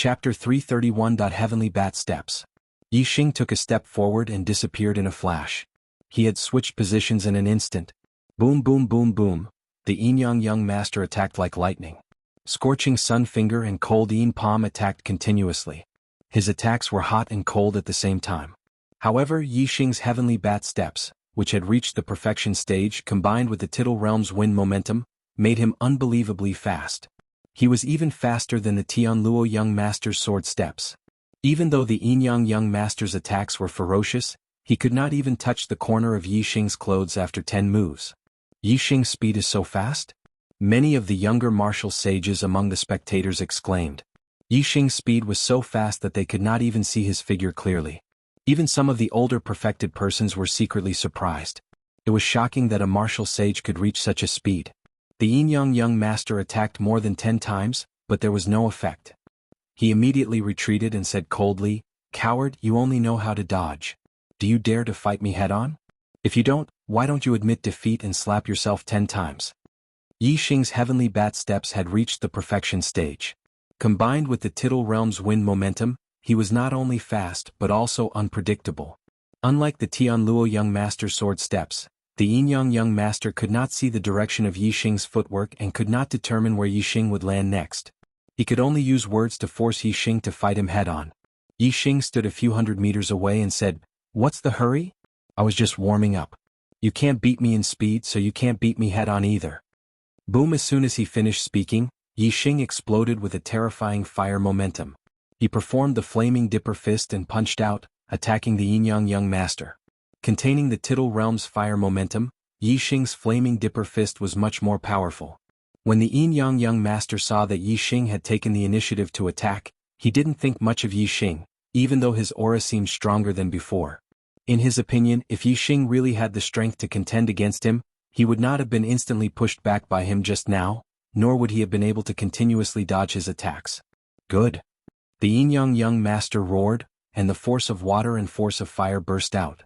Chapter 331. Heavenly Bat Steps. Yi Xing took a step forward and disappeared in a flash. He had switched positions in an instant. Boom boom boom boom. The Yin Yang Master attacked like lightning. Scorching Sun Finger and Cold Yin Palm attacked continuously. His attacks were hot and cold at the same time. However, Yi Xing's Heavenly Bat Steps, which had reached the perfection stage combined with the Tittle Realm's wind momentum, made him unbelievably fast. He was even faster than the Tianluo Young Master's sword steps. Even though the Yin Yang Master's attacks were ferocious, he could not even touch the corner of Yi Xing's clothes after 10 moves. Yi Xing's speed is so fast? Many of the younger martial sages among the spectators exclaimed. Yi Xing's speed was so fast that they could not even see his figure clearly. Even some of the older perfected persons were secretly surprised. It was shocking that a martial sage could reach such a speed. The Yin Yang Master attacked more than 10 times, but there was no effect. He immediately retreated and said coldly, "Coward, you only know how to dodge. Do you dare to fight me head-on? If you don't, why don't you admit defeat and slap yourself 10 times?" Yi Xing's Heavenly Bat Steps had reached the perfection stage. Combined with the Tittle Realm's wind momentum, he was not only fast but also unpredictable. Unlike the Tianluo Young Master's sword steps, the Yin Yang Master could not see the direction of Yi Xing's footwork and could not determine where Yi Xing would land next. He could only use words to force Yi Xing to fight him head-on. Yi Xing stood a few hundred meters away and said, "What's the hurry? I was just warming up. You can't beat me in speed, so you can't beat me head-on either." Boom! As soon as he finished speaking, Yi Xing exploded with a terrifying fire momentum. He performed the Flaming Dipper Fist and punched out, attacking the Yin Yang Master. Containing the Tittle Realm's fire momentum, Yi Xing's Flaming Dipper Fist was much more powerful. When the Yin Yang Master saw that Yi Xing had taken the initiative to attack, he didn't think much of Yi Xing, even though his aura seemed stronger than before. In his opinion, if Yi Xing really had the strength to contend against him, he would not have been instantly pushed back by him just now, nor would he have been able to continuously dodge his attacks. Good. The Yin Yang Master roared, and the force of water and force of fire burst out.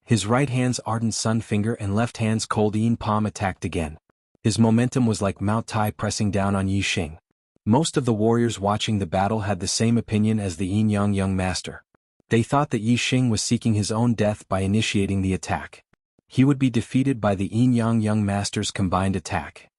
His right hand's ardent Sun Finger and left hand's cold Yin Palm attacked again. His momentum was like Mount Tai pressing down on Yi Xing. Most of the warriors watching the battle had the same opinion as the Yin Yang Master. They thought that Yi Xing was seeking his own death by initiating the attack. He would be defeated by the Yin Yang Master's combined attack.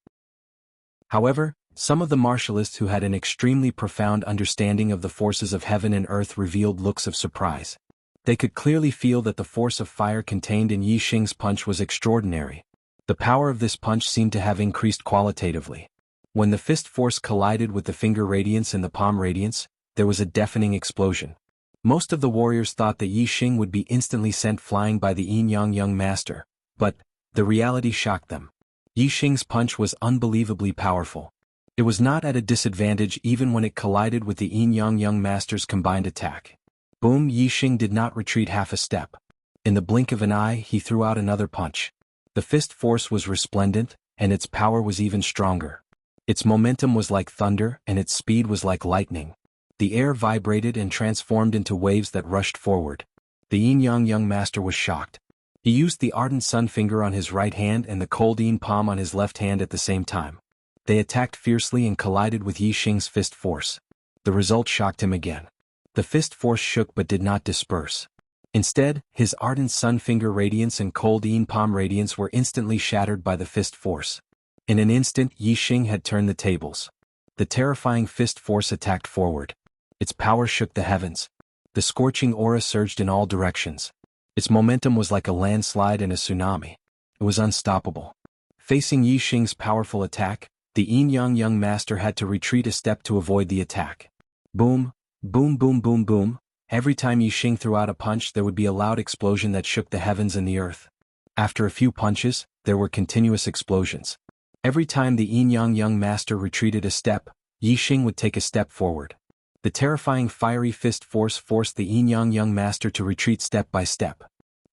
However, some of the martialists who had an extremely profound understanding of the forces of heaven and earth revealed looks of surprise. They could clearly feel that the force of fire contained in Yi Xing's punch was extraordinary. The power of this punch seemed to have increased qualitatively. When the fist force collided with the finger radiance and the palm radiance, there was a deafening explosion. Most of the warriors thought that Yi Xing would be instantly sent flying by the Yin Yang Master, but the reality shocked them. Yi Xing's punch was unbelievably powerful. It was not at a disadvantage even when it collided with the Yin Yang Master's combined attack. Boom! Yi Xing did not retreat half a step. In the blink of an eye, he threw out another punch. The fist force was resplendent, and its power was even stronger. Its momentum was like thunder, and its speed was like lightning. The air vibrated and transformed into waves that rushed forward. The Yin Yang Master was shocked. He used the ardent Sun Finger on his right hand and the cold Yin Palm on his left hand at the same time. They attacked fiercely and collided with Yi Xing's fist force. The result shocked him again. The fist force shook but did not disperse. Instead, his ardent Sun Finger radiance and cold Yin Palm radiance were instantly shattered by the fist force. In an instant, Yi Xing had turned the tables. The terrifying fist force attacked forward. Its power shook the heavens. The scorching aura surged in all directions. Its momentum was like a landslide and a tsunami. It was unstoppable. Facing Yi Xing's powerful attack, the Yin Yang Master had to retreat a step to avoid the attack. Boom! Boom boom boom boom. Every time Yi Xing threw out a punch there would be a loud explosion that shook the heavens and the earth. After a few punches, there were continuous explosions. Every time the Yin Yang Master retreated a step, Yi Xing would take a step forward. The terrifying fiery fist force forced the Yin Yang Master to retreat step by step.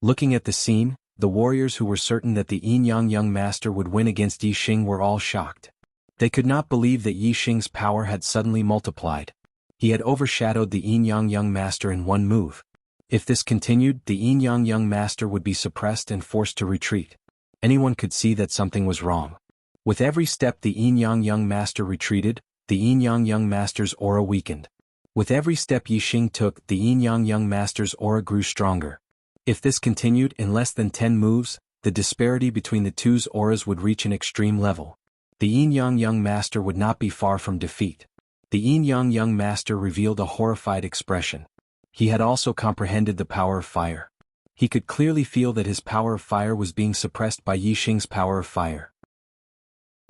Looking at the scene, the warriors who were certain that the Yin Yang Master would win against Yi Xing were all shocked. They could not believe that Yi Xing's power had suddenly multiplied. He had overshadowed the Yin Yang Master in one move. If this continued, the Yin Yang Master would be suppressed and forced to retreat. Anyone could see that something was wrong. With every step the Yin Yang Master retreated, the Yin Yang Master's aura weakened. With every step Yi Xing took, the Yin-Yang Young Master's aura grew stronger. If this continued, in less than 10 moves, the disparity between the two's auras would reach an extreme level. The Yin-Yang Young Master would not be far from defeat. The Yin-Yang Young Master revealed a horrified expression. He had also comprehended the power of fire. He could clearly feel that his power of fire was being suppressed by Yi Xing's power of fire.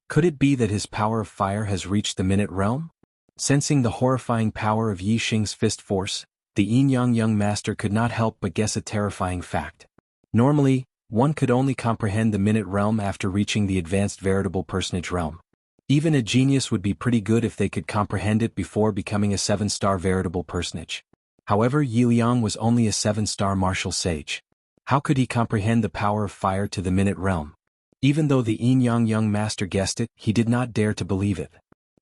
Could it be that his power of fire has reached the minute realm? Sensing the horrifying power of Yi Xing's fist force, the Yin-Yang Young Master could not help but guess a terrifying fact. Normally, one could only comprehend the minute realm after reaching the advanced veritable personage realm. Even a genius would be pretty good if they could comprehend it before becoming a 7-star veritable personage. However, Yi Liang was only a 7-star martial sage. How could he comprehend the power of fire to the minute realm? Even though the Yin-Yang Young Master guessed it, he did not dare to believe it.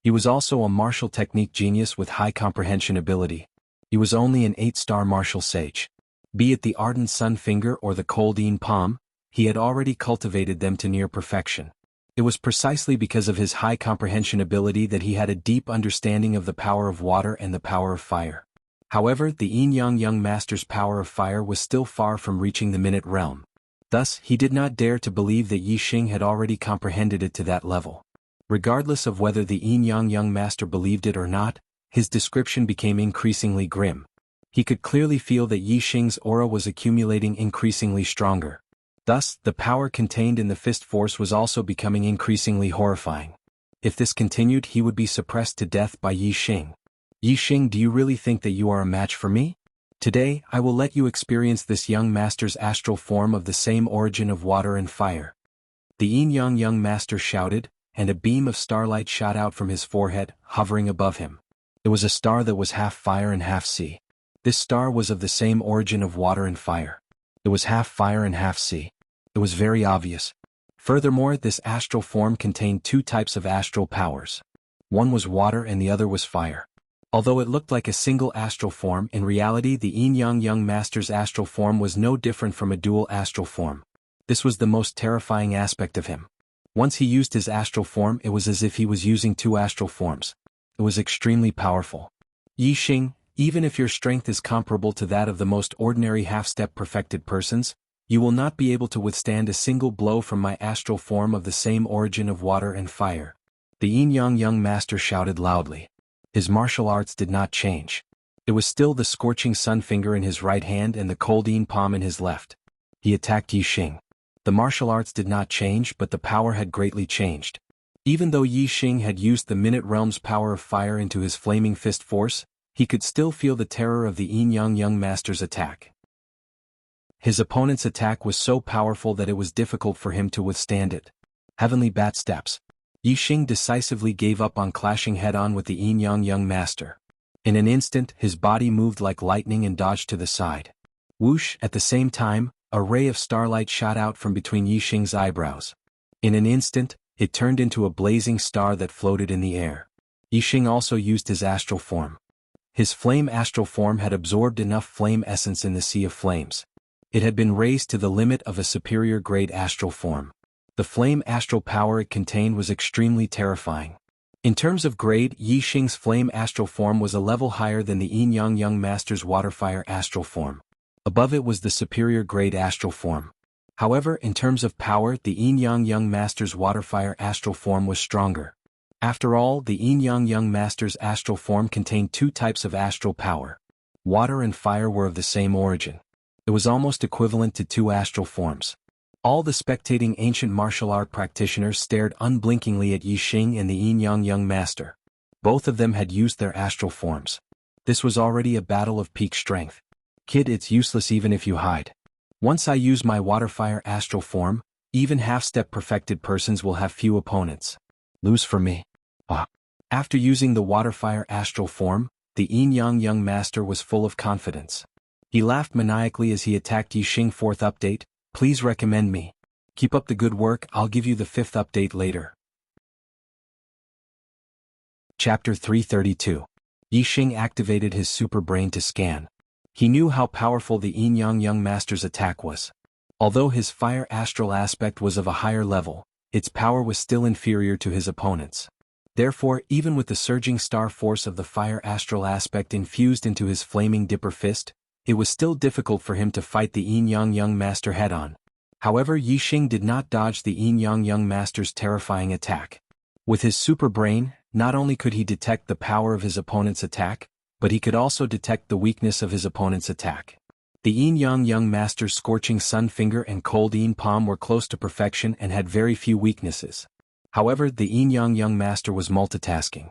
He was also a martial technique genius with high comprehension ability. He was only an 8-star martial sage. Be it the ardent sun finger or the cold Yin palm, he had already cultivated them to near perfection. It was precisely because of his high comprehension ability that he had a deep understanding of the power of water and the power of fire. However, the Yin-Yang Young Master's power of fire was still far from reaching the minute realm. Thus, he did not dare to believe that Yi Xing had already comprehended it to that level. Regardless of whether the Yin-Yang Young Master believed it or not, his description became increasingly grim. He could clearly feel that Yi Xing's aura was accumulating increasingly stronger. Thus, the power contained in the fist force was also becoming increasingly horrifying. If this continued, he would be suppressed to death by Yi Xing. Yi Xing, do you really think that you are a match for me? Today, I will let you experience this young master's astral form of the same origin of water and fire. The Yin-Yang Young Master shouted, and a beam of starlight shot out from his forehead, hovering above him. It was a star that was half fire and half sea. This star was of the same origin of water and fire. It was half fire and half sea. It was very obvious. Furthermore, this astral form contained 2 types of astral powers. One was water and the other was fire. Although it looked like a single astral form, in reality the Yin-Yang Young Master's astral form was no different from a dual astral form. This was the most terrifying aspect of him. Once he used his astral form, it was as if he was using 2 astral forms. It was extremely powerful. Yi Xing, even if your strength is comparable to that of the most ordinary half-step perfected persons, you will not be able to withstand a single blow from my astral form of the same origin of water and fire. The Yin-Yang Young Master shouted loudly. His martial arts did not change. It was still the scorching sun finger in his right hand and the cold Yin palm in his left. He attacked Yi Xing. The martial arts did not change, but the power had greatly changed. Even though Yi Xing had used the minute realm's power of fire into his flaming fist force, he could still feel the terror of the Yin-Yang Young Master's attack. His opponent's attack was so powerful that it was difficult for him to withstand it. Heavenly bat steps. Yi Xing decisively gave up on clashing head-on with the Yin-Yang Young Master. In an instant, his body moved like lightning and dodged to the side. Whoosh! At the same time, a ray of starlight shot out from between Yi Xing's eyebrows. In an instant, it turned into a blazing star that floated in the air. Yi Xing also used his astral form. His flame astral form had absorbed enough flame essence in the sea of flames. It had been raised to the limit of a superior grade astral form. The flame astral power it contained was extremely terrifying. In terms of grade, Yi Xing's flame astral form was a level higher than the Yin-Yang Young Master's waterfire astral form. Above it was the superior grade astral form. However, in terms of power, the Yin-Yang Young Master's waterfire astral form was stronger. After all, the Yin-Yang Young Master's astral form contained 2 types of astral power. Water and fire were of the same origin. It was almost equivalent to 2 astral forms. All the spectating ancient martial art practitioners stared unblinkingly at Yi Xing and the Yin-Yang Young Master. Both of them had used their astral forms. This was already a battle of peak strength. Kid, it's useless even if you hide. Once I use my waterfire astral form, even half-step perfected persons will have few opponents. Lose for me. After using the waterfire astral form, the Yin-Yang Young Master was full of confidence. He laughed maniacally as he attacked Yi Xing. 4th update, please recommend me. Keep up the good work, I'll give you the 5th update later. Chapter 332. Yi Xing activated his super brain to scan. He knew how powerful the Yin-Yang Young Master's attack was. Although his fire astral aspect was of a higher level, its power was still inferior to his opponent's. Therefore, even with the surging star force of the fire astral aspect infused into his flaming dipper fist, it was still difficult for him to fight the Yin-Yang Young Master head-on. However, Yi Xing did not dodge the Yin-Yang Young Master's terrifying attack. With his super brain, not only could he detect the power of his opponent's attack, but he could also detect the weakness of his opponent's attack. The Yin-Yang Young Master's scorching sun finger and cold Yin palm were close to perfection and had very few weaknesses. However, the Yin-Yang Young Master was multitasking.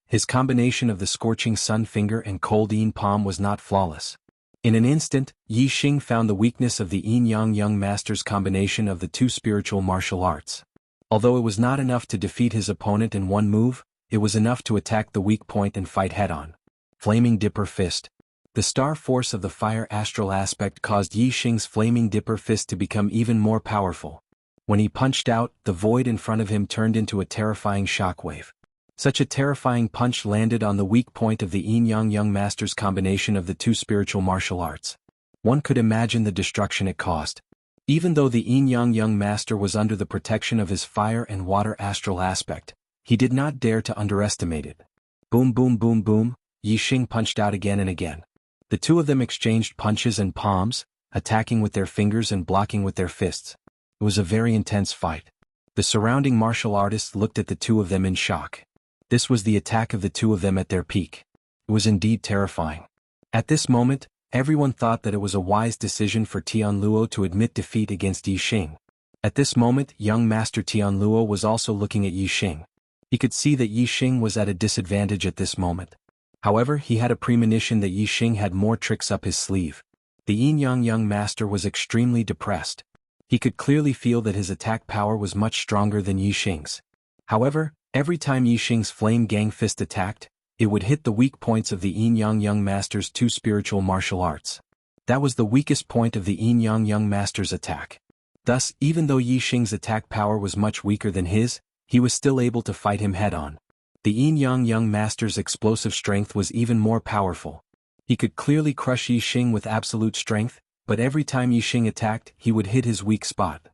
His combination of the scorching sun finger and cold Yin palm was not flawless. In an instant, Yi Xing found the weakness of the Yin-Yang Young Master's combination of the two spiritual martial arts. Although it was not enough to defeat his opponent in one move, it was enough to attack the weak point and fight head-on. Flaming Dipper Fist. The star force of the fire astral aspect caused Yi Xing's flaming dipper fist to become even more powerful. When he punched out, the void in front of him turned into a terrifying shockwave. Such a terrifying punch landed on the weak point of the Yin-Yang Young Master's combination of the two spiritual martial arts. One could imagine the destruction it caused. Even though the Yin-Yang Young Master was under the protection of his fire and water astral aspect, he did not dare to underestimate it. Boom boom boom boom, Yi Xing punched out again and again. The two of them exchanged punches and palms, attacking with their fingers and blocking with their fists. It was a very intense fight. The surrounding martial artists looked at the two of them in shock. This was the attack of the two of them at their peak. It was indeed terrifying. At this moment, everyone thought that it was a wise decision for Tianluo to admit defeat against Yi Xing. At this moment, young Master Tianluo was also looking at Yi Xing. He could see that Yi Xing was at a disadvantage at this moment. However, he had a premonition that Yi Xing had more tricks up his sleeve. The Yin-Yang Young Master was extremely depressed. He could clearly feel that his attack power was much stronger than Yi Xing's. However, every time Yi Xing's Flame Gang Fist attacked, it would hit the weak points of the Yin-Yang Young Master's two spiritual martial arts. That was the weakest point of the Yin-Yang Young Master's attack. Thus, even though Yi Xing's attack power was much weaker than his, he was still able to fight him head-on. The Yin-Yang Young Master's explosive strength was even more powerful. He could clearly crush Yi Xing with absolute strength, but every time Yi Xing attacked, he would hit his weak spot.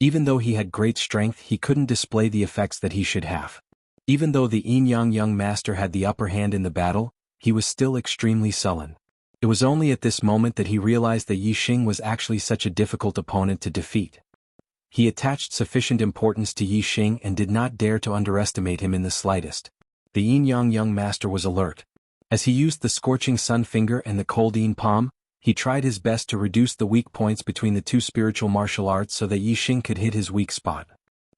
Even though he had great strength, he couldn't display the effects that he should have. Even though the Yin-Yang Young Master had the upper hand in the battle, he was still extremely sullen. It was only at this moment that he realized that Yi Xing was actually such a difficult opponent to defeat. He attached sufficient importance to Yi Xing and did not dare to underestimate him in the slightest. The Yin-Yang Young Master was alert. As he used the scorching sun finger and the cold Yin palm, he tried his best to reduce the weak points between the two spiritual martial arts so that Yi Xing could hit his weak spot.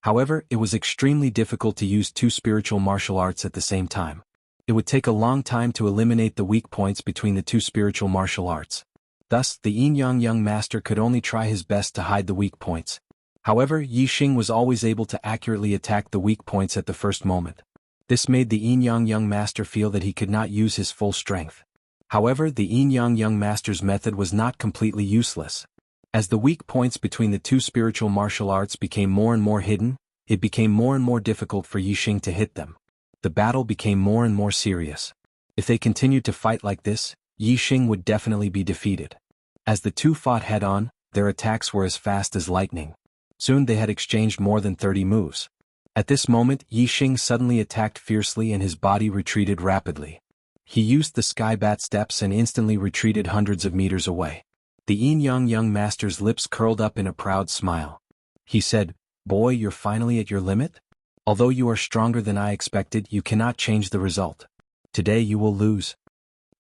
However, it was extremely difficult to use two spiritual martial arts at the same time. It would take a long time to eliminate the weak points between the two spiritual martial arts. Thus, the Yin-Yang Young Master could only try his best to hide the weak points. However, Yi Xing was always able to accurately attack the weak points at the first moment. This made the Yin-Yang Young Master feel that he could not use his full strength. However, the Yin-Yang Young Master's method was not completely useless. As the weak points between the two spiritual martial arts became more and more hidden, it became more and more difficult for Yi Xing to hit them. The battle became more and more serious. If they continued to fight like this, Yi Xing would definitely be defeated. As the two fought head-on, their attacks were as fast as lightning. Soon they had exchanged more than 30 moves. At this moment, Yi Xing suddenly attacked fiercely and his body retreated rapidly. He used the sky bat steps and instantly retreated hundreds of meters away. The Yin-Yang Young Master's lips curled up in a proud smile. He said, "Boy, you're finally at your limit? Although you are stronger than I expected, you cannot change the result. Today you will lose."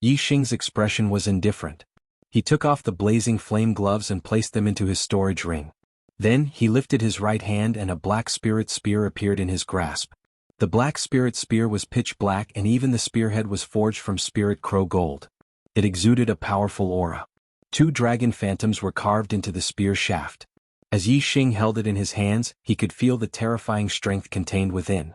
Yi Xing's expression was indifferent. He took off the blazing flame gloves and placed them into his storage ring. Then, he lifted his right hand and a black spirit spear appeared in his grasp. The black spirit spear was pitch black and even the spearhead was forged from spirit crow gold. It exuded a powerful aura. 2 dragon phantoms were carved into the spear shaft. As Yi Xing held it in his hands, he could feel the terrifying strength contained within.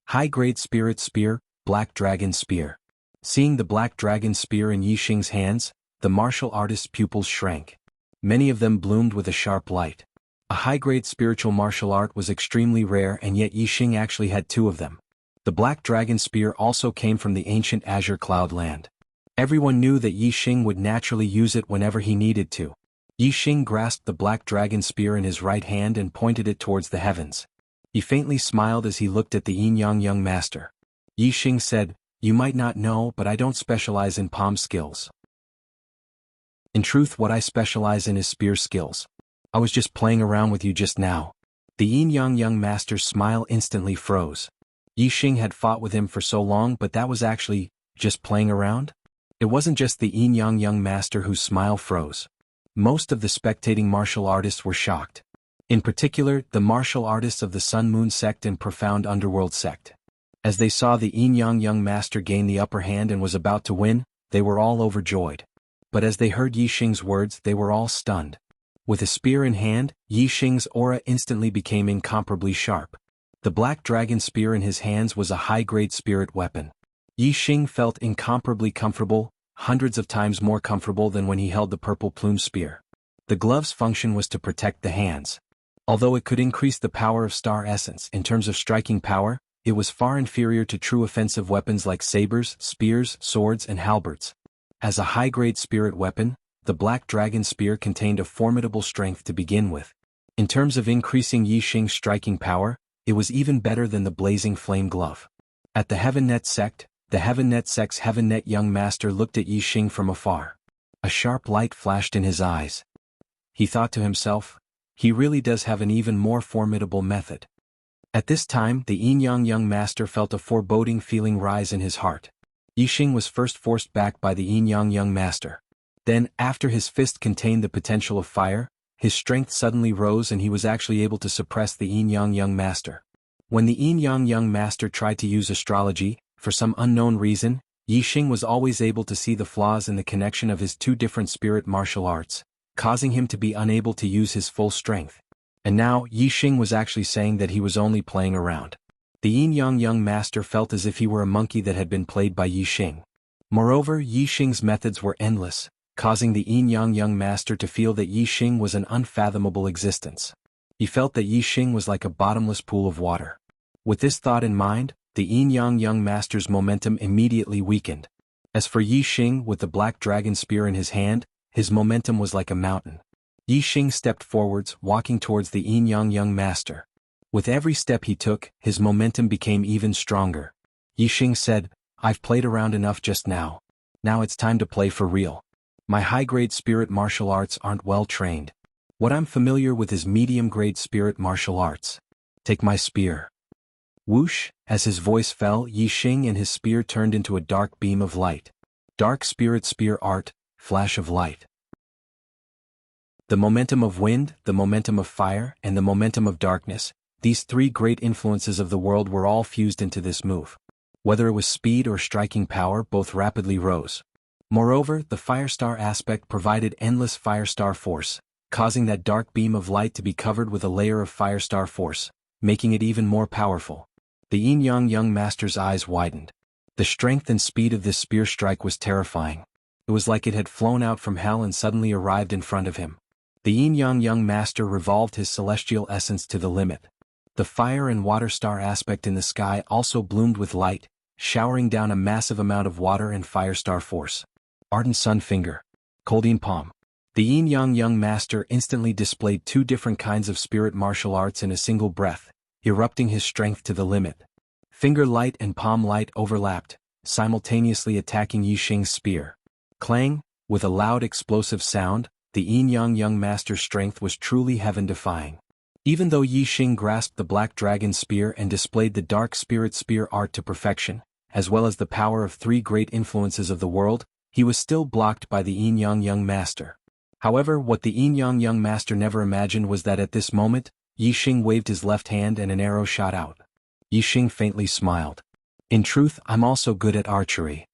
High-grade spirit spear, black dragon spear. Seeing the black dragon spear in Yi Xing's hands, the martial artist's pupils shrank. Many of them bloomed with a sharp light. A high-grade spiritual martial art was extremely rare and yet Yi Xing actually had 2 of them. The black dragon spear also came from the ancient Azure Cloud land. Everyone knew that Yi Xing would naturally use it whenever he needed to. Yi Xing grasped the black dragon spear in his right hand and pointed it towards the heavens. He faintly smiled as he looked at the yin-yang young master. Yi Xing said, "You might not know, but I don't specialize in palm skills. In truth, what I specialize in is spear skills. I was just playing around with you just now." The yin-yang young master's smile instantly froze. Yi Xing had fought with him for so long, but that was actually just playing around? It wasn't just the yin-yang young master whose smile froze. Most of the spectating martial artists were shocked. In particular, the martial artists of the Sun Moon sect and Profound Underworld sect. As they saw the yin-yang young master gain the upper hand and was about to win, they were all overjoyed. But as they heard Yi Xing's words, they were all stunned. With a spear in hand, Yi Xing's aura instantly became incomparably sharp. The black dragon spear in his hands was a high-grade spirit weapon. Yi Xing felt incomparably comfortable, hundreds of times more comfortable than when he held the purple plume spear. The glove's function was to protect the hands. Although it could increase the power of star essence in terms of striking power, it was far inferior to true offensive weapons like sabers, spears, swords, and halberds. As a high-grade spirit weapon, the black dragon spear contained a formidable strength to begin with. In terms of increasing Yi Xing's striking power, it was even better than the blazing flame glove. At the Heaven Net sect, the Heaven Net sect's Heaven Net young master looked at Yi Xing from afar. A sharp light flashed in his eyes. He thought to himself, he really does have an even more formidable method. At this time, the yin-yang young master felt a foreboding feeling rise in his heart. Yi Xing was first forced back by the yin-yang young master. Then, after his fist contained the potential of fire, his strength suddenly rose and he was actually able to suppress the yin-yang young master. When the yin-yang young master tried to use astrology, for some unknown reason, Yi Xing was always able to see the flaws in the connection of his two different spirit martial arts, causing him to be unable to use his full strength. And now, Yi Xing was actually saying that he was only playing around. The yin-yang young master felt as if he were a monkey that had been played by Yi Xing. Moreover, Yi Xing's methods were endless, causing the yin-yang young master to feel that Yi Xing was an unfathomable existence. He felt that Yi Xing was like a bottomless pool of water. With this thought in mind, the yin-yang young master's momentum immediately weakened. As for Yi Xing with the black dragon spear in his hand, his momentum was like a mountain. Yi Xing stepped forwards, walking towards the yin-yang young master. With every step he took, his momentum became even stronger. Yi Xing said, "I've played around enough just now. Now it's time to play for real. My high-grade spirit martial arts aren't well trained. What I'm familiar with is medium-grade spirit martial arts. Take my spear." Whoosh, as his voice fell, Yi Xing and his spear turned into a dark beam of light. Dark spirit spear art, flash of light. The momentum of wind, the momentum of fire, and the momentum of darkness, these three great influences of the world were all fused into this move. Whether it was speed or striking power, both rapidly rose. Moreover, the Firestar aspect provided endless Firestar force, causing that dark beam of light to be covered with a layer of Firestar force, making it even more powerful. The yin-yang young master's eyes widened. The strength and speed of this spear strike was terrifying. It was like it had flown out from hell and suddenly arrived in front of him. The yin-yang young master revolved his celestial essence to the limit. The fire and water star aspect in the sky also bloomed with light, showering down a massive amount of water and Firestar force. Ardent Sun Finger. Coldine Palm. The yin-yang young master instantly displayed two different kinds of spirit martial arts in a single breath, erupting his strength to the limit. Finger light and palm light overlapped, simultaneously attacking Yi Xing's spear. Clang, with a loud explosive sound, the yin-yang young master's strength was truly heaven-defying. Even though Yi Xing grasped the black dragon spear and displayed the dark spirit spear art to perfection, as well as the power of three great influences of the world, he was still blocked by the yin-yang young master. However, what the yin-yang young master never imagined was that at this moment, Yi Xing waved his left hand and an arrow shot out. Yi Xing faintly smiled. "In truth, I'm also good at archery."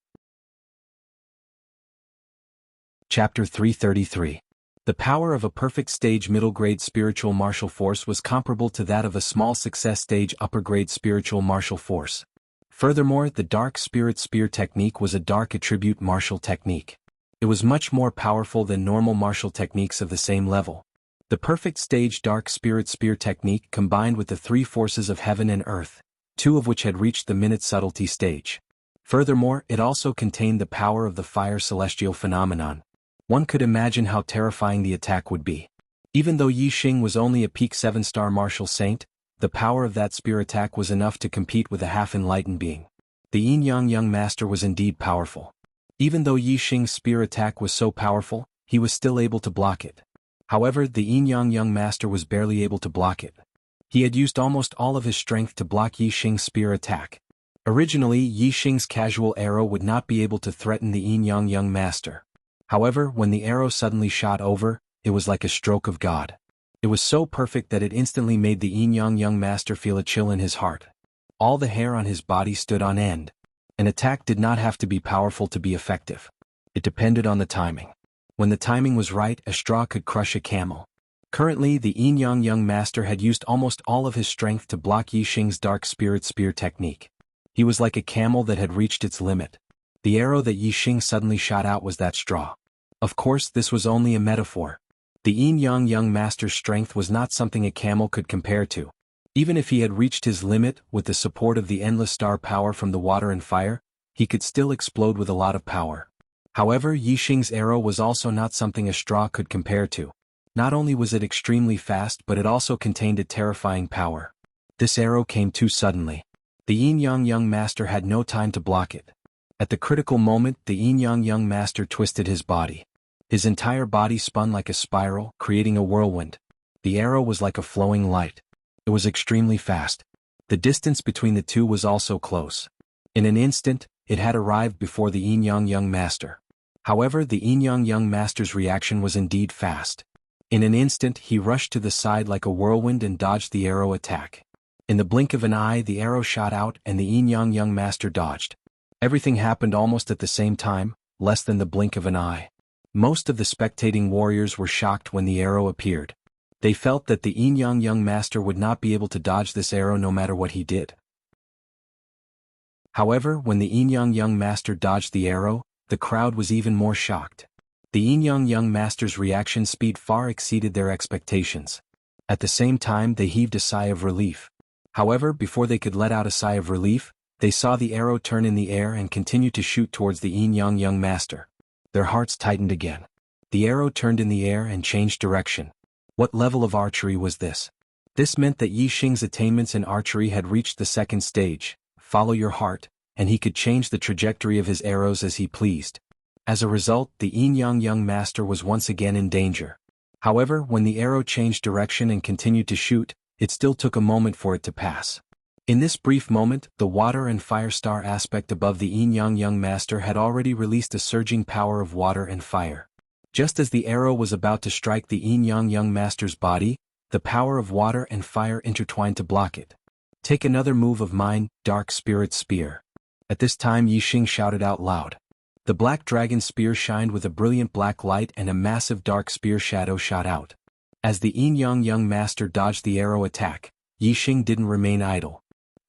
Chapter 333. The power of a perfect stage middle-grade spiritual martial force was comparable to that of a small success stage upper-grade spiritual martial force. Furthermore, the dark spirit spear technique was a dark attribute martial technique. It was much more powerful than normal martial techniques of the same level. The perfect stage dark spirit spear technique combined with the three forces of heaven and earth, two of which had reached the minute subtlety stage. Furthermore, it also contained the power of the fire celestial phenomenon. One could imagine how terrifying the attack would be. Even though Yi Xing was only a peak 7-star martial saint, The power of that spear attack was enough to compete with a half-enlightened being. The Yin-Yang Young Master was indeed powerful. Even though Yi Xing's spear attack was so powerful, he was still able to block it. However, the Yin-Yang Young Master was barely able to block it. He had used almost all of his strength to block Yi Xing's spear attack. Originally, Yi Xing's casual arrow would not be able to threaten the Yin-Yang Young Master. However, when the arrow suddenly shot over, it was like a stroke of God. It was so perfect that it instantly made the Yin-Yang Young Master feel a chill in his heart. All the hair on his body stood on end. An attack did not have to be powerful to be effective. It depended on the timing. When the timing was right, a straw could crush a camel. Currently, the Yin-Yang Young Master had used almost all of his strength to block Yi Xing's Dark Spirit Spear technique. He was like a camel that had reached its limit. The arrow that Yi Xing suddenly shot out was that straw. Of course, this was only a metaphor. The Yin-Yang Young Master's strength was not something a camel could compare to. Even if he had reached his limit, with the support of the endless star power from the water and fire, he could still explode with a lot of power. However, Yi Xing's arrow was also not something a straw could compare to. Not only was it extremely fast, but it also contained a terrifying power. This arrow came too suddenly. The Yin-Yang Young Master had no time to block it. At the critical moment, the Yin-Yang Young Master twisted his body. His entire body spun like a spiral, creating a whirlwind. The arrow was like a flowing light. It was extremely fast. The distance between the two was also close. In an instant, it had arrived before the Yin-Yang Young Master. However, the Yin-Yang Young Master's reaction was indeed fast. In an instant, he rushed to the side like a whirlwind and dodged the arrow attack. In the blink of an eye, the arrow shot out and the Yin-Yang Young Master dodged. Everything happened almost at the same time, less than the blink of an eye. Most of the spectating warriors were shocked when the arrow appeared. They felt that the Yin-Yang Young Master would not be able to dodge this arrow no matter what he did. However, when the Yin-Yang Young Master dodged the arrow, the crowd was even more shocked. The Yin-Yang Young Master's reaction speed far exceeded their expectations. At the same time, they heaved a sigh of relief. However, before they could let out a sigh of relief, they saw the arrow turn in the air and continue to shoot towards the Yin-Yang Young Master. Their hearts tightened again. The arrow turned in the air and changed direction. What level of archery was this? This meant that Yi Xing's attainments in archery had reached the second stage, follow your heart, and he could change the trajectory of his arrows as he pleased. As a result, the Yin-Yang Young Master was once again in danger. However, when the arrow changed direction and continued to shoot, it still took a moment for it to pass. In this brief moment, the water and fire star aspect above the Yin-Yang Young Master had already released a surging power of water and fire. Just as the arrow was about to strike the Yin-Yang Young Master's body, the power of water and fire intertwined to block it. Take another move of mine, Dark Spirit Spear. At this time Yi Xing shouted out loud. The black dragon spear shined with a brilliant black light and a massive dark spear shadow shot out. As the Yin-Yang Young Master dodged the arrow attack, Yi Xing didn't remain idle.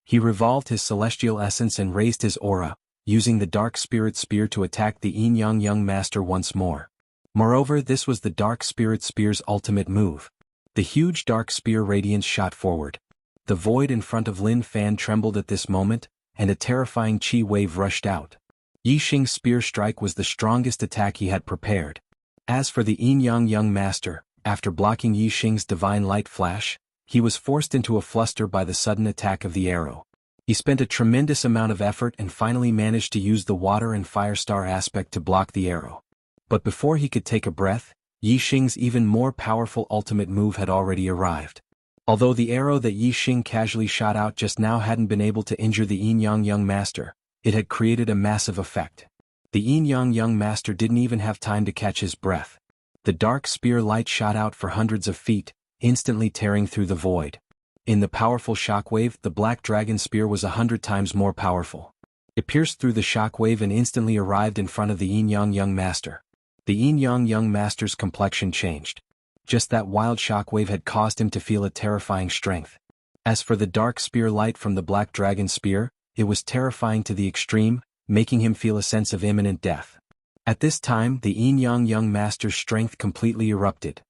He revolved his celestial essence and raised his aura, using the Dark Spirit Spear to attack the Yin-Yang Young Master once more. Moreover, this was the Dark Spirit Spear's ultimate move. The huge dark spear radiance shot forward. The void in front of Lin Fan trembled at this moment, and a terrifying chi wave rushed out. Yi Xing's spear strike was the strongest attack he had prepared. As for the Yin-Yang Young Master, after blocking Yi Xing's divine light flash, he was forced into a fluster by the sudden attack of the arrow. He spent a tremendous amount of effort and finally managed to use the water and fire star aspect to block the arrow. But before he could take a breath, Yi Xing's even more powerful ultimate move had already arrived. Although the arrow that Yi Xing casually shot out just now hadn't been able to injure the Yin-Yang Young Master, it had created a massive effect. The Yin-Yang Young Master didn't even have time to catch his breath. The dark spear light shot out for hundreds of feet, instantly tearing through the void. In the powerful shockwave, the black dragon spear was 100 times more powerful. It pierced through the shockwave and instantly arrived in front of the Yin-Yang Young Master. The Yin-Yang Young Master's complexion changed. Just that wild shockwave had caused him to feel a terrifying strength. As for the dark spear light from the black dragon spear, it was terrifying to the extreme, making him feel a sense of imminent death. At this time, the Yin-Yang Young Master's strength completely erupted.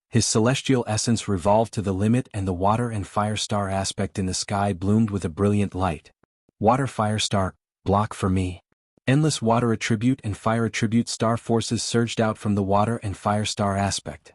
His celestial essence revolved to the limit and the water and fire star aspect in the sky bloomed with a brilliant light. Water fire star, block for me. Endless water attribute and fire attribute star forces surged out from the water and fire star aspect.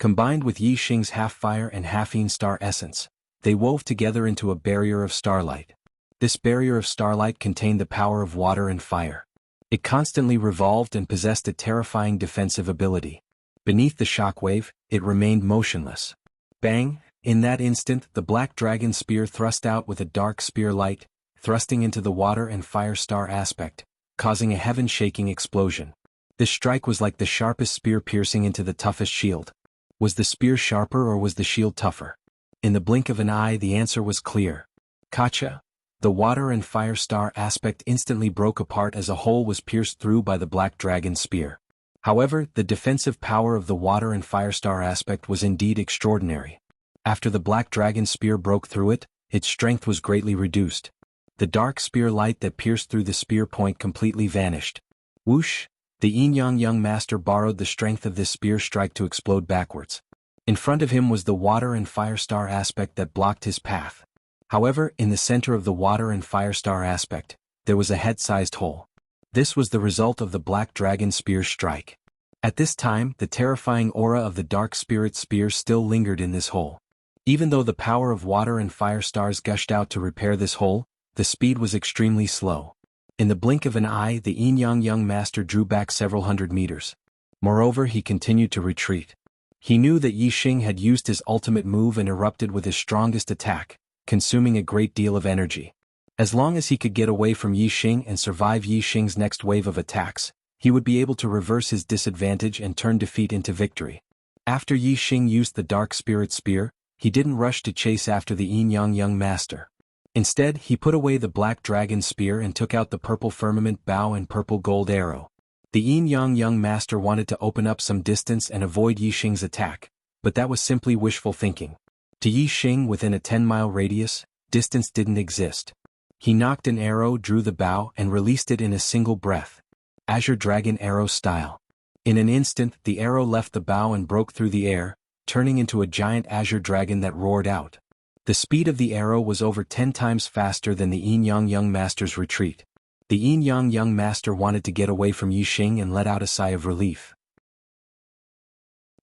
Combined with Yi Xing's half-fire and half-yin star essence, they wove together into a barrier of starlight. This barrier of starlight contained the power of water and fire. It constantly revolved and possessed a terrifying defensive ability. Beneath the shockwave, it remained motionless. Bang! In that instant, the black dragon spear thrust out with a dark spear light, thrusting into the water and fire star aspect, causing a heaven-shaking explosion. This strike was like the sharpest spear piercing into the toughest shield. Was the spear sharper or was the shield tougher? In the blink of an eye, the answer was clear. Kacha! The water and fire star aspect instantly broke apart as a hole was pierced through by the black dragon spear. However, the defensive power of the water and fire star aspect was indeed extraordinary. After the black dragon spear broke through it, its strength was greatly reduced. The dark spear light that pierced through the spear point completely vanished. Whoosh! The yin-yang young master borrowed the strength of this spear strike to explode backwards. In front of him was the water and fire star aspect that blocked his path. However, in the center of the water and fire star aspect, there was a head-sized hole. This was the result of the black dragon spear's strike. At this time, the terrifying aura of the dark spirit spear still lingered in this hole. Even though the power of water and fire stars gushed out to repair this hole, the speed was extremely slow. In the blink of an eye, the yin-yang young master drew back several hundred meters. Moreover, he continued to retreat. He knew that Yi Xing had used his ultimate move and erupted with his strongest attack, consuming a great deal of energy. As long as he could get away from Yi Xing and survive Yi Xing's next wave of attacks, he would be able to reverse his disadvantage and turn defeat into victory. After Yi Xing used the dark spirit spear, he didn't rush to chase after the yin-yang young master. Instead, he put away the black dragon spear and took out the purple firmament bow and purple gold arrow. The yin-yang young master wanted to open up some distance and avoid Yi Xing's attack, but that was simply wishful thinking. To Yi Xing, within a 10-mile radius, distance didn't exist. He knocked an arrow, drew the bow, and released it in a single breath. Azure Dragon Arrow style. In an instant, the arrow left the bow and broke through the air, turning into a giant azure dragon that roared out. The speed of the arrow was over 10 times faster than the yin-yang young master's retreat. The yin-yang young master wanted to get away from Yi Xing and let out a sigh of relief.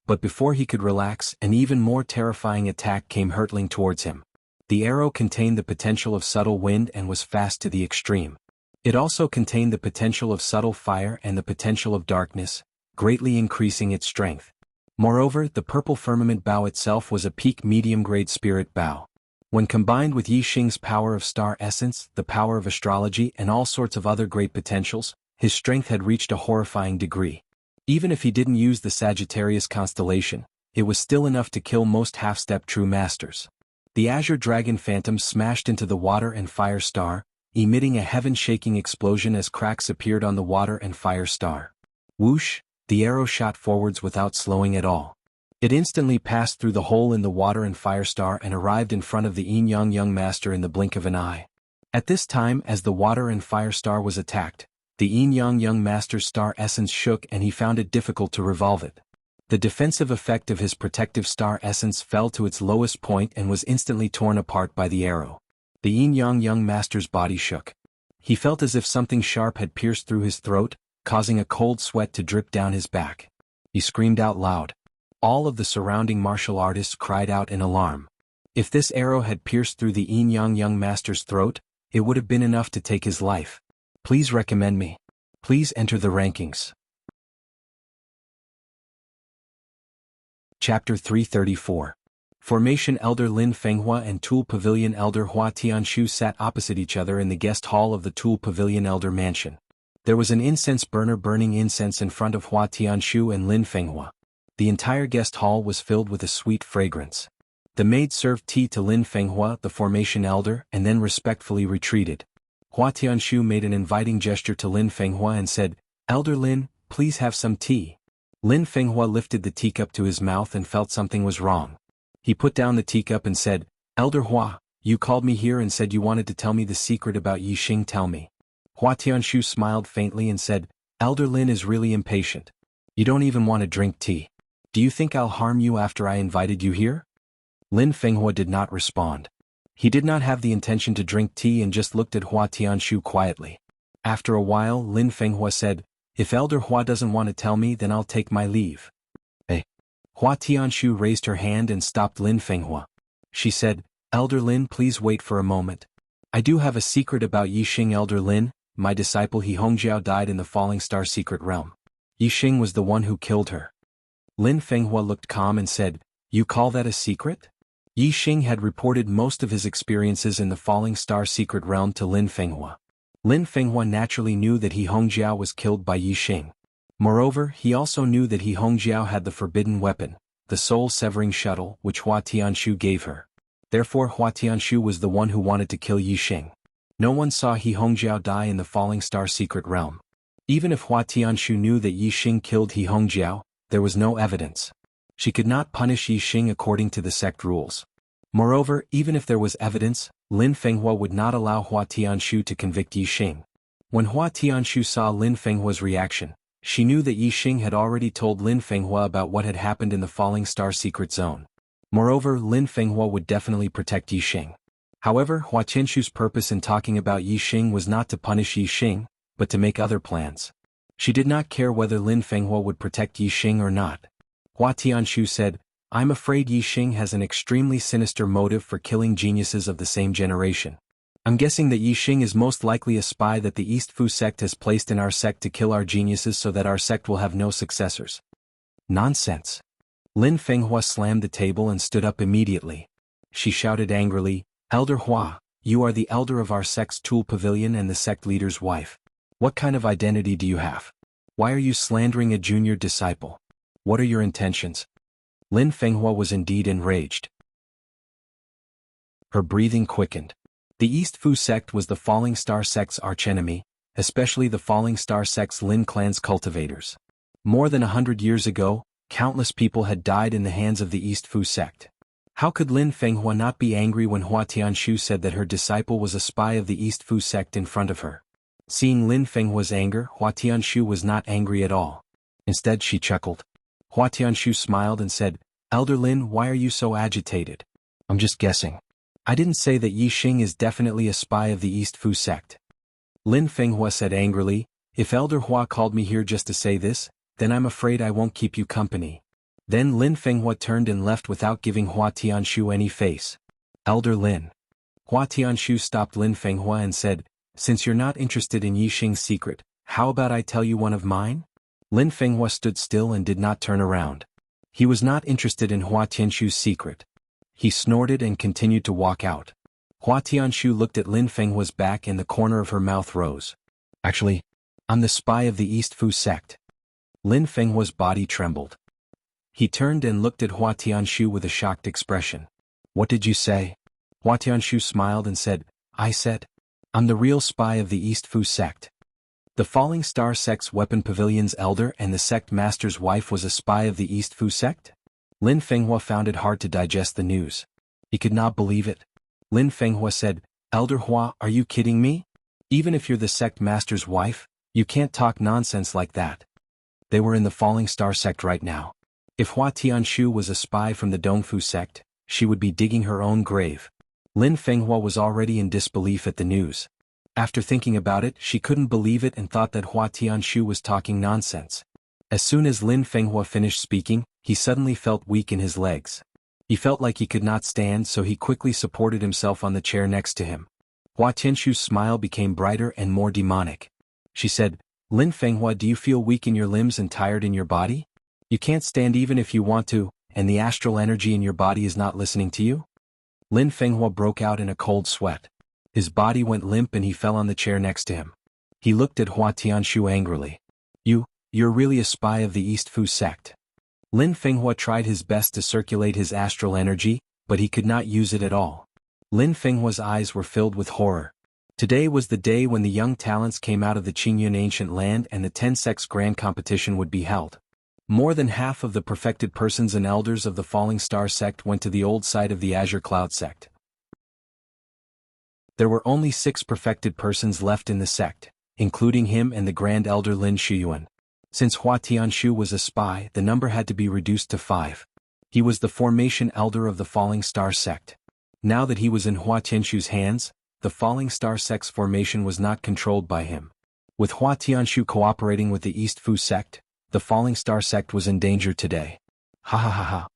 But before he could relax, an even more terrifying attack came hurtling towards him. The arrow contained the potential of subtle wind and was fast to the extreme. It also contained the potential of subtle fire and the potential of darkness, greatly increasing its strength. Moreover, the purple firmament bow itself was a peak medium-grade spirit bow. When combined with Yi Xing's power of star essence, the power of astrology, and all sorts of other great potentials, his strength had reached a horrifying degree. Even if he didn't use the Sagittarius constellation, it was still enough to kill most half-step true masters. The azure dragon phantom smashed into the water and fire star, emitting a heaven-shaking explosion as cracks appeared on the water and fire star. Whoosh! The arrow shot forwards without slowing at all. It instantly passed through the hole in the water and fire star and arrived in front of the yin-yang young master in the blink of an eye. At this time, as the water and fire star was attacked, the yin-yang young master's star essence shook and he found it difficult to revolve it. The defensive effect of his protective star essence fell to its lowest point and was instantly torn apart by the arrow. The yin-yang young master's body shook. He felt as if something sharp had pierced through his throat, causing a cold sweat to drip down his back. He screamed out loud. All of the surrounding martial artists cried out in alarm. If this arrow had pierced through the yin-yang young master's throat, it would have been enough to take his life. Please recommend me. Please enter the rankings. Chapter 334. Formation Elder Lin Fenghua and Tool Pavilion Elder Hua Tianshu sat opposite each other in the guest hall of the Tool Pavilion Elder Mansion. There was an incense burner burning incense in front of Hua Tianshu and Lin Fenghua. The entire guest hall was filled with a sweet fragrance. The maid served tea to Lin Fenghua, the formation elder, and then respectfully retreated. Hua Tianshu made an inviting gesture to Lin Fenghua and said, "Elder Lin, please have some tea." Lin Fenghua lifted the teacup to his mouth and felt something was wrong. He put down the teacup and said, "Elder Hua, you called me here and said you wanted to tell me the secret about Yi Xing. Tell me." Hua Tianshu smiled faintly and said, "Elder Lin is really impatient. You don't even want to drink tea. Do you think I'll harm you after I invited you here?" Lin Fenghua did not respond. He did not have the intention to drink tea and just looked at Hua Tianshu quietly. After a while, Lin Fenghua said, "If Elder Hua doesn't want to tell me, then I'll take my leave." "Eh?" Hua Tianshu raised her hand and stopped Lin Fenghua. She said, "Elder Lin, please wait for a moment. I do have a secret about Yixing. Elder Lin, my disciple He Hongjiao died in the Falling Star secret realm. Yixing was the one who killed her." Lin Fenghua looked calm and said, "You call that a secret?" Yixing had reported most of his experiences in the Falling Star secret realm to Lin Fenghua. Lin Fenghua naturally knew that He Hongjiao was killed by Yixing. Moreover, he also knew that He Hongjiao had the forbidden weapon, the soul-severing shuttle which Hua Tianshu gave her. Therefore Hua Tianshu was the one who wanted to kill Yixing. No one saw He Hongjiao die in the Falling Star secret realm. Even if Hua Tianshu knew that Yixing killed He Hongjiao, there was no evidence. She could not punish Yixing according to the sect rules. Moreover, even if there was evidence, Lin Fenghua would not allow Hua Tianshu to convict Yixing. When Hua Tianshu saw Lin Fenghua's reaction, she knew that Yixing had already told Lin Fenghua about what had happened in the Falling Star secret zone. Moreover, Lin Fenghua would definitely protect Yixing. However, Hua Tianshu's purpose in talking about Yixing was not to punish Yixing, but to make other plans. She did not care whether Lin Fenghua would protect Yixing or not. Hua Tianshu said, "I'm afraid Yixing has an extremely sinister motive for killing geniuses of the same generation. I'm guessing that Yixing is most likely a spy that the East Fu sect has placed in our sect to kill our geniuses so that our sect will have no successors." Nonsense. Lin Fenghua slammed the table and stood up immediately. She shouted angrily, "Elder Hua, you are the elder of our sect's Tool Pavilion and the sect leader's wife. What kind of identity do you have? Why are you slandering a junior disciple? What are your intentions?" Lin Fenghua was indeed enraged. Her breathing quickened. The East Fu sect was the Falling Star sect's archenemy, especially the Falling Star sect's Lin clan's cultivators. More than 100 years ago, countless people had died in the hands of the East Fu sect. How could Lin Fenghua not be angry when Hua Tianshu said that her disciple was a spy of the East Fu sect in front of her? Seeing Lin Fenghua's anger, Hua Tianshu was not angry at all. Instead she chuckled. Hua Tianshu smiled and said, "Elder Lin, why are you so agitated? I'm just guessing. I didn't say that Yixing is definitely a spy of the East Fu sect." Lin Fenghua said angrily, "If Elder Hua called me here just to say this, then I'm afraid I won't keep you company." Then Lin Fenghua turned and left without giving Hua Tianshu any face. "Elder Lin." Hua Tianshu stopped Lin Fenghua and said, "Since you're not interested in Yixing's secret, how about I tell you one of mine?" Lin Fenghua stood still and did not turn around. He was not interested in Hua Tianshu's secret. He snorted and continued to walk out. Hua Tianshu looked at Lin Fenghua's back and the corner of her mouth rose. "Actually, I'm the spy of the East Fu sect." Lin Fenghua's body trembled. He turned and looked at Hua Tianshu with a shocked expression. "What did you say?" Hua Tianshu smiled and said, "I said, I'm the real spy of the East Fu sect." The Falling Star sect's weapon pavilion's elder and the sect master's wife was a spy of the East Fu sect? Lin Fenghua found it hard to digest the news. He could not believe it. Lin Fenghua said, "Elder Hua, are you kidding me? Even if you're the sect master's wife, you can't talk nonsense like that." They were in the Falling Star sect right now. If Hua Tianshu was a spy from the Dongfu sect, she would be digging her own grave. Lin Fenghua was already in disbelief at the news. After thinking about it, she couldn't believe it and thought that Hua Tianshu was talking nonsense. As soon as Lin Fenghua finished speaking, he suddenly felt weak in his legs. He felt like he could not stand, so he quickly supported himself on the chair next to him. Hua Tianshu's smile became brighter and more demonic. She said, "Lin Fenghua, do you feel weak in your limbs and tired in your body? You can't stand even if you want to, and the astral energy in your body is not listening to you?" Lin Fenghua broke out in a cold sweat. His body went limp and he fell on the chair next to him. He looked at Hua Tianshu angrily. You're really a spy of the East Fu sect." Lin Fenghua tried his best to circulate his astral energy, but he could not use it at all. Lin Fenghua's eyes were filled with horror. Today was the day when the young talents came out of the Qingyun ancient land and the 10 sects grand competition would be held. More than half of the perfected persons and elders of the Falling Star sect went to the old site of the Azure Cloud sect. There were only 6 perfected persons left in the sect, including him and the Grand Elder Lin Shuyuan. Since Hua Tianshu was a spy, the number had to be reduced to 5. He was the formation elder of the Falling Star sect. Now that he was in Hua Tianshu's hands, the Falling Star sect's formation was not controlled by him. With Hua Tianshu cooperating with the East Fu sect, the Falling Star sect was in danger today. Ha ha ha ha.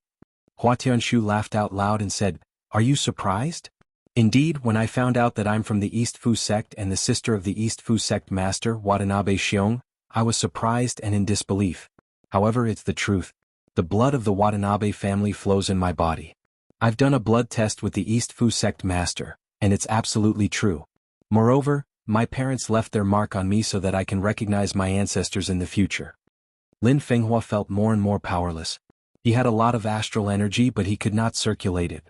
Hua Tianshu laughed out loud and said, "Are you surprised? Indeed, when I found out that I'm from the East Fu sect and the sister of the East Fu sect master Watanabe Xiong, I was surprised and in disbelief. However, it's the truth. The blood of the Watanabe family flows in my body. I've done a blood test with the East Fu sect master, and it's absolutely true. Moreover, my parents left their mark on me so that I can recognize my ancestors in the future." Lin Fenghua felt more and more powerless. He had a lot of astral energy but he could not circulate it.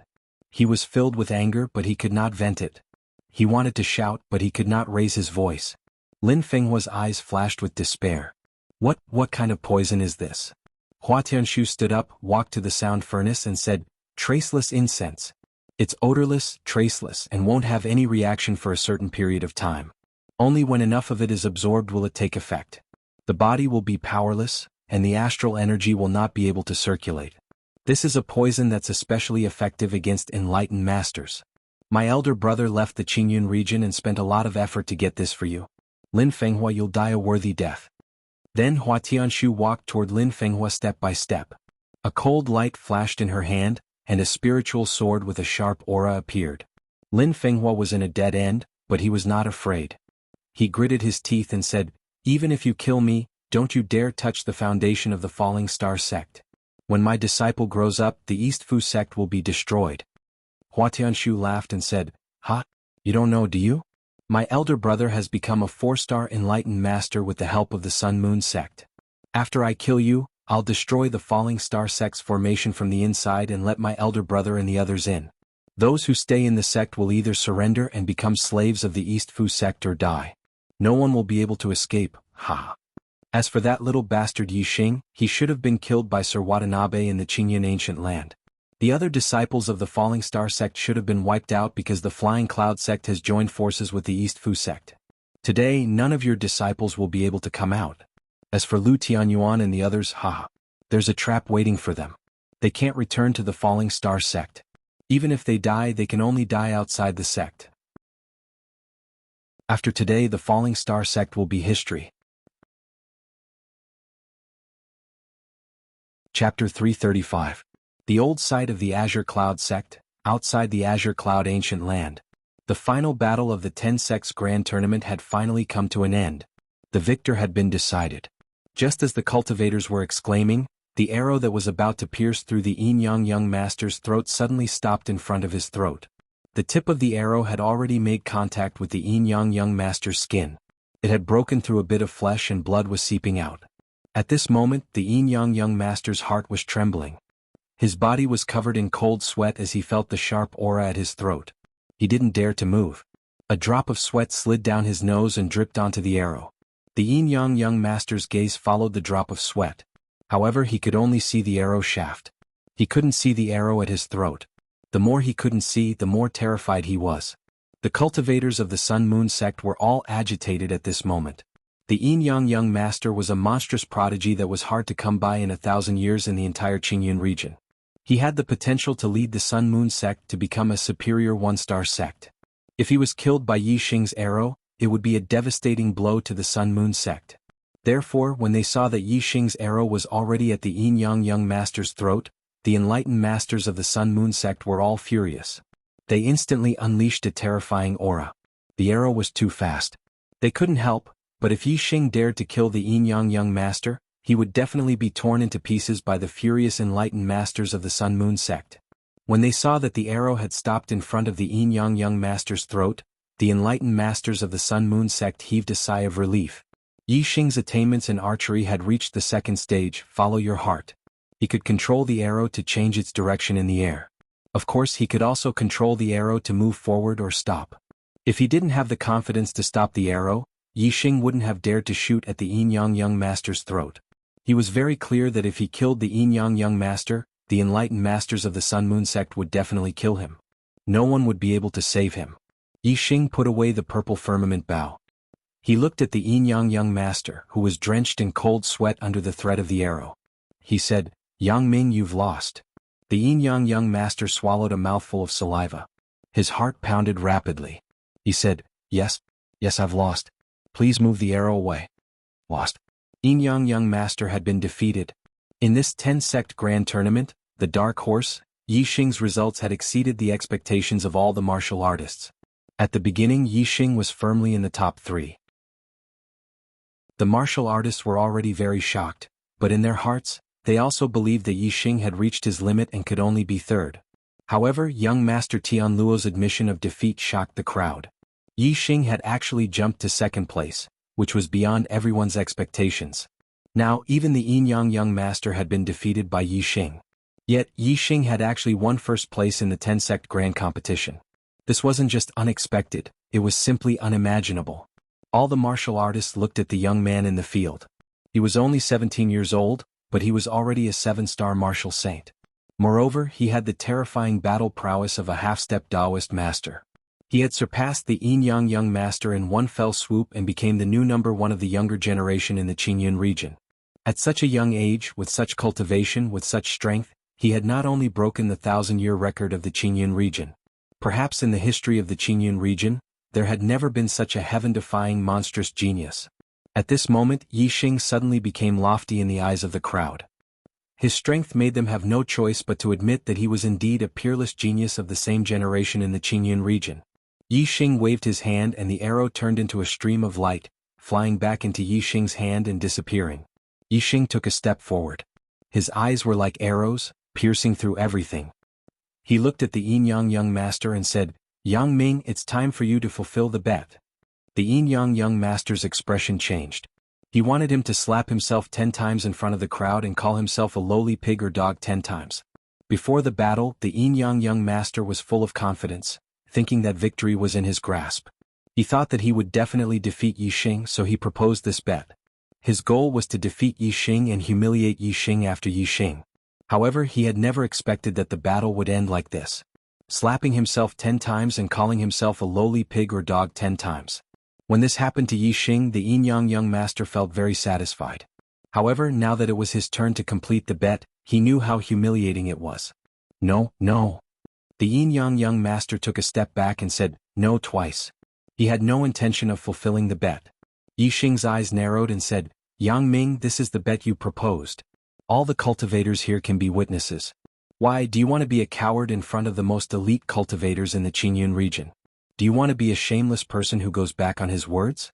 He was filled with anger but he could not vent it. He wanted to shout but he could not raise his voice. Lin Fenghua's eyes flashed with despair. What kind of poison is this? Hua Tianshu stood up, walked to the sound furnace and said, "Traceless incense. It's odorless, traceless and won't have any reaction for a certain period of time. Only when enough of it is absorbed will it take effect. The body will be powerless, and the astral energy will not be able to circulate. This is a poison that's especially effective against enlightened masters. My elder brother left the Qingyun region and spent a lot of effort to get this for you. Lin Fenghua, you'll die a worthy death." Then Hua Tianshu walked toward Lin Fenghua step by step. A cold light flashed in her hand, and a spiritual sword with a sharp aura appeared. Lin Fenghua was in a dead end, but he was not afraid. He gritted his teeth and said, "Even if you kill me, don't you dare touch the foundation of the Falling Star sect. When my disciple grows up, the East Fu sect will be destroyed." Hua Tianshu laughed and said, "Ha? You don't know, do you? My elder brother has become a 4-star enlightened master with the help of the Sun Moon sect. After I kill you, I'll destroy the Falling Star sect's formation from the inside and let my elder brother and the others in. Those who stay in the sect will either surrender and become slaves of the East Fu sect or die. No one will be able to escape, ha. As for that little bastard Yi Xing, he should have been killed by Sir Watanabe in the Qingyun ancient land. The other disciples of the Falling Star sect should have been wiped out because the Flying Cloud sect has joined forces with the East Fu sect. Today, none of your disciples will be able to come out. As for Lu Tianyuan and the others, haha, there's a trap waiting for them. They can't return to the Falling Star sect. Even if they die, they can only die outside the sect. After today, the Falling Star sect will be history." Chapter 335. The old site of the Azure Cloud sect, outside the Azure Cloud ancient land. The final battle of the 10 sects grand tournament had finally come to an end. The victor had been decided. Just as the cultivators were exclaiming, the arrow that was about to pierce through the Yin Yang master's throat suddenly stopped in front of his throat. The tip of the arrow had already made contact with the Yin Yang master's skin. It had broken through a bit of flesh and blood was seeping out. At this moment, the Yin Yang master's heart was trembling. His body was covered in cold sweat as he felt the sharp aura at his throat. He didn't dare to move. A drop of sweat slid down his nose and dripped onto the arrow. The Yin Yang master's gaze followed the drop of sweat. However, he could only see the arrow shaft. He couldn't see the arrow at his throat. The more he couldn't see, the more terrified he was. The cultivators of the Sun Moon sect were all agitated at this moment. The Yin Yang master was a monstrous prodigy that was hard to come by in 1,000 years in the entire Qingyun region. He had the potential to lead the Sun Moon sect to become a superior 1-star sect. If he was killed by Yi Xing's arrow, it would be a devastating blow to the Sun Moon sect. Therefore, when they saw that Yi Xing's arrow was already at the Yin Yang master's throat, the enlightened masters of the Sun Moon sect were all furious. They instantly unleashed a terrifying aura. The arrow was too fast. They couldn't help, but if Yi Xing dared to kill the Yin Yang master, he would definitely be torn into pieces by the furious enlightened masters of the Sun Moon sect. When they saw that the arrow had stopped in front of the Yin Yang master's throat, the enlightened masters of the Sun Moon sect heaved a sigh of relief. Yi Xing's attainments in archery had reached the second stage, follow your heart. He could control the arrow to change its direction in the air. Of course, he could also control the arrow to move forward or stop. If he didn't have the confidence to stop the arrow, Yi Xing wouldn't have dared to shoot at the Yin Yang master's throat. He was very clear that if he killed the Yin Yang master, the enlightened masters of the Sun Moon sect would definitely kill him. No one would be able to save him. Yi Xing put away the purple firmament bow. He looked at the Yin Yang master, who was drenched in cold sweat under the threat of the arrow. He said, "Yang Ming, you've lost." The Yin Yang master swallowed a mouthful of saliva. His heart pounded rapidly. He said, Yes, I've lost. Please move the arrow away." Lost. Yin Yang master had been defeated. In this 10-sect grand tournament, the Dark Horse, Yi Xing's results had exceeded the expectations of all the martial artists. At the beginning, Yi Xing was firmly in the top 3. The martial artists were already very shocked, but in their hearts, they also believed that Yi Xing had reached his limit and could only be 3rd. However, young Master Tian Luo's admission of defeat shocked the crowd. Yi Xing had actually jumped to 2nd place, which was beyond everyone's expectations. Now, even the Yin-Yang young master had been defeated by Yi Xing. Yet, Yi Xing had actually won 1st place in the 10-sect grand competition. This wasn't just unexpected, it was simply unimaginable. All the martial artists looked at the young man in the field. He was only 17 years old, but he was already a 7-star martial saint. Moreover, he had the terrifying battle prowess of a half-step Taoist master. He had surpassed the Yin-Yang young master in one fell swoop and became the new number 1 of the younger generation in the Qingyun region. At such a young age, with such cultivation, with such strength, he had not only broken the 1,000-year record of the Qingyun region. Perhaps in the history of the Qingyun region, there had never been such a heaven-defying monstrous genius. At this moment, Yi Xing suddenly became lofty in the eyes of the crowd. His strength made them have no choice but to admit that he was indeed a peerless genius of the same generation in the Qingyun region. Yi Xing waved his hand and the arrow turned into a stream of light, flying back into Yi Xing's hand and disappearing. Yi Xing took a step forward. His eyes were like arrows, piercing through everything. He looked at the Yin-Yang young master and said, "Yang Ming, it's time for you to fulfill the bet." The Yin-Yang young master's expression changed. He wanted him to slap himself 10 times in front of the crowd and call himself a lowly pig or dog 10 times. Before the battle, the Yin-Yang young master was full of confidence, thinking that victory was in his grasp. He thought that he would definitely defeat Yi Xing, so he proposed this bet. His goal was to defeat Yi Xing and humiliate Yi Xing after Yi Xing. However, he had never expected that the battle would end like this. Slapping himself 10 times and calling himself a lowly pig or dog 10 times. When this happened to Yi Xing, the Yin-Yang young master felt very satisfied. However, now that it was his turn to complete the bet, he knew how humiliating it was. "No, no." The Yin-Yang young master took a step back and said, "No," twice. He had no intention of fulfilling the bet. Yi Xing's eyes narrowed and said, "Yang Ming, this is the bet you proposed. All the cultivators here can be witnesses. Why, do you want to be a coward in front of the most elite cultivators in the Qingyun region? Do you want to be a shameless person who goes back on his words?"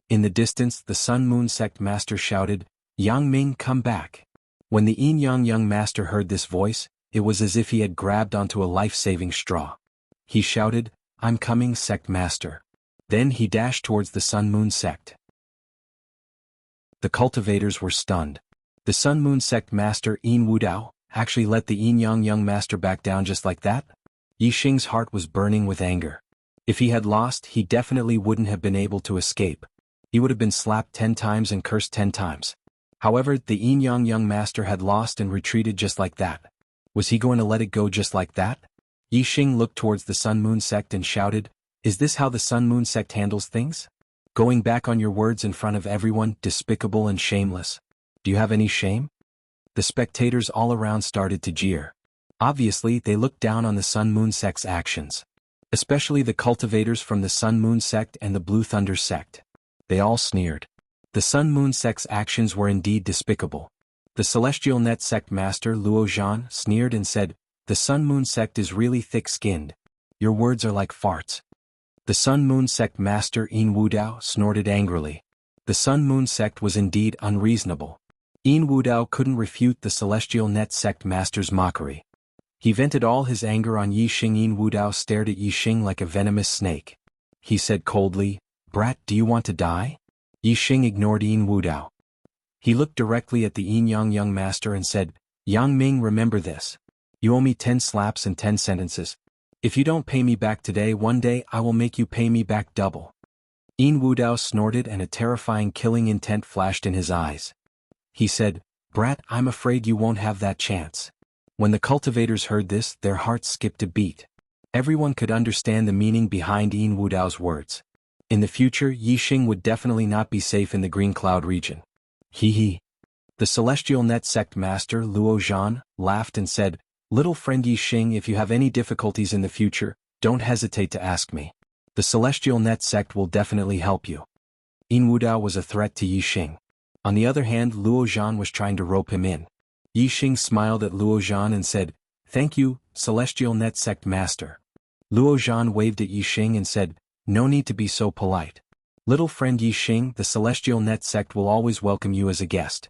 In the distance, the Sun Moon sect master shouted, "Yang Ming, come back." When the Yin-Yang young master heard this voice, it was as if he had grabbed onto a life-saving straw. He shouted, "I'm coming, sect master." Then he dashed towards the Sun Moon sect. The cultivators were stunned. The Sun Moon sect master Yin Wudao actually let the Yin-Yang young master back down just like that? Yi Xing's heart was burning with anger. If he had lost, he definitely wouldn't have been able to escape. He would have been slapped 10 times and cursed 10 times. However, the Yin-Yang young master had lost and retreated just like that. Was he going to let it go just like that? Yi Xing looked towards the Sun Moon sect and shouted, "Is this how the Sun Moon sect handles things? Going back on your words in front of everyone, despicable and shameless. Do you have any shame?" The spectators all around started to jeer. Obviously, they looked down on the Sun Moon sect's actions. Especially the cultivators from the Sun Moon sect and the Blue Thunder sect. They all sneered. The Sun Moon sect's actions were indeed despicable. The Celestial Net sect master Luo Zhan sneered and said, "The Sun Moon sect is really thick-skinned. Your words are like farts." The Sun Moon sect master Yin Wudao snorted angrily. The Sun Moon sect was indeed unreasonable. Yin Wudao couldn't refute the Celestial Net sect master's mockery. He vented all his anger on Yi Xing. Yin Wudao stared at Yi Xing like a venomous snake. He said coldly, "Brat, do you want to die?" Yi Xing ignored Yin Wudao. He looked directly at the Yin-Yang young master and said, "Yang Ming, remember this. You owe me 10 slaps and 10 sentences. If you don't pay me back today, one day I will make you pay me back double." Yin Wudao snorted and a terrifying killing intent flashed in his eyes. He said, "Brat, I'm afraid you won't have that chance." When the cultivators heard this, their hearts skipped a beat. Everyone could understand the meaning behind Yin Wudao's words. In the future, Yi Xing would definitely not be safe in the Green Cloud region. Hee hee. The Celestial Net sect master Luo Zhan laughed and said, "Little friend Yi Xing, if you have any difficulties in the future, don't hesitate to ask me. The Celestial Net sect will definitely help you." Yin Wudao was a threat to Yi Xing. On the other hand, Luo Zhan was trying to rope him in. Yi Xing smiled at Luo Zhan and said, "Thank you, Celestial Net Sect Master." Luo Zhan waved at Yi Xing and said, "No need to be so polite. Little friend Yi Xing, the Celestial Net Sect will always welcome you as a guest."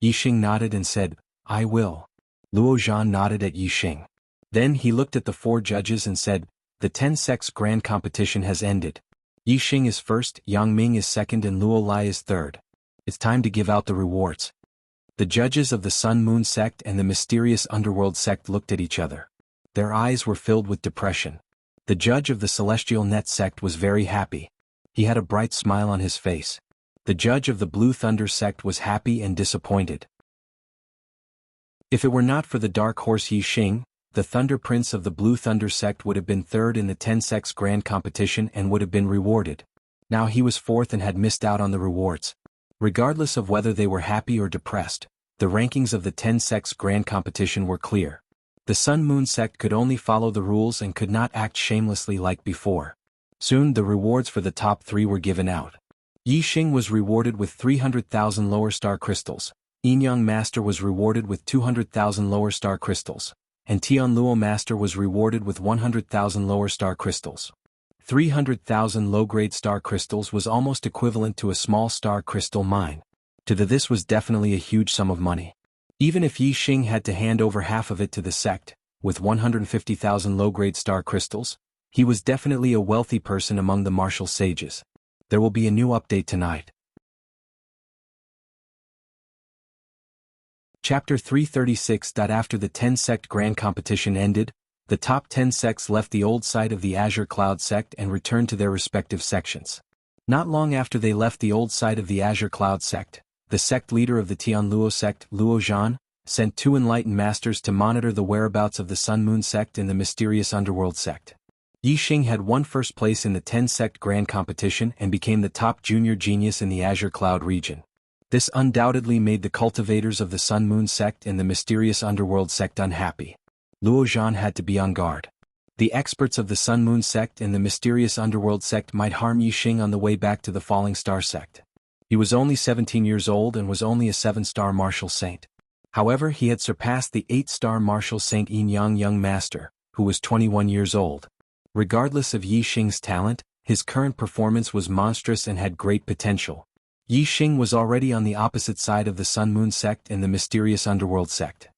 Yi Xing nodded and said, "I will." Luo Zhan nodded at Yi Xing. Then he looked at the 4 judges and said, "The 10 sects grand competition has ended. Yi Xing is first, Yang Ming is second and Luo Lai is third. It's time to give out the rewards." The judges of the Sun Moon sect and the mysterious underworld sect looked at each other. Their eyes were filled with depression. The judge of the Celestial Net sect was very happy. He had a bright smile on his face. The judge of the Blue Thunder sect was happy and disappointed. If it were not for the dark horse Yi Xing, the Thunder Prince of the Blue Thunder sect would have been third in the 10 sects grand competition and would have been rewarded. Now he was fourth and had missed out on the rewards. Regardless of whether they were happy or depressed, the rankings of the 10 sects grand competition were clear. The Sun Moon sect could only follow the rules and could not act shamelessly like before. Soon the rewards for the top 3 were given out. Yi Xing was rewarded with 300,000 lower star crystals, Yin Yang Master was rewarded with 200,000 lower star crystals, and Tian Luo Master was rewarded with 100,000 lower star crystals. 300,000 low-grade star crystals was almost equivalent to a small star crystal mine. This was definitely a huge sum of money. Even if Yi Xing had to hand over half of it to the sect, with 150,000 low-grade star crystals, he was definitely a wealthy person among the martial sages. There will be a new update tonight. Chapter 336. After the 10-sect grand competition ended, the top 10 sects left the old site of the Azure Cloud sect and returned to their respective sections. Not long after they left the old site of the Azure Cloud sect, the sect leader of the Tianluo sect, Luo Zhan, sent 2 enlightened masters to monitor the whereabouts of the Sun Moon sect and the mysterious underworld sect. Yi Xing had won first place in the 10-sect grand competition and became the top junior genius in the Azure Cloud region. This undoubtedly made the cultivators of the Sun Moon sect and the mysterious underworld sect unhappy. Luo Zhan had to be on guard. The experts of the Sun Moon sect and the mysterious underworld sect might harm Yi Xing on the way back to the Falling Star sect. He was only 17 years old and was only a 7-star martial saint. However, he had surpassed the 8-star martial saint Yin Yang Young Master, who was 21 years old. Regardless of Yi Xing's talent, his current performance was monstrous and had great potential. Yi Xing was already on the opposite side of the Sun Moon sect and the mysterious underworld sect.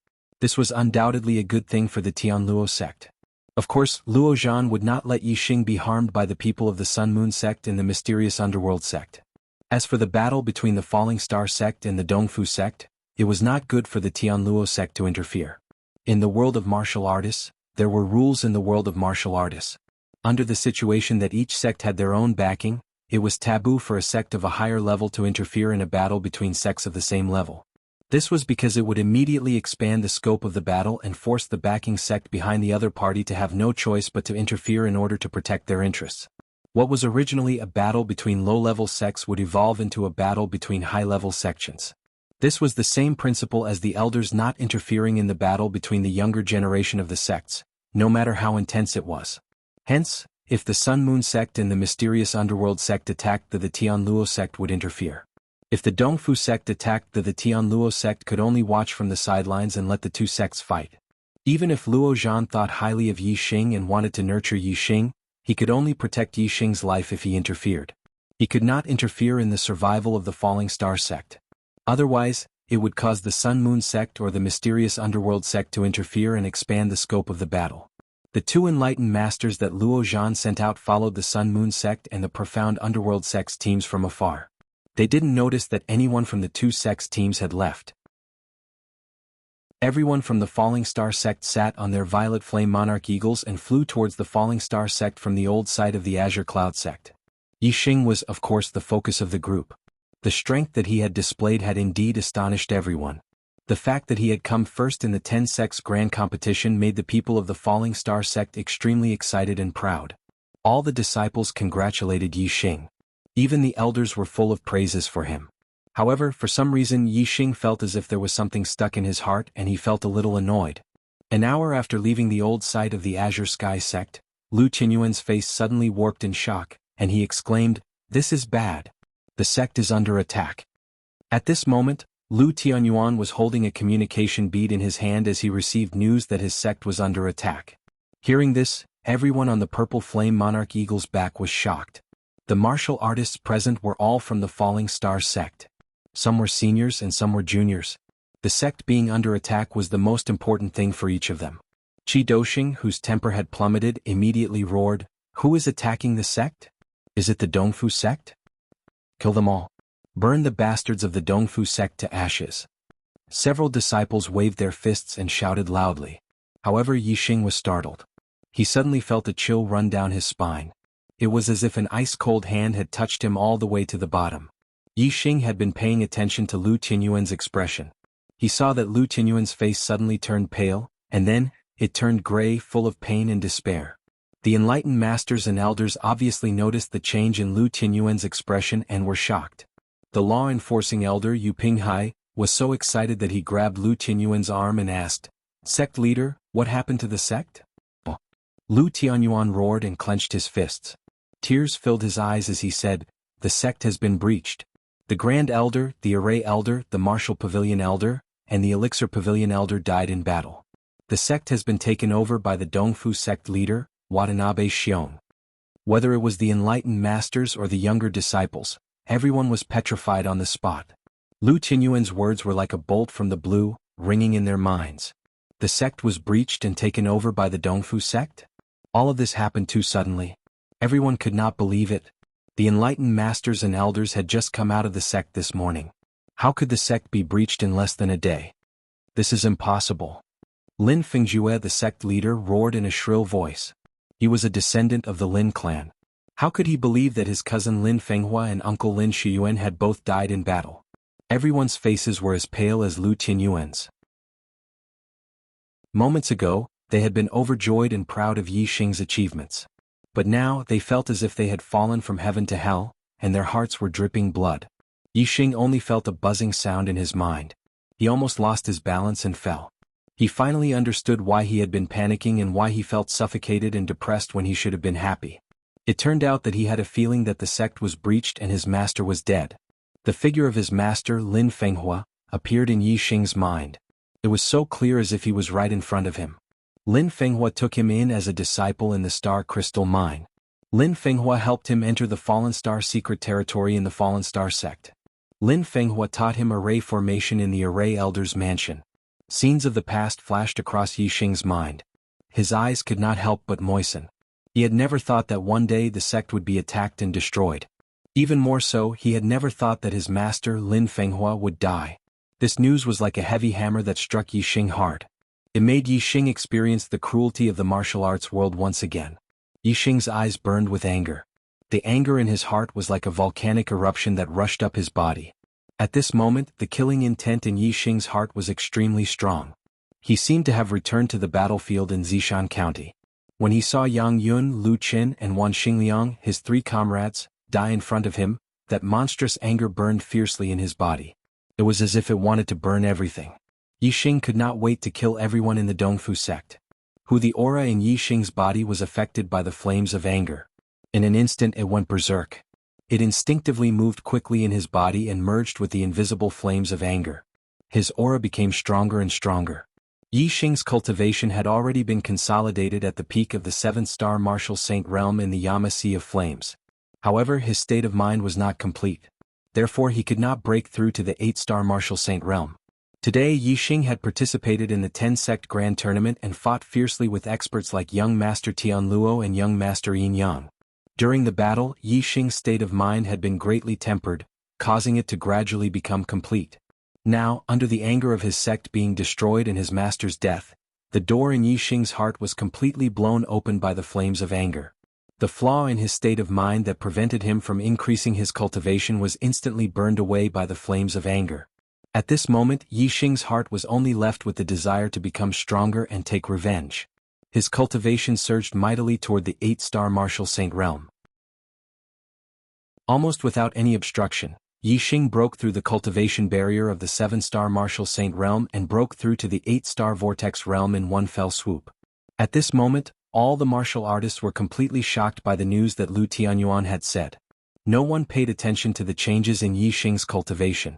This was undoubtedly a good thing for the Tianluo sect. Of course, Luo Zhan would not let Yi Xing be harmed by the people of the Sun Moon sect and the mysterious underworld sect. As for the battle between the Falling Star sect and the Dongfu sect, it was not good for the Tianluo sect to interfere. In the world of martial artists, there were rules in the world of martial artists. Under the situation that each sect had their own backing, it was taboo for a sect of a higher level to interfere in a battle between sects of the same level. This was because it would immediately expand the scope of the battle and force the backing sect behind the other party to have no choice but to interfere in order to protect their interests. What was originally a battle between low-level sects would evolve into a battle between high-level sections. This was the same principle as the elders not interfering in the battle between the younger generation of the sects, no matter how intense it was. Hence, if the Sun Moon sect and the mysterious underworld sect attacked, the Tianluo sect would interfere. If the Dongfu sect attacked, the Tianluo sect could only watch from the sidelines and let the two sects fight. Even if Luo Zhan thought highly of Yi Xing and wanted to nurture Yi Xing, he could only protect Yi Xing's life if he interfered. He could not interfere in the survival of the Falling Star sect. Otherwise, it would cause the Sun Moon sect or the mysterious underworld sect to interfere and expand the scope of the battle. The 2 enlightened masters that Luo Zhan sent out followed the Sun Moon sect and the profound underworld sect's teams from afar. They didn't notice that anyone from the 2 sects' teams had left. Everyone from the Falling Star sect sat on their violet flame monarch eagles and flew towards the Falling Star sect from the old site of the Azure Cloud sect. Yi Xing was, of course, the focus of the group. The strength that he had displayed had indeed astonished everyone. The fact that he had come first in the 10 sects grand competition made the people of the Falling Star sect extremely excited and proud. All the disciples congratulated Yi Xing. Even the elders were full of praises for him. However, for some reason Yi Xing felt as if there was something stuck in his heart and he felt a little annoyed. An hour after leaving the old site of the Azure Sky sect, Lu Qinyuan's face suddenly warped in shock, and he exclaimed, "This is bad. The sect is under attack." At this moment, Lu Tianyuan was holding a communication bead in his hand as he received news that his sect was under attack. Hearing this, everyone on the Purple Flame Monarch Eagle's back was shocked. The martial artists present were all from the Falling Star sect. Some were seniors and some were juniors. The sect being under attack was the most important thing for each of them. Qi Doxing, whose temper had plummeted, immediately roared, "Who is attacking the sect? Is it the Dongfu sect? Kill them all. Burn the bastards of the Dongfu sect to ashes." Several disciples waved their fists and shouted loudly. However, Yixing was startled. He suddenly felt a chill run down his spine. It was as if an ice-cold hand had touched him all the way to the bottom. Yixing had been paying attention to Lu Tianyuan's expression. He saw that Lu Tianyuan's face suddenly turned pale, and then, it turned gray, full of pain and despair. The enlightened masters and elders obviously noticed the change in Lu Tianyuan's expression and were shocked. The law-enforcing elder Yu Pinghai was so excited that he grabbed Lu Tianyuan's arm and asked, "Sect leader, what happened to the sect?" Lu Tianyuan roared and clenched his fists. Tears filled his eyes as he said, "The sect has been breached. The Grand Elder, the Array Elder, the Martial Pavilion Elder, and the Elixir Pavilion Elder died in battle. The sect has been taken over by the Dongfu sect leader, Watanabe Xiong." Whether it was the enlightened masters or the younger disciples, everyone was petrified on the spot. Lu Tianyuan's words were like a bolt from the blue, ringing in their minds. The sect was breached and taken over by the Dongfu sect? All of this happened too suddenly. Everyone could not believe it. The enlightened masters and elders had just come out of the sect this morning. How could the sect be breached in less than a day? This is impossible. Lin Fengjue, the sect leader, roared in a shrill voice. He was a descendant of the Lin clan. How could he believe that his cousin Lin Fenghua and uncle Lin Shiyuan had both died in battle? Everyone's faces were as pale as Lu Tianyuan's. Moments ago, they had been overjoyed and proud of Yixing's achievements. But now they felt as if they had fallen from heaven to hell, and their hearts were dripping blood. Yixing only felt a buzzing sound in his mind. He almost lost his balance and fell. He finally understood why he had been panicking and why he felt suffocated and depressed when he should have been happy. It turned out that he had a feeling that the sect was breached and his master was dead. The figure of his master, Lin Fenghua, appeared in Yixing's mind. It was so clear as if he was right in front of him. Lin Fenghua took him in as a disciple in the Star Crystal Mine. Lin Fenghua helped him enter the Fallen Star secret territory in the Fallen Star sect. Lin Fenghua taught him array formation in the Array Elder's mansion. Scenes of the past flashed across Yixing's mind. His eyes could not help but moisten. He had never thought that one day the sect would be attacked and destroyed. Even more so, he had never thought that his master, Lin Fenghua, would die. This news was like a heavy hammer that struck Yixing hard. It made Yixing experience the cruelty of the martial arts world once again. Yixing's eyes burned with anger. The anger in his heart was like a volcanic eruption that rushed up his body. At this moment, the killing intent in Yixing's heart was extremely strong. He seemed to have returned to the battlefield in Zishan County. When he saw Yang Yun, Lu Qin, and Wan Xingliang, his three comrades, die in front of him, that monstrous anger burned fiercely in his body. It was as if it wanted to burn everything. Yixing could not wait to kill everyone in the Dongfu sect. The aura in Yixing's body was affected by the flames of anger. In an instant it went berserk. It instinctively moved quickly in his body and merged with the invisible flames of anger. His aura became stronger and stronger. Yixing's cultivation had already been consolidated at the peak of the 7-star martial saint realm in the Yama Sea of Flames. However, his state of mind was not complete. Therefore he could not break through to the 8-star martial saint realm. Today Yixing had participated in the 10-sect grand tournament and fought fiercely with experts like young Master Tian Luo and young Master Yin Yang. During the battle, Yixing's state of mind had been greatly tempered, causing it to gradually become complete. Now, under the anger of his sect being destroyed and his master's death, the door in Yixing's heart was completely blown open by the flames of anger. The flaw in his state of mind that prevented him from increasing his cultivation was instantly burned away by the flames of anger. At this moment, Yixing's heart was only left with the desire to become stronger and take revenge. His cultivation surged mightily toward the 8-star martial saint realm. Almost without any obstruction, Yixing broke through the cultivation barrier of the 7-star martial saint realm and broke through to the 8-star vortex realm in one fell swoop. At this moment, all the martial artists were completely shocked by the news that Lu Tianyuan had said. No one paid attention to the changes in Yixing's cultivation.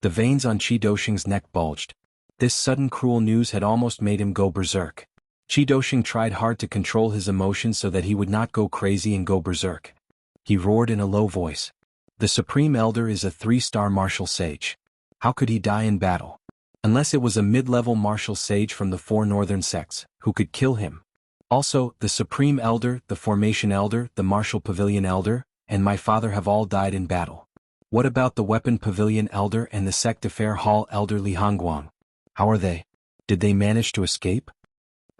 The veins on Qi Doxing's neck bulged. This sudden cruel news had almost made him go berserk. Qi Doxing tried hard to control his emotions so that he would not go crazy and go berserk. He roared in a low voice. The Supreme Elder is a 3-star martial sage. How could he die in battle? Unless it was a mid-level martial sage from the 4 northern sects, who could kill him. Also, the Supreme Elder, the Formation Elder, the Martial Pavilion Elder, and my father have all died in battle. What about the Weapon Pavilion Elder and the Sect Affair Hall Elder Li Hongguang? How are they? Did they manage to escape?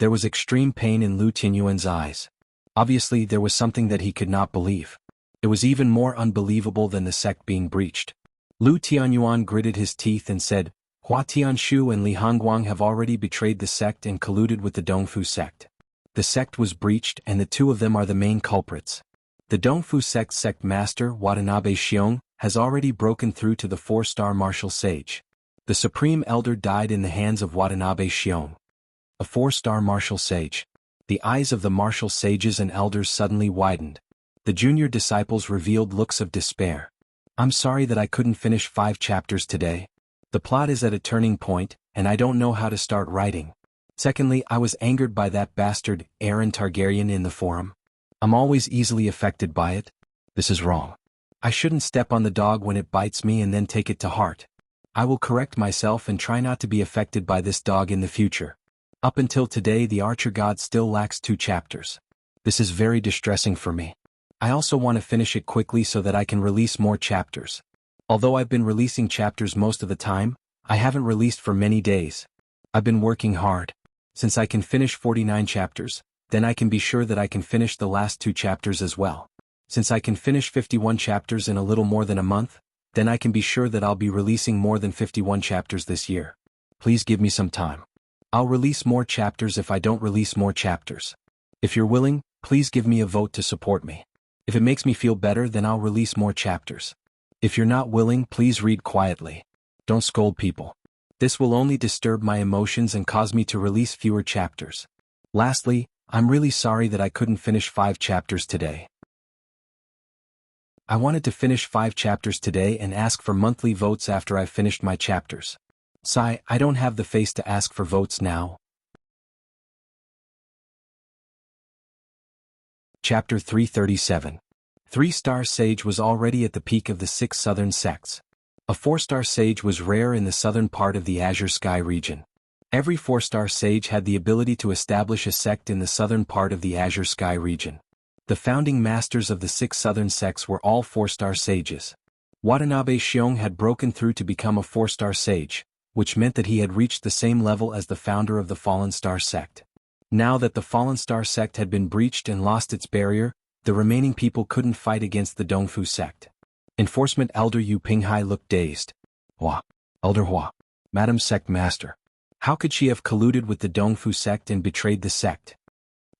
There was extreme pain in Lu Tianyuan's eyes. Obviously there was something that he could not believe. It was even more unbelievable than the sect being breached. Lu Tianyuan gritted his teeth and said, Hua Tianshu and Li Hongguang have already betrayed the sect and colluded with the Dongfu sect. The sect was breached and the 2 of them are the main culprits. The Dongfu sect master Watanabe Xiong has already broken through to the 4-star martial sage. The Supreme Elder died in the hands of Watanabe Xiong. A 4-star martial sage. The eyes of the martial sages and elders suddenly widened. The junior disciples revealed looks of despair. I'm sorry that I couldn't finish 5 chapters today. The plot is at a turning point, and I don't know how to start writing. Secondly, I was angered by that bastard, Aaron Targaryen in the forum. I'm always easily affected by it. This is wrong. I shouldn't step on the dog when it bites me and then take it to heart. I will correct myself and try not to be affected by this dog in the future. Up until today the Archer God still lacks 2 chapters. This is very distressing for me. I also want to finish it quickly so that I can release more chapters. Although I've been releasing chapters most of the time, I haven't released for many days. I've been working hard. Since I can finish 49 chapters, then I can be sure that I can finish the last 2 chapters as well. Since I can finish 51 chapters in a little more than a month, then I can be sure that I'll be releasing more than 51 chapters this year. Please give me some time. I'll release more chapters if I don't release more chapters. If you're willing, please give me a vote to support me. If it makes me feel better, then I'll release more chapters. If you're not willing, please read quietly. Don't scold people. This will only disturb my emotions and cause me to release fewer chapters. Lastly, I'm really sorry that I couldn't finish 5 chapters today. I wanted to finish 5 chapters today and ask for monthly votes after I've finished my chapters. Sigh, I don't have the face to ask for votes now. Chapter 337. 3-star sage was already at the peak of the 6 southern sects. A 4-star sage was rare in the southern part of the Azure Sky region. Every 4-star sage had the ability to establish a sect in the southern part of the Azure Sky region. The founding masters of the 6 southern sects were all 4-star sages. Watanabe Xiong had broken through to become a 4-star sage, which meant that he had reached the same level as the founder of the Fallen Star sect. Now that the Fallen Star sect had been breached and lost its barrier, the remaining people couldn't fight against the Dongfu sect. Enforcement Elder Yu Pinghai looked dazed. Hua, Elder Hua, Madam Sect Master. How could she have colluded with the Dongfu sect and betrayed the sect?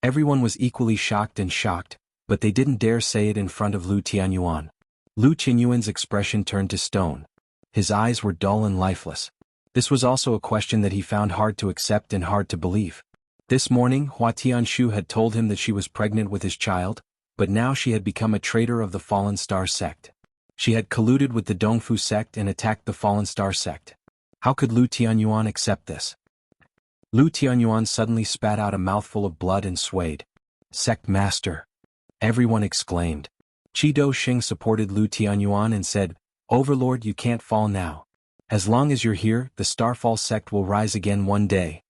Everyone was equally shocked and shocked, but they didn't dare say it in front of Lu Tianyuan. Lu Tianyuan's expression turned to stone. His eyes were dull and lifeless. This was also a question that he found hard to accept and hard to believe. This morning, Hua Tianshu had told him that she was pregnant with his child, but now she had become a traitor of the Fallen Star sect. She had colluded with the Dongfu sect and attacked the Fallen Star sect. How could Lu Tianyuan accept this? Lu Tianyuan suddenly spat out a mouthful of blood and swayed. Sect Master! Everyone exclaimed. Qi Doxing supported Lu Tianyuan and said, Overlord, you can't fall now. As long as you're here, the Starfall sect will rise again one day.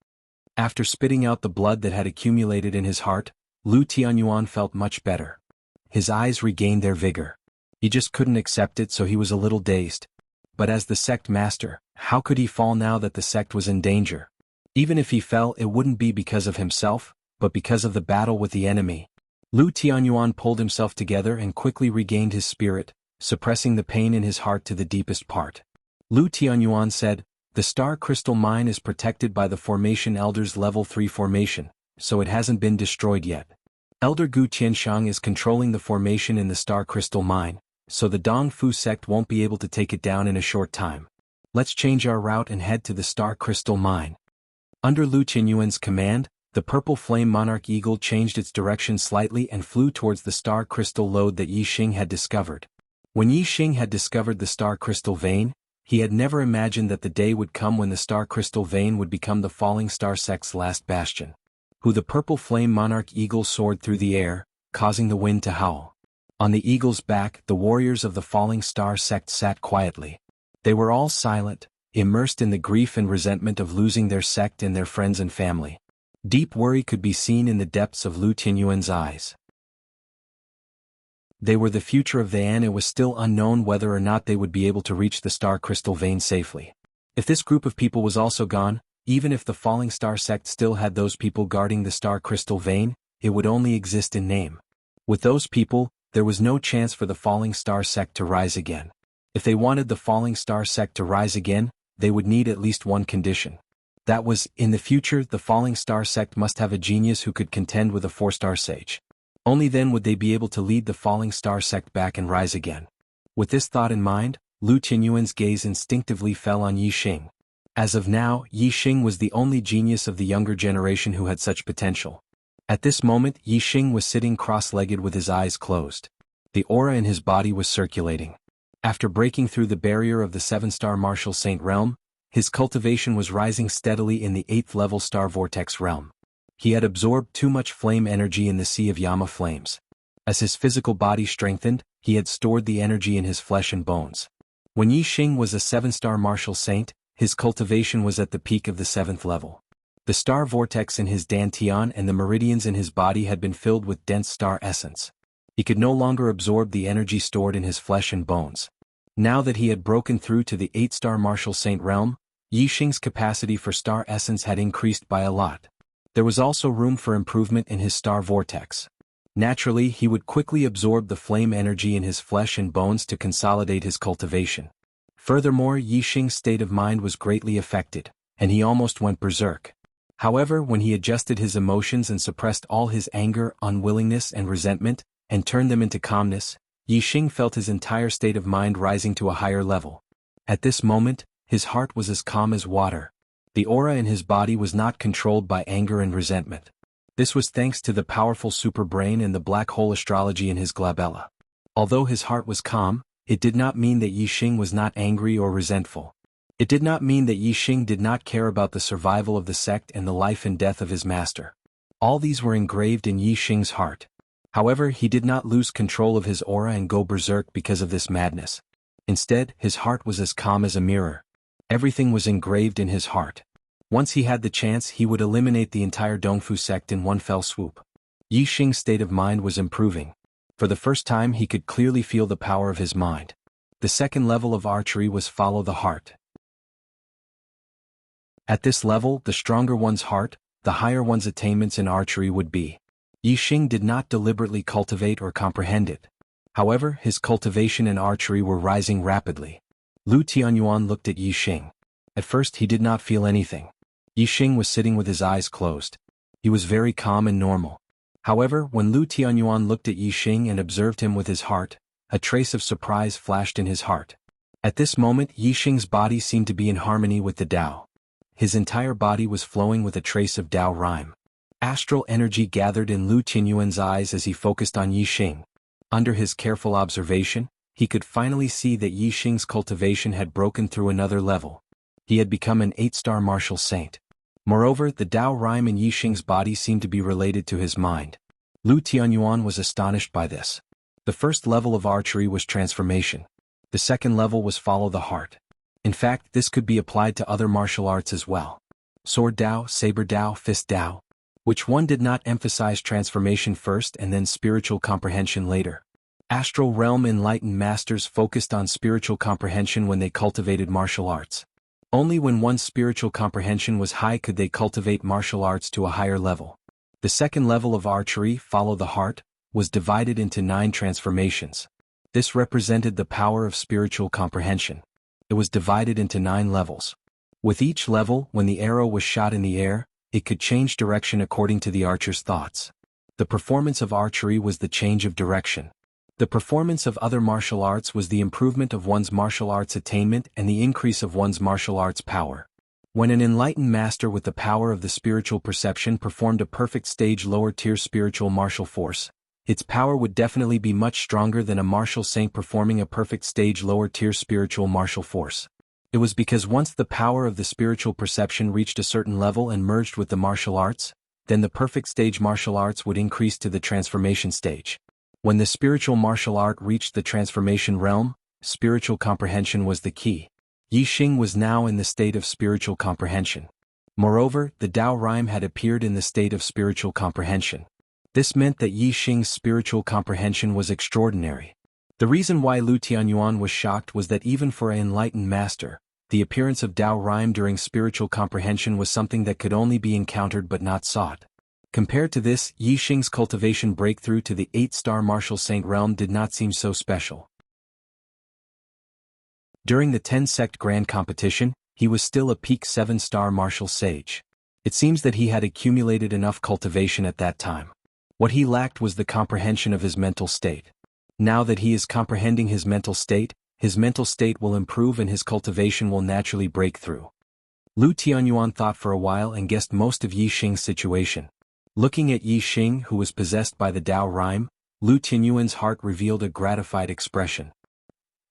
After spitting out the blood that had accumulated in his heart, Lu Tianyuan felt much better. His eyes regained their vigor. He just couldn't accept it, so he was a little dazed. But as the sect master, how could he fall now that the sect was in danger? Even if he fell, it wouldn't be because of himself, but because of the battle with the enemy. Lu Tianyuan pulled himself together and quickly regained his spirit, suppressing the pain in his heart to the deepest part. Lu Tianyuan said, The Star Crystal Mine is protected by the Formation Elder's Level 3 formation, so it hasn't been destroyed yet. Elder Gu Tianshang is controlling the formation in the Star Crystal Mine, so the Dongfu sect won't be able to take it down in a short time. Let's change our route and head to the Star Crystal Mine. Under Lu Tianyuan's command, the Purple Flame Monarch Eagle changed its direction slightly and flew towards the Star Crystal Lode that Yi Xing had discovered. When Yi Xing had discovered the Star Crystal Vein, He had never imagined that the day would come when the star crystal vein would become the falling star sect's last bastion. The purple flame monarch eagle soared through the air, causing the wind to howl. On the eagle's back, the warriors of the falling star sect sat quietly. They were all silent, immersed in the grief and resentment of losing their sect and their friends and family. Deep worry could be seen in the depths of Lu Tianyuan's eyes. They were the future of They, and it was still unknown whether or not they would be able to reach the star crystal vein safely. If this group of people was also gone, even if the falling star sect still had those people guarding the star crystal vein, it would only exist in name. With those people, there was no chance for the falling star sect to rise again. If they wanted the falling star sect to rise again, they would need at least one condition. That was, in the future, the falling star sect must have a genius who could contend with a 4-star sage. Only then would they be able to lead the falling star sect back and rise again. With this thought in mind, Lu Tianyuan's gaze instinctively fell on Yi Xing. As of now, Yi Xing was the only genius of the younger generation who had such potential. At this moment, Yi Xing was sitting cross-legged with his eyes closed. The aura in his body was circulating. After breaking through the barrier of the 7-star martial saint realm, his cultivation was rising steadily in the 8th-level star vortex realm. He had absorbed too much flame energy in the sea of Yama flames. As his physical body strengthened, he had stored the energy in his flesh and bones. When Yi Xing was a 7-star martial saint, his cultivation was at the peak of the 7th level. The star vortex in his dantian and the meridians in his body had been filled with dense star essence. He could no longer absorb the energy stored in his flesh and bones. Now that he had broken through to the 8-star martial saint realm, Yi Xing's capacity for star essence had increased by a lot. There was also room for improvement in his star vortex. Naturally, he would quickly absorb the flame energy in his flesh and bones to consolidate his cultivation. Furthermore, Yi Xing's state of mind was greatly affected, and he almost went berserk. However, when he adjusted his emotions and suppressed all his anger, unwillingness and resentment, and turned them into calmness, Yi Xing felt his entire state of mind rising to a higher level. At this moment, his heart was as calm as water. The aura in his body was not controlled by anger and resentment. This was thanks to the powerful superbrain and the black hole astrology in his glabella. Although his heart was calm, it did not mean that Yi Xing was not angry or resentful. It did not mean that Yi Xing did not care about the survival of the sect and the life and death of his master. All these were engraved in Yi Xing's heart. However, he did not lose control of his aura and go berserk because of this madness. Instead, his heart was as calm as a mirror. Everything was engraved in his heart. Once he had the chance, he would eliminate the entire Dongfu sect in one fell swoop. Yi Xing's state of mind was improving. For the first time, he could clearly feel the power of his mind. The second level of archery was follow the heart. At this level, the stronger one's heart, the higher one's attainments in archery would be. Yi Xing did not deliberately cultivate or comprehend it. However, his cultivation and archery were rising rapidly. Lu Tianyuan looked at Yi Xing. At first he did not feel anything. Yi Xing was sitting with his eyes closed. He was very calm and normal. However, when Lu Tianyuan looked at Yi Xing and observed him with his heart, a trace of surprise flashed in his heart. At this moment, Yi Xing's body seemed to be in harmony with the Tao. His entire body was flowing with a trace of Tao rhyme. Astral energy gathered in Lu Tianyuan's eyes as he focused on Yi Xing. Under his careful observation, he could finally see that Yi Xing's cultivation had broken through another level. He had become an 8-star martial saint. Moreover, the Tao rhyme in Yi Xing's body seemed to be related to his mind. Lu Tianyuan was astonished by this. The first level of archery was transformation. The second level was follow the heart. In fact, this could be applied to other martial arts as well. Sword Tao, Saber Tao, Fist Tao. Which one did not emphasize transformation first and then spiritual comprehension later? Astral realm enlightened masters focused on spiritual comprehension when they cultivated martial arts. Only when one's spiritual comprehension was high could they cultivate martial arts to a higher level. The second level of archery, follow the heart, was divided into 9 transformations. This represented the power of spiritual comprehension. It was divided into 9 levels. With each level, when the arrow was shot in the air, it could change direction according to the archer's thoughts. The performance of archery was the change of direction. The performance of other martial arts was the improvement of one's martial arts attainment and the increase of one's martial arts power. When an enlightened master with the power of the spiritual perception performed a perfect stage lower-tier spiritual martial force, its power would definitely be much stronger than a martial saint performing a perfect stage lower-tier spiritual martial force. It was because once the power of the spiritual perception reached a certain level and merged with the martial arts, then the perfect stage martial arts would increase to the transformation stage. When the spiritual martial art reached the transformation realm, spiritual comprehension was the key. Yi Xing was now in the state of spiritual comprehension. Moreover, the Tao rhyme had appeared in the state of spiritual comprehension. This meant that Yi Xing's spiritual comprehension was extraordinary. The reason why Lu Tianyuan was shocked was that even for an enlightened master, the appearance of Tao rhyme during spiritual comprehension was something that could only be encountered but not sought. Compared to this, Yi Xing's cultivation breakthrough to the 8-star martial saint realm did not seem so special. During the 10-sect grand competition, he was still a peak 7-star martial sage. It seems that he had accumulated enough cultivation at that time. What he lacked was the comprehension of his mental state. Now that he is comprehending his mental state will improve and his cultivation will naturally break through. Lu Tianyuan thought for a while and guessed most of Yi Xing's situation. Looking at Yi Xing, who was possessed by the Tao rhyme, Lu Tianyuan's heart revealed a gratified expression.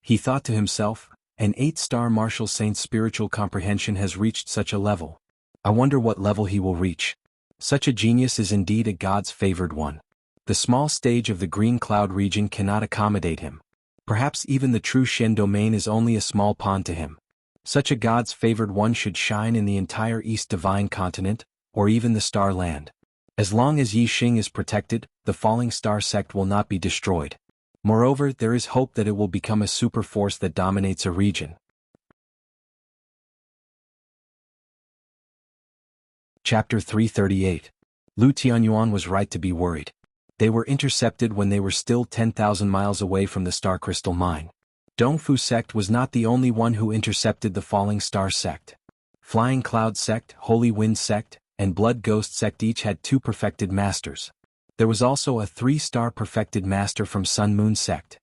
He thought to himself, an 8-star martial saint's spiritual comprehension has reached such a level. I wonder what level he will reach. Such a genius is indeed a God's favored one. The small stage of the green cloud region cannot accommodate him. Perhaps even the true Shen domain is only a small pond to him. Such a God's favored one should shine in the entire East Divine Continent, or even the Star Land. As long as Yi Xing is protected, the falling star sect will not be destroyed. Moreover, there is hope that it will become a super force that dominates a region. Chapter 338. Lu Tianyuan was right to be worried. They were intercepted when they were still 10,000 miles away from the Star Crystal Mine. Dongfu sect was not the only one who intercepted the Falling Star sect. Flying Cloud sect, Holy Wind sect, and Blood Ghost sect each had 2 perfected masters. There was also a 3-star perfected master from Sun Moon sect.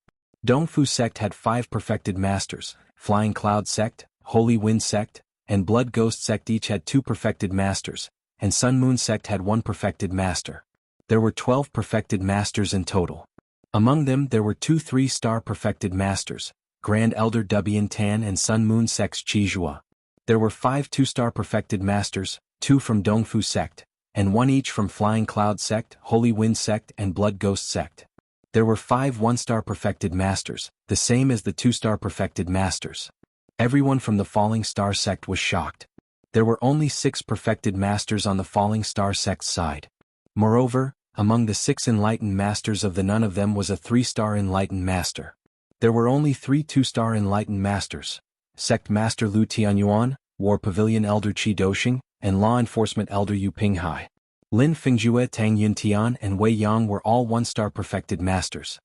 Dongfu sect had 5 perfected masters. Flying Cloud sect, Holy Wind sect, and Blood Ghost sect each had 2 perfected masters, and Sun Moon sect had 1 perfected master. There were 12 perfected masters in total. Among them there were 2 3-star perfected masters, Grand Elder Dubian Tan and Sun Moon sect's Qizhua. There were 5 2-star perfected masters, 2 from Dongfu sect, and 1 each from Flying Cloud sect, Holy Wind sect and Blood Ghost sect. There were 5 1-star perfected masters, the same as the 2-star perfected masters. Everyone from the Falling Star sect was shocked. There were only 6 perfected masters on the Falling Star sect's side. Moreover, among the 6 enlightened masters of the none of them was a 3-star enlightened master. There were only 3 2-star enlightened masters: Sect Master Lu Tianyuan, War Pavilion Elder Qi Doxing, and Law Enforcement Elder Yu Pinghai. Lin Fingjue, Tang Yuntian, and Wei Yang were all 1-star perfected masters.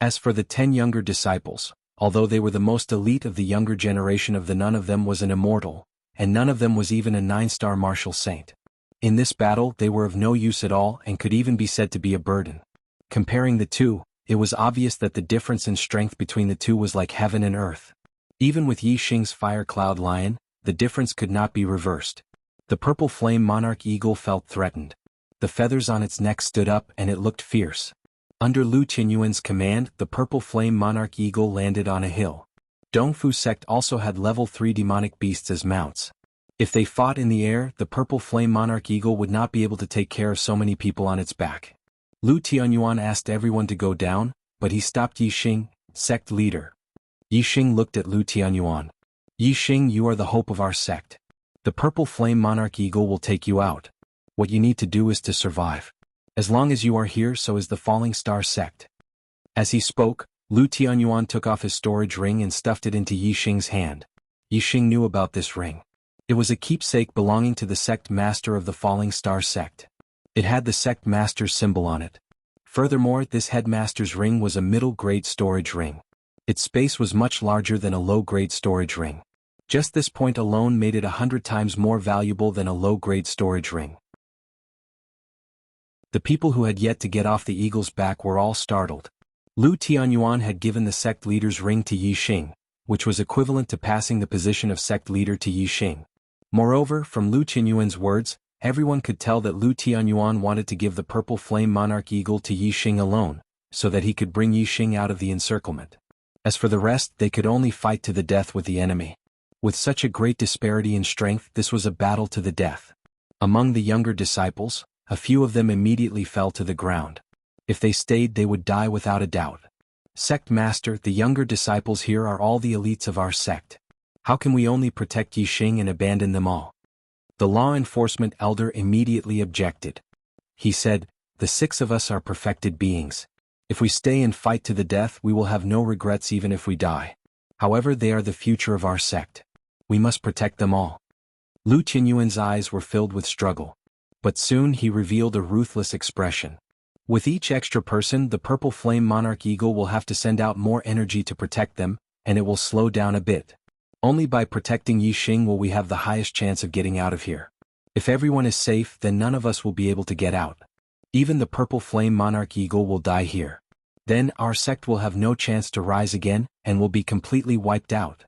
As for the 10 younger disciples, although they were the most elite of the younger generation of the none of them was an immortal, and none of them was even a 9-star martial saint. In this battle they were of no use at all and could even be said to be a burden. Comparing the two, it was obvious that the difference in strength between the two was like heaven and earth. Even with Yi Xing's Fire Cloud Lion, the difference could not be reversed. The purple flame monarch eagle felt threatened. The feathers on its neck stood up and it looked fierce. Under Lu Tianyuan's command, the purple flame monarch eagle landed on a hill. Dongfu sect also had level 3 demonic beasts as mounts. If they fought in the air, the purple flame monarch eagle would not be able to take care of so many people on its back. Lu Tianyuan asked everyone to go down, but he stopped Yi Xing, sect leader. Yi Xing looked at Lu Tianyuan. Yi Xing, you are the hope of our sect. The purple flame monarch eagle will take you out. What you need to do is to survive. As long as you are here, so is the Falling Star sect. As he spoke, Lu Tianyuan took off his storage ring and stuffed it into Yi Xing's hand. Yi Xing knew about this ring. It was a keepsake belonging to the sect master of the Falling Star sect. It had the sect master's symbol on it. Furthermore, this headmaster's ring was a middle-grade storage ring. Its space was much larger than a low-grade storage ring. Just this point alone made it 100 times more valuable than a low-grade storage ring. The people who had yet to get off the eagle's back were all startled. Lu Tianyuan had given the sect leader's ring to Yi Xing, which was equivalent to passing the position of sect leader to Yi Xing. Moreover, from Lu Tianyuan's words, everyone could tell that Lu Tianyuan wanted to give the purple flame monarch eagle to Yi Xing alone, so that he could bring Yi Xing out of the encirclement. As for the rest, they could only fight to the death with the enemy. With such a great disparity in strength, this was a battle to the death. Among the younger disciples, a few of them immediately fell to the ground. If they stayed, they would die without a doubt. Sect Master, the younger disciples here are all the elites of our sect. How can we only protect Yixing and abandon them all? The law enforcement elder immediately objected. He said, "The 6 of us are perfected beings. If we stay and fight to the death, we will have no regrets even if we die. However, they are the future of our sect. We must protect them all." Lu Tianyuan's eyes were filled with struggle. But soon he revealed a ruthless expression. With each extra person, the Purple Flame Monarch Eagle will have to send out more energy to protect them, and it will slow down a bit. Only by protecting Yixing will we have the highest chance of getting out of here. If everyone is safe, then none of us will be able to get out. Even the Purple Flame Monarch Eagle will die here. Then our sect will have no chance to rise again, and will be completely wiped out.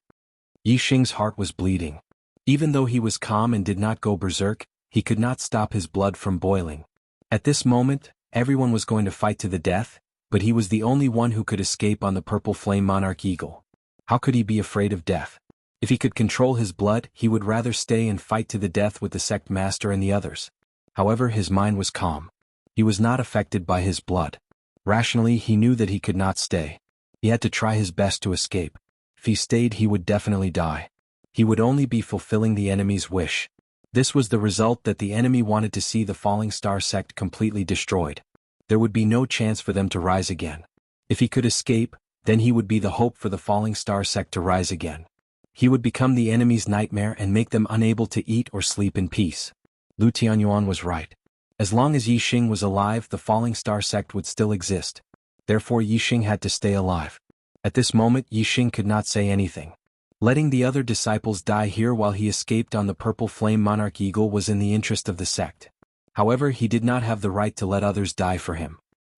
Yixing's heart was bleeding. Even though he was calm and did not go berserk, he could not stop his blood from boiling. At this moment, everyone was going to fight to the death, but he was the only one who could escape on the Purple Flame Monarch Eagle. How could he be afraid of death? If he could control his blood, he would rather stay and fight to the death with the sect master and the others. However, his mind was calm. He was not affected by his blood. Rationally, he knew that he could not stay. He had to try his best to escape. If he stayed, he would definitely die. He would only be fulfilling the enemy's wish. This was the result that the enemy wanted to see the Falling Star sect completely destroyed. There would be no chance for them to rise again. If he could escape, then he would be the hope for the Falling Star sect to rise again. He would become the enemy's nightmare and make them unable to eat or sleep in peace. Lu Tianyuan was right. As long as Yixing was alive, the Falling Star sect would still exist. Therefore Yixing had to stay alive. At this moment Yixing could not say anything. Letting the other disciples die here while he escaped on the Purple Flame Monarch Eagle was in the interest of the sect. However, he did not have the right to let others die for him.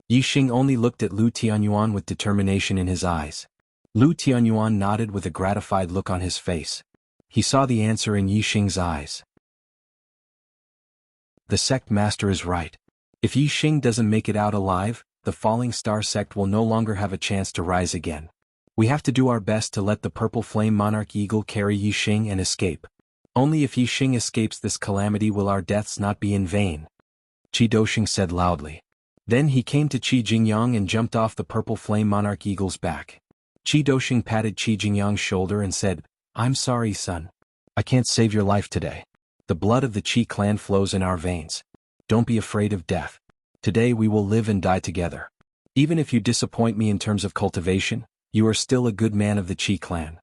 Yixing only looked at Lu Tianyuan with determination in his eyes. Lu Tianyuan nodded with a gratified look on his face. He saw the answer in Yixing's eyes. The sect master is right. If Yixing doesn't make it out alive, the Falling Star sect will no longer have a chance to rise again. We have to do our best to let the Purple Flame Monarch Eagle carry Yixing and escape. Only if Yixing escapes this calamity will our deaths not be in vain. Qi Doshing said loudly. Then he came to Qi Jingyang and jumped off the Purple Flame Monarch Eagle's back. Qi Doshing patted Qi Jingyang's shoulder and said, "I'm sorry, son. I can't save your life today. The blood of the Qi clan flows in our veins. Don't be afraid of death. Today we will live and die together. Even if you disappoint me in terms of cultivation, you are still a good man of the Qi clan."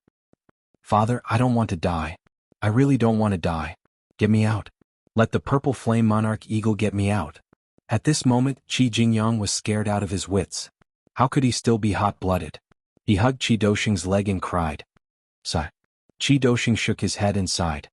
"Father, I don't want to die. I really don't want to die. Get me out. Let the Purple Flame Monarch Eagle get me out." At this moment, Qi Jingyang was scared out of his wits. How could he still be hot-blooded? He hugged Qi Doshing's leg and cried. "Sigh." Qi Doshing shook his head and sighed.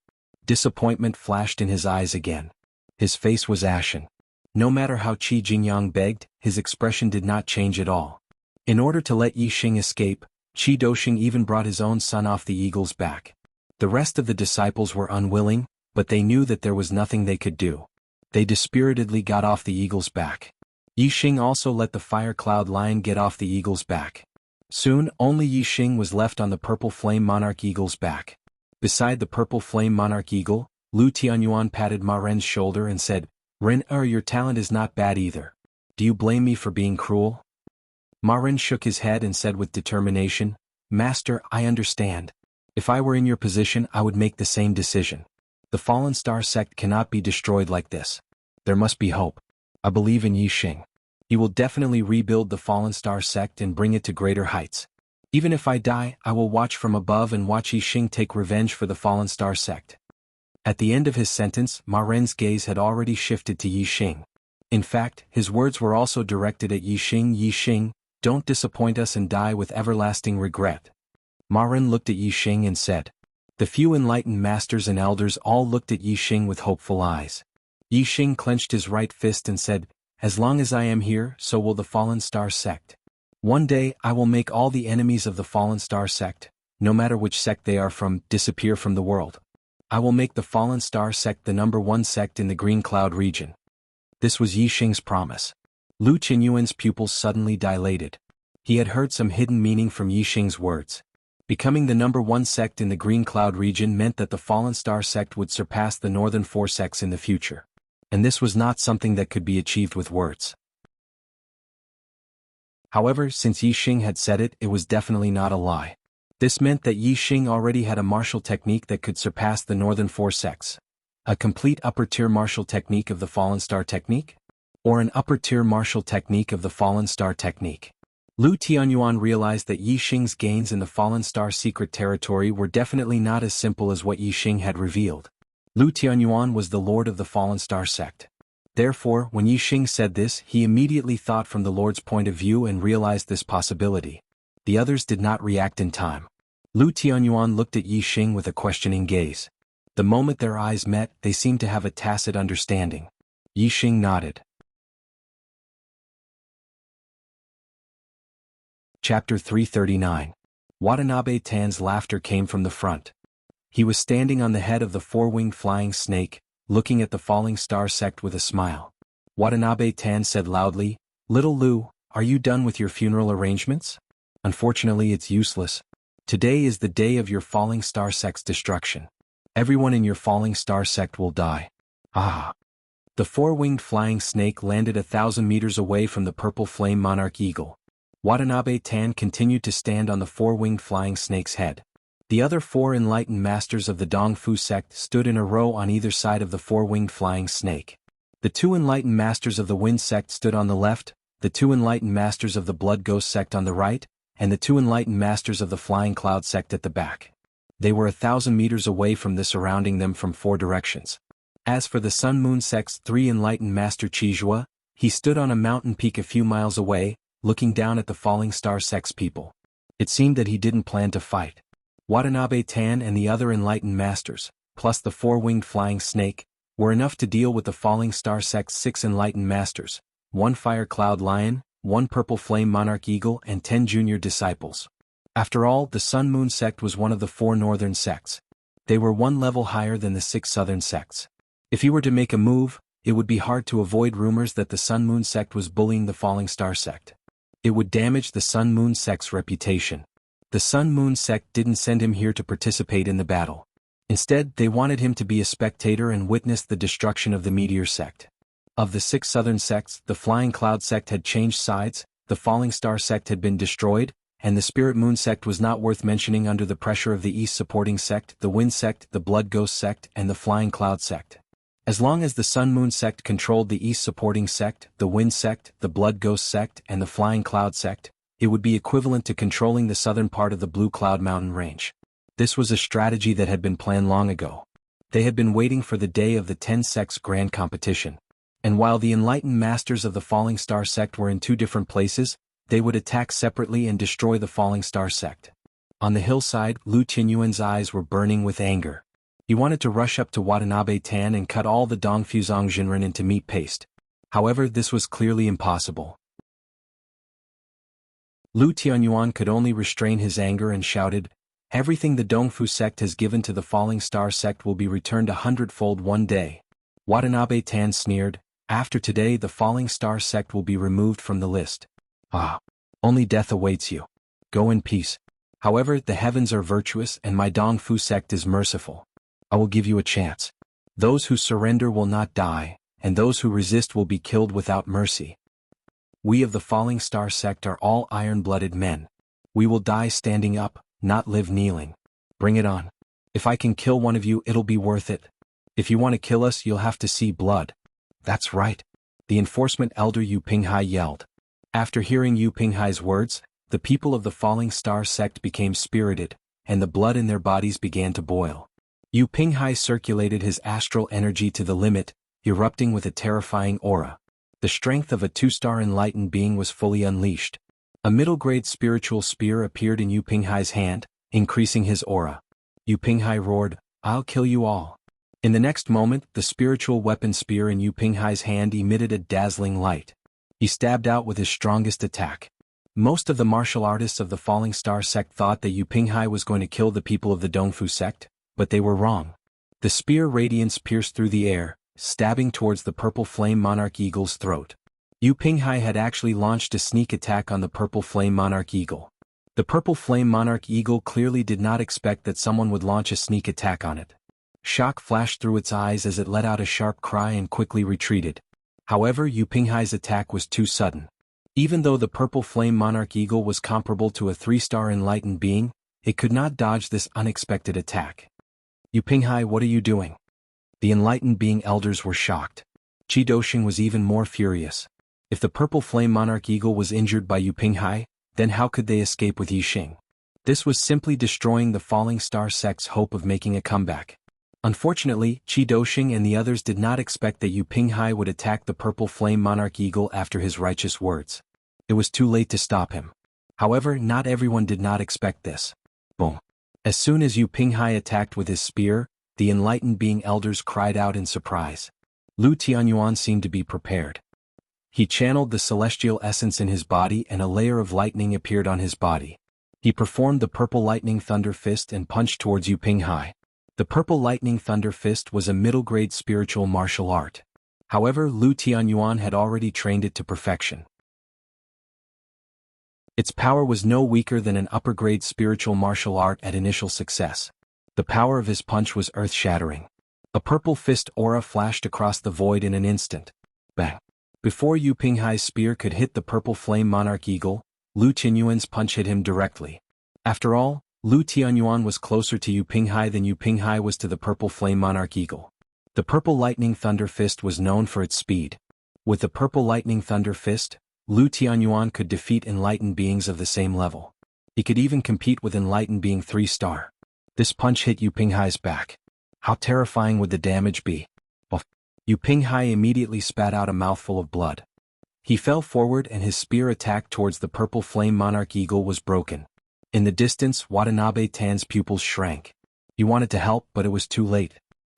Disappointment flashed in his eyes again. His face was ashen. No matter how Qi Jingyang begged, his expression did not change at all. In order to let Yixing escape, Qi Doshing even brought his own son off the eagle's back. The rest of the disciples were unwilling, but they knew that there was nothing they could do. They dispiritedly got off the eagle's back. Yixing also let the Fire Cloud Lion get off the eagle's back. Soon, only Yixing was left on the Purple Flame Monarch Eagle's back. Beside the Purple Flame Monarch Eagle, Lu Tianyuan patted Ma Ren's shoulder and said, "Ren, your talent is not bad either. Do you blame me for being cruel?" Ma Ren shook his head and said with determination, "Master, I understand. If I were in your position, I would make the same decision. The Fallen Star sect cannot be destroyed like this. There must be hope. I believe in Yixing. He will definitely rebuild the Fallen Star sect and bring it to greater heights. Even if I die, I will watch from above and watch Yixing take revenge for the Fallen Star sect." At the end of his sentence, Ma Ren's gaze had already shifted to Yixing. In fact, his words were also directed at Yixing. "Yixing, don't disappoint us and die with everlasting regret." Ma Ren looked at Yixing and said. The few enlightened masters and elders all looked at Yixing with hopeful eyes. Yixing clenched his right fist and said, "As long as I am here, so will the Fallen Star sect. One day I will make all the enemies of the Fallen Star sect, no matter which sect they are from, disappear from the world. I will make the Fallen Star sect the #1 sect in the Green Cloud region." This was Yixing's promise. Lu Tianyuan's pupils suddenly dilated. He had heard some hidden meaning from Yixing's words. Becoming the #1 sect in the Green Cloud region meant that the Fallen Star sect would surpass the Northern 4 sects in the future. And this was not something that could be achieved with words. However, since Yi Xing had said it, it was definitely not a lie. This meant that Yi Xing already had a martial technique that could surpass the Northern 4 sects. A complete upper-tier martial technique of the Fallen Star technique? Or an upper-tier martial technique of the Fallen Star technique? Lu Tianyuan realized that Yi Xing's gains in the Fallen Star secret territory were definitely not as simple as what Yi Xing had revealed. Lu Tianyuan was the lord of the Fallen Star sect. Therefore, when Yi Xing said this, he immediately thought from the Lord's point of view and realized this possibility. The others did not react in time. Lu Tianyuan looked at Yi Xing with a questioning gaze. The moment their eyes met, they seemed to have a tacit understanding. Yi Xing nodded. Chapter 339. Watanabe Tan's laughter came from the front. He was standing on the head of the four-winged flying snake, looking at the Falling Star sect with a smile. Watanabe Tan said loudly, "Little Lu, are you done with your funeral arrangements? Unfortunately, it's useless. Today is the day of your Falling Star sect's destruction. Everyone in your Falling Star sect will die." Ah! The four-winged flying snake landed 1,000 meters away from the purple flame monarch eagle. Watanabe Tan continued to stand on the four-winged flying snake's head. The other 4 enlightened masters of the Dongfu sect stood in a row on either side of the four-winged flying snake. The 2 enlightened masters of the Wind sect stood on the left, the 2 enlightened masters of the Blood Ghost sect on the right, and the 2 enlightened masters of the Flying Cloud sect at the back. They were 1,000 meters away from this, surrounding them from 4 directions. As for the Sun Moon sect's 3 enlightened master Chizhua, he stood on a mountain peak a few miles away, looking down at the Falling Star sect's people. It seemed that he didn't plan to fight. Watanabe Tan and the other enlightened masters, plus the four-winged flying snake, were enough to deal with the Falling Star sect's 6 enlightened masters, 1 fire cloud lion, 1 purple flame monarch eagle and 10 junior disciples. After all, the Sun Moon sect was one of the 4 northern sects. They were 1 level higher than the 6 southern sects. If he were to make a move, it would be hard to avoid rumors that the Sun Moon sect was bullying the Falling Star sect. It would damage the Sun Moon sect's reputation. The Sun Moon sect didn't send him here to participate in the battle. Instead, they wanted him to be a spectator and witness the destruction of the Meteor sect. Of the 6 southern sects, the Flying Cloud sect had changed sides, the Falling Star sect had been destroyed, and the Spirit Moon sect was not worth mentioning under the pressure of the East supporting sect, the Wind sect, the Blood Ghost sect, and the Flying Cloud sect. As long as the Sun Moon sect controlled the East supporting sect, the Wind sect, the Blood Ghost sect, and the Flying Cloud sect, it would be equivalent to controlling the southern part of the Blue Cloud Mountain Range. This was a strategy that had been planned long ago. They had been waiting for the day of the 10 sects grand competition. And while the enlightened masters of the Falling Star sect were in 2 different places, they would attack separately and destroy the Falling Star sect. On the hillside, Lu Tianyuan's eyes were burning with anger. He wanted to rush up to Watanabe Tan and cut all the Dongfuzong Jinren into meat paste. However, this was clearly impossible. Lu Tianyuan could only restrain his anger and shouted, "Everything the Dongfu sect has given to the Falling Star sect will be returned 100-fold one day." Watanabe Tan sneered, "After today the Falling Star sect will be removed from the list. Ah, only death awaits you. Go in peace. However, the heavens are virtuous and my Dongfu sect is merciful. I will give you a chance. Those who surrender will not die, and those who resist will be killed without mercy. We of the Falling Star sect are all iron-blooded men. We will die standing up, not live kneeling. Bring it on. If I can kill one of you, it'll be worth it. If you want to kill us, you'll have to see blood." "That's right," the enforcement elder Yu Pinghai yelled. After hearing Yu Pinghai's words, the people of the Falling Star sect became spirited, and the blood in their bodies began to boil. Yu Pinghai circulated his astral energy to the limit, erupting with a terrifying aura. The strength of a 2-star enlightened being was fully unleashed. A middle-grade spiritual spear appeared in Yu Pinghai's hand, increasing his aura. Yu Pinghai roared, "I'll kill you all." In the next moment, the spiritual weapon spear in Yu Pinghai's hand emitted a dazzling light. He stabbed out with his strongest attack. Most of the martial artists of the Falling Star sect thought that Yu Pinghai was going to kill the people of the Dongfu sect, but they were wrong. The spear radiance pierced through the air, stabbing towards the purple flame monarch eagle's throat. Yu Pinghai had actually launched a sneak attack on the purple flame monarch eagle. The purple flame monarch eagle clearly did not expect that someone would launch a sneak attack on it. Shock flashed through its eyes as it let out a sharp cry and quickly retreated. However, Yu Pinghai's attack was too sudden. Even though the purple flame monarch eagle was comparable to a 3-star enlightened being, it could not dodge this unexpected attack. Yu Pinghai, what are you doing? The enlightened being elders were shocked. Qi Doxing was even more furious. If the purple flame monarch eagle was injured by Yu Pinghai, then how could they escape with Yixing? This was simply destroying the falling star sect's hope of making a comeback. Unfortunately, Qi Doxing and the others did not expect that Yu Pinghai would attack the purple flame monarch eagle after his righteous words. It was too late to stop him. However, not everyone did not expect this. Boom. As soon as Yu Pinghai attacked with his spear, the enlightened being elders cried out in surprise. Lu Tianyuan seemed to be prepared. He channeled the celestial essence in his body and a layer of lightning appeared on his body. He performed the purple lightning thunder fist and punched towards Yu Pinghai. The purple lightning thunder fist was a middle-grade spiritual martial art. However, Lu Tianyuan had already trained it to perfection. Its power was no weaker than an upper-grade spiritual martial art at initial success. The power of his punch was earth-shattering. A purple fist aura flashed across the void in an instant. Bang! Before Yu Pinghai's spear could hit the purple flame monarch eagle, Lu Tianyuan's punch hit him directly. After all, Lu Tianyuan was closer to Yu Pinghai than Yu Pinghai was to the purple flame monarch eagle. The purple lightning thunder fist was known for its speed. With the purple lightning thunder fist, Lu Tianyuan could defeat enlightened beings of the same level. He could even compete with enlightened being 3-star. This punch hit Yu Pinghai's back. How terrifying would the damage be? Yu Pinghai immediately spat out a mouthful of blood. He fell forward and his spear attack towards the purple flame monarch eagle was broken. In the distance, Watanabe Tan's pupils shrank. He wanted to help, but it was too late.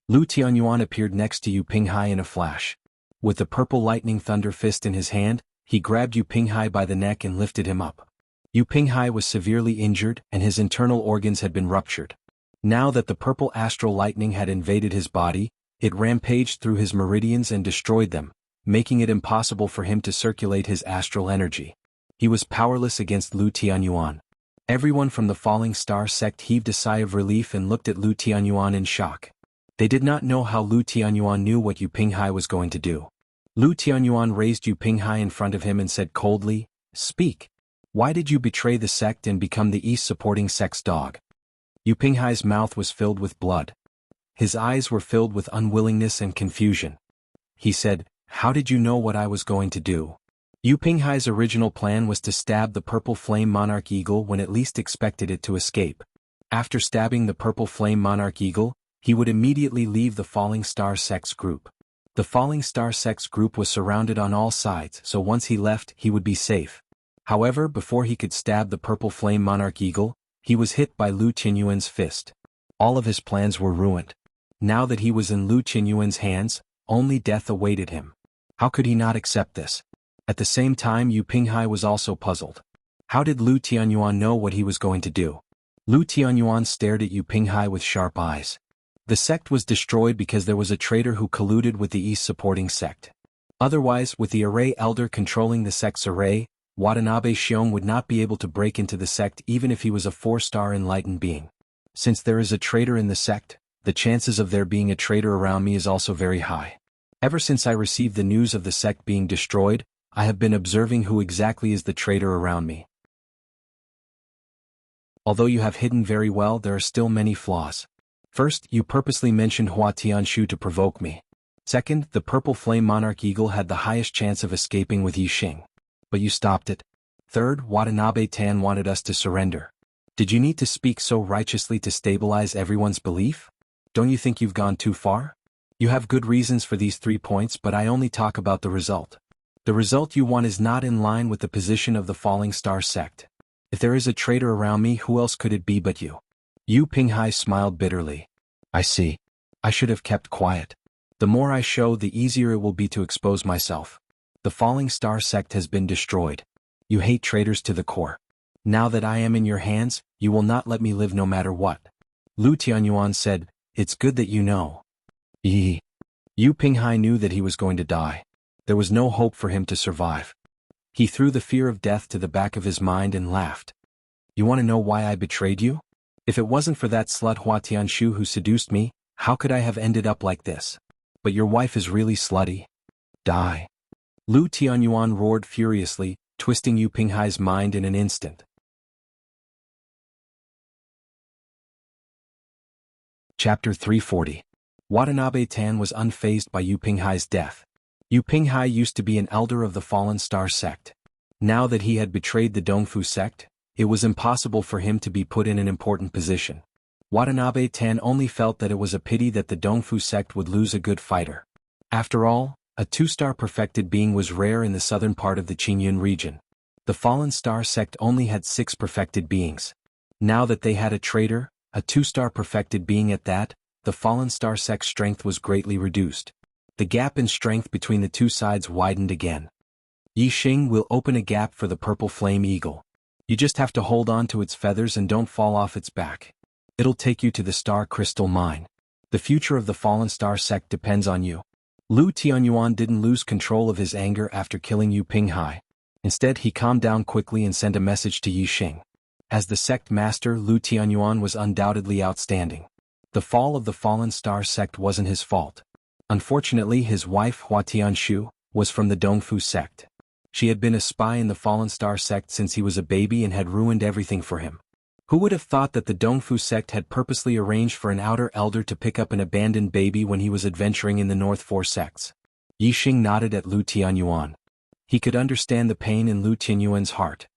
Lu Tianyuan appeared next to Yu Pinghai in a flash. With the purple lightning thunder fist in his hand, he grabbed Yu Pinghai by the neck and lifted him up. Yu Pinghai was severely injured and his internal organs had been ruptured. Now that the purple astral lightning had invaded his body, it rampaged through his meridians and destroyed them, making it impossible for him to circulate his astral energy. He was powerless against Lu Tianyuan. Everyone from the falling star sect heaved a sigh of relief and looked at Lu Tianyuan in shock. They did not know how Lu Tianyuan knew what Yu Pinghai was going to do. Lu Tianyuan raised Yu Pinghai in front of him and said coldly, "Speak. Why did you betray the sect and become the East supporting sect's dog?" Yu Pinghai's mouth was filled with blood. His eyes were filled with unwillingness and confusion. He said, "How did you know what I was going to do?" Yu Pinghai's original plan was to stab the purple flame monarch eagle when it least expected it to escape. After stabbing the purple flame monarch eagle, he would immediately leave the falling star sect's group. The falling star sect's group was surrounded on all sides, so once he left, he would be safe. However, before he could stab the purple flame monarch eagle, he was hit by Lu Tianyuan's fist. All of his plans were ruined. Now that he was in Lu Tianyuan's hands, only death awaited him. How could he not accept this? At the same time, Yu Pinghai was also puzzled. How did Lu Tianyuan know what he was going to do? Lu Tianyuan stared at Yu Pinghai with sharp eyes. The sect was destroyed because there was a traitor who colluded with the East supporting sect. Otherwise, with the array elder controlling the sect's array, Watanabe Xiong would not be able to break into the sect even if he was a 4-star enlightened being. Since there is a traitor in the sect, the chances of there being a traitor around me is also very high. Ever since I received the news of the sect being destroyed, I have been observing who exactly is the traitor around me. Although you have hidden very well, there are still many flaws. First, you purposely mentioned Hua Tianshu to provoke me. Second, the purple flame monarch eagle had the highest chance of escaping with Yixing. But you stopped it. Third, Watanabe Tan wanted us to surrender. Did you need to speak so righteously to stabilize everyone's belief? Don't you think you've gone too far? You have good reasons for these 3 points, but I only talk about the result. The result you want is not in line with the position of the falling star sect. If there is a traitor around me, who else could it be but you? Yu Pinghai smiled bitterly. I see. I should have kept quiet. The more I show, the easier it will be to expose myself. The falling star sect has been destroyed. You hate traitors to the core. Now that I am in your hands, you will not let me live no matter what. Lu Tianyuan said, "It's good that you know." Yu Pinghai knew that he was going to die. There was no hope for him to survive. He threw the fear of death to the back of his mind and laughed. You want to know why I betrayed you? If it wasn't for that slut Hua Tianshu who seduced me, how could I have ended up like this? But your wife is really slutty. Die. Lu Tianyuan roared furiously, twisting Yu Pinghai's mind in an instant. Chapter 340. Watanabe Tan was unfazed by Yu Pinghai's death. Yu Pinghai used to be an elder of the Fallen Star sect. Now that he had betrayed the Dongfu sect, it was impossible for him to be put in an important position. Watanabe Tan only felt that it was a pity that the Dongfu sect would lose a good fighter. After all, a two-star perfected being was rare in the southern part of the Qingyun region. The Fallen Star sect only had 6 perfected beings. Now that they had a traitor, a two-star perfected being at that, the Fallen Star sect's strength was greatly reduced. The gap in strength between the two sides widened again. Yi Xing will open a gap for the purple flame eagle. You just have to hold on to its feathers and don't fall off its back. It'll take you to the Star Crystal Mine. The future of the Fallen Star sect depends on you. Lu Tianyuan didn't lose control of his anger after killing Yu Pinghai. Instead, he calmed down quickly and sent a message to Yi Xing. As the sect master, Lu Tianyuan was undoubtedly outstanding. The fall of the Fallen Star sect wasn't his fault. Unfortunately, his wife Hua Tianshu was from the Dongfu sect. She had been a spy in the Fallen Star sect since he was a baby and had ruined everything for him. Who would have thought that the Dongfu sect had purposely arranged for an outer elder to pick up an abandoned baby when he was adventuring in the North Four sects? Yi Xing nodded at Lu Tianyuan. He could understand the pain in Lu Tianyuan's heart.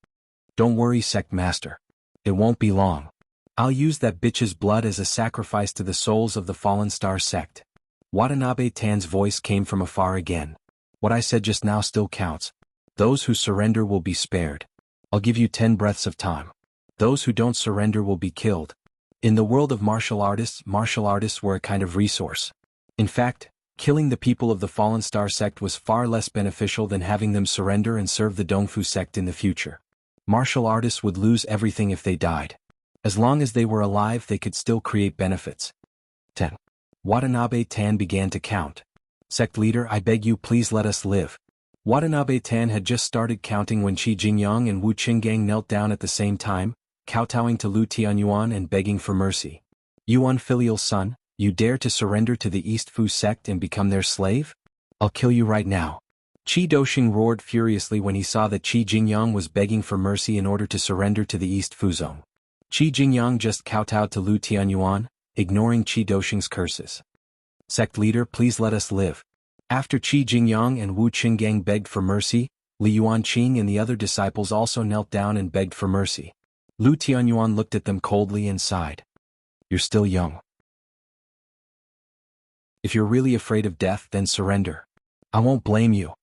Don't worry, sect master. It won't be long. I'll use that bitch's blood as a sacrifice to the souls of the Fallen Star sect. Watanabe Tan's voice came from afar again. What I said just now still counts. Those who surrender will be spared. I'll give you 10 breaths of time. Those who don't surrender will be killed. In the world of martial artists were a kind of resource. In fact, killing the people of the Fallen Star sect was far less beneficial than having them surrender and serve the Dongfu sect in the future. Martial artists would lose everything if they died. As long as they were alive, they could still create benefits. 10. Watanabe Tan began to count. Sect leader, I beg you, please let us live. Watanabe Tan had just started counting when Qi Jingyang and Wu Qinggang knelt down at the same time, kowtowing to Lu Tianyuan and begging for mercy. You unfilial son, you dare to surrender to the East Fu sect and become their slave? I'll kill you right now. Qi Doxing roared furiously when he saw that Qi Jingyang was begging for mercy in order to surrender to the East Fu zone. Qi Jingyang just kowtowed to Lu Tianyuan, ignoring Qi Doxing's curses. Sect leader, please let us live. After Qi Jingyang and Wu Qinggang begged for mercy, Li Yuanqing and the other disciples also knelt down and begged for mercy. Lu Tianyuan looked at them coldly and sighed. You're still young. If you're really afraid of death, then surrender. I won't blame you.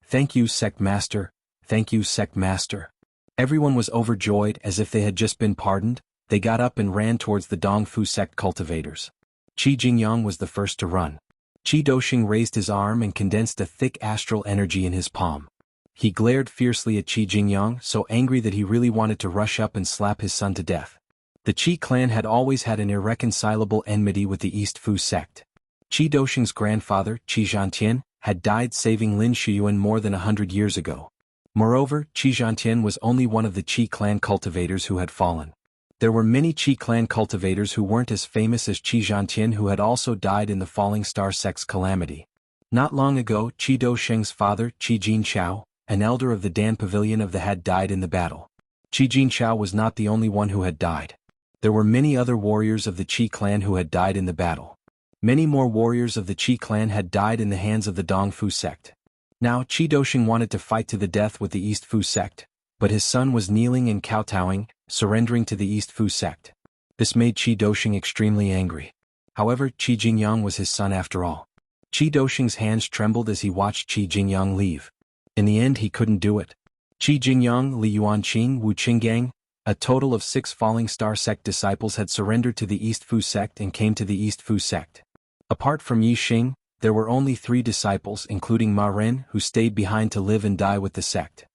Thank you, sect master. Thank you, sect master. Everyone was overjoyed as if they had just been pardoned. They got up and ran towards the Dongfu sect cultivators. Qi Jingyang was the first to run. Qi Doxing raised his arm and condensed a thick astral energy in his palm. He glared fiercely at Qi Jingyang, so angry that he really wanted to rush up and slap his son to death. The Qi clan had always had an irreconcilable enmity with the East Fu sect. Qi Doxing's grandfather, Qi Zhantian, had died saving Lin Shiyuan more than 100 years ago. Moreover, Qi Zhantian was only one of the Qi clan cultivators who had fallen. There were many Qi clan cultivators who weren't as famous as Qi Zhantian who had also died in the Falling Star sect's calamity. Not long ago, Qi Doxing's father, Qi Jinchao, an elder of the Dan Pavilion of the had died in the battle. Qi Jinchao was not the only one who had died. There were many other warriors of the Qi clan who had died in the battle. Many more warriors of the Qi clan had died in the hands of the Dongfu sect. Now Qi Doxing wanted to fight to the death with the East Fu sect, but his son was kneeling and kowtowing, surrendering to the East Fu sect. This made Qi Doxing extremely angry. However, Qi Jingyang was his son after all. Qi Doxing's hands trembled as he watched Qi Jingyang leave. In the end, he couldn't do it. Qi Jingyang, Li Yuanqing, Wu Qinggang, a total of 6 Falling Star sect disciples had surrendered to the East Fu sect and came to the East Fu sect. Apart from Yi Xing, there were only 3 disciples including Ma Ren who stayed behind to live and die with the sect.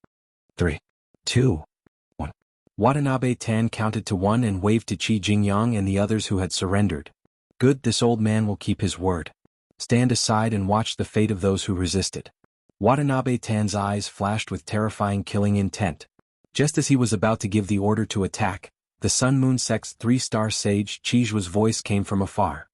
3, 2, 1. Watanabe Tan counted to 1 and waved to Qi Jingyang and the others who had surrendered. Good, this old man will keep his word. Stand aside and watch the fate of those who resisted. Watanabe Tan's eyes flashed with terrifying killing intent. Just as he was about to give the order to attack, the Sun Moon Sect's 3-star sage Qijua's voice came from afar.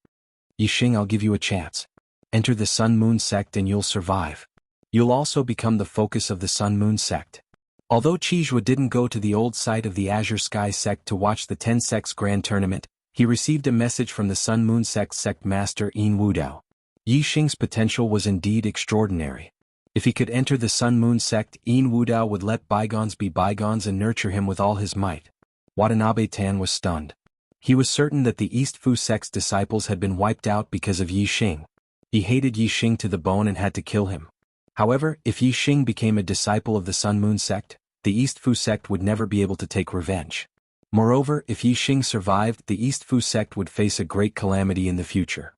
Yixing, I'll give you a chance. Enter the Sun Moon Sect and you'll survive. You'll also become the focus of the Sun Moon Sect. Although Qijue didn't go to the old site of the Azure Sky Sect to watch the 10 Sects Grand Tournament, he received a message from the Sun Moon Sect Sect Master Yin Wudao. Yixing's potential was indeed extraordinary. If he could enter the Sun Moon Sect, Yin Wudao would let bygones be bygones and nurture him with all his might. Watanabe Tan was stunned. He was certain that the East Fu Sect's disciples had been wiped out because of Yixing. He hated Yixing to the bone and had to kill him. However, if Yixing became a disciple of the Sun Moon Sect, the East Fu Sect would never be able to take revenge. Moreover, if Yixing survived, the East Fu Sect would face a great calamity in the future.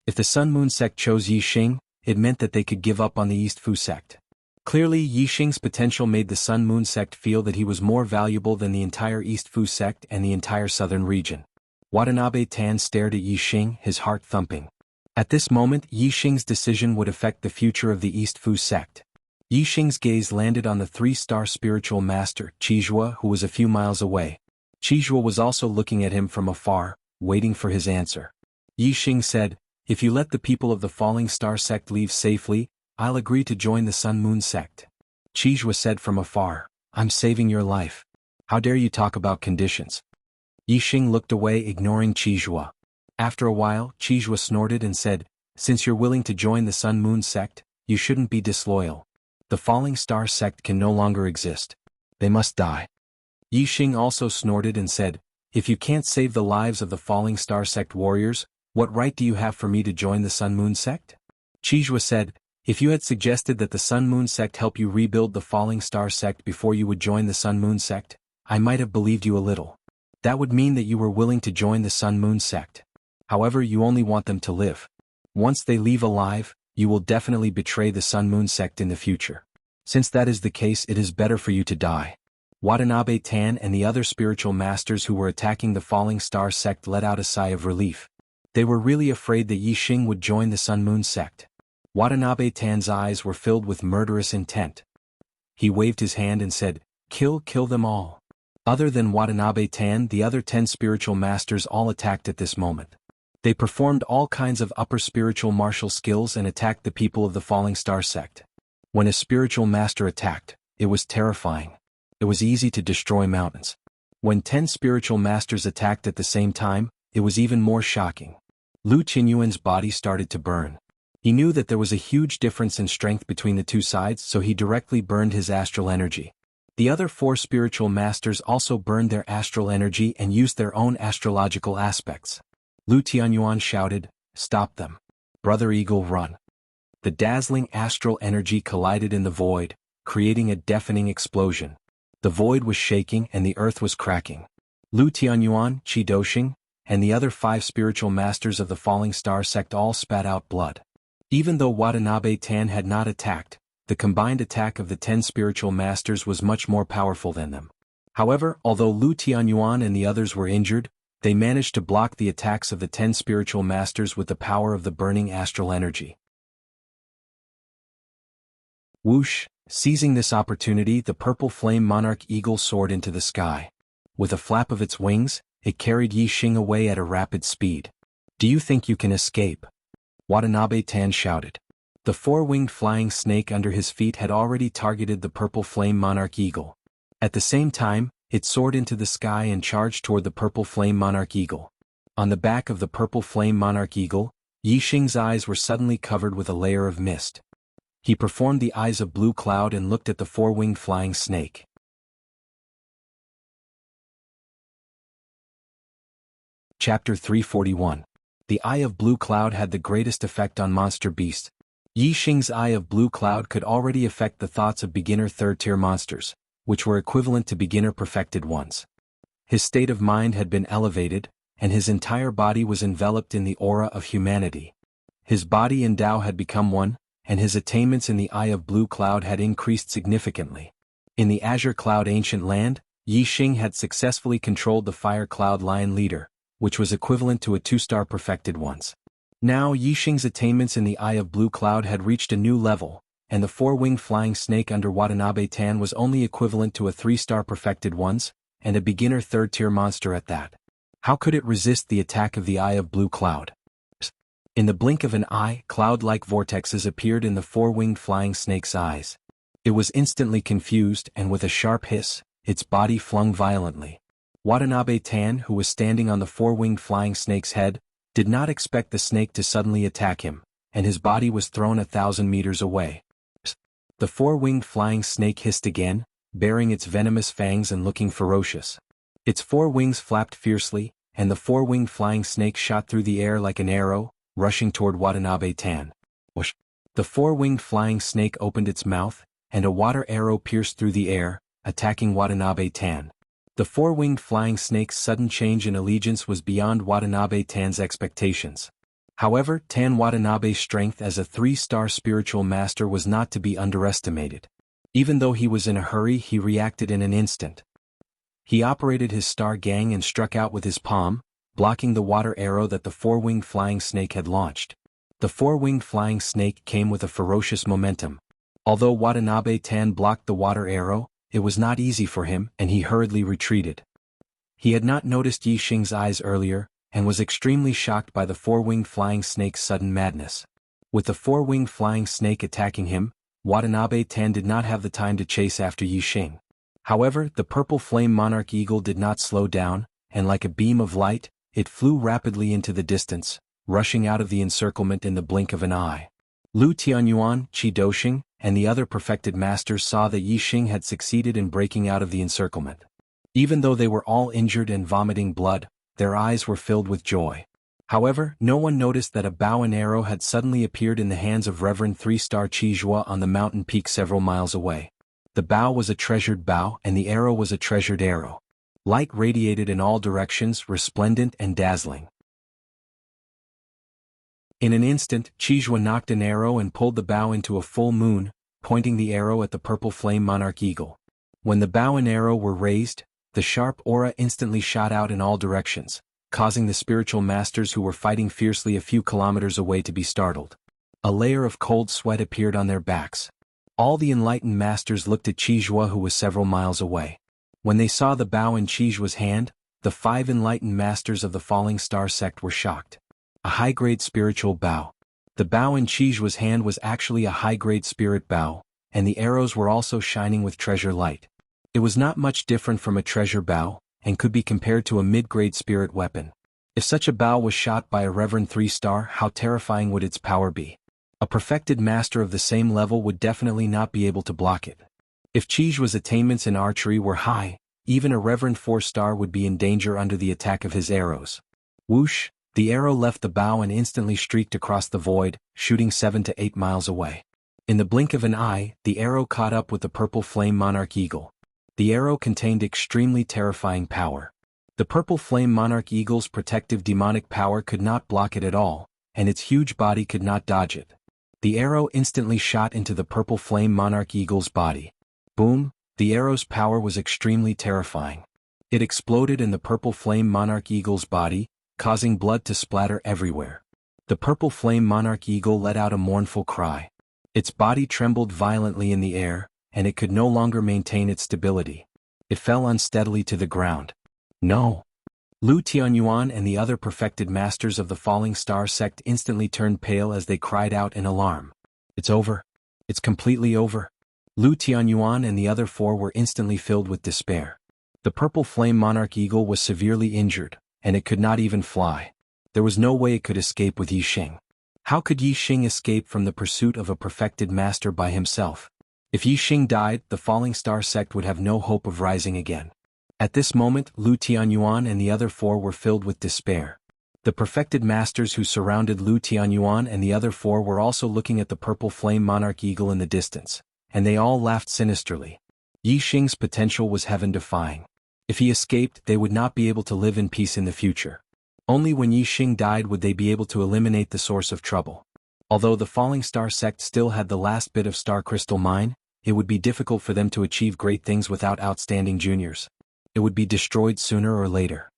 If the Sun Moon Sect chose Yixing, it meant that they could give up on the East Fu Sect. Clearly, Yixing's potential made the Sun Moon Sect feel that he was more valuable than the entire East Fu Sect and the entire southern region. Watanabe Tan stared at Yixing, his heart thumping. At this moment, Yixing's decision would affect the future of the East Fu Sect. Yixing's gaze landed on the 3-star spiritual master, Qijuo, who was a few miles away. Qijuo was also looking at him from afar, waiting for his answer. Yixing said, "If you let the people of the Falling Star Sect leave safely, I'll agree to join the Sun Moon Sect." Qijuo said from afar, "I'm saving your life. How dare you talk about conditions?" Yixing looked away, ignoring Qijuo. After a while, Qijuo snorted and said, "Since you're willing to join the Sun Moon Sect, you shouldn't be disloyal. The Falling Star Sect can no longer exist. They must die." Yixing also snorted and said, "If you can't save the lives of the Falling Star Sect warriors, what right do you have for me to join the Sun Moon Sect?" Qijuo said, "If you had suggested that the Sun Moon Sect help you rebuild the Falling Star Sect before you would join the Sun Moon Sect, I might have believed you a little. That would mean that you were willing to join the Sun Moon Sect. However, you only want them to live. Once they leave alive, you will definitely betray the Sun Moon Sect in the future. Since that is the case, it is better for you to die." Watanabe Tan and the other spiritual masters who were attacking the Falling Star Sect let out a sigh of relief. They were really afraid that Yixing would join the Sun Moon Sect. Watanabe Tan's eyes were filled with murderous intent. He waved his hand and said, kill them all." Other than Watanabe Tan, the other 10 spiritual masters all attacked at this moment. They performed all kinds of upper spiritual martial skills and attacked the people of the Falling Star Sect. When a spiritual master attacked, it was terrifying. It was easy to destroy mountains. When 10 spiritual masters attacked at the same time, it was even more shocking. Lu Qinyuan's body started to burn. He knew that there was a huge difference in strength between the two sides, so he directly burned his astral energy. The other 4 spiritual masters also burned their astral energy and used their own astrological aspects. Lu Tianyuan shouted, "Stop them. Brother Eagle, run." The dazzling astral energy collided in the void, creating a deafening explosion. The void was shaking and the earth was cracking. Lu Tianyuan, Qi Doxing, and the other 5 spiritual masters of the Falling Star Sect all spat out blood. Even though Watanabe Tan had not attacked, the combined attack of the 10 spiritual masters was much more powerful than them. However, although Lu Tianyuan and the others were injured, they managed to block the attacks of the 10 spiritual masters with the power of the burning astral energy. Whoosh! Seizing this opportunity, the purple flame monarch eagle soared into the sky. With a flap of its wings, it carried Yixing away at a rapid speed. "Do you think you can escape?" Watanabe Tan shouted. The 4-winged flying snake under his feet had already targeted the purple flame monarch eagle. At the same time, it soared into the sky and charged toward the purple flame monarch eagle. On the back of the purple flame monarch eagle, Yixing's eyes were suddenly covered with a layer of mist. He performed the eyes of blue cloud and looked at the 4-winged flying snake. Chapter 341. The Eye of Blue Cloud had the greatest effect on monster beasts. Yixing's Eye of Blue Cloud could already affect the thoughts of beginner 3rd-tier monsters, which were equivalent to beginner perfected ones. His state of mind had been elevated, and his entire body was enveloped in the aura of humanity. His body and Tao had become one, and his attainments in the Eye of Blue Cloud had increased significantly. In the Azure Cloud Ancient Land, Yixing had successfully controlled the Fire Cloud Lion Leader, which was equivalent to a 2-star perfected ones. Now Yixing's attainments in the Eye of Blue Cloud had reached a new level, and the four-winged flying snake under Watanabe Tan was only equivalent to a 3-star perfected ones, and a beginner 3rd-tier monster at that. How could it resist the attack of the Eye of Blue Cloud? In the blink of an eye, cloud-like vortexes appeared in the four-winged flying snake's eyes. It was instantly confused, and with a sharp hiss, its body flung violently. Watanabe Tan, who was standing on the four-winged flying snake's head, did not expect the snake to suddenly attack him, and his body was thrown 1,000 meters away. The four-winged flying snake hissed again, baring its venomous fangs and looking ferocious. Its four wings flapped fiercely, and the four-winged flying snake shot through the air like an arrow, rushing toward Watanabe Tan. Whoosh! The four-winged flying snake opened its mouth, and a water arrow pierced through the air, attacking Watanabe Tan. The four-winged flying snake's sudden change in allegiance was beyond Watanabe Tan's expectations. However, Tan Watanabe's strength as a 3-star spiritual master was not to be underestimated. Even though he was in a hurry, he reacted in an instant. He operated his star gang and struck out with his palm, blocking the water arrow that the four-winged flying snake had launched. The four-winged flying snake came with a ferocious momentum. Although Watanabe Tan blocked the water arrow, it was not easy for him, and he hurriedly retreated. He had not noticed Yi Xing's eyes earlier, and was extremely shocked by the four-winged flying snake's sudden madness. With the four-winged flying snake attacking him, Watanabe Tan did not have the time to chase after Yi Xing. However, the purple flame monarch eagle did not slow down, and like a beam of light, it flew rapidly into the distance, rushing out of the encirclement in the blink of an eye. Lu Tianyuan, Qi Doxing, and the other perfected masters saw that Yi Xing had succeeded in breaking out of the encirclement. Even though they were all injured and vomiting blood, their eyes were filled with joy. However, no one noticed that a bow and arrow had suddenly appeared in the hands of Reverend 3-star Qizhua on the mountain peak several miles away. The bow was a treasured bow and the arrow was a treasured arrow. Light radiated in all directions, resplendent and dazzling. In an instant, Qizhua knocked an arrow and pulled the bow into a full moon, pointing the arrow at the purple flame monarch eagle. When the bow and arrow were raised, the sharp aura instantly shot out in all directions, causing the spiritual masters who were fighting fiercely a few kilometers away to be startled. A layer of cold sweat appeared on their backs. All the enlightened masters looked at Qizhua, who was several miles away. When they saw the bow in Qizhua's hand, the 5 enlightened masters of the Falling Star sect were shocked. A high-grade spiritual bow. The bow in Qizhua's hand was actually a high-grade spirit bow, and the arrows were also shining with treasure light. It was not much different from a treasure bow, and could be compared to a mid-grade spirit weapon. If such a bow was shot by a Reverend 3-star, how terrifying would its power be? A perfected master of the same level would definitely not be able to block it. If Qizhua's attainments in archery were high, even a Reverend 4-star would be in danger under the attack of his arrows. Whoosh! The arrow left the bow and instantly streaked across the void, shooting 7 to 8 miles away. In the blink of an eye, the arrow caught up with the purple flame monarch eagle. The arrow contained extremely terrifying power. The purple flame monarch eagle's protective demonic power could not block it at all, and its huge body could not dodge it. The arrow instantly shot into the purple flame monarch eagle's body. Boom! The arrow's power was extremely terrifying. It exploded in the purple flame monarch eagle's body, causing blood to splatter everywhere. The purple flame monarch eagle let out a mournful cry. Its body trembled violently in the air, and it could no longer maintain its stability. It fell unsteadily to the ground. No! Lu Tianyuan and the other perfected masters of the Falling Star sect instantly turned pale as they cried out in alarm. It's over. It's completely over. Lu Tianyuan and the other 4 were instantly filled with despair. The purple flame monarch eagle was severely injured, and it could not even fly. There was no way it could escape with Yi Xing. How could Yi Xing escape from the pursuit of a perfected master by himself? If Yi Xing died, the Falling Star sect would have no hope of rising again. At this moment, Lu Tianyuan and the other 4 were filled with despair. The perfected masters who surrounded Lu Tianyuan and the other 4 were also looking at the purple flame monarch eagle in the distance, and they all laughed sinisterly. Yi Xing's potential was heaven-defying. If he escaped, they would not be able to live in peace in the future. Only when Yi Xing died would they be able to eliminate the source of trouble. Although the Falling Star sect still had the last bit of star crystal mine, it would be difficult for them to achieve great things without outstanding juniors. It would be destroyed sooner or later.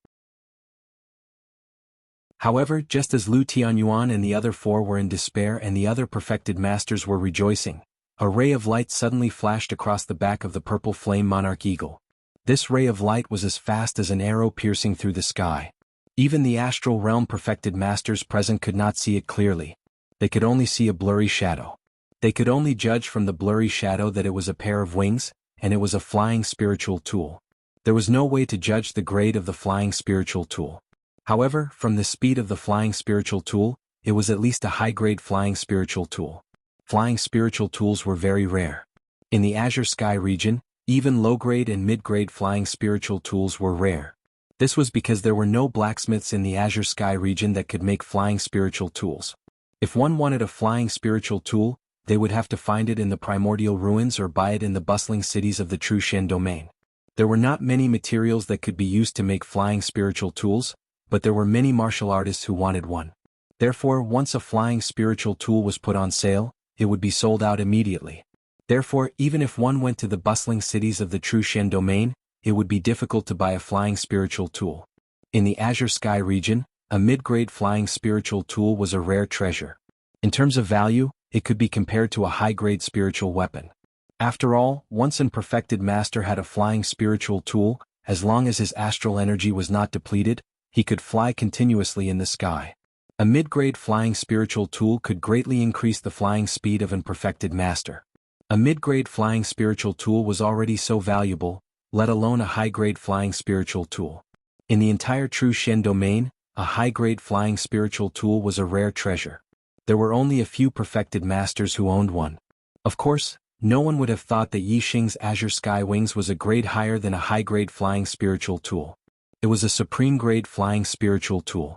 However, just as Lu Tianyuan and the other 4 were in despair and the other perfected masters were rejoicing, A ray of light suddenly flashed across the back of the purple flame monarch eagle. This ray of light was as fast as an arrow piercing through the sky. Even the astral realm perfected masters present could not see it clearly. They could only see a blurry shadow. They could only judge from the blurry shadow that it was a pair of wings, and it was a flying spiritual tool. There was no way to judge the grade of the flying spiritual tool. However, from the speed of the flying spiritual tool, it was at least a high-grade flying spiritual tool. Flying spiritual tools were very rare. In the Azure Sky region, even low-grade and mid-grade flying spiritual tools were rare. This was because there were no blacksmiths in the Azure Sky region that could make flying spiritual tools. If one wanted a flying spiritual tool, they would have to find it in the primordial ruins or buy it in the bustling cities of the True Shen domain. There were not many materials that could be used to make flying spiritual tools, but there were many martial artists who wanted one. Therefore, once a flying spiritual tool was put on sale, it would be sold out immediately. Therefore, even if one went to the bustling cities of the True Shen domain, it would be difficult to buy a flying spiritual tool. In the Azure Sky region, a mid-grade flying spiritual tool was a rare treasure. In terms of value, it could be compared to a high-grade spiritual weapon. After all, once an perfected master had a flying spiritual tool, as long as his astral energy was not depleted, he could fly continuously in the sky. A mid-grade flying spiritual tool could greatly increase the flying speed of an perfected master. A mid-grade flying spiritual tool was already so valuable, let alone a high-grade flying spiritual tool. In the entire True Shen domain, a high-grade flying spiritual tool was a rare treasure. There were only a few perfected masters who owned one. Of course, no one would have thought that Yi Xing's Azure Sky Wings was a grade higher than a high-grade flying spiritual tool. It was a supreme-grade flying spiritual tool.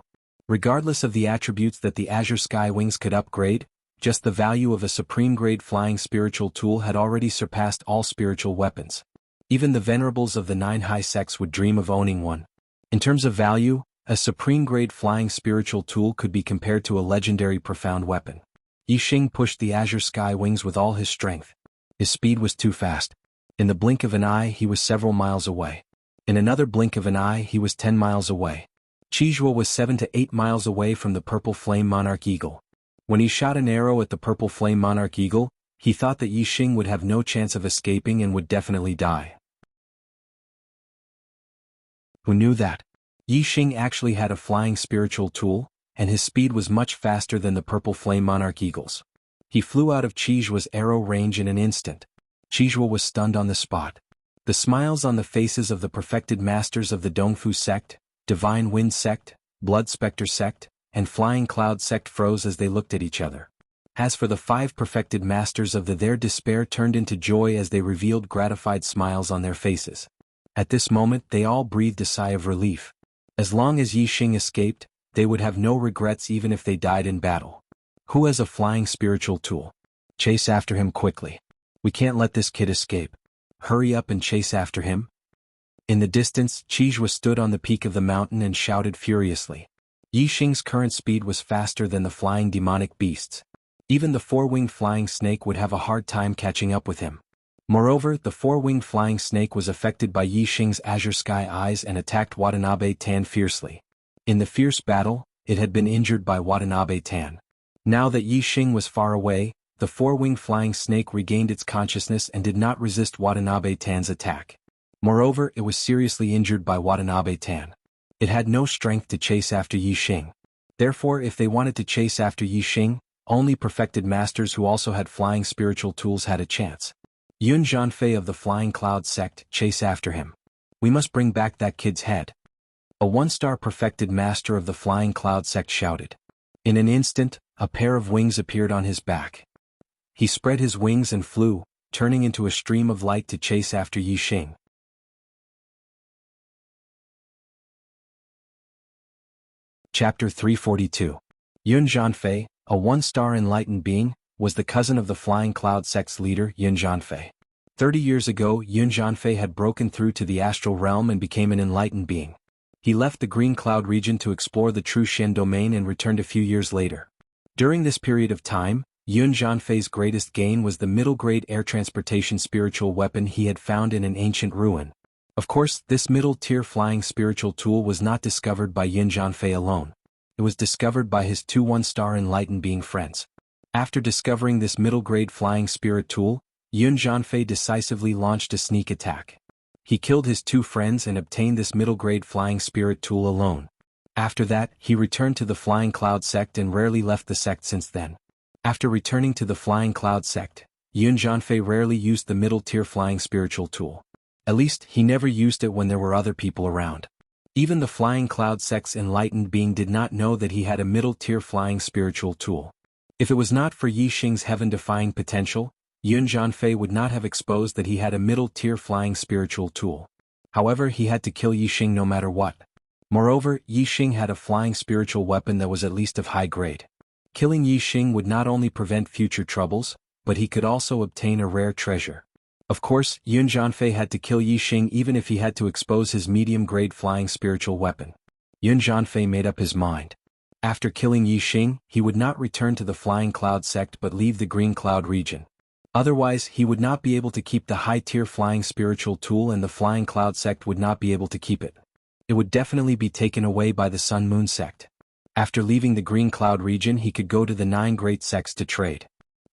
Regardless of the attributes that the Azure Sky Wings could upgrade, just the value of a supreme-grade flying spiritual tool had already surpassed all spiritual weapons. Even the venerables of the 9 high sects would dream of owning one. In terms of value, a supreme-grade flying spiritual tool could be compared to a legendary profound weapon. Yi Xing pushed the Azure Sky Wings with all his strength. His speed was too fast. In the blink of an eye he was several miles away. In another blink of an eye he was 10 miles away. Qizhuo was 7 to 8 miles away from the purple flame monarch eagle. When he shot an arrow at the purple flame monarch eagle, he thought that Yi Xing would have no chance of escaping and would definitely die. Who knew that? Yi Xing actually had a flying spiritual tool, and his speed was much faster than the purple flame monarch eagle's. He flew out of Qizhuo's arrow range in an instant. Qizhuo was stunned on the spot. The smiles on the faces of the perfected masters of the Dongfu sect, Divine Wind sect, Blood Spectre sect, and Flying Cloud sect froze as they looked at each other. As for the 5 perfected masters of their despair turned into joy as they revealed gratified smiles on their faces. At this moment they all breathed a sigh of relief. As long as Yi Xing escaped, they would have no regrets even if they died in battle. Who has a flying spiritual tool? Chase after him quickly. We can't let this kid escape. Hurry up and chase after him. In the distance, Qizhuo stood on the peak of the mountain and shouted furiously. Yi Xing's current speed was faster than the flying demonic beasts. Even the 4-winged flying snake would have a hard time catching up with him. Moreover, the 4-winged flying snake was affected by Yi Xing's Azure Sky Eyes and attacked Watanabe Tan fiercely. In the fierce battle, it had been injured by Watanabe Tan. Now that Yi Xing was far away, the 4-winged flying snake regained its consciousness and did not resist Watanabe Tan's attack. Moreover, it was seriously injured by Watanabe Tan. It had no strength to chase after Yi Xing. Therefore, if they wanted to chase after Yi Xing, only perfected masters who also had flying spiritual tools had a chance. Yun Zhanfei of the Flying Cloud sect, chase after him. We must bring back that kid's head. A 1-star perfected master of the Flying Cloud sect shouted. In an instant, a pair of wings appeared on his back. He spread his wings and flew, turning into a stream of light to chase after Yi Xing. Chapter 342. Yun Zhanfei, a 1-star enlightened being, was the cousin of the Flying Cloud sect's leader Yun Zhanfei. 30 years ago, Yun Zhanfei had broken through to the astral realm and became an enlightened being. He left the Green Cloud region to explore the True Shen domain and returned a few years later. During this period of time, Yun Zhanfei's greatest gain was the middle-grade air transportation spiritual weapon he had found in an ancient ruin. Of course, this middle-tier flying spiritual tool was not discovered by Yun Zhanfei alone. It was discovered by his 2 1-star enlightened being friends. After discovering this middle-grade flying spirit tool, Yun Jianfei decisively launched a sneak attack. He killed his two friends and obtained this middle-grade flying spirit tool alone. After that, he returned to the Flying Cloud sect and rarely left the sect since then. After returning to the Flying Cloud sect, Yun Jianfei rarely used the middle-tier flying spiritual tool. At least, he never used it when there were other people around. Even the Flying Cloud sect's enlightened being did not know that he had a middle-tier flying spiritual tool. If it was not for Yi Xing's heaven-defying potential, Yun Jianfei would not have exposed that he had a middle-tier flying spiritual tool. However, he had to kill Yi Xing no matter what. Moreover, Yi Xing had a flying spiritual weapon that was at least of high grade. Killing Yi Xing would not only prevent future troubles, but he could also obtain a rare treasure. Of course, Yun Jianfei had to kill Yi Xing even if he had to expose his medium-grade flying spiritual weapon. Yun Jianfei made up his mind. After killing Yi Xing, he would not return to the Flying Cloud sect but leave the Green Cloud region. Otherwise, he would not be able to keep the high-tier flying spiritual tool and the Flying Cloud sect would not be able to keep it. It would definitely be taken away by the Sun Moon sect. After leaving the Green Cloud region, he could go to the 9 great sects to trade.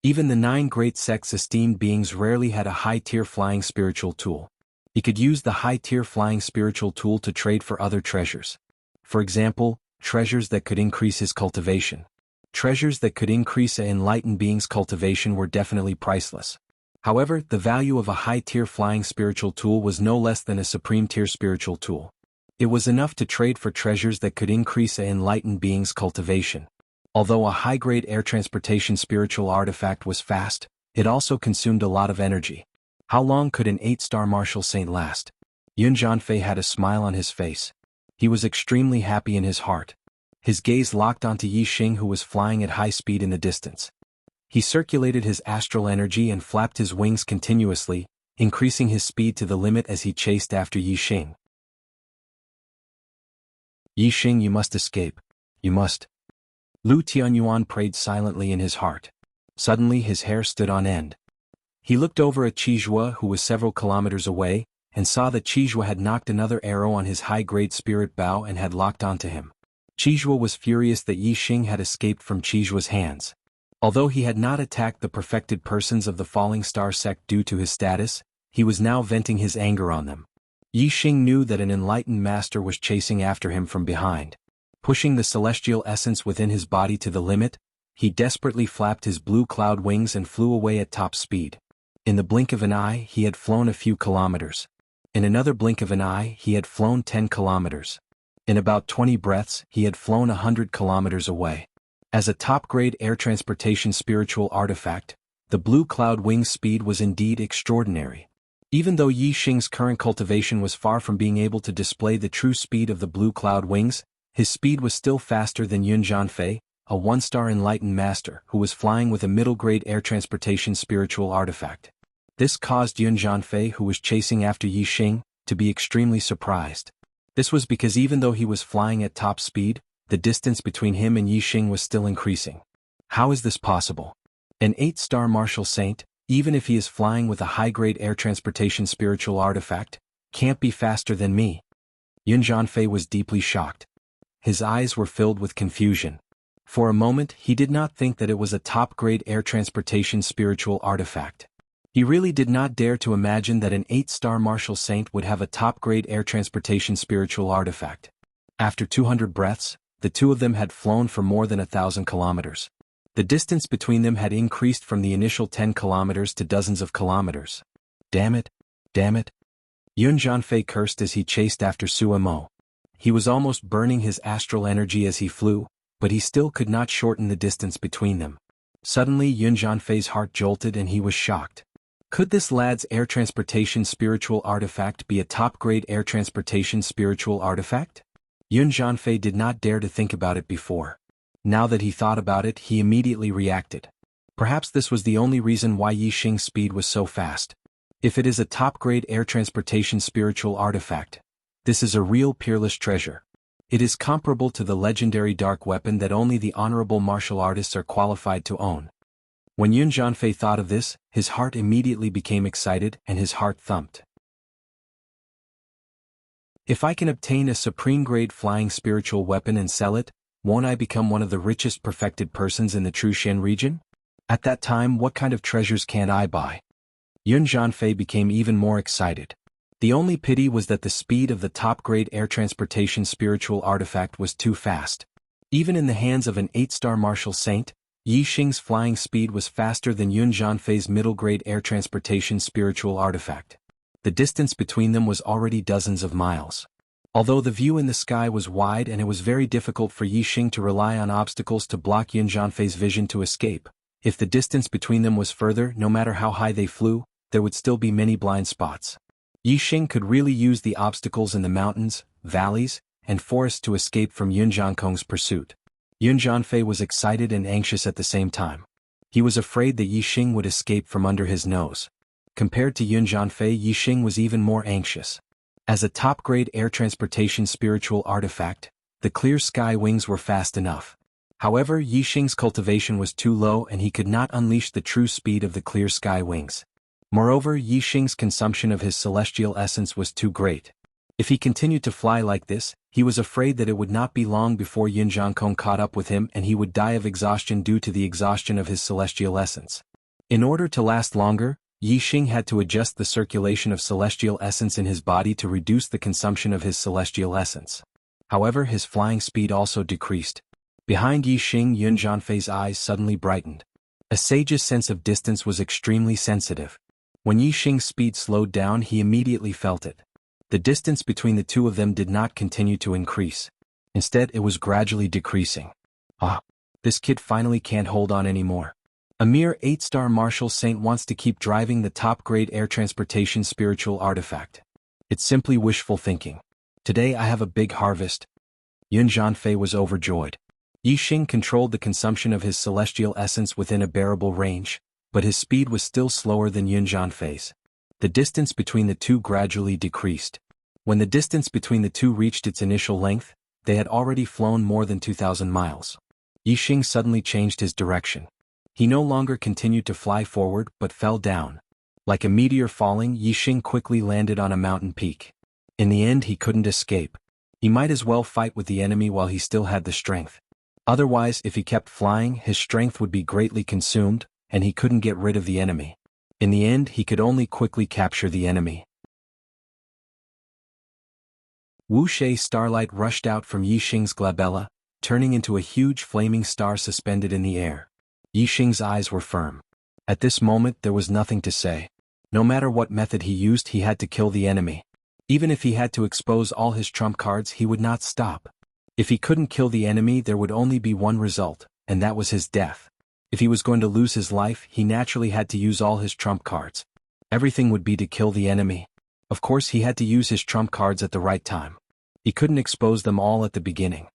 Even the 9 great sects' esteemed beings rarely had a high-tier flying spiritual tool. He could use the high-tier flying spiritual tool to trade for other treasures. For example, treasures that could increase his cultivation. Treasures that could increase an enlightened being's cultivation were definitely priceless. However, the value of a high-tier flying spiritual tool was no less than a supreme-tier spiritual tool. It was enough to trade for treasures that could increase an enlightened being's cultivation. Although a high-grade air transportation spiritual artifact was fast, it also consumed a lot of energy. How long could an 8-star martial saint last? Yun Jianfei had a smile on his face. He was extremely happy in his heart. His gaze locked onto Yi Xing who was flying at high speed in the distance. He circulated his astral energy and flapped his wings continuously, increasing his speed to the limit as he chased after Yi Xing. Yi Xing, you must escape. You must. Lu Tianyuan prayed silently in his heart. Suddenly his hair stood on end. He looked over at Qizhua who was several kilometers away, and saw that Qizhua had knocked another arrow on his high-grade spirit bow and had locked onto him. Qizhua was furious that Yi Xing had escaped from Qizhua's hands. Although he had not attacked the perfected persons of the Falling Star sect due to his status, he was now venting his anger on them. Yi Xing knew that an enlightened master was chasing after him from behind. Pushing the celestial essence within his body to the limit, he desperately flapped his blue cloud wings and flew away at top speed. In the blink of an eye, he had flown a few kilometers. In another blink of an eye, he had flown 10 kilometers. In about 20 breaths, he had flown 100 kilometers away. As a top-grade air transportation spiritual artifact, the blue cloud wing speed was indeed extraordinary. Even though Yi Xing's current cultivation was far from being able to display the true speed of the blue cloud wings, his speed was still faster than Yun Jianfei, a 1-star enlightened master who was flying with a middle-grade air transportation spiritual artifact. This caused Yun Jianfei, who was chasing after Yi Xing, to be extremely surprised. This was because even though he was flying at top speed, the distance between him and Yi Xing was still increasing. How is this possible? An 8-star martial saint, even if he is flying with a high-grade air transportation spiritual artifact, can't be faster than me. Yun Jianfei was deeply shocked. His eyes were filled with confusion. For a moment, he did not think that it was a top-grade air transportation spiritual artifact. He really did not dare to imagine that an 8-star martial saint would have a top-grade air transportation spiritual artifact. After 200 breaths, the two of them had flown for more than 1,000 kilometers. The distance between them had increased from the initial 10 kilometers to dozens of kilometers. Damn it! Damn it! Yun Jianfei cursed as he chased after Sua Mo. He was almost burning his astral energy as he flew, but he still could not shorten the distance between them. Suddenly Yun Jianfei's heart jolted and he was shocked. Could this lad's air transportation spiritual artifact be a top-grade air transportation spiritual artifact? Yun Jianfei did not dare to think about it before. Now that he thought about it, he immediately reacted. Perhaps this was the only reason why Yi Xing's speed was so fast. If it is a top-grade air transportation spiritual artifact, this is a real peerless treasure. It is comparable to the legendary dark weapon that only the honorable martial artists are qualified to own. When Yun Jianfei thought of this, his heart immediately became excited and his heart thumped. If I can obtain a supreme-grade flying spiritual weapon and sell it, won't I become one of the richest perfected persons in the Trushan region? At that time, what kind of treasures can't I buy? Yun Zhanfei became even more excited. The only pity was that the speed of the top-grade air transportation spiritual artifact was too fast. Even in the hands of an 8-star martial saint, Yi Xing's flying speed was faster than Yun Zhanfei's middle-grade air transportation spiritual artifact. The distance between them was already dozens of miles. Although the view in the sky was wide and it was very difficult for Yi Xing to rely on obstacles to block Yun Zhanfei's vision to escape, if the distance between them was further, no matter how high they flew, there would still be many blind spots. Yi Xing could really use the obstacles in the mountains, valleys, and forests to escape from Yun Zhankong's pursuit. Yun Zhanfei was excited and anxious at the same time. He was afraid that Yi Xing would escape from under his nose. Compared to Yun Zhanfei, Yi Xing was even more anxious. As a top-grade air transportation spiritual artifact, the clear sky wings were fast enough. However, Yi Xing's cultivation was too low and he could not unleash the true speed of the clear sky wings. Moreover, Yi Xing's consumption of his celestial essence was too great. If he continued to fly like this, he was afraid that it would not be long before Yun Zhankong caught up with him and he would die of exhaustion due to the exhaustion of his celestial essence. In order to last longer, Yi Xing had to adjust the circulation of celestial essence in his body to reduce the consumption of his celestial essence. However, his flying speed also decreased. Behind Yi Xing, Yun Zhanfei's eyes suddenly brightened. A sage's sense of distance was extremely sensitive. When Yi Xing's speed slowed down, he immediately felt it. The distance between the two of them did not continue to increase. Instead, it was gradually decreasing. This kid finally can't hold on anymore. A mere 8-star martial saint wants to keep driving the top-grade air transportation spiritual artifact. It's simply wishful thinking. Today I have a big harvest. Yun Zhanfei was overjoyed. Yi Xing controlled the consumption of his celestial essence within a bearable range, but his speed was still slower than Yun Zhanfei's. The distance between the two gradually decreased. When the distance between the two reached its initial length, they had already flown more than 2,000 miles. Yi Xing suddenly changed his direction. He no longer continued to fly forward but fell down. Like a meteor falling, Yi Xing quickly landed on a mountain peak. In the end, he couldn't escape. He might as well fight with the enemy while he still had the strength. Otherwise, if he kept flying, his strength would be greatly consumed, and he couldn't get rid of the enemy. In the end, he could only quickly capture the enemy. Wuxia starlight rushed out from Yi Xing's glabella, turning into a huge flaming star suspended in the air. Yi Xing's eyes were firm. At this moment there was nothing to say. No matter what method he used, he had to kill the enemy. Even if he had to expose all his trump cards, he would not stop. If he couldn't kill the enemy, there would only be one result, and that was his death. If he was going to lose his life, he naturally had to use all his trump cards. Everything would be to kill the enemy. Of course, he had to use his trump cards at the right time. He couldn't expose them all at the beginning.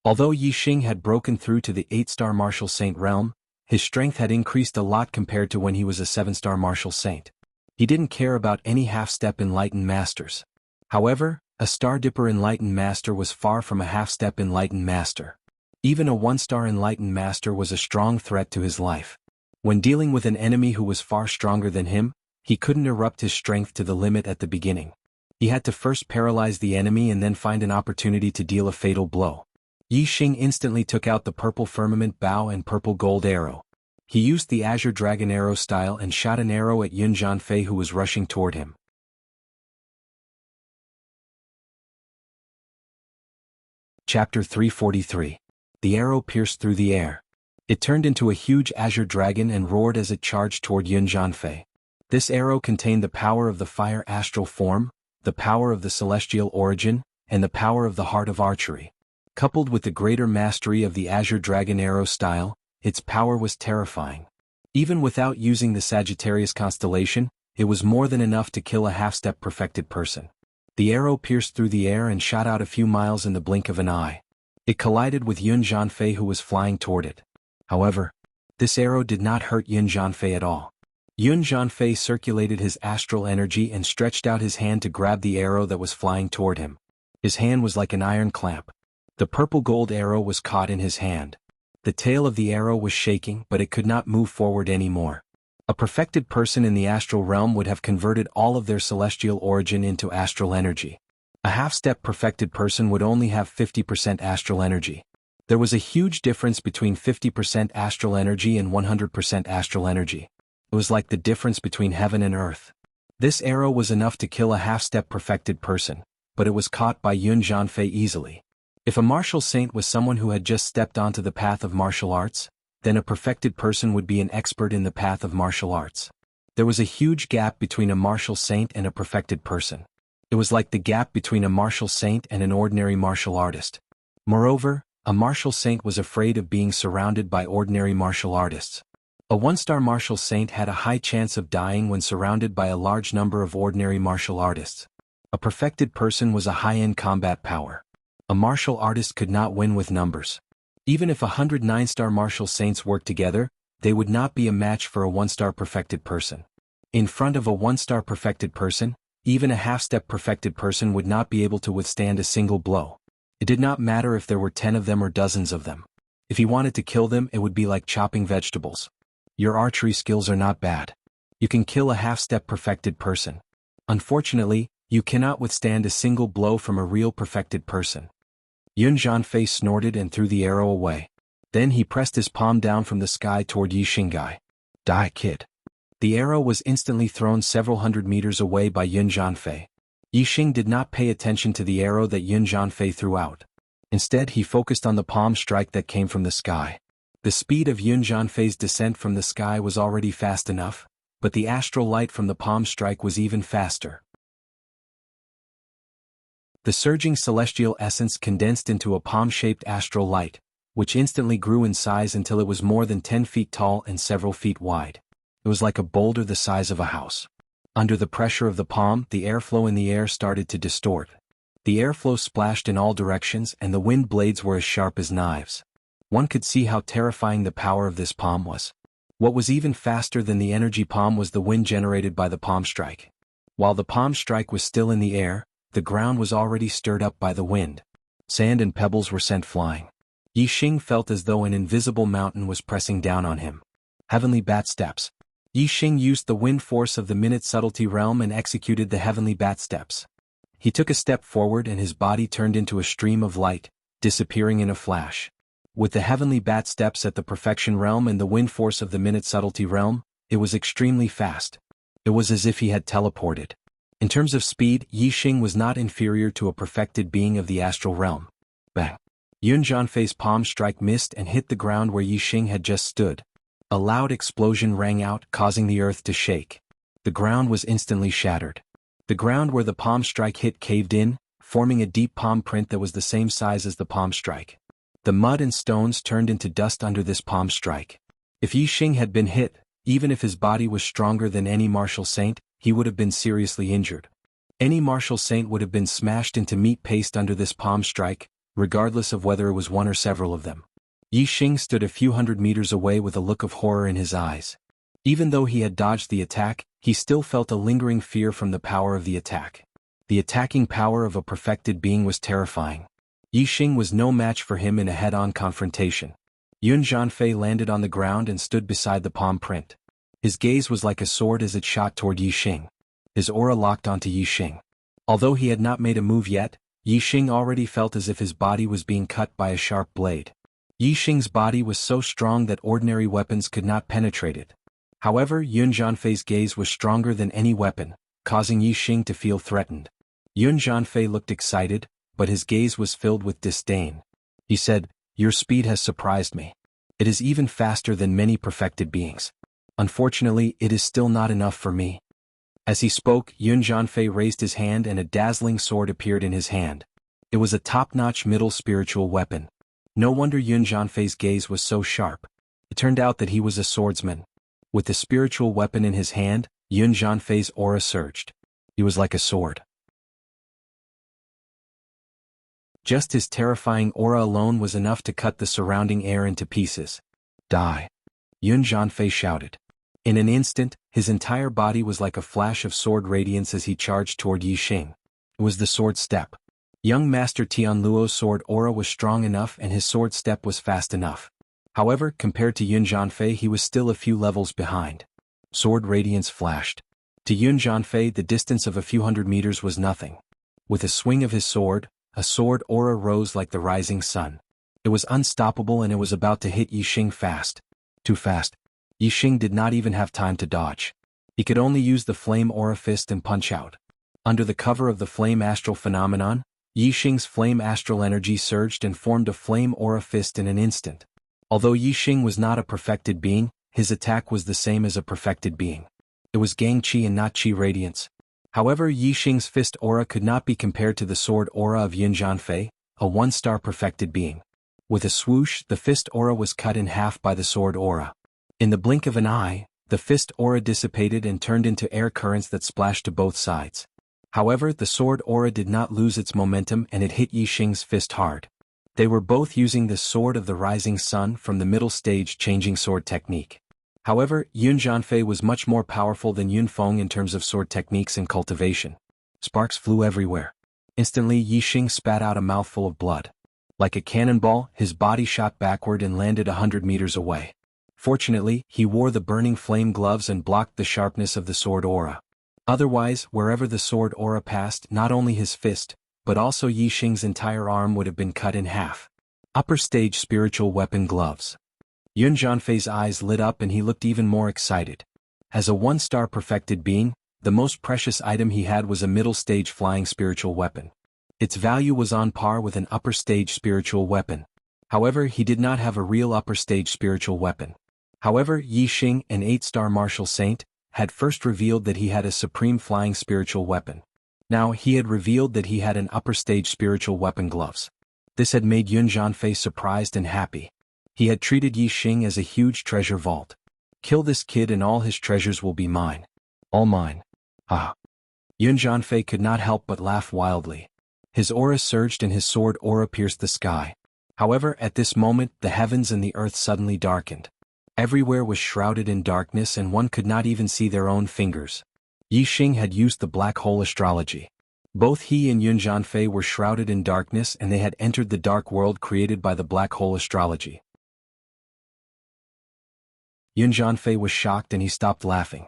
Although Yi Xing had broken through to the 8-star martial saint realm, his strength had increased a lot compared to when he was a 7-star martial saint. He didn't care about any half-step enlightened masters. However, a star-dipper enlightened master was far from a half-step enlightened master. Even a 1-star enlightened master was a strong threat to his life. When dealing with an enemy who was far stronger than him, he couldn't erupt his strength to the limit at the beginning. He had to first paralyze the enemy and then find an opportunity to deal a fatal blow. Yi Xing instantly took out the purple firmament bow and purple gold arrow. He used the azure dragon arrow style and shot an arrow at Yun Zhanfei, who was rushing toward him. Chapter 343. The arrow pierced through the air. It turned into a huge azure dragon and roared as it charged toward Yun Zhanfei. This arrow contained the power of the fire astral form, the power of the celestial origin, and the power of the heart of archery. Coupled with the greater mastery of the azure dragon arrow style, its power was terrifying. Even without using the Sagittarius constellation, it was more than enough to kill a half-step perfected person. The arrow pierced through the air and shot out a few miles in the blink of an eye. It collided with Yun Zhanfei, who was flying toward it. However, this arrow did not hurt Yun Zhanfei at all. Yun Zhanfei circulated his astral energy and stretched out his hand to grab the arrow that was flying toward him. His hand was like an iron clamp. The purple gold arrow was caught in his hand. The tail of the arrow was shaking, but it could not move forward anymore. A perfected person in the astral realm would have converted all of their celestial origin into astral energy. A half-step perfected person would only have 50% astral energy. There was a huge difference between 50% astral energy and 100% astral energy. It was like the difference between heaven and earth. This arrow was enough to kill a half-step perfected person, but it was caught by Yun Jianfei easily. If a martial saint was someone who had just stepped onto the path of martial arts, then a perfected person would be an expert in the path of martial arts. There was a huge gap between a martial saint and a perfected person. It was like the gap between a martial saint and an ordinary martial artist. Moreover, a martial saint was afraid of being surrounded by ordinary martial artists. A one-star martial saint had a high chance of dying when surrounded by a large number of ordinary martial artists. A perfected person was a high-end combat power. A martial artist could not win with numbers. Even if 100 9-star martial saints worked together, they would not be a match for a one-star perfected person. In front of a one-star perfected person, even a half-step perfected person would not be able to withstand a single blow. It did not matter if there were 10 of them or dozens of them. If he wanted to kill them, it would be like chopping vegetables. Your archery skills are not bad. You can kill a half-step perfected person. Unfortunately, you cannot withstand a single blow from a real perfected person. Yun Jianfei snorted and threw the arrow away. Then he pressed his palm down from the sky toward Yi Xinggai. Die, kid. The arrow was instantly thrown several hundred meters away by Yun Jianfei. Yi Xing did not pay attention to the arrow that Yun Jianfei threw out. Instead, he focused on the palm strike that came from the sky. The speed of Yun Jianfei's descent from the sky was already fast enough, but the astral light from the palm strike was even faster. The surging celestial essence condensed into a palm-shaped astral light, which instantly grew in size until it was more than 10 feet tall and several feet wide. It was like a boulder the size of a house. Under the pressure of the palm, the airflow in the air started to distort. The airflow splashed in all directions and the wind blades were as sharp as knives. One could see how terrifying the power of this palm was. What was even faster than the energy palm was the wind generated by the palm strike. While the palm strike was still in the air, the ground was already stirred up by the wind. Sand and pebbles were sent flying. Yi Xing felt as though an invisible mountain was pressing down on him. Heavenly Bat Steps. Yi Xing used the wind force of the minute subtlety realm and executed the heavenly bat steps. He took a step forward and his body turned into a stream of light, disappearing in a flash. With the heavenly bat steps at the perfection realm and the wind force of the minute subtlety realm, it was extremely fast. It was as if he had teleported. In terms of speed, Yi Xing was not inferior to a perfected being of the astral realm. Bang! Yun Jianfei's palm strike missed and hit the ground where Yi Xing had just stood. A loud explosion rang out, causing the earth to shake. The ground was instantly shattered. The ground where the palm strike hit caved in, forming a deep palm print that was the same size as the palm strike. The mud and stones turned into dust under this palm strike. If Yi Xing had been hit, even if his body was stronger than any martial saint, he would have been seriously injured. Any martial saint would have been smashed into meat paste under this palm strike, regardless of whether it was one or several of them. Yi Xing stood a few hundred meters away with a look of horror in his eyes. Even though he had dodged the attack, he still felt a lingering fear from the power of the attack. The attacking power of a perfected being was terrifying. Yi Xing was no match for him in a head-on confrontation. Yun Jianfei landed on the ground and stood beside the palm print. His gaze was like a sword as it shot toward Yi Xing. His aura locked onto Yi Xing. Although he had not made a move yet, Yi Xing already felt as if his body was being cut by a sharp blade. Yi Xing's body was so strong that ordinary weapons could not penetrate it. However, Yun Jianfei's gaze was stronger than any weapon, causing Yi Xing to feel threatened. Yun Jianfei looked excited, but his gaze was filled with disdain. He said, "Your speed has surprised me. It is even faster than many perfected beings. Unfortunately, it is still not enough for me." As he spoke, Yun Jianfei raised his hand and a dazzling sword appeared in his hand. It was a top-notch middle spiritual weapon. No wonder Yun Jianfei's gaze was so sharp. It turned out that he was a swordsman. With the spiritual weapon in his hand, Yun Jianfei's aura surged. He was like a sword. Just his terrifying aura alone was enough to cut the surrounding air into pieces. "Die!" Yun Jianfei shouted. In an instant, his entire body was like a flash of sword radiance as he charged toward Yi Xing. It was the sword step. Young Master Tianluo's sword aura was strong enough and his sword step was fast enough. However, compared to Yun Jianfei, he was still a few levels behind. Sword radiance flashed. To Yun Jianfei, the distance of a few hundred meters was nothing. With a swing of his sword, a sword aura rose like the rising sun. It was unstoppable and it was about to hit Yixing fast. Too fast. Yixing did not even have time to dodge. He could only use the flame aura fist and punch out. Under the cover of the flame astral phenomenon, Yixing's flame astral energy surged and formed a flame aura fist in an instant. Although Yixing was not a perfected being, his attack was the same as a perfected being. It was Gang Qi and not Qi radiance. However, Yixing's fist aura could not be compared to the sword aura of Yun Jianfei, a one-star perfected being. With a swoosh, the fist aura was cut in half by the sword aura. In the blink of an eye, the fist aura dissipated and turned into air currents that splashed to both sides. However, the sword aura did not lose its momentum and it hit Yixing's fist hard. They were both using the Sword of the Rising Sun from the middle stage changing sword technique. However, Yun Jianfei was much more powerful than Yun Feng in terms of sword techniques and cultivation. Sparks flew everywhere. Instantly, Yixing spat out a mouthful of blood. Like a cannonball, his body shot backward and landed 100 meters away. Fortunately, he wore the burning flame gloves and blocked the sharpness of the sword aura. Otherwise, wherever the sword aura passed, not only his fist, but also Yixing's entire arm would have been cut in half. Upper stage spiritual weapon gloves. Yun Jianfei's eyes lit up and he looked even more excited. As a one-star perfected being, the most precious item he had was a middle stage flying spiritual weapon. Its value was on par with an upper stage spiritual weapon. However, he did not have a real upper stage spiritual weapon. However, Yixing, an 8-star martial saint, had first revealed that he had a supreme flying spiritual weapon. Now he had revealed that he had an upper stage spiritual weapon gloves. This had made Yun Jianfei surprised and happy. He had treated Yixing as a huge treasure vault. Kill this kid and all his treasures will be mine. All mine. Ah. Yun Jianfei could not help but laugh wildly. His aura surged and his sword aura pierced the sky. However, at this moment, the heavens and the earth suddenly darkened. Everywhere was shrouded in darkness and one could not even see their own fingers. Yixing had used the black hole astrology. Both he and Yun Jianfei were shrouded in darkness and they had entered the dark world created by the black hole astrology. Yun Jianfei was shocked and he stopped laughing.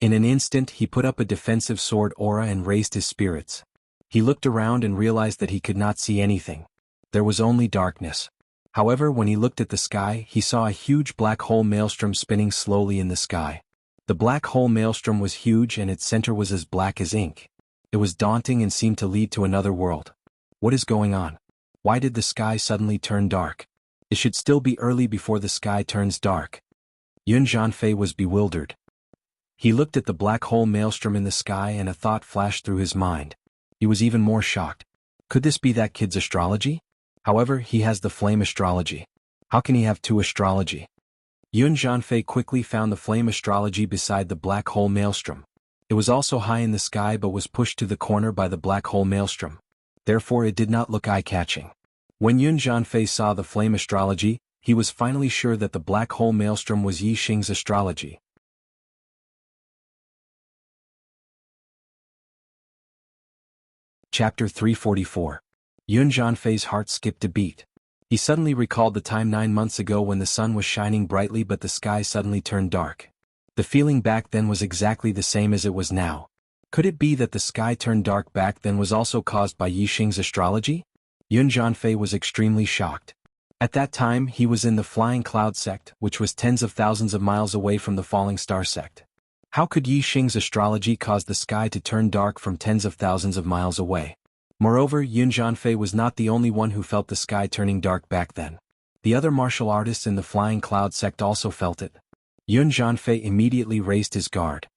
In an instant he put up a defensive sword aura and raised his spirits. He looked around and realized that he could not see anything. There was only darkness. However, when he looked at the sky, he saw a huge black hole maelstrom spinning slowly in the sky. The black hole maelstrom was huge and its center was as black as ink. It was daunting and seemed to lead to another world. What is going on? Why did the sky suddenly turn dark? It should still be early before the sky turns dark. Yun Jianfei was bewildered. He looked at the black hole maelstrom in the sky and a thought flashed through his mind. He was even more shocked. Could this be that kid's astrology? However, he has the flame astrology. How can he have two astrology? Yun Jianfei quickly found the flame astrology beside the black hole maelstrom. It was also high in the sky but was pushed to the corner by the black hole maelstrom. Therefore it did not look eye-catching. When Yun Jianfei saw the flame astrology, he was finally sure that the black hole maelstrom was Yixing's astrology. Chapter 344. Yun Jianfei's heart skipped a beat. He suddenly recalled the time 9 months ago when the sun was shining brightly but the sky suddenly turned dark. The feeling back then was exactly the same as it was now. Could it be that the sky turned dark back then was also caused by Yixing's astrology? Yun Jianfei was extremely shocked. At that time he was in the Flying Cloud sect, which was tens of thousands of miles away from the Falling Star sect. How could Yixing's astrology cause the sky to turn dark from tens of thousands of miles away? Moreover, Yun Jianfei was not the only one who felt the sky turning dark back then. The other martial artists in the Flying Cloud sect also felt it. Yun Jianfei immediately raised his guard.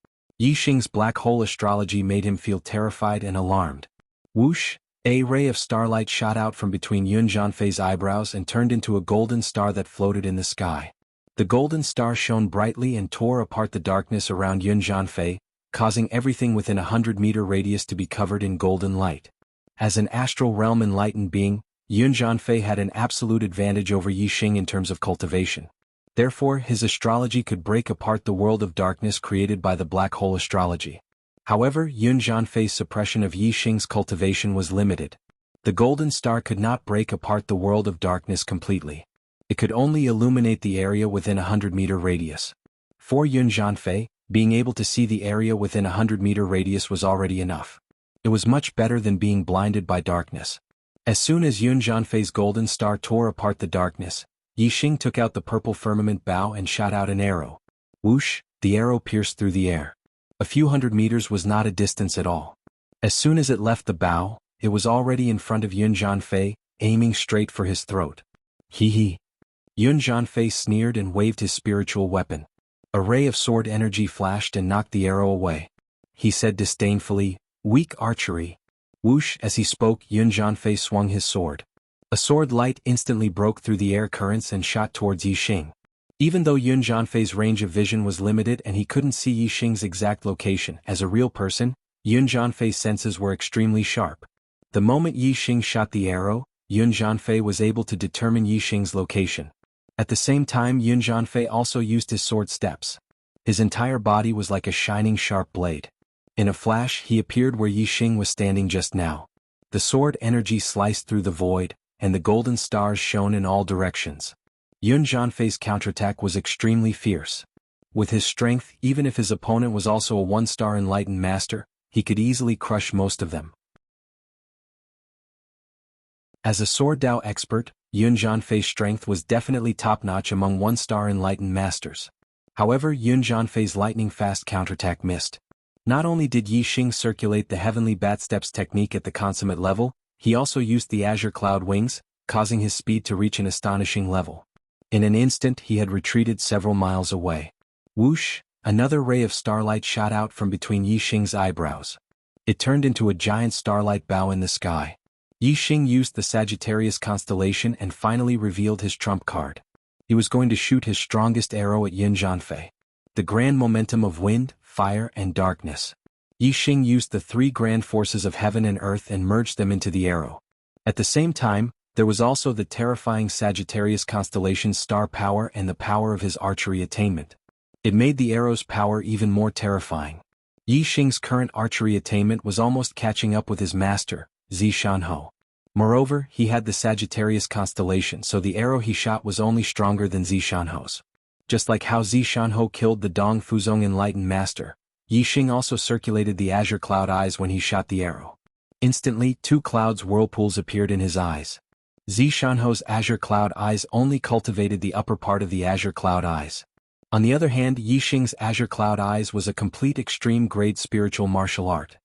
Yixing's black hole astrology made him feel terrified and alarmed. Whoosh! A ray of starlight shot out from between Yun Jianfei's eyebrows and turned into a golden star that floated in the sky. The golden star shone brightly and tore apart the darkness around Yun Jianfei, causing everything within a 100-meter radius to be covered in golden light. As an astral realm enlightened being, Yun Jianfei had an absolute advantage over Yixing in terms of cultivation. Therefore, his astrology could break apart the world of darkness created by the black hole astrology. However, Yun Jianfei's suppression of Yixing's cultivation was limited. The golden star could not break apart the world of darkness completely. It could only illuminate the area within a 100-meter radius. For Yun Jianfei, being able to see the area within a 100-meter radius was already enough. It was much better than being blinded by darkness. As soon as Yun Jianfei's golden star tore apart the darkness, Yi Xing took out the purple firmament bow and shot out an arrow. Whoosh, the arrow pierced through the air. A few hundred meters was not a distance at all. As soon as it left the bow, it was already in front of Yun Jianfei, aiming straight for his throat. Hee hee. Yun Jianfei sneered and waved his spiritual weapon. A ray of sword energy flashed and knocked the arrow away. He said disdainfully, "Weak archery." Whoosh, as he spoke, Yun Jianfei swung his sword. A sword light instantly broke through the air currents and shot towards Yi Xing. Even though Yun Jianfei's range of vision was limited and he couldn't see Yi Xing's exact location, as a real person, Yun Jianfei's senses were extremely sharp. The moment Yi Xing shot the arrow, Yun Jianfei was able to determine Yi Xing's location. At the same time, Yun Jianfei also used his sword steps. His entire body was like a shining sharp blade. In a flash, he appeared where Yi Xing was standing just now. The sword energy sliced through the void, and the golden stars shone in all directions. Yun Jianfei's counterattack was extremely fierce. With his strength, even if his opponent was also a one-star enlightened master, he could easily crush most of them. As a sword Dao expert, Yun Jianfei's strength was definitely top-notch among one-star enlightened masters. However, Yun Jianfei's lightning-fast counterattack missed. Not only did Yi Xing circulate the heavenly bat steps technique at the consummate level, he also used the azure cloud wings, causing his speed to reach an astonishing level. In an instant he had retreated several miles away. Whoosh, another ray of starlight shot out from between Yi Xing's eyebrows. It turned into a giant starlight bow in the sky. Yi Xing used the Sagittarius constellation and finally revealed his trump card. He was going to shoot his strongest arrow at Yun Jianfei. The grand momentum of wind, fire, and darkness. Yi Xing used the three grand forces of heaven and earth and merged them into the arrow. At the same time, there was also the terrifying Sagittarius constellation's star power and the power of his archery attainment. It made the arrow's power even more terrifying. Yi Xing's current archery attainment was almost catching up with his master, Zishanho. Moreover, he had the Sagittarius constellation, so the arrow he shot was only stronger than Zishanho's. Just like how Zishanho killed the Dong Fuzong enlightened master, Yi Xing also circulated the azure cloud eyes when he shot the arrow. Instantly, two clouds whirlpools appeared in his eyes. Zishanho's azure cloud eyes only cultivated the upper part of the azure cloud eyes. On the other hand, Yi Xing's azure cloud eyes was a complete extreme grade spiritual martial art.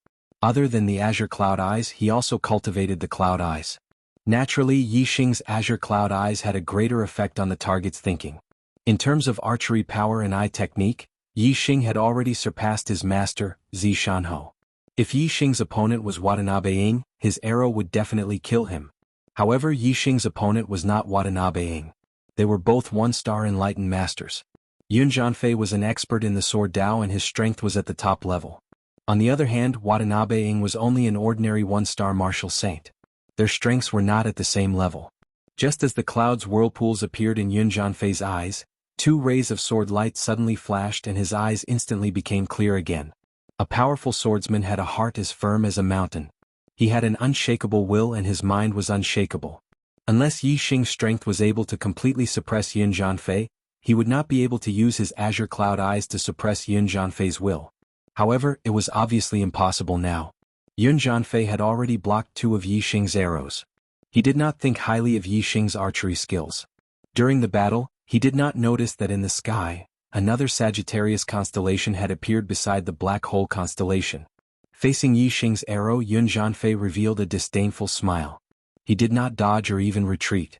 Other than the azure cloud eyes, he also cultivated the cloud eyes. Naturally, Yi Xing's azure cloud eyes had a greater effect on the target's thinking. In terms of archery power and eye technique, Yi Xing had already surpassed his master, Zishanho. If Yi Xing's opponent was Watanabe Ing, his arrow would definitely kill him. However, Yi Xing's opponent was not Watanabe Ing. They were both one-star enlightened masters. Yun Jianfei was an expert in the sword Dao and his strength was at the top level. On the other hand, Watanabe Ing was only an ordinary one-star martial saint. Their strengths were not at the same level. Just as the clouds whirlpools appeared in Yun Jianfei's eyes, two rays of sword light suddenly flashed and his eyes instantly became clear again. A powerful swordsman had a heart as firm as a mountain. He had an unshakable will and his mind was unshakable. Unless Yi Xing's strength was able to completely suppress Yun Jianfei, he would not be able to use his azure cloud eyes to suppress Yun Jianfei's will. However, it was obviously impossible now. Yun Jianfei had already blocked two of Yi Xing's arrows. He did not think highly of Yi Xing's archery skills. During the battle, he did not notice that in the sky, another Sagittarius constellation had appeared beside the black hole constellation. Facing Yi Xing's arrow, Yun Jianfei revealed a disdainful smile. He did not dodge or even retreat.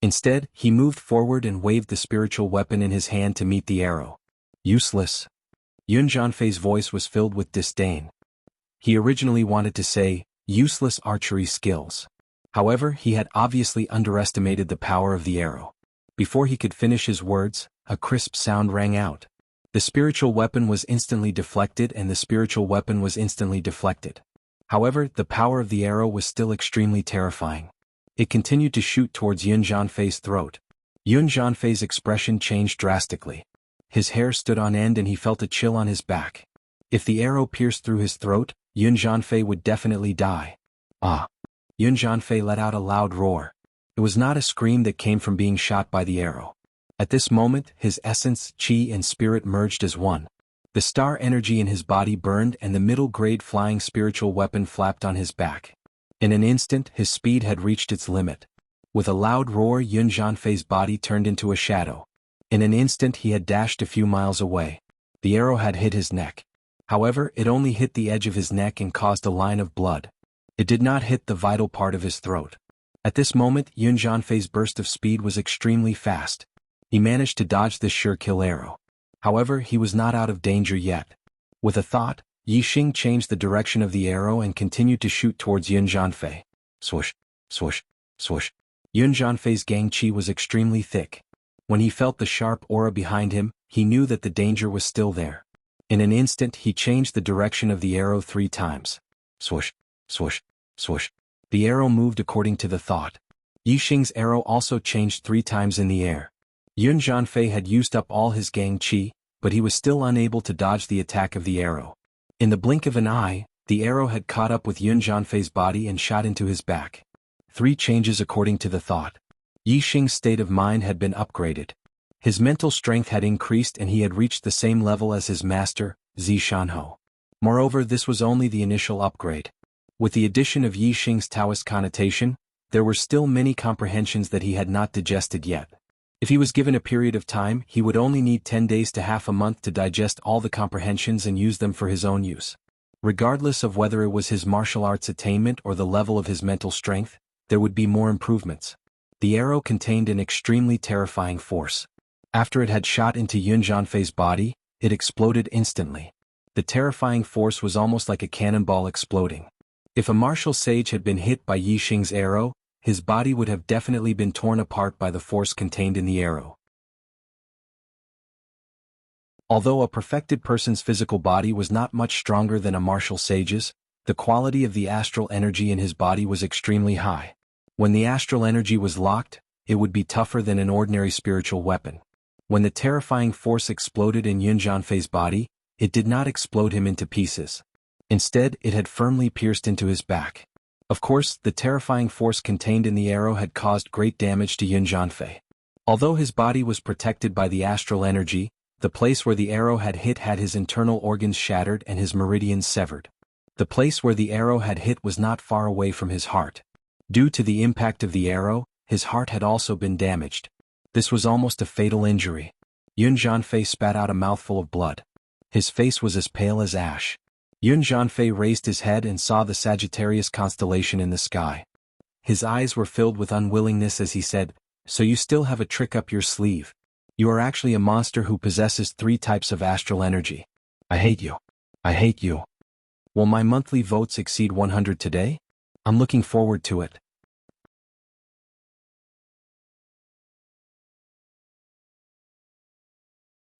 Instead, he moved forward and waved the spiritual weapon in his hand to meet the arrow. Useless. Yun Jianfei's voice was filled with disdain. He originally wanted to say, useless archery skills. However, he had obviously underestimated the power of the arrow. Before he could finish his words, a crisp sound rang out. The spiritual weapon was instantly deflected and the spiritual weapon was instantly deflected. However, the power of the arrow was still extremely terrifying. It continued to shoot towards Yun Jianfei's throat. Yun Jianfei's expression changed drastically. His hair stood on end and he felt a chill on his back. If the arrow pierced through his throat, Yun Jianfei would definitely die. Ah! Yun Jianfei let out a loud roar. It was not a scream that came from being shot by the arrow. At this moment, his essence, qi and spirit merged as one. The star energy in his body burned and the middle-grade flying spiritual weapon flapped on his back. In an instant, his speed had reached its limit. With a loud roar, Yun Jianfei's body turned into a shadow. In an instant he had dashed a few miles away. The arrow had hit his neck. However, it only hit the edge of his neck and caused a line of blood. It did not hit the vital part of his throat. At this moment, Yun Jianfei's burst of speed was extremely fast. He managed to dodge this sure-kill arrow. However, he was not out of danger yet. With a thought, Yi Xing changed the direction of the arrow and continued to shoot towards Yun Jianfei. Swoosh, swoosh, swoosh. Yun Jianfei's gang qi was extremely thick. When he felt the sharp aura behind him, he knew that the danger was still there. In an instant he changed the direction of the arrow 3 times. Swoosh, swoosh, swoosh. The arrow moved according to the thought. Yi Xing's arrow also changed 3 times in the air. Yun Jianfei had used up all his gang qi, but he was still unable to dodge the attack of the arrow. In the blink of an eye, the arrow had caught up with Yun Jianfei's body and shot into his back. 3 changes according to the thought. Yi Xing's state of mind had been upgraded. His mental strength had increased and he had reached the same level as his master, Zi Shanhou. Moreover, this was only the initial upgrade. With the addition of Yi Xing's Taoist connotation, there were still many comprehensions that he had not digested yet. If he was given a period of time, he would only need 10 days to half a month to digest all the comprehensions and use them for his own use. Regardless of whether it was his martial arts attainment or the level of his mental strength, there would be more improvements. The arrow contained an extremely terrifying force. After it had shot into Yun Jianfei's body, it exploded instantly. The terrifying force was almost like a cannonball exploding. If a martial sage had been hit by Yi Xing's arrow, his body would have definitely been torn apart by the force contained in the arrow. Although a perfected person's physical body was not much stronger than a martial sage's, the quality of the astral energy in his body was extremely high. When the astral energy was locked, it would be tougher than an ordinary spiritual weapon. When the terrifying force exploded in Yun Jianfei's body, it did not explode him into pieces. Instead, it had firmly pierced into his back. Of course, the terrifying force contained in the arrow had caused great damage to Yun Jianfei. Although his body was protected by the astral energy, the place where the arrow had hit had his internal organs shattered and his meridians severed. The place where the arrow had hit was not far away from his heart. Due to the impact of the arrow, his heart had also been damaged. This was almost a fatal injury. Yun Jianfei spat out a mouthful of blood. His face was as pale as ash. Yun Jianfei raised his head and saw the Sagittarius constellation in the sky. His eyes were filled with unwillingness as he said, "So you still have a trick up your sleeve. You are actually a monster who possesses 3 types of astral energy. I hate you. I hate you. Will my monthly votes exceed 100 today? I'm looking forward to it."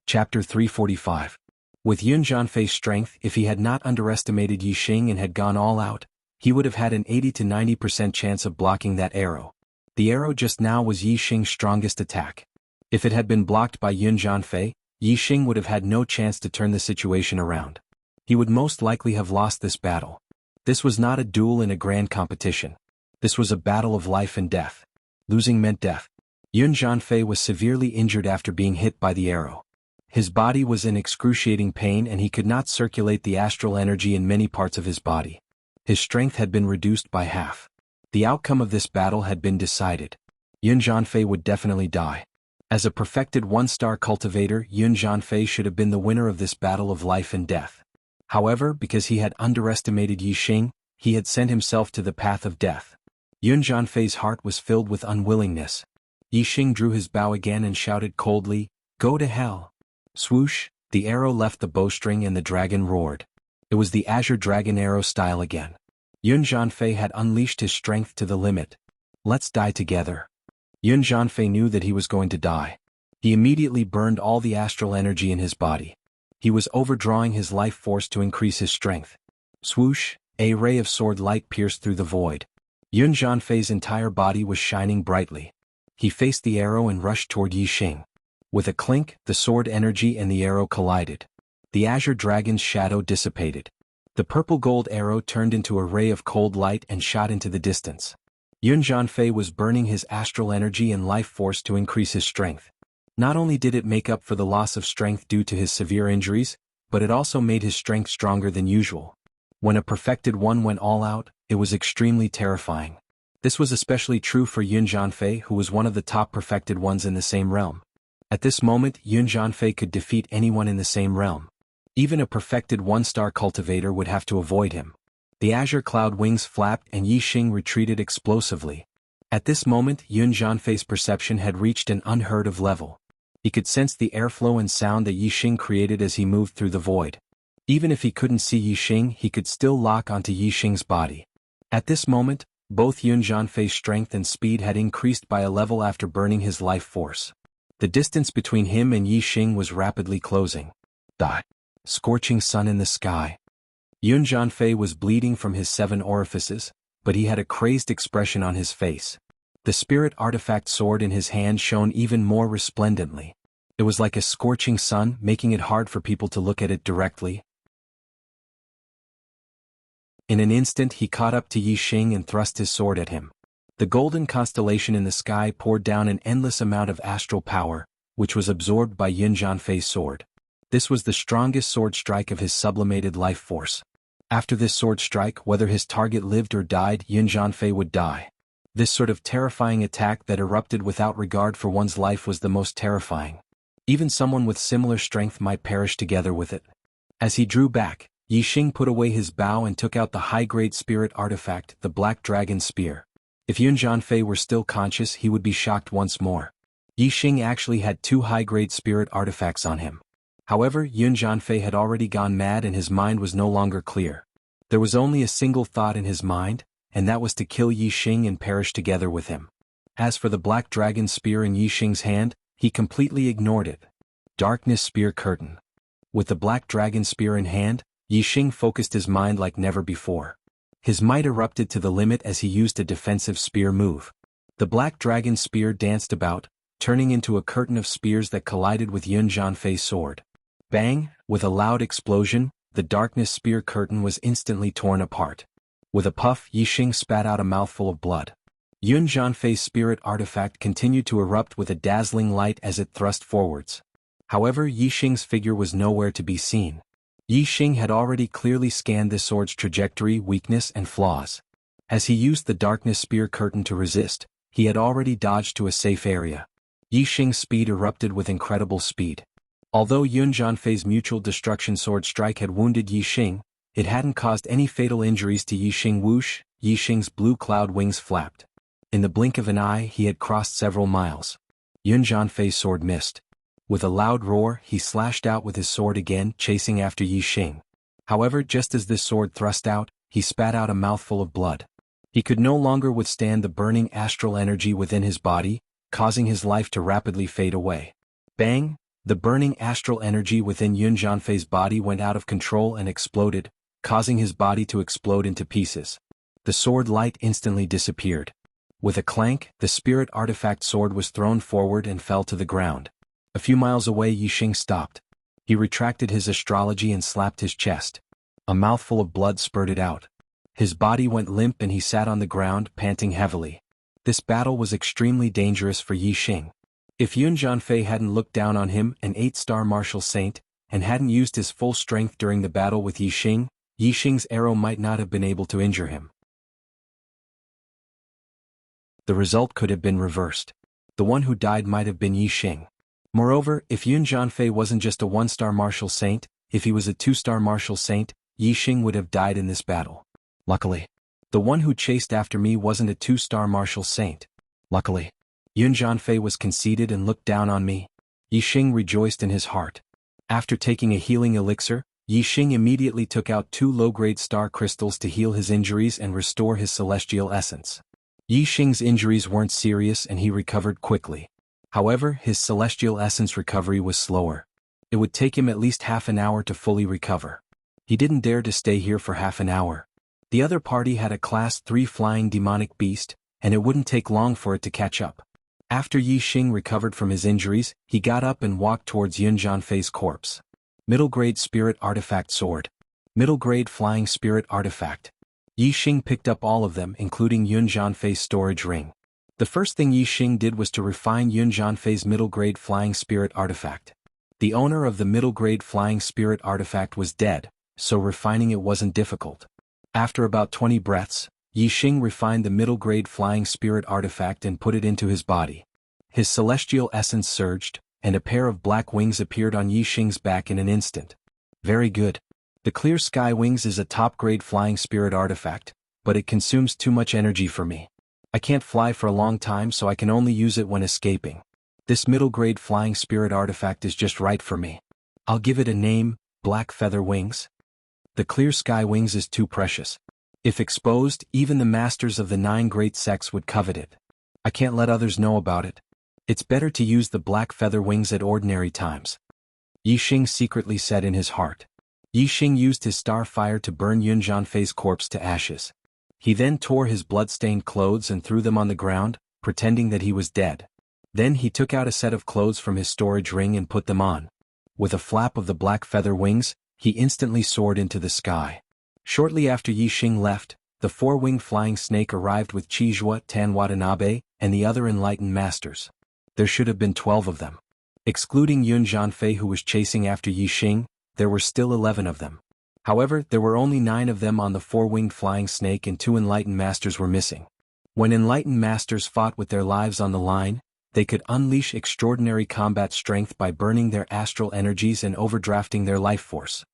Chapter 345. With Yun Jianfei's strength, if he had not underestimated Yi Xing and had gone all out, he would have had an 80 to 90% chance of blocking that arrow. The arrow just now was Yi Xing's strongest attack. If it had been blocked by Yun Jianfei, Yi Xing would have had no chance to turn the situation around. He would most likely have lost this battle. This was not a duel in a grand competition. This was a battle of life and death. Losing meant death. Yun Jianfei was severely injured after being hit by the arrow. His body was in excruciating pain and he could not circulate the astral energy in many parts of his body. His strength had been reduced by half. The outcome of this battle had been decided. Yun Jianfei would definitely die. As a perfected 1-star cultivator, Yun Jianfei should have been the winner of this battle of life and death. However, because he had underestimated Yi Xing, he had sent himself to the path of death. Yun Jianfei's heart was filled with unwillingness. Yi Xing drew his bow again and shouted coldly, "Go to hell." Swoosh, the arrow left the bowstring and the dragon roared. It was the Azure Dragon arrow style again. Yun Jianfei had unleashed his strength to the limit. Let's die together. Yun Jianfei knew that he was going to die. He immediately burned all the astral energy in his body. He was overdrawing his life force to increase his strength. Swoosh, a ray of sword light pierced through the void. Yun Jianfei's entire body was shining brightly. He faced the arrow and rushed toward Yi Xing. With a clink, the sword energy and the arrow collided. The Azure Dragon's shadow dissipated. The purple-gold arrow turned into a ray of cold light and shot into the distance. Yun Jianfei was burning his astral energy and life force to increase his strength. Not only did it make up for the loss of strength due to his severe injuries, but it also made his strength stronger than usual. When a perfected one went all out, it was extremely terrifying. This was especially true for Yun Jianfei, who was one of the top perfected ones in the same realm. At this moment, Yun Jianfei could defeat anyone in the same realm. Even a perfected one-star cultivator would have to avoid him. The azure cloud wings flapped and Yi Xing retreated explosively. At this moment, Yun Jianfei's perception had reached an unheard-of level. He could sense the airflow and sound that Yi Xing created as he moved through the void. Even if he couldn't see Yi Xing, he could still lock onto Yi Xing's body. At this moment, both Yun Jianfei's strength and speed had increased by a level after burning his life force. The distance between him and Yi Xing was rapidly closing. The scorching sun in the sky. Yun Jianfei was bleeding from his 7 orifices, but he had a crazed expression on his face. The spirit artifact sword in his hand shone even more resplendently. It was like a scorching sun, making it hard for people to look at it directly. In an instant he caught up to Yi Xing and thrust his sword at him. The golden constellation in the sky poured down an endless amount of astral power, which was absorbed by Yun Jianfei's sword. This was the strongest sword strike of his sublimated life force. After this sword strike, whether his target lived or died, Yun Jianfei would die. This sort of terrifying attack that erupted without regard for one's life was the most terrifying. Even someone with similar strength might perish together with it. As he drew back, Yi Xing put away his bow and took out the high-grade spirit artifact, the Black Dragon Spear. If Yun Jianfei were still conscious, he would be shocked once more. Yi Xing actually had 2 high-grade spirit artifacts on him. However, Yun Jianfei had already gone mad and his mind was no longer clear. There was only a single thought in his mind, and that was to kill Yi Xing and perish together with him. As for the Black Dragon Spear in Yi Xing's hand, he completely ignored it. Darkness Spear Curtain. With the Black Dragon Spear in hand, Yi Xing focused his mind like never before. His might erupted to the limit as he used a defensive spear move. The Black Dragon Spear danced about, turning into a curtain of spears that collided with Yun Jianfei's sword. Bang! With a loud explosion, the Darkness Spear Curtain was instantly torn apart. With a puff, Yi Xing spat out a mouthful of blood. Yun Jianfei's spirit artifact continued to erupt with a dazzling light as it thrust forwards. However, Yi Xing's figure was nowhere to be seen. Yi Xing had already clearly scanned the sword's trajectory, weakness, and flaws. As he used the Darkness Spear Curtain to resist, he had already dodged to a safe area. Yi Xing's speed erupted with incredible speed. Although Yun Jianfei's mutual destruction sword strike had wounded Yi Xing, it hadn't caused any fatal injuries to Yi Xing. Whoosh! Yi Xing's blue cloud wings flapped. In the blink of an eye, he had crossed several miles. Yun Jianfei's sword missed. With a loud roar, he slashed out with his sword again, chasing after Yi Xing. However, just as this sword thrust out, he spat out a mouthful of blood. He could no longer withstand the burning astral energy within his body, causing his life to rapidly fade away. Bang! The burning astral energy within Yun Jianfei's body went out of control and exploded, causing his body to explode into pieces. The sword light instantly disappeared. With a clank, the spirit artifact sword was thrown forward and fell to the ground. A few miles away, Yi Xing stopped. He retracted his astrology and slapped his chest. A mouthful of blood spurted out. His body went limp and he sat on the ground, panting heavily. This battle was extremely dangerous for Yi Xing. If Yun Jianfei hadn't looked down on him, an 8-star martial saint, and hadn't used his full strength during the battle with Yi Xing's arrow might not have been able to injure him. The result could have been reversed. The one who died might have been Yi Xing. Moreover, if Yun Jianfei wasn't just a 1-star martial saint, if he was a 2-star martial saint, Yi Xing would have died in this battle. Luckily, the one who chased after me wasn't a 2-star martial saint. Luckily, Yun Jianfei was conceited and looked down on me. Yi Xing rejoiced in his heart. After taking a healing elixir, Yi Xing immediately took out 2 low-grade star crystals to heal his injuries and restore his celestial essence. Yi Xing's injuries weren't serious and he recovered quickly. However, his celestial essence recovery was slower. It would take him at least half an hour to fully recover. He didn't dare to stay here for half an hour. The other party had a Class 3 flying demonic beast, and it wouldn't take long for it to catch up. After Yi Xing recovered from his injuries, he got up and walked towards Yun Jianfei's corpse. Middle grade spirit artifact sword. Middle grade flying spirit artifact. Yi Xing picked up all of them, including Yun Jianfei's storage ring. The first thing Yi Xing did was to refine Yun Jianfei's middle grade flying spirit artifact. The owner of the middle-grade flying spirit artifact was dead, so refining it wasn't difficult. After about 20 breaths, Yi Xing refined the middle-grade flying spirit artifact and put it into his body. His celestial essence surged, and a pair of black wings appeared on Yi Xing's back in an instant. Very good. The clear sky wings is a top-grade flying spirit artifact, but it consumes too much energy for me. I can't fly for a long time, so I can only use it when escaping. This middle-grade flying spirit artifact is just right for me. I'll give it a name, Black Feather Wings. The clear sky wings is too precious. If exposed, even the masters of the 9 great sects would covet it. I can't let others know about it. It's better to use the black feather wings at ordinary times. Yi Xing secretly said in his heart. Yi Xing used his star fire to burn Yun Zhanfei's corpse to ashes. He then tore his blood-stained clothes and threw them on the ground, pretending that he was dead. Then he took out a set of clothes from his storage ring and put them on. With a flap of the black feather wings, he instantly soared into the sky. Shortly after Yi Xing left, the 4-winged flying snake arrived with Chizhua, Tan Watanabe, and the other enlightened masters. There should have been 12 of them. Excluding Yun Zhanfei, who was chasing after Yi Xing, there were still 11 of them. However, there were only 9 of them on the 4-winged flying snake and 2 enlightened masters were missing. When enlightened masters fought with their lives on the line, they could unleash extraordinary combat strength by burning their astral energies and overdrafting their life force.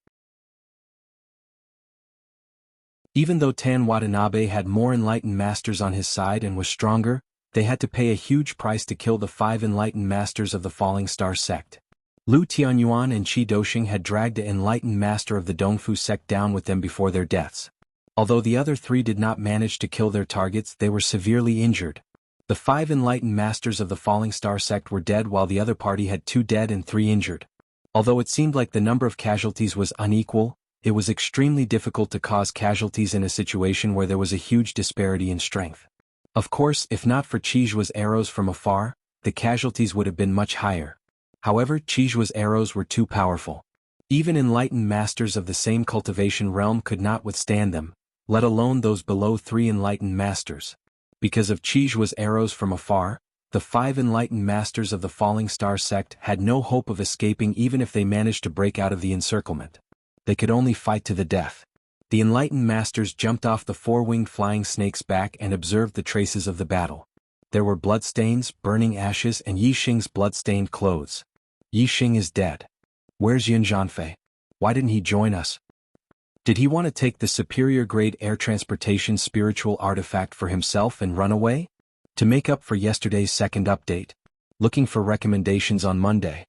Even though Tan Watanabe had more enlightened masters on his side and was stronger, they had to pay a huge price to kill the 5 enlightened masters of the Falling Star sect. Lu Tianyuan and Qi Doxing had dragged the enlightened master of the Dongfu sect down with them before their deaths. Although the other 3 did not manage to kill their targets, they were severely injured. The 5 enlightened masters of the Falling Star sect were dead while the other party had 2 dead and 3 injured. Although it seemed like the number of casualties was unequal, it was extremely difficult to cause casualties in a situation where there was a huge disparity in strength. Of course, if not for Chizhua's arrows from afar, the casualties would have been much higher. However, Chizhua's arrows were too powerful. Even enlightened masters of the same cultivation realm could not withstand them, let alone those below 3 enlightened masters. Because of Chizhua's arrows from afar, the 5 enlightened masters of the Falling Star sect had no hope of escaping even if they managed to break out of the encirclement. They could only fight to the death. The enlightened masters jumped off the 4-winged flying snake's back and observed the traces of the battle. There were bloodstains, burning ashes, and Yi Xing's blood-stained clothes. Yi Xing is dead. Where's Yun Zhanfei? Why didn't he join us? Did he want to take the superior grade air transportation spiritual artifact for himself and run away? To make up for yesterday's second update. Looking for recommendations on Monday.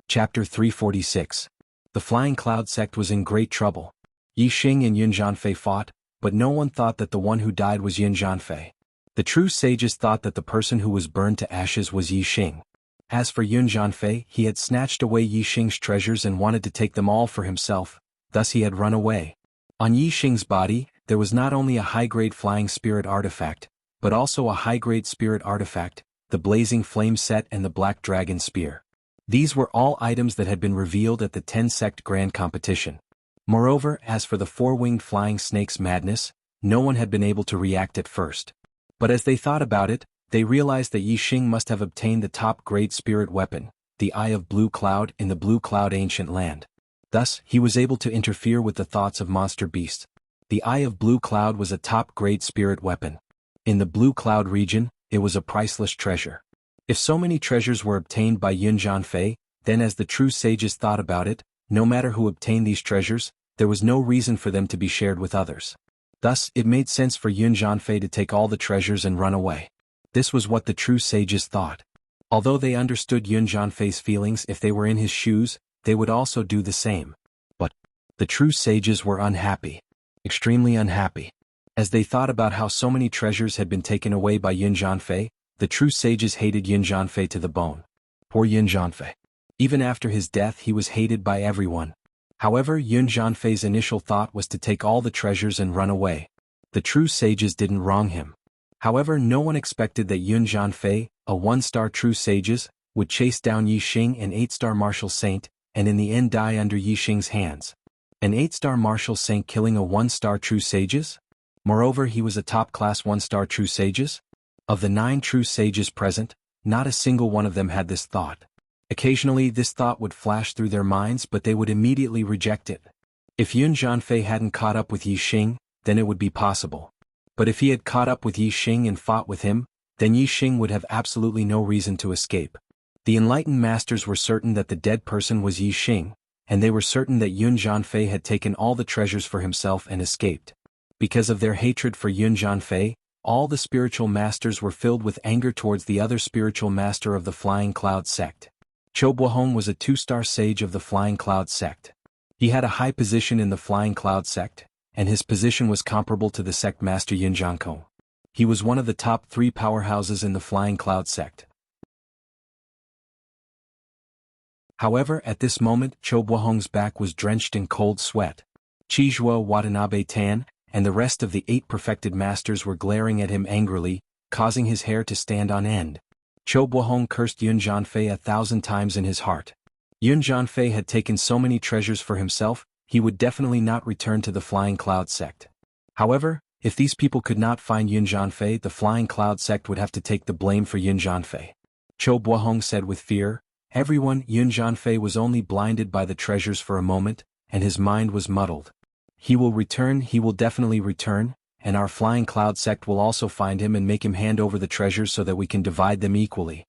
Chapter 346. The Flying Cloud sect was in great trouble. Yi Xing and Yun Zhanfei fought, but no one thought that the one who died was Yun Zhanfei. The true sages thought that the person who was burned to ashes was Yi Xing. As for Yun Zhanfei, he had snatched away Yi Xing's treasures and wanted to take them all for himself, thus he had run away. On Yi Xing's body, there was not only a high-grade flying spirit artifact, but also a high-grade spirit artifact, the blazing flame set and the black dragon spear. These were all items that had been revealed at the 10-sect grand competition. Moreover, as for the 4-winged flying snake's madness, no one had been able to react at first. But as they thought about it, they realized that Yi Xing must have obtained the top-grade spirit weapon, the Eye of Blue Cloud, in the Blue Cloud ancient land. Thus, he was able to interfere with the thoughts of monster beasts. The Eye of Blue Cloud was a top-grade spirit weapon. In the Blue Cloud region, it was a priceless treasure. If so many treasures were obtained by Yun Zhanfei, then as the true sages thought about it, no matter who obtained these treasures, there was no reason for them to be shared with others. Thus, it made sense for Yun Zhanfei to take all the treasures and run away. This was what the true sages thought. Although they understood Yun Zhanfei's feelings, if they were in his shoes, they would also do the same. But the true sages were unhappy. Extremely unhappy. As they thought about how so many treasures had been taken away by Yun Zhanfei, the true sages hated Yun Zhanfei to the bone. Poor Yun Zhanfei. Even after his death he was hated by everyone. However, Yun Zhanfei's initial thought was to take all the treasures and run away. The true sages didn't wrong him. However, no one expected that Yun Zhanfei, a 1-star true sages, would chase down Yi Xing, an 8-star martial saint, and in the end die under Yi Xing's hands. An 8-star martial saint killing a 1-star true sages? Moreover, he was a top-class 1-star true sages? Of the 9 true sages present, not a single one of them had this thought. Occasionally this thought would flash through their minds, but they would immediately reject it. If Yun Jianfei hadn't caught up with Yi Xing, then it would be possible. But if he had caught up with Yi Xing and fought with him, then Yi Xing would have absolutely no reason to escape. The enlightened masters were certain that the dead person was Yi Xing, and they were certain that Yun Jianfei had taken all the treasures for himself and escaped. Because of their hatred for Yun Jianfei, all the spiritual masters were filled with anger towards the other spiritual master of the Flying Cloud sect. Zhou Buohong was a 2-star sage of the Flying Cloud sect. He had a high position in the Flying Cloud sect, and his position was comparable to the sect master Yin Jiankong. He was one of the top 3 powerhouses in the Flying Cloud sect. However, at this moment, Zhou Buohong's back was drenched in cold sweat. Chizhuo Watanabe Tan and the rest of the 8 perfected masters were glaring at him angrily, causing his hair to stand on end. Zhou Buohong cursed Yun Jianfei 1,000 times in his heart. Yun Jianfei had taken so many treasures for himself, he would definitely not return to the Flying Cloud sect. However, if these people could not find Yun Jianfei, the Flying Cloud sect would have to take the blame for Yun Jianfei. Zhou Buohong said with fear, "Everyone, Yun Jianfei was only blinded by the treasures for a moment, and his mind was muddled. He will return, he will definitely return, and our Flying Cloud sect will also find him and make him hand over the treasures so that we can divide them equally."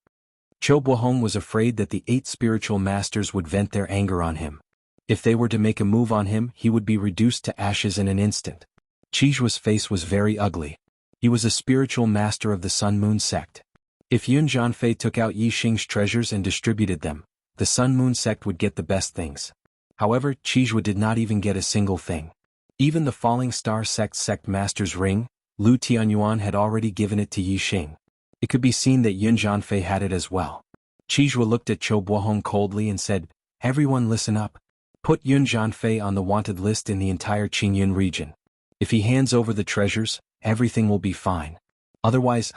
Zhou Buohong was afraid that the 8 spiritual masters would vent their anger on him. If they were to make a move on him, he would be reduced to ashes in an instant. Chizhuo's face was very ugly. He was a spiritual master of the Sun Moon sect. If Yun Jianfei took out Yi Xing's treasures and distributed them, the Sun Moon sect would get the best things. However, Chizhuo did not even get a single thing. Even the Falling Star sect master's ring, Lu Tianyuan had already given it to Yi Xing. It could be seen that Yun Jianfei had it as well. Chizhuo looked at Zhou Buohong coldly and said, "Everyone listen up. Put Yun Jianfei on the wanted list in the entire Qingyun region. If he hands over the treasures, everything will be fine. Otherwise,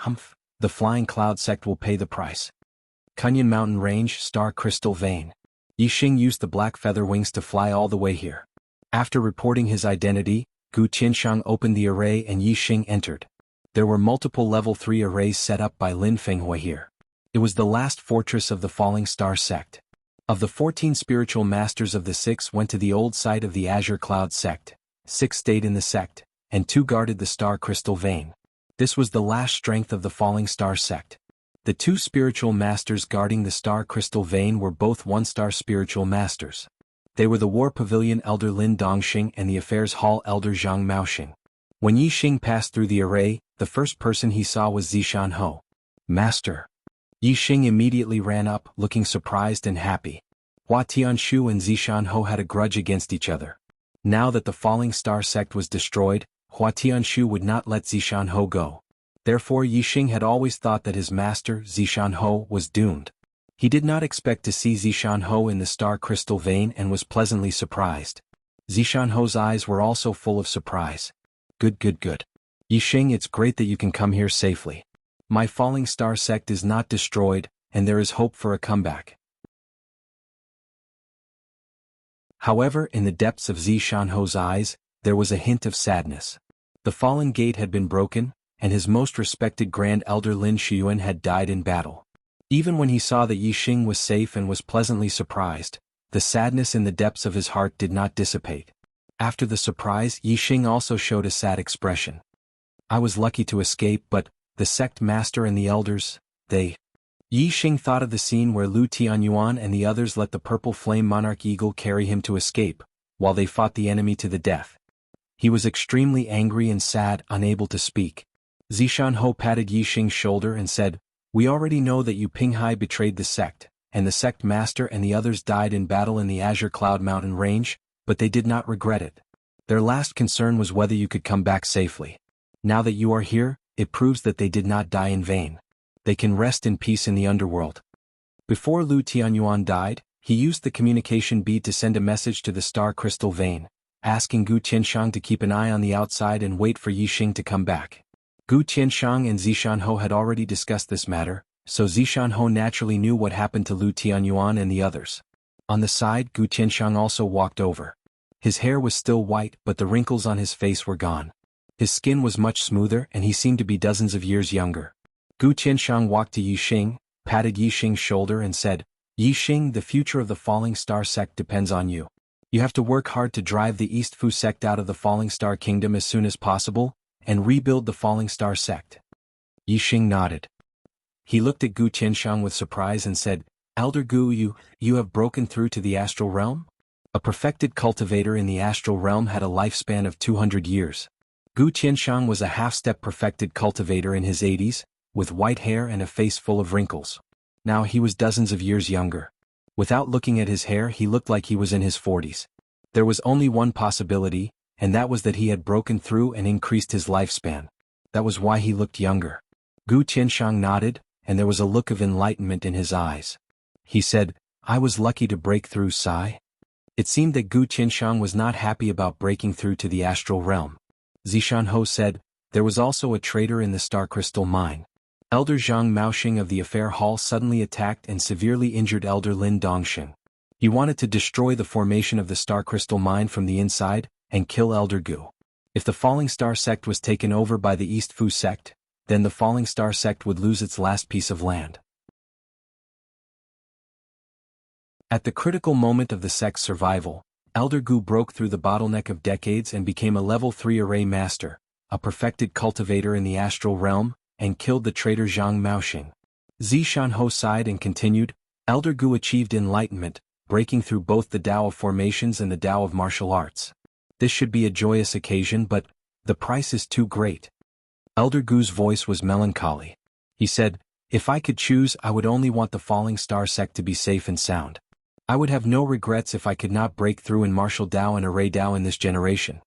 the Flying Cloud sect will pay the price." Kunyan Mountain Range, Star Crystal Vein. Yi Xing used the black feather wings to fly all the way here. After reporting his identity, Gu Qianshang opened the array and Yi Xing entered. There were multiple level 3 arrays set up by Lin Fenghui here. It was the last fortress of the Falling Star sect. Of the 14 spiritual masters of the 6 went to the old site of the Azure Cloud sect, 6 stayed in the sect, and 2 guarded the Star Crystal Vein. This was the last strength of the Falling Star sect. The 2 spiritual masters guarding the Star Crystal Vein were both 1-star spiritual masters. They were the War Pavilion Elder Lin Dongxing and the Affairs Hall Elder Zhang Maoxing. When Yi Xing passed through the array, the first person he saw was Zishan Ho. "Master." Yi Xing immediately ran up, looking surprised and happy. Hua Tianshu and Zishan Ho had a grudge against each other. Now that the Falling Star sect was destroyed, Hua Tianshu would not let Zishan Ho go. Therefore Yi Xing had always thought that his master, Zishan Ho, was doomed. He did not expect to see Zishan Ho in the Star Crystal Vein and was pleasantly surprised. Zishan Ho's eyes were also full of surprise. Good. Yi Xing, it's great that you can come here safely. My Falling Star sect is not destroyed, and there is hope for a comeback. However, in the depths of Zishan Ho's eyes, there was a hint of sadness. The Fallen Gate had been broken, and his most respected Grand Elder Lin Xiyuan had died in battle. Even when he saw that Yi Xing was safe and was pleasantly surprised, the sadness in the depths of his heart did not dissipate. After the surprise, Yi Xing also showed a sad expression. "I was lucky to escape, but the sect master and the elders, they..." Yi Xing thought of the scene where Lu Tianyuan and the others let the purple flame monarch eagle carry him to escape, while they fought the enemy to the death. He was extremely angry and sad, unable to speak. Zishan Ho patted Yi Xing's shoulder and said, "We already know that you Pinghai betrayed the sect, and the sect master and the others died in battle in the Azure Cloud Mountain Range, but they did not regret it. Their last concern was whether you could come back safely. Now that you are here, it proves that they did not die in vain. They can rest in peace in the underworld." Before Lu Tianyuan died, he used the communication bead to send a message to the Star Crystal Vein, asking Gu Qianshang to keep an eye on the outside and wait for Yi Xing to come back. Gu Qianshang and Zishan Ho had already discussed this matter, so Zishan Ho naturally knew what happened to Lu Tianyuan and the others. On the side, Gu Qianshang also walked over. His hair was still white, but the wrinkles on his face were gone. His skin was much smoother and he seemed to be dozens of years younger. Gu Qianshang walked to Yixing, patted Yixing's shoulder and said, Yixing, the future of the Falling Star sect depends on you. You have to work hard to drive the East Fu sect out of the Falling Star Kingdom as soon as possible, and rebuild the Falling Star sect. Yixing nodded. He looked at Gu Qianshang with surprise and said, Elder Gu, you have broken through to the astral realm? A perfected cultivator in the astral realm had a lifespan of 200 years. Gu Qianshang was a half-step perfected cultivator in his 80s, with white hair and a face full of wrinkles. Now he was dozens of years younger. Without looking at his hair, he looked like he was in his 40s. There was only one possibility, and that was that he had broken through and increased his lifespan. That was why he looked younger. Gu Qianshang nodded, and there was a look of enlightenment in his eyes. He said, I was lucky to break through, Sai. It seemed that Gu Qianshang was not happy about breaking through to the astral realm. Zishanho said, there was also a traitor in the star crystal mine. Elder Zhang Maoxing of the affair hall suddenly attacked and severely injured Elder Lin Dongxing. He wanted to destroy the formation of the star crystal mine from the inside, and kill Elder Gu. If the Falling Star sect was taken over by the East Fu sect, then the Falling Star sect would lose its last piece of land. At the critical moment of the sect's survival, Elder Gu broke through the bottleneck of decades and became a level 3 array master, a perfected cultivator in the astral realm, and killed the traitor Zhang Maoxing. Zishanho sighed and continued, Elder Gu achieved enlightenment, breaking through both the Tao of formations and the Tao of martial arts. This should be a joyous occasion, but the price is too great. Elder Gu's voice was melancholy. He said, if I could choose, I would only want the Falling Star sect to be safe and sound. I would have no regrets if I could not break through in martial Tao and array Tao in this generation.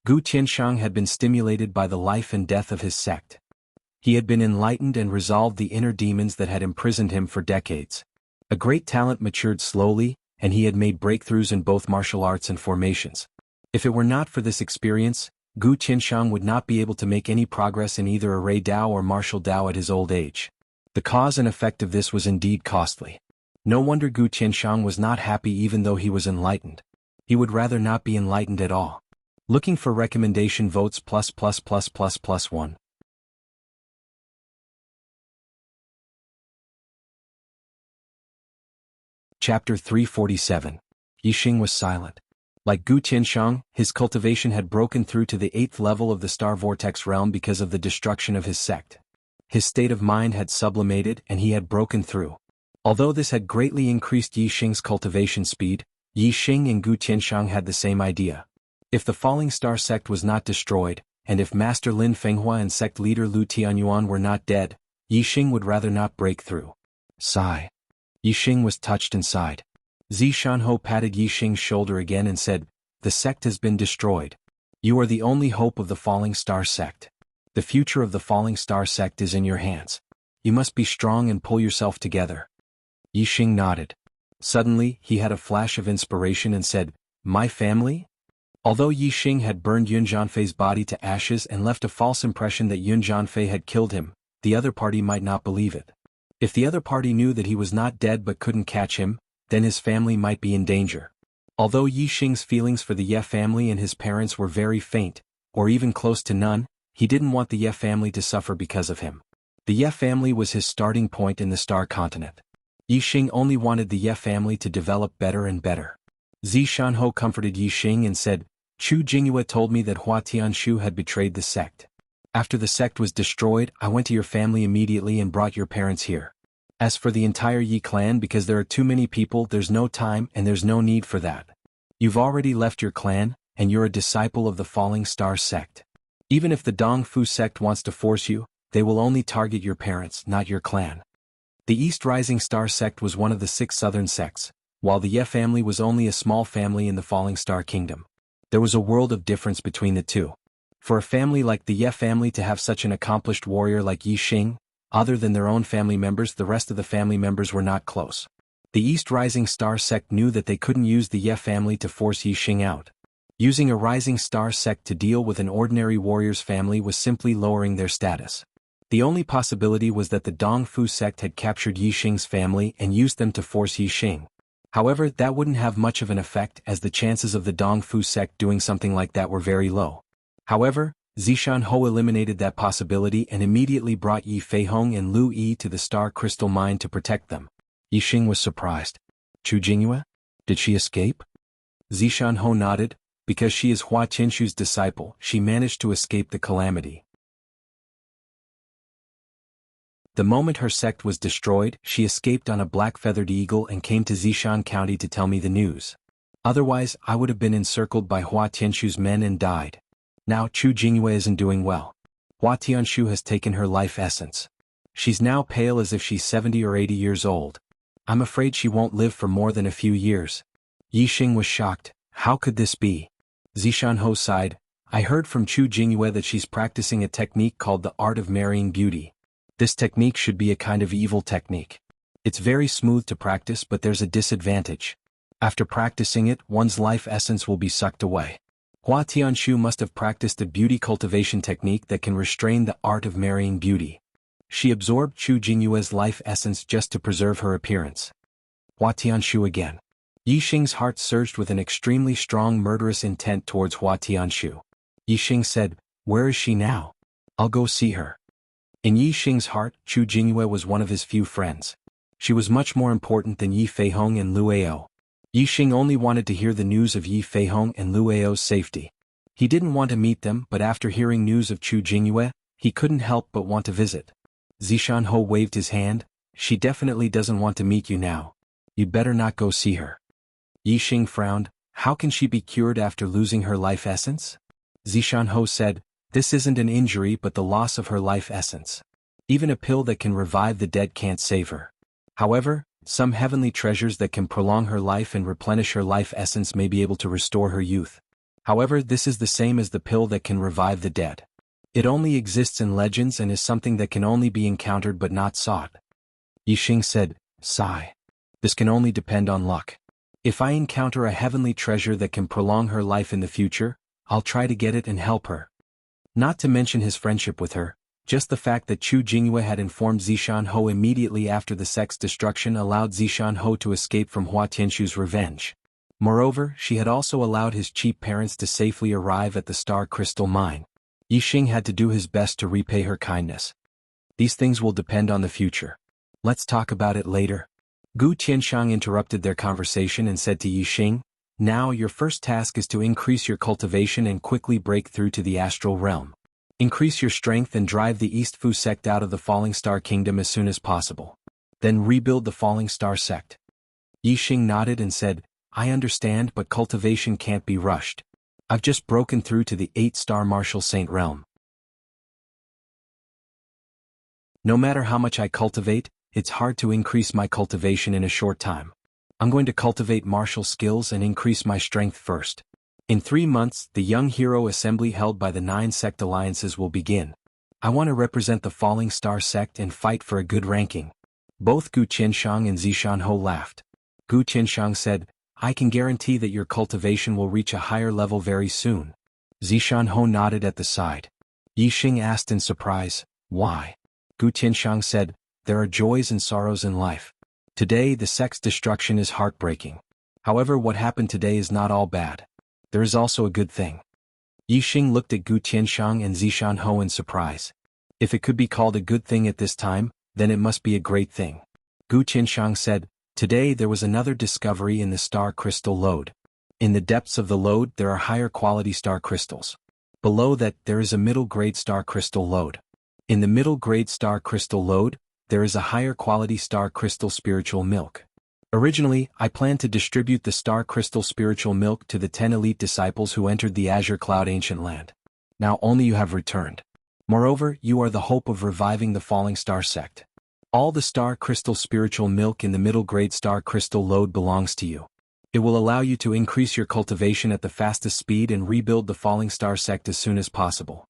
Gu Qianshang had been stimulated by the life and death of his sect. He had been enlightened and resolved the inner demons that had imprisoned him for decades. A great talent matured slowly, and he had made breakthroughs in both martial arts and formations. If it were not for this experience, Gu Qianshang would not be able to make any progress in either array Tao or martial Tao at his old age. The cause and effect of this was indeed costly. No wonder Gu Qianshang was not happy even though he was enlightened. He would rather not be enlightened at all. Looking for recommendation votes ++++++1. Chapter 347. Yixing was silent. Like Gu Qianshang, his cultivation had broken through to the 8th level of the star vortex realm because of the destruction of his sect. His state of mind had sublimated and he had broken through. Although this had greatly increased Yixing's cultivation speed, Yixing and Gu Qianshang had the same idea. If the Falling Star sect was not destroyed, and if Master Lin Fenghua and sect leader Lu Tianyuan were not dead, Yixing would rather not break through. Sigh. Yixing was touched and sighed. Zishanho patted Yixing's shoulder again and said, the sect has been destroyed. You are the only hope of the Falling Star sect. The future of the Falling Star sect is in your hands. You must be strong and pull yourself together. Yixing nodded. Suddenly, he had a flash of inspiration and said, my family? Although Yixing had burned Yun Zhanfei's body to ashes and left a false impression that Yun Zhanfei had killed him, the other party might not believe it. If the other party knew that he was not dead but couldn't catch him, then his family might be in danger. Although Yixing's feelings for the Ye family and his parents were very faint, or even close to none, he didn't want the Ye family to suffer because of him. The Ye family was his starting point in the Star Continent. Yixing only wanted the Ye family to develop better and better. Zishanho comforted Yixing and said, Chu Jingyue told me that Hua Tianshu had betrayed the sect. After the sect was destroyed, I went to your family immediately and brought your parents here. As for the entire Yi clan, because there are too many people, there's no time and there's no need for that. You've already left your clan, and you're a disciple of the Falling Star sect. Even if the Dong Fu sect wants to force you, they will only target your parents, not your clan. The East Rising Star sect was one of the 6 southern sects, while the Ye family was only a small family in the Falling Star Kingdom. There was a world of difference between the two. For a family like the Ye family to have such an accomplished warrior like Yixing, other than their own family members, the rest of the family members were not close. The East Rising Star sect knew that they couldn't use the Ye family to force Yixing out. Using a Rising Star sect to deal with an ordinary warrior's family was simply lowering their status. The only possibility was that the Dong Fu sect had captured Yixing's family and used them to force Yixing. However, that wouldn't have much of an effect as the chances of the Dong Fu sect doing something like that were very low. However, Zishan Ho eliminated that possibility and immediately brought Yi Feihong and Lu Yi to the star crystal mine to protect them. Yixing was surprised. Chu Jingyue? Did she escape? Zishan Ho nodded. Because she is Hua Tianshu's disciple, she managed to escape the calamity. The moment her sect was destroyed, she escaped on a black-feathered eagle and came to Zishan County to tell me the news. Otherwise, I would have been encircled by Hua Tianshu's men and died. Now Chu Jingyue isn't doing well. Hua Tianshu has taken her life essence. She's now pale as if she's 70 or 80 years old. I'm afraid she won't live for more than a few years. Yixing was shocked. How could this be? Zishan Ho sighed. I heard from Chu Jingyue that she's practicing a technique called the art of marrying beauty. This technique should be a kind of evil technique. It's very smooth to practice, but there's a disadvantage. After practicing it, one's life essence will be sucked away. Hua Tianshu must have practiced a beauty cultivation technique that can restrain the art of marrying beauty. She absorbed Chu Jingyue's life essence just to preserve her appearance. Hua Tianshu again. Yixing's heart surged with an extremely strong murderous intent towards Hua Tianshu. Yixing said, "Where is she now? I'll go see her." In Yixing's heart, Chu Jingyue was one of his few friends. She was much more important than Yi Feihong and Lu Ao. Yixing only wanted to hear the news of Yi Feihong and Lu Ao's safety. He didn't want to meet them, but after hearing news of Chu Jingyue, he couldn't help but want to visit. Zishan Ho waved his hand. She definitely doesn't want to meet you now. You'd better not go see her. Yixing frowned. How can she be cured after losing her life essence? Zishan Ho said, this isn't an injury but the loss of her life essence. Even a pill that can revive the dead can't save her. However, some heavenly treasures that can prolong her life and replenish her life essence may be able to restore her youth. However, this is the same as the pill that can revive the dead. It only exists in legends and is something that can only be encountered but not sought. Yixing said, sigh. This can only depend on luck. If I encounter a heavenly treasure that can prolong her life in the future, I'll try to get it and help her. Not to mention his friendship with her, just the fact that Chu Jingyue had informed Zishan Ho immediately after the sect's destruction allowed Zishan Ho to escape from Hua Tianshu's revenge. Moreover, she had also allowed his cheap parents to safely arrive at the Star Crystal Mine. Yixing had to do his best to repay her kindness. These things will depend on the future. Let's talk about it later. Gu Tianshang interrupted their conversation and said to Yixing, now your first task is to increase your cultivation and quickly break through to the astral realm. Increase your strength and drive the East Fu sect out of the Falling Star Kingdom as soon as possible. Then rebuild the Falling Star sect. Yixing nodded and said, I understand, but cultivation can't be rushed. I've just broken through to the 8-star Martial Saint realm. No matter how much I cultivate, it's hard to increase my cultivation in a short time. I'm going to cultivate martial skills and increase my strength first. In 3 months, the Young Hero Assembly held by the 9 sect alliances will begin. I want to represent the Falling Star sect and fight for a good ranking. Both Gu Tianshang and Zishan Ho laughed. Gu Tianshang said, I can guarantee that your cultivation will reach a higher level very soon. Zishan Ho nodded at the side. Yixing asked in surprise, why? Gu Tianshang said, there are joys and sorrows in life. Today the sect's destruction is heartbreaking. However, what happened today is not all bad. There is also a good thing. Yixing looked at Gu Tianshang and Zishan Ho in surprise. If it could be called a good thing at this time, then it must be a great thing. Gu Tianshang said, today there was another discovery in the star crystal lode. In the depths of the lode there are higher quality star crystals. Below that there is a middle grade star crystal lode. In the middle grade star crystal lode, there is a higher quality star crystal spiritual milk. Originally, I planned to distribute the star crystal spiritual milk to the 10 elite disciples who entered the Azure Cloud Ancient Land. Now only you have returned. Moreover, you are the hope of reviving the Falling Star sect. All the star crystal spiritual milk in the middle grade star crystal lode belongs to you. It will allow you to increase your cultivation at the fastest speed and rebuild the Falling Star sect as soon as possible.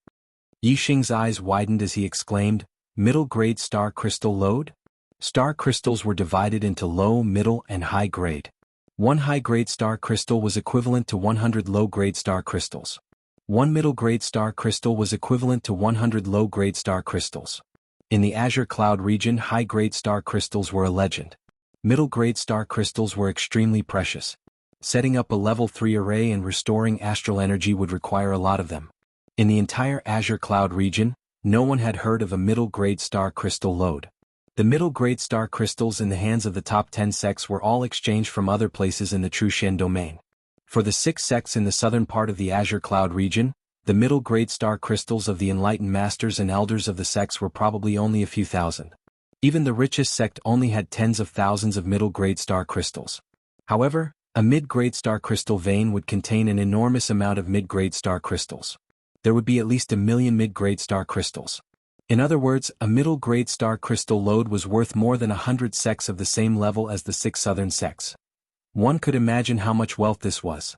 Yixing's eyes widened as he exclaimed, middle grade star crystal lode? Star crystals were divided into low, middle, and high grade. One high-grade star crystal was equivalent to 100 low-grade star crystals. One middle-grade star crystal was equivalent to 100 low-grade star crystals. In the Azure Cloud region, high-grade star crystals were a legend. Middle-grade star crystals were extremely precious. Setting up a level 3 array and restoring astral energy would require a lot of them. In the entire Azure Cloud region, no one had heard of a middle-grade star crystal lode. The middle-grade star crystals in the hands of the top 10 sects were all exchanged from other places in the True Shen domain. For the 6 sects in the southern part of the Azure Cloud region, the middle-grade star crystals of the enlightened masters and elders of the sects were probably only a few thousand. Even the richest sect only had tens of thousands of middle-grade star crystals. However, a mid-grade star crystal vein would contain an enormous amount of mid-grade star crystals. There would be at least 1 million mid-grade star crystals. In other words, a middle-grade star crystal lode was worth more than 100 sects of the same level as the 6 southern sects. One could imagine how much wealth this was.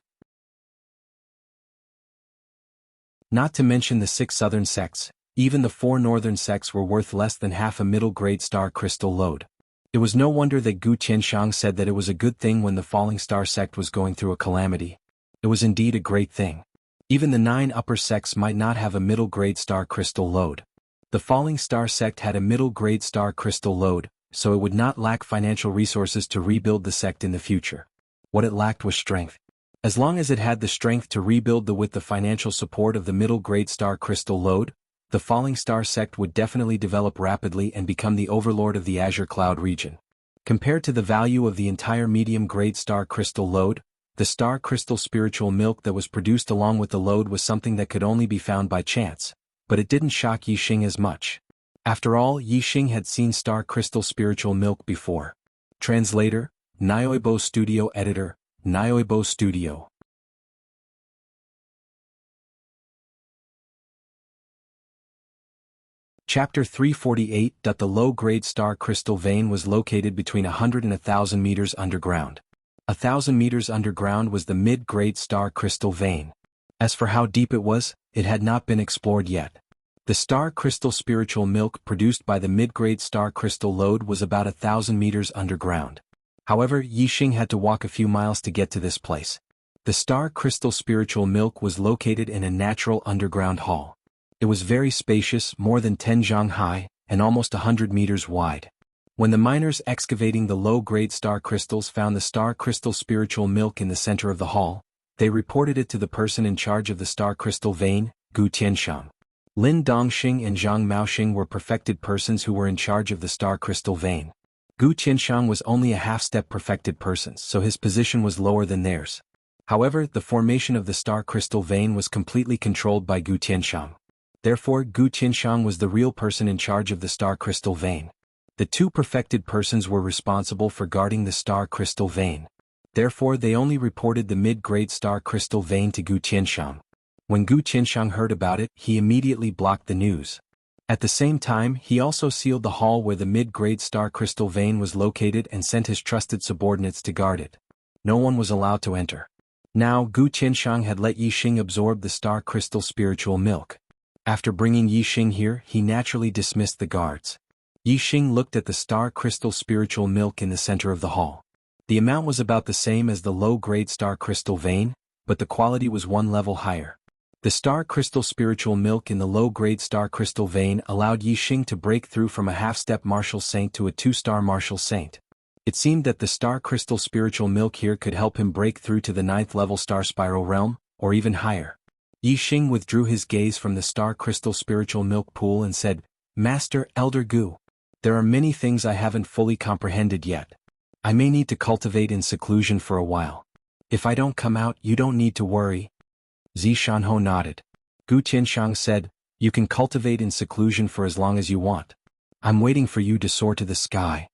Not to mention the 6 southern sects, even the 4 northern sects were worth less than half a middle-grade star crystal lode. It was no wonder that Gu Tianxiang said that it was a good thing when the falling star sect was going through a calamity. It was indeed a great thing. Even the 9 upper sects might not have a middle-grade star crystal lode. The falling star sect had a middle-grade star crystal lode, so it would not lack financial resources to rebuild the sect in the future. What it lacked was strength. As long as it had the strength to rebuild with the financial support of the middle-grade star crystal lode, the falling star sect would definitely develop rapidly and become the overlord of the Azure Cloud region. Compared to the value of the entire medium-grade star crystal lode, the star crystal spiritual milk that was produced along with the lode was something that could only be found by chance, but it didn't shock Yixing as much. After all, Yixing had seen star crystal spiritual milk before. Translator, Nyoibo Studio Editor, Nyoibo Studio. Chapter 348. The low-grade star crystal vein was located between 100 and 1,000 meters underground. 1,000 meters underground was the mid-grade star crystal vein. As for how deep it was, it had not been explored yet. The star crystal spiritual milk produced by the mid-grade star crystal lode was about 1,000 meters underground. However, Yixing had to walk a few miles to get to this place. The star crystal spiritual milk was located in a natural underground hall. It was very spacious, more than 10 zhang high, and almost 100 meters wide. When the miners excavating the low-grade star crystals found the star crystal spiritual milk in the center of the hall, they reported it to the person in charge of the star crystal vein, Gu Tianxiang. Lin Dongxing and Zhang Maoxing were perfected persons who were in charge of the star crystal vein. Gu Tianxiang was only a half-step perfected person, so his position was lower than theirs. However, the formation of the star crystal vein was completely controlled by Gu Tianxiang. Therefore, Gu Tianxiang was the real person in charge of the star crystal vein. The 2 perfected persons were responsible for guarding the star crystal vein. Therefore, they only reported the mid-grade star crystal vein to Gu Tianxiang. When Gu Tianxiang heard about it, he immediately blocked the news. At the same time, he also sealed the hall where the mid-grade star crystal vein was located and sent his trusted subordinates to guard it. No one was allowed to enter. Now, Gu Tianxiang had let Yixing absorb the star crystal spiritual milk. After bringing Yixing here, he naturally dismissed the guards. Yixing looked at the star crystal spiritual milk in the center of the hall. The amount was about the same as the low-grade star crystal vein, but the quality was 1 level higher. The star crystal spiritual milk in the low-grade star crystal vein allowed Yixing to break through from a half-step martial saint to a 2-star martial saint. It seemed that the star crystal spiritual milk here could help him break through to the 9th level star spiral realm, or even higher. Yixing withdrew his gaze from the star crystal spiritual milk pool and said, "Master Elder Gu, there are many things I haven't fully comprehended yet. I may need to cultivate in seclusion for a while. If I don't come out, you don't need to worry." Zi Shanho nodded. Gu Tianxiang said, "You can cultivate in seclusion for as long as you want. I'm waiting for you to soar to the sky."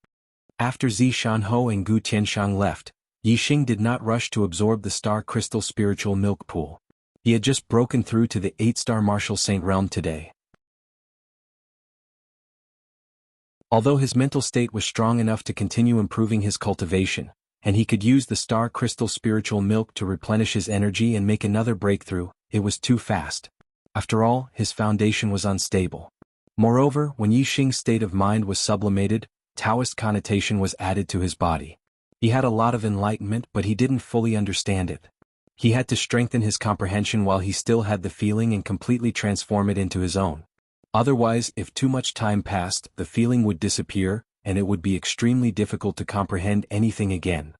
After Zi Shanho and Gu Tianxiang left, Yixing did not rush to absorb the star crystal spiritual milk pool. He had just broken through to the 8-star martial saint realm today. Although his mental state was strong enough to continue improving his cultivation, and he could use the star crystal spiritual milk to replenish his energy and make another breakthrough, it was too fast. After all, his foundation was unstable. Moreover, when Yixing's state of mind was sublimated, Taoist connotation was added to his body. He had a lot of enlightenment, but he didn't fully understand it. He had to strengthen his comprehension while he still had the feeling and completely transform it into his own. Otherwise, if too much time passed, the feeling would disappear, and it would be extremely difficult to comprehend anything again.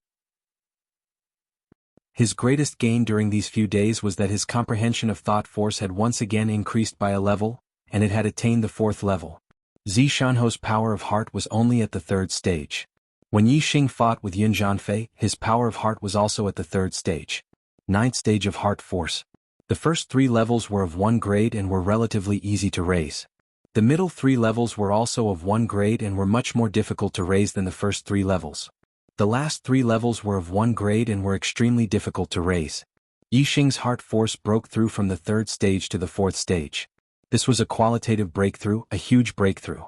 His greatest gain during these few days was that his comprehension of thought force had once again increased by a level, and it had attained the 4th level. Zi Shanho's power of heart was only at the 3rd stage. When Yi Xing fought with Yun Zhanfei, his power of heart was also at the 3rd stage. 9th stage of heart force. The first 3 levels were of 1 grade and were relatively easy to raise. The middle 3 levels were also of 1 grade and were much more difficult to raise than the first 3 levels. The last 3 levels were of 1 grade and were extremely difficult to raise. Yi Xing's heart force broke through from the 3rd stage to the 4th stage. This was a qualitative breakthrough, a huge breakthrough.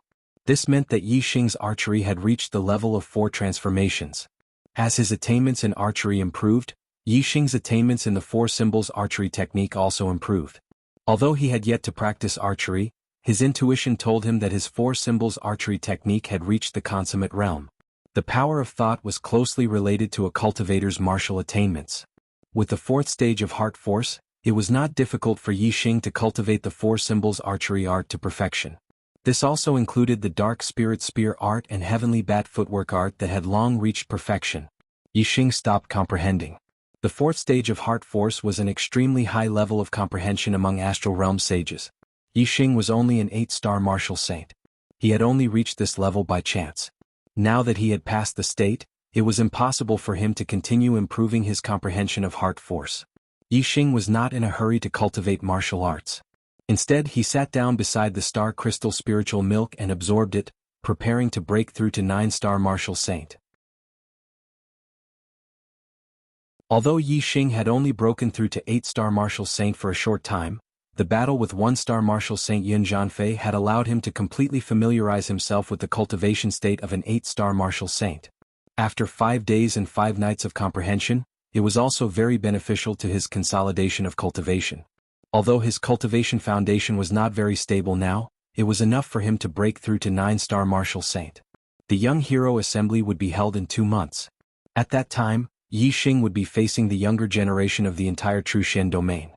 This meant that Yi Xing's archery had reached the level of 4 transformations. As his attainments in archery improved, Yi Xing's attainments in the 4 symbols archery technique also improved. Although he had yet to practice archery, his intuition told him that his 4 symbols archery technique had reached the consummate realm. The power of thought was closely related to a cultivator's martial attainments. With the 4th stage of heart force, it was not difficult for Yi Xing to cultivate the 4 symbols archery art to perfection. This also included the dark spirit spear art and heavenly bat footwork art that had long reached perfection. Yi Xing stopped comprehending. The 4th stage of heart force was an extremely high level of comprehension among astral realm sages. Yi Xing was only an 8-star martial saint. He had only reached this level by chance. Now that he had passed the state, it was impossible for him to continue improving his comprehension of heart force. Yi Xing was not in a hurry to cultivate martial arts. Instead, he sat down beside the star crystal spiritual milk and absorbed it, preparing to break through to 9-star martial saint. Although Yi Xing had only broken through to 8-star martial saint for a short time, the battle with 1-star martial saint Yun Zhanfei had allowed him to completely familiarize himself with the cultivation state of an 8-star martial saint. After 5 days and 5 nights of comprehension, it was also very beneficial to his consolidation of cultivation. Although his cultivation foundation was not very stable now, it was enough for him to break through to 9-star martial saint. The Young Hero Assembly would be held in 2 months. At that time, Yi Xing would be facing the younger generation of the entire True Shen domain.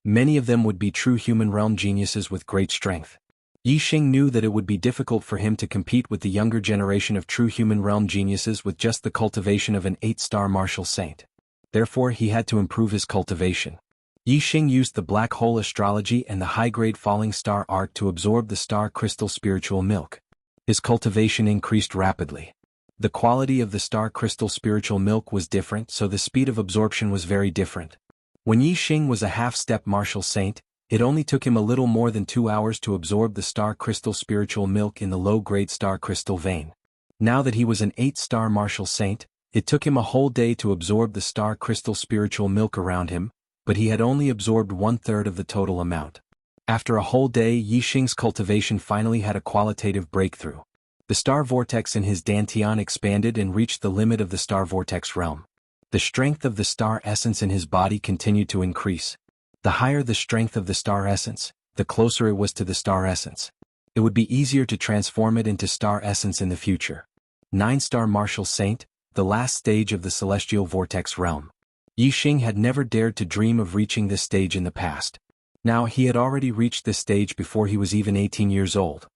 Many of them would be true human realm geniuses with great strength. Yi Xing knew that it would be difficult for him to compete with the younger generation of true human realm geniuses with just the cultivation of an 8-star martial saint. Therefore, he had to improve his cultivation. Yi Xing used the black hole astrology and the high-grade falling star art to absorb the star crystal spiritual milk. His cultivation increased rapidly. The quality of the star crystal spiritual milk was different, so the speed of absorption was very different. When Yi Xing was a half-step martial saint, it only took him a little more than 2 hours to absorb the star crystal spiritual milk in the low-grade star crystal vein. Now that he was an 8-star martial saint, it took him a whole day to absorb the star crystal spiritual milk around him, but he had only absorbed 1/3 of the total amount. After a whole day, Yi Xing's cultivation finally had a qualitative breakthrough. The star vortex in his dantian expanded and reached the limit of the star vortex realm. The strength of the star essence in his body continued to increase. The higher the strength of the star essence, the closer it was to the star essence. It would be easier to transform it into star essence in the future. 9-star martial saint, the last stage of the celestial vortex realm. Yi Xing had never dared to dream of reaching this stage in the past. Now he had already reached this stage before he was even 18 years old.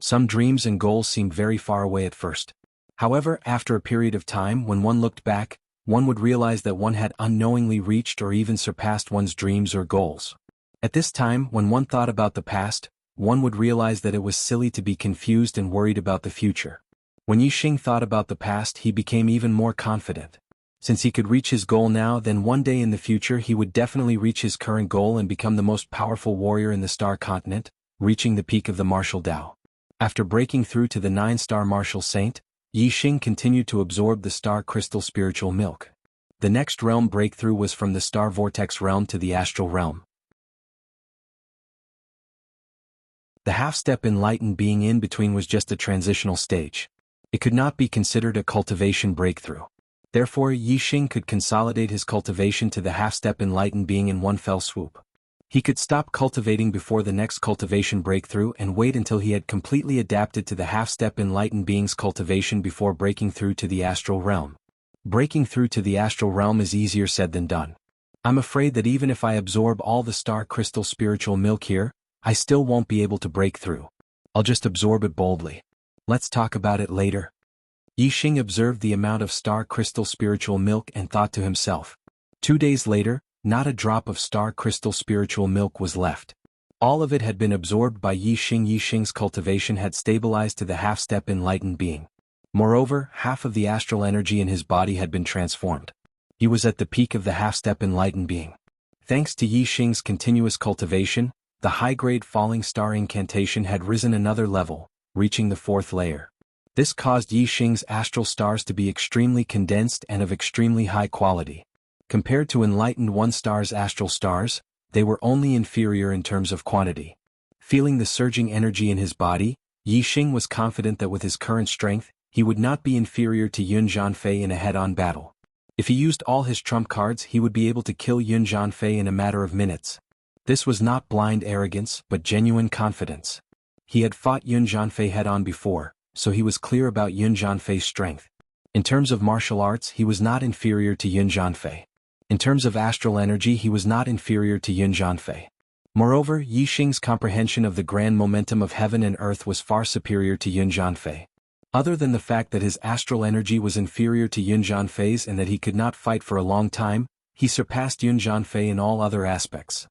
Some dreams and goals seemed very far away at first. However, after a period of time when one looked back, one would realize that one had unknowingly reached or even surpassed one's dreams or goals. At this time, when one thought about the past, one would realize that it was silly to be confused and worried about the future. When Yi Xing thought about the past, he became even more confident. Since he could reach his goal now, then one day in the future he would definitely reach his current goal and become the most powerful warrior in the star continent, reaching the peak of the martial Tao. After breaking through to the 9-star martial saint, Yi Xing continued to absorb the star crystal spiritual milk. The next realm breakthrough was from the star vortex realm to the astral realm. The half-step enlightened being in between was just a transitional stage. It could not be considered a cultivation breakthrough. Therefore, Yi Xing could consolidate his cultivation to the half-step enlightened being in one fell swoop. He could stop cultivating before the next cultivation breakthrough and wait until he had completely adapted to the half-step enlightened being's cultivation before breaking through to the astral realm. Breaking through to the astral realm is easier said than done. I'm afraid that even if I absorb all the star crystal spiritual milk here, I still won't be able to break through. I'll just absorb it boldly. Let's talk about it later. Yi Xing observed the amount of star crystal spiritual milk and thought to himself, 2 days later, not a drop of star crystal spiritual milk was left. All of it had been absorbed by Yi Xing. Yi Xing's cultivation had stabilized to the half-step enlightened being. Moreover, half of the astral energy in his body had been transformed. He was at the peak of the half-step enlightened being. Thanks to Yi Xing's continuous cultivation, the high-grade falling star incantation had risen another level, reaching the 4th layer. This caused Yi Xing's astral stars to be extremely condensed and of extremely high quality. Compared to enlightened 1 star's astral stars, they were only inferior in terms of quantity. Feeling the surging energy in his body, Yi Xing was confident that with his current strength, he would not be inferior to Yun Zhanfei in a head-on battle. If he used all his trump cards, he would be able to kill Yun Zhanfei in a matter of minutes. This was not blind arrogance, but genuine confidence. He had fought Yun Zhanfei head-on before, so he was clear about Yun Zhanfei's strength. In terms of martial arts, he was not inferior to Yun Zhanfei. In terms of astral energy, he was not inferior to Yun Zhanfei. Moreover, Yi Xing's comprehension of the grand momentum of heaven and earth was far superior to Yun Zhanfei. Other than the fact that his astral energy was inferior to Yun Zhanfei's and that he could not fight for a long time, he surpassed Yun Zhanfei in all other aspects.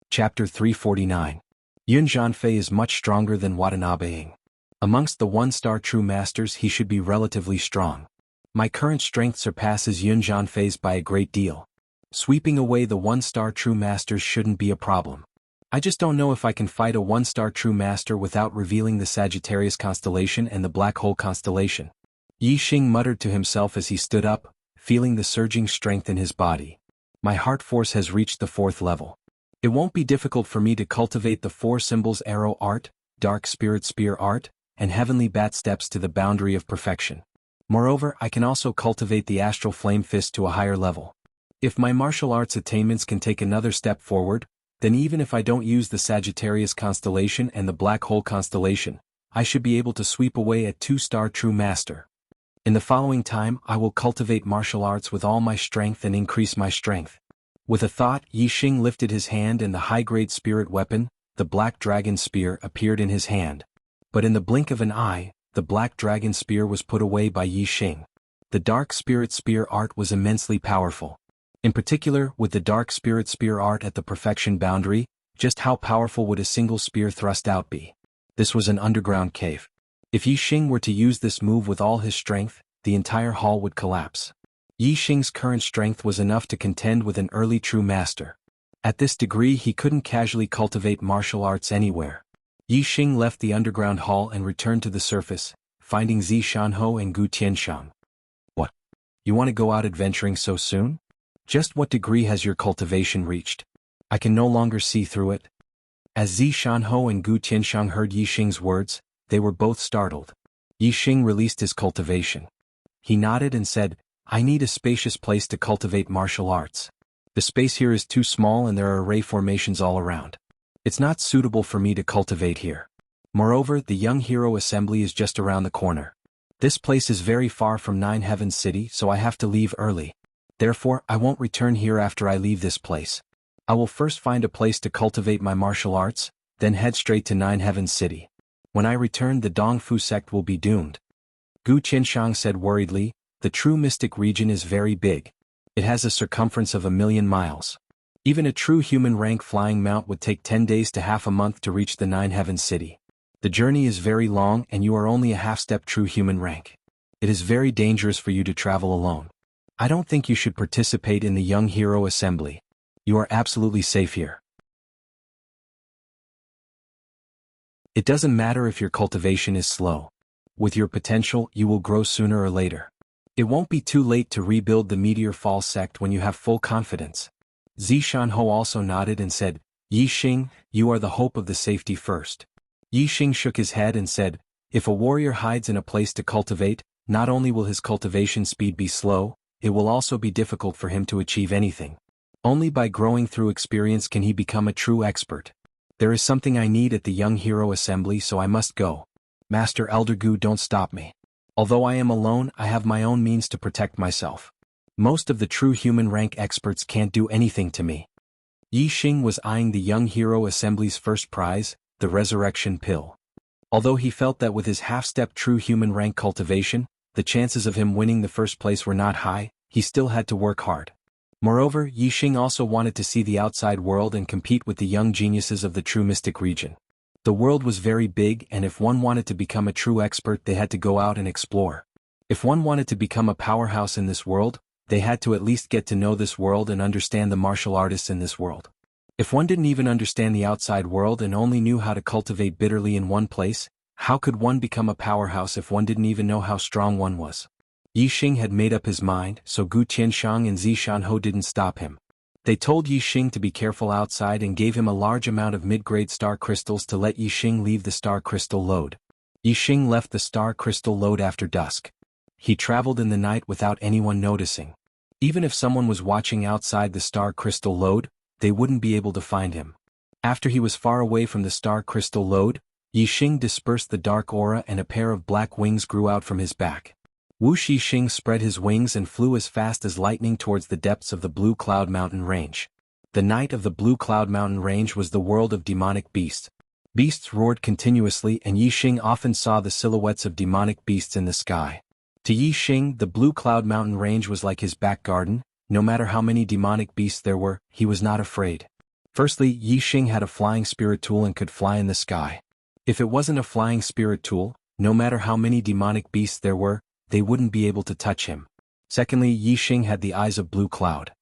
Chapter 349. Yun Zhanfei is much stronger than Watanabe. Amongst the 1-star true masters he should be relatively strong. My current strength surpasses Yun Zhanfei's by a great deal. Sweeping away the 1-star true masters shouldn't be a problem. I just don't know if I can fight a 1-star true master without revealing the Sagittarius constellation and the Black Hole constellation. Yi Xing muttered to himself as he stood up, feeling the surging strength in his body. My heart force has reached the 4th level. It won't be difficult for me to cultivate the 4 symbols arrow art, dark spirit spear art, and heavenly bat steps to the boundary of perfection. Moreover, I can also cultivate the astral flame fist to a higher level. If my martial arts attainments can take another step forward, then even if I don't use the Sagittarius constellation and the Black Hole constellation, I should be able to sweep away a 2-star true master. In the following time, I will cultivate martial arts with all my strength and increase my strength. With a thought, Yi Xing lifted his hand and the high-grade spirit weapon, the Black Dragon Spear, appeared in his hand. But in the blink of an eye, the Black Dragon Spear was put away by Yi Xing. The Dark Spirit Spear art was immensely powerful. In particular, with the Dark Spirit Spear art at the perfection boundary, just how powerful would a single spear thrust out be? This was an underground cave. If Yi Xing were to use this move with all his strength, the entire hall would collapse. Yi Xing's current strength was enough to contend with an early true master. At this degree he couldn't casually cultivate martial arts anywhere. Yi Xing left the underground hall and returned to the surface, finding Zi Shanhou and Gu Tianshang. What? You want to go out adventuring so soon? Just what degree has your cultivation reached? I can no longer see through it. As Zi Shanhou and Gu Tianshang heard Yi Xing's words, they were both startled. Yi Xing released his cultivation. He nodded and said, I need a spacious place to cultivate martial arts. The space here is too small and there are array formations all around. It's not suitable for me to cultivate here. Moreover, the Young Hero Assembly is just around the corner. This place is very far from Nine Heavens City, so I have to leave early. Therefore, I won't return here after I leave this place. I will first find a place to cultivate my martial arts, then head straight to Nine Heavens City. When I return, the Dongfu sect will be doomed. Gu Qianshang said worriedly, the true mystic region is very big. It has a circumference of 1,000,000 miles. Even a true human rank flying mount would take 10 days to half a month to reach the Nine Heavens City. The journey is very long and you are only a half-step true human rank. It is very dangerous for you to travel alone. I don't think you should participate in the Young Hero Assembly. You are absolutely safe here. It doesn't matter if your cultivation is slow. With your potential, you will grow sooner or later. It won't be too late to rebuild the Meteor Fall sect when you have full confidence. Zi Shanhou also nodded and said, Yi Xing, you are the hope of the safety first. Yi Xing shook his head and said, if a warrior hides in a place to cultivate, not only will his cultivation speed be slow, it will also be difficult for him to achieve anything. Only by growing through experience can he become a true expert. There is something I need at the Young Hero Assembly, so I must go. Master Elder Gu, don't stop me. Although I am alone, I have my own means to protect myself. Most of the true human rank experts can't do anything to me. Yi Xing was eyeing the Young Hero Assembly's first prize, the Resurrection Pill. Although he felt that with his half-step true human rank cultivation, the chances of him winning the first place were not high, he still had to work hard. Moreover, Yixing also wanted to see the outside world and compete with the young geniuses of the true mystic region. The world was very big, and if one wanted to become a true expert, they had to go out and explore. If one wanted to become a powerhouse in this world, they had to at least get to know this world and understand the martial artists in this world. If one didn't even understand the outside world and only knew how to cultivate bitterly in one place, how could one become a powerhouse if one didn't even know how strong one was? Yixing had made up his mind, so Gu Tianshang and Zishanho didn't stop him. They told Yixing to be careful outside and gave him a large amount of mid-grade star crystals to let Yixing leave the star crystal lode. Yixing left the star crystal lode after dusk. He traveled in the night without anyone noticing. Even if someone was watching outside the star crystal lode, they wouldn't be able to find him. After he was far away from the star crystal lode, Yixing dispersed the dark aura and a pair of black wings grew out from his back. Wu Shixing spread his wings and flew as fast as lightning towards the depths of the Blue Cloud Mountain Range. The night of the Blue Cloud Mountain Range was the world of demonic beasts. Beasts roared continuously and Yixing often saw the silhouettes of demonic beasts in the sky. To Yixing, the Blue Cloud Mountain Range was like his back garden. No matter how many demonic beasts there were, he was not afraid. Firstly, Yixing had a flying spirit tool and could fly in the sky. If it wasn't a flying spirit tool, no matter how many demonic beasts there were, they wouldn't be able to touch him. Secondly, Yixing had the eyes of Blue Cloud.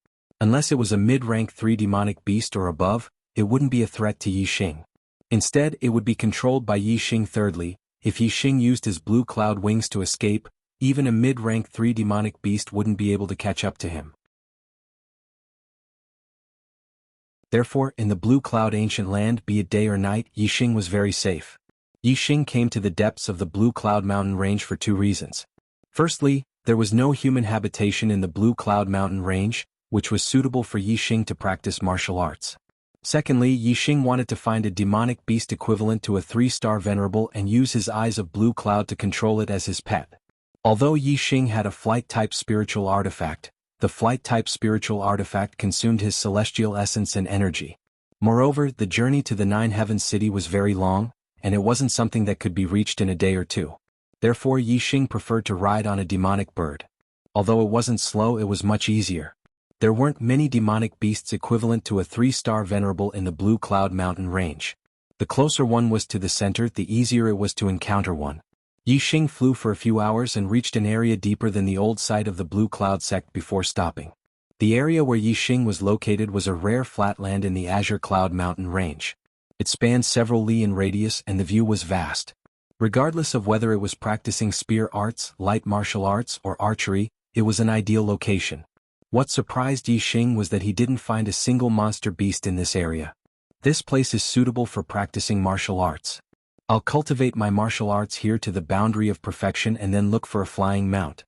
Unless it was a mid-rank 3 demonic beast or above, it wouldn't be a threat to Yixing. Instead, it would be controlled by Yixing. Thirdly, if Yixing used his Blue Cloud wings to escape, even a mid-rank 3 demonic beast wouldn't be able to catch up to him. Therefore, in the Blue Cloud ancient land, be it day or night, Yixing was very safe. Yixing came to the depths of the Blue Cloud Mountain Range for 2 reasons. Firstly, there was no human habitation in the Blue Cloud Mountain Range, which was suitable for Yixing to practice martial arts. Secondly, Yixing wanted to find a demonic beast equivalent to a 3-star venerable and use his eyes of Blue Cloud to control it as his pet. Although Yixing had a flight-type spiritual artifact, the flight-type spiritual artifact consumed his celestial essence and energy. Moreover, the journey to the 9 Heavens City was very long, and it wasn't something that could be reached in a day or 2. Therefore Yixing preferred to ride on a demonic bird. Although it wasn't slow, it was much easier. There weren't many demonic beasts equivalent to a 3-star venerable in the Blue Cloud Mountain Range. The closer one was to the center, the easier it was to encounter one. Yixing flew for a few hours and reached an area deeper than the old site of the Blue Cloud sect before stopping. The area where Yixing was located was a rare flatland in the Azure Cloud Mountain Range. It spanned several li in radius and the view was vast. Regardless of whether it was practicing spear arts, light martial arts, or archery, it was an ideal location. What surprised Yixing was that he didn't find a single monster beast in this area. This place is suitable for practicing martial arts. I'll cultivate my martial arts here to the boundary of perfection and then look for a flying mount.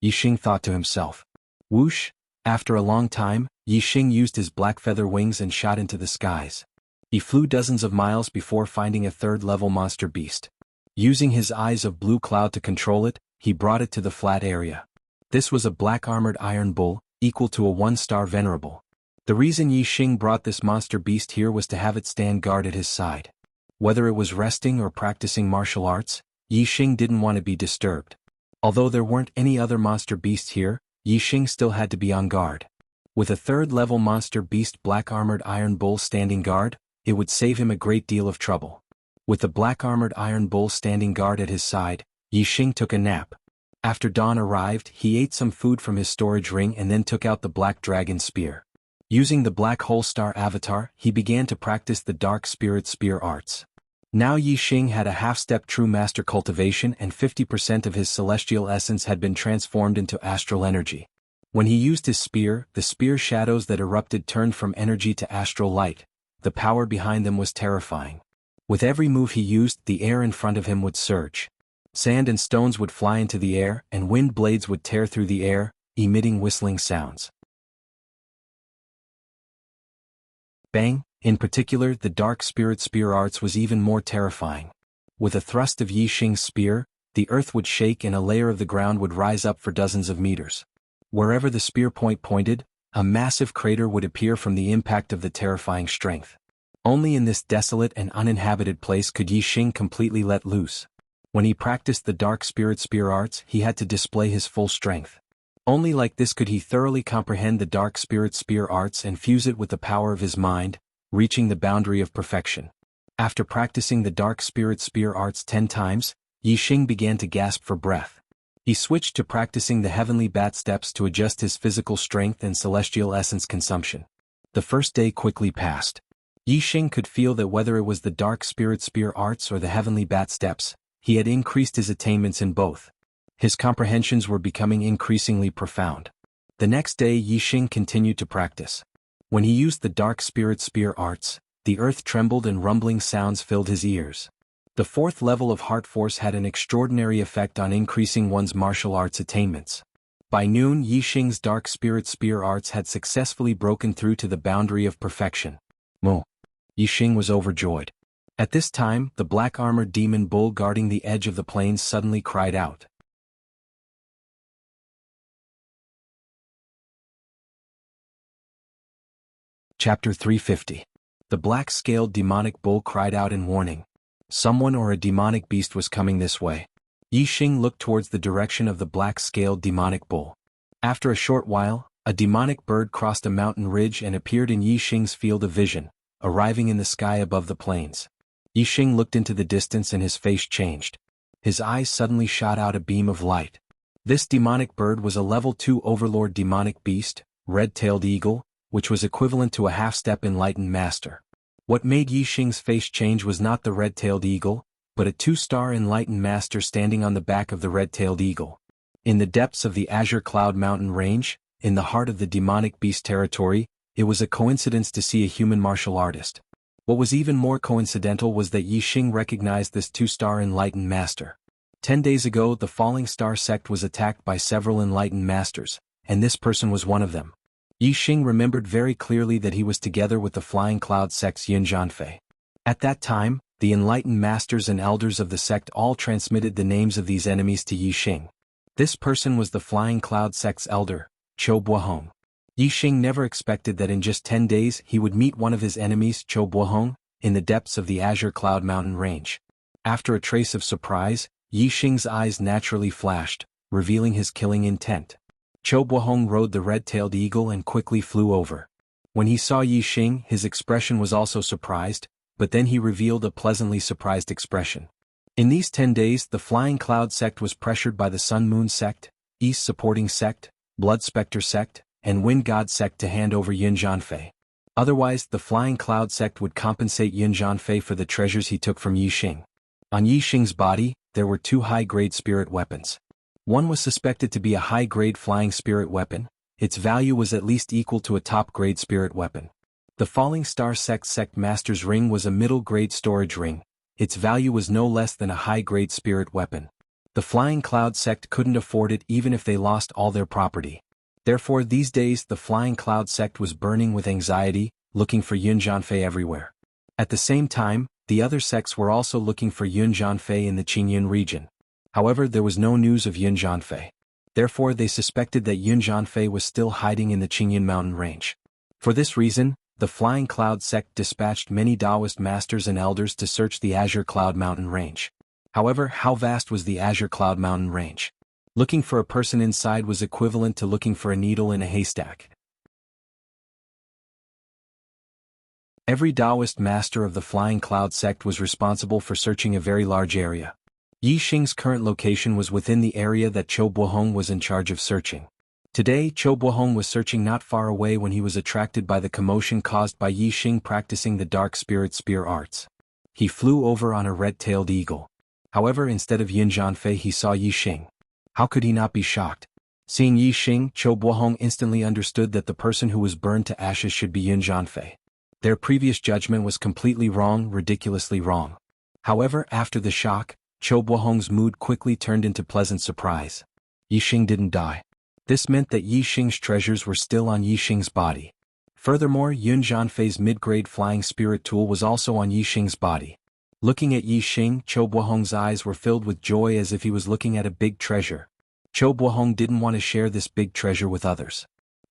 Yixing thought to himself. Whoosh! After a long time, Yixing used his black feather wings and shot into the skies. He flew dozens of miles before finding a 3rd-level monster beast. Using his eyes of Blue Cloud to control it, he brought it to the flat area. This was a black-armored iron bull, equal to a 1-star venerable. The reason Yixing brought this monster beast here was to have it stand guard at his side. Whether it was resting or practicing martial arts, Yixing didn't want to be disturbed. Although there weren't any other monster beasts here, Yixing still had to be on guard. With a 3rd-level monster beast black-armored iron bull standing guard, it would save him a great deal of trouble. With the black-armored iron bull standing guard at his side, Yixing took a nap. After dawn arrived, he ate some food from his storage ring and then took out the black dragon spear. Using the black hole star avatar, he began to practice the dark spirit spear arts. Now Yixing had a half-step true master cultivation and 50% of his celestial essence had been transformed into astral energy. When he used his spear, the spear shadows that erupted turned from energy to astral light. The power behind them was terrifying. With every move he used, the air in front of him would surge. Sand and stones would fly into the air, and wind blades would tear through the air, emitting whistling sounds. Bang! In particular, the dark spirit spear arts was even more terrifying. With a thrust of Yixing's spear, the earth would shake and a layer of the ground would rise up for dozens of meters. Wherever the spear point pointed, a massive crater would appear from the impact of the terrifying strength. Only in this desolate and uninhabited place could Yi Xing completely let loose. When he practiced the dark spirit spear arts, he had to display his full strength. Only like this could he thoroughly comprehend the dark spirit spear arts and fuse it with the power of his mind, reaching the boundary of perfection. After practicing the dark spirit spear arts 10 times, Yi Xing began to gasp for breath. He switched to practicing the heavenly bat steps to adjust his physical strength and celestial essence consumption. The first day quickly passed. Yi Xing could feel that whether it was the dark spirit spear arts or the heavenly bat steps, he had increased his attainments in both. His comprehensions were becoming increasingly profound. The next day Yi Xing continued to practice. When he used the dark spirit spear arts, the earth trembled and rumbling sounds filled his ears. The 4th level of heart force had an extraordinary effect on increasing one's martial arts attainments. By noon Yi Xing's dark spirit spear arts had successfully broken through to the boundary of perfection. Mo. Yi Xing was overjoyed. At this time, the black-armored demon bull guarding the edge of the plains suddenly cried out. Chapter 350. The black-scaled demonic bull cried out in warning. Someone or a demonic beast was coming this way. Yi Xing looked towards the direction of the black-scaled demonic bull. After a short while, a demonic bird crossed a mountain ridge and appeared in Yi Xing's field of vision, arriving in the sky above the plains. Yi Xing looked into the distance and his face changed. His eyes suddenly shot out a beam of light. This demonic bird was a level 2 overlord demonic beast, red-tailed eagle, which was equivalent to a half-step enlightened master. What made Yi Xing's face change was not the red-tailed eagle, but a 2-star enlightened master standing on the back of the red-tailed eagle. In the depths of the Azure Cloud Mountain Range, in the heart of the demonic beast territory, it was a coincidence to see a human martial artist. What was even more coincidental was that Yi Xing recognized this 2-star enlightened master. 10 days ago the Falling Star sect was attacked by several enlightened masters, and this person was one of them. Yi Xing remembered very clearly that he was together with the Flying Cloud sect's Yun Jianfei. At that time, the enlightened masters and elders of the sect all transmitted the names of these enemies to Yi Xing. This person was the Flying Cloud sect's elder, Qiu Buohong. Yi Xing never expected that in just 10 days he would meet one of his enemies, Qiu Buohong, in the depths of the Azure Cloud Mountain Range. After a trace of surprise, Yi Xing's eyes naturally flashed, revealing his killing intent. Qiu Buohong rode the red-tailed eagle and quickly flew over. When he saw Yi Xing, his expression was also surprised, but then he revealed a pleasantly surprised expression. In these 10 days the Flying Cloud sect was pressured by the Sun Moon sect, East Supporting sect, Blood Spectre sect, and Wind God sect to hand over Yun Jianfei. Otherwise, the Flying Cloud sect would compensate Yun Jianfei for the treasures he took from Yi Xing. On Yi Xing's body, there were 2 high-grade spirit weapons. One was suspected to be a high-grade flying spirit weapon. Its value was at least equal to a top-grade spirit weapon. The Falling Star sect Master's Ring was a middle-grade storage ring. Its value was no less than a high-grade spirit weapon. The Flying Cloud sect couldn't afford it even if they lost all their property. Therefore these days the Flying Cloud sect was burning with anxiety, looking for Yun Jianfei everywhere. At the same time, the other sects were also looking for Yun Jianfei in the Qingyun region. However, there was no news of Yun Jianfei. Therefore they suspected that Yun Jianfei was still hiding in the Qingyun mountain range. For this reason, the Flying Cloud sect dispatched many Taoist masters and elders to search the Azure Cloud Mountain Range. However, how vast was the Azure Cloud Mountain Range? Looking for a person inside was equivalent to looking for a needle in a haystack. Every Taoist master of the Flying Cloud sect was responsible for searching a very large area. Yi Xing's current location was within the area that Qiu Buohong was in charge of searching. Today, Qiu Buohong was searching not far away when he was attracted by the commotion caused by Yi Xing practicing the dark spirit spear arts. He flew over on a red-tailed eagle. However, instead of Yun Jianfei he saw Yi Xing. How could he not be shocked? Seeing Yi Xing, Qiu Buohong instantly understood that the person who was burned to ashes should be Yun Jianfei. Their previous judgment was completely wrong, ridiculously wrong. However, after the shock, Qiu Buohong's mood quickly turned into pleasant surprise. Yi Xing didn't die. This meant that Yi Xing's treasures were still on Yi Xing's body. Furthermore, Yun Jianfei's mid-grade flying spirit tool was also on Yi Xing's body. Looking at Yi Xing, Qiu Buohong's eyes were filled with joy as if he was looking at a big treasure. Qiu Buohong didn't want to share this big treasure with others.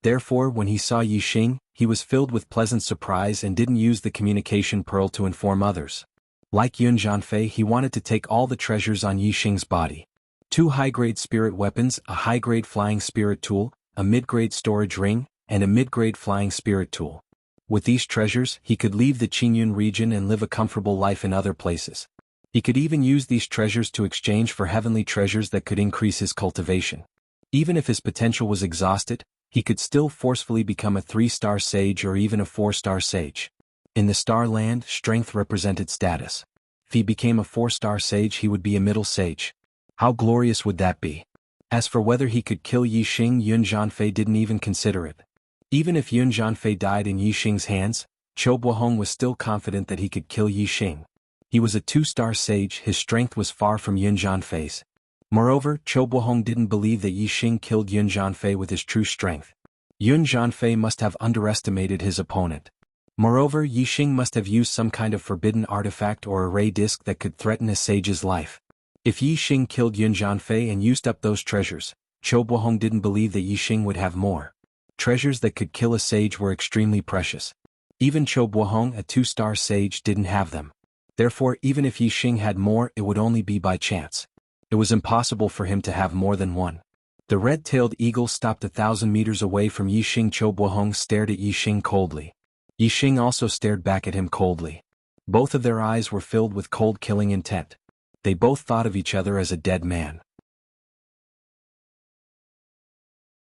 Therefore, when he saw Yixing, he was filled with pleasant surprise and didn't use the communication pearl to inform others. Like Yun Jianfei, he wanted to take all the treasures on Yixing's body. 2 high-grade spirit weapons, a high-grade flying spirit tool, a mid-grade storage ring, and a mid-grade flying spirit tool. With these treasures, he could leave the Qingyun region and live a comfortable life in other places. He could even use these treasures to exchange for heavenly treasures that could increase his cultivation. Even if his potential was exhausted, he could still forcefully become a 3-star sage or even a 4-star sage. In the Star Land, strength represented status. If he became a 4-star sage, he would be a middle sage. How glorious would that be? As for whether he could kill Yixing, Yun Jianfei didn't even consider it. Even if Yun Jianfei died in Yixing's hands, Qiu Buohong was still confident that he could kill Yixing. He was a 2-star sage, his strength was far from Yun Jianfei's. Moreover, Qiu Buohong didn't believe that Yixing killed Yun Jianfei with his true strength. Yun Jianfei must have underestimated his opponent. Moreover, Yixing must have used some kind of forbidden artifact or array disc that could threaten a sage's life. If Yixing killed Yun Jianfei and used up those treasures, Qiu Buohong didn't believe that Yixing would have more. Treasures that could kill a sage were extremely precious. Even Qiu Buohong, a 2-star sage, didn't have them. Therefore, even if Yixing had more, it would only be by chance. It was impossible for him to have more than one. The red-tailed eagle stopped 1,000 meters away from Yixing. Qiu Buohong stared at Yixing coldly. Yixing also stared back at him coldly. Both of their eyes were filled with cold killing intent. They both thought of each other as a dead man.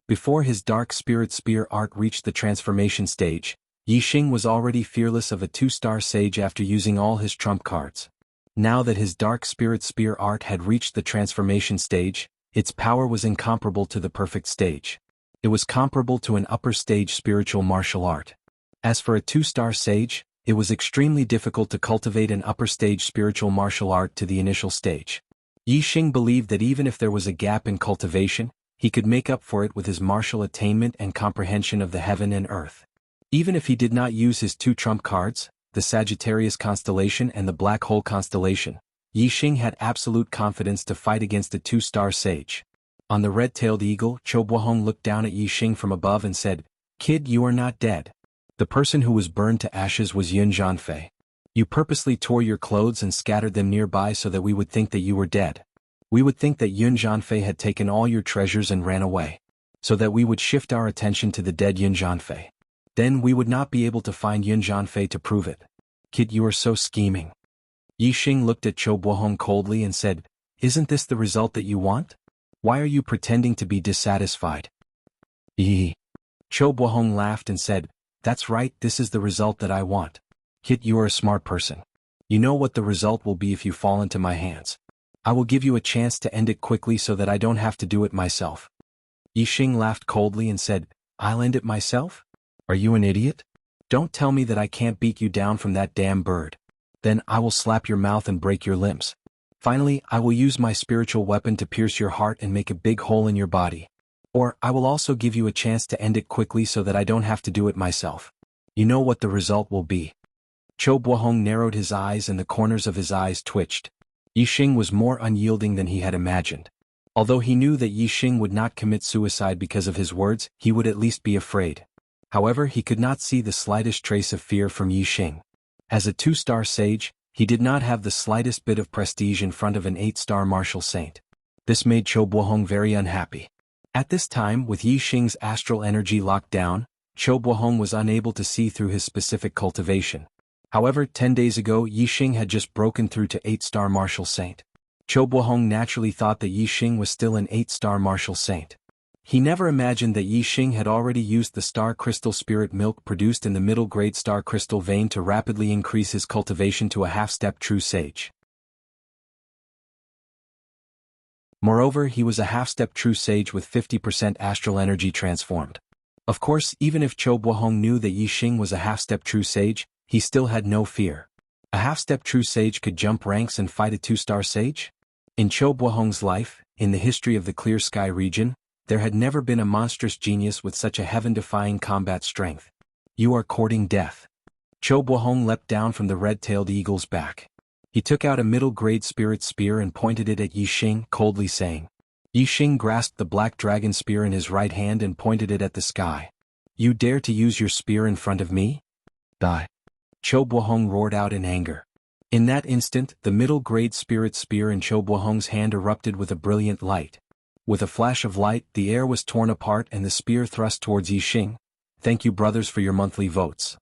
Before his dark spirit spear art reached the transformation stage, Yixing was already fearless of a 2-star sage after using all his trump cards. Now that his dark spirit spear art had reached the transformation stage, its power was incomparable to the perfect stage. It was comparable to an upper stage spiritual martial art. As for a 2-star sage, it was extremely difficult to cultivate an upper stage spiritual martial art to the initial stage. Yixing believed that even if there was a gap in cultivation, he could make up for it with his martial attainment and comprehension of the heaven and earth. Even if he did not use his 2 trump cards, the Sagittarius constellation and the Black Hole constellation, Yixing had absolute confidence to fight against a 2-star sage. On the red-tailed eagle, Qiu Buohong looked down at Yixing from above and said, "Kid, you are not dead. The person who was burned to ashes was Yun Jianfei. You purposely tore your clothes and scattered them nearby so that we would think that you were dead. We would think that Yun Jianfei had taken all your treasures and ran away, so that we would shift our attention to the dead Yun Jianfei. Then we would not be able to find Yun Jianfei to prove it. Kid, you are so scheming." Yixing looked at Qiu Buohong coldly and said, "Isn't this the result that you want? Why are you pretending to be dissatisfied?" Qiu Buohong laughed and said, "That's right, this is the result that I want. Kid, you are a smart person. You know what the result will be if you fall into my hands. I will give you a chance to end it quickly so that I don't have to do it myself." Yixing laughed coldly and said, "I'll end it myself? Are you an idiot? Don't tell me that I can't beat you down from that damn bird. Then I will slap your mouth and break your limbs. Finally, I will use my spiritual weapon to pierce your heart and make a big hole in your body. Or I will also give you a chance to end it quickly so that I don't have to do it myself. You know what the result will be." Qiu Buohong narrowed his eyes and the corners of his eyes twitched. Yixing was more unyielding than he had imagined. Although he knew that Yixing would not commit suicide because of his words, he would at least be afraid. However, he could not see the slightest trace of fear from Yixing. As a 2-star sage, he did not have the slightest bit of prestige in front of an 8-star martial saint. This made Qiu Buohong very unhappy. At this time, with Yixing's astral energy locked down, Qiu Buohong was unable to see through his specific cultivation. However, 10 days ago Yixing had just broken through to 8-star martial saint. Qiu Buohong naturally thought that Yixing was still an 8-star martial saint. He never imagined that Yixing had already used the star crystal spirit milk produced in the middle grade star crystal vein to rapidly increase his cultivation to a half-step true sage. Moreover, he was a half-step true sage with 50% astral energy transformed. Of course, even if Qiu Buohong knew that Yixing was a half-step true sage, he still had no fear. A half-step true sage could jump ranks and fight a 2-star sage? In Qiu Buohong's life, in the history of the Clear Sky region, there had never been a monstrous genius with such a heaven-defying combat strength. "You are courting death." Qiu Buohong leapt down from the red-tailed eagle's back. He took out a middle-grade spirit spear and pointed it at Yixing, coldly saying. Yixing grasped the black dragon spear in his right hand and pointed it at the sky. You dare to use your spear in front of me? Die. Cho Buohong roared out in anger. In that instant, the middle-grade spirit spear in Cho Buohong's hand erupted with a brilliant light. With a flash of light, the air was torn apart and the spear thrust towards Yixing. Thank you brothers for your monthly votes.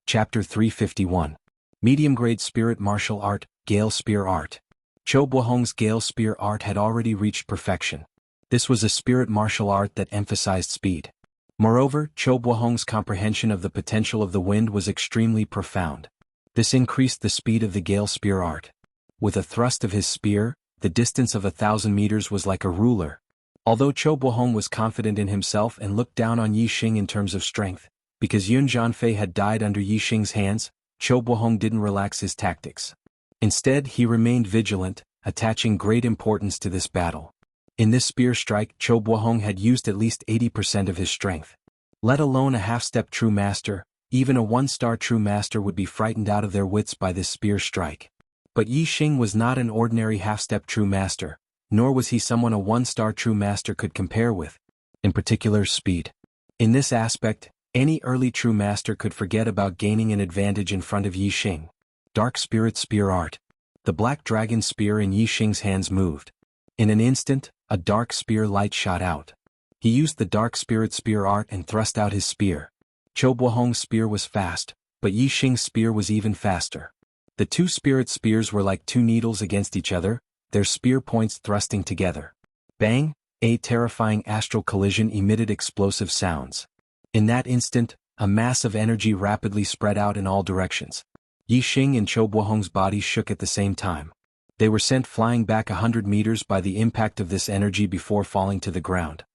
Chapter 351. Medium-grade spirit martial art, Gale Spear Art. Cho Buohong's Gale Spear Art had already reached perfection. This was a spirit martial art that emphasized speed. Moreover, Cho Buohong's comprehension of the potential of the wind was extremely profound. This increased the speed of the Gale Spear Art. With a thrust of his spear, the distance of 1,000 meters was like a ruler. Although Cho Buohong was confident in himself and looked down on Yixing in terms of strength, because Yun Jianfei had died under Yixing's hands, Cho Buohong didn't relax his tactics. Instead, he remained vigilant, attaching great importance to this battle. In this spear strike, Cho Buohong had used at least 80% of his strength. Let alone a half-step true master, even a one-star true master would be frightened out of their wits by this spear strike. But Yixing was not an ordinary half-step true master, nor was he someone a one-star true master could compare with. In particular, speed. In this aspect, any early true master could forget about gaining an advantage in front of Yixing. Dark Spirit Spear Art. The black dragon spear in Yixing's hands moved. In an instant, a dark spear light shot out. He used the Dark Spirit Spear Art and thrust out his spear. Cho Buohong's spear was fast, but Yixing's spear was even faster. The two spirit spears were like two needles against each other, their spear points thrusting together. Bang! A terrifying astral collision emitted explosive sounds. In that instant, a mass of energy rapidly spread out in all directions. Yixing and Cho Buohong's bodies shook at the same time. They were sent flying back 100 meters by the impact of this energy before falling to the ground.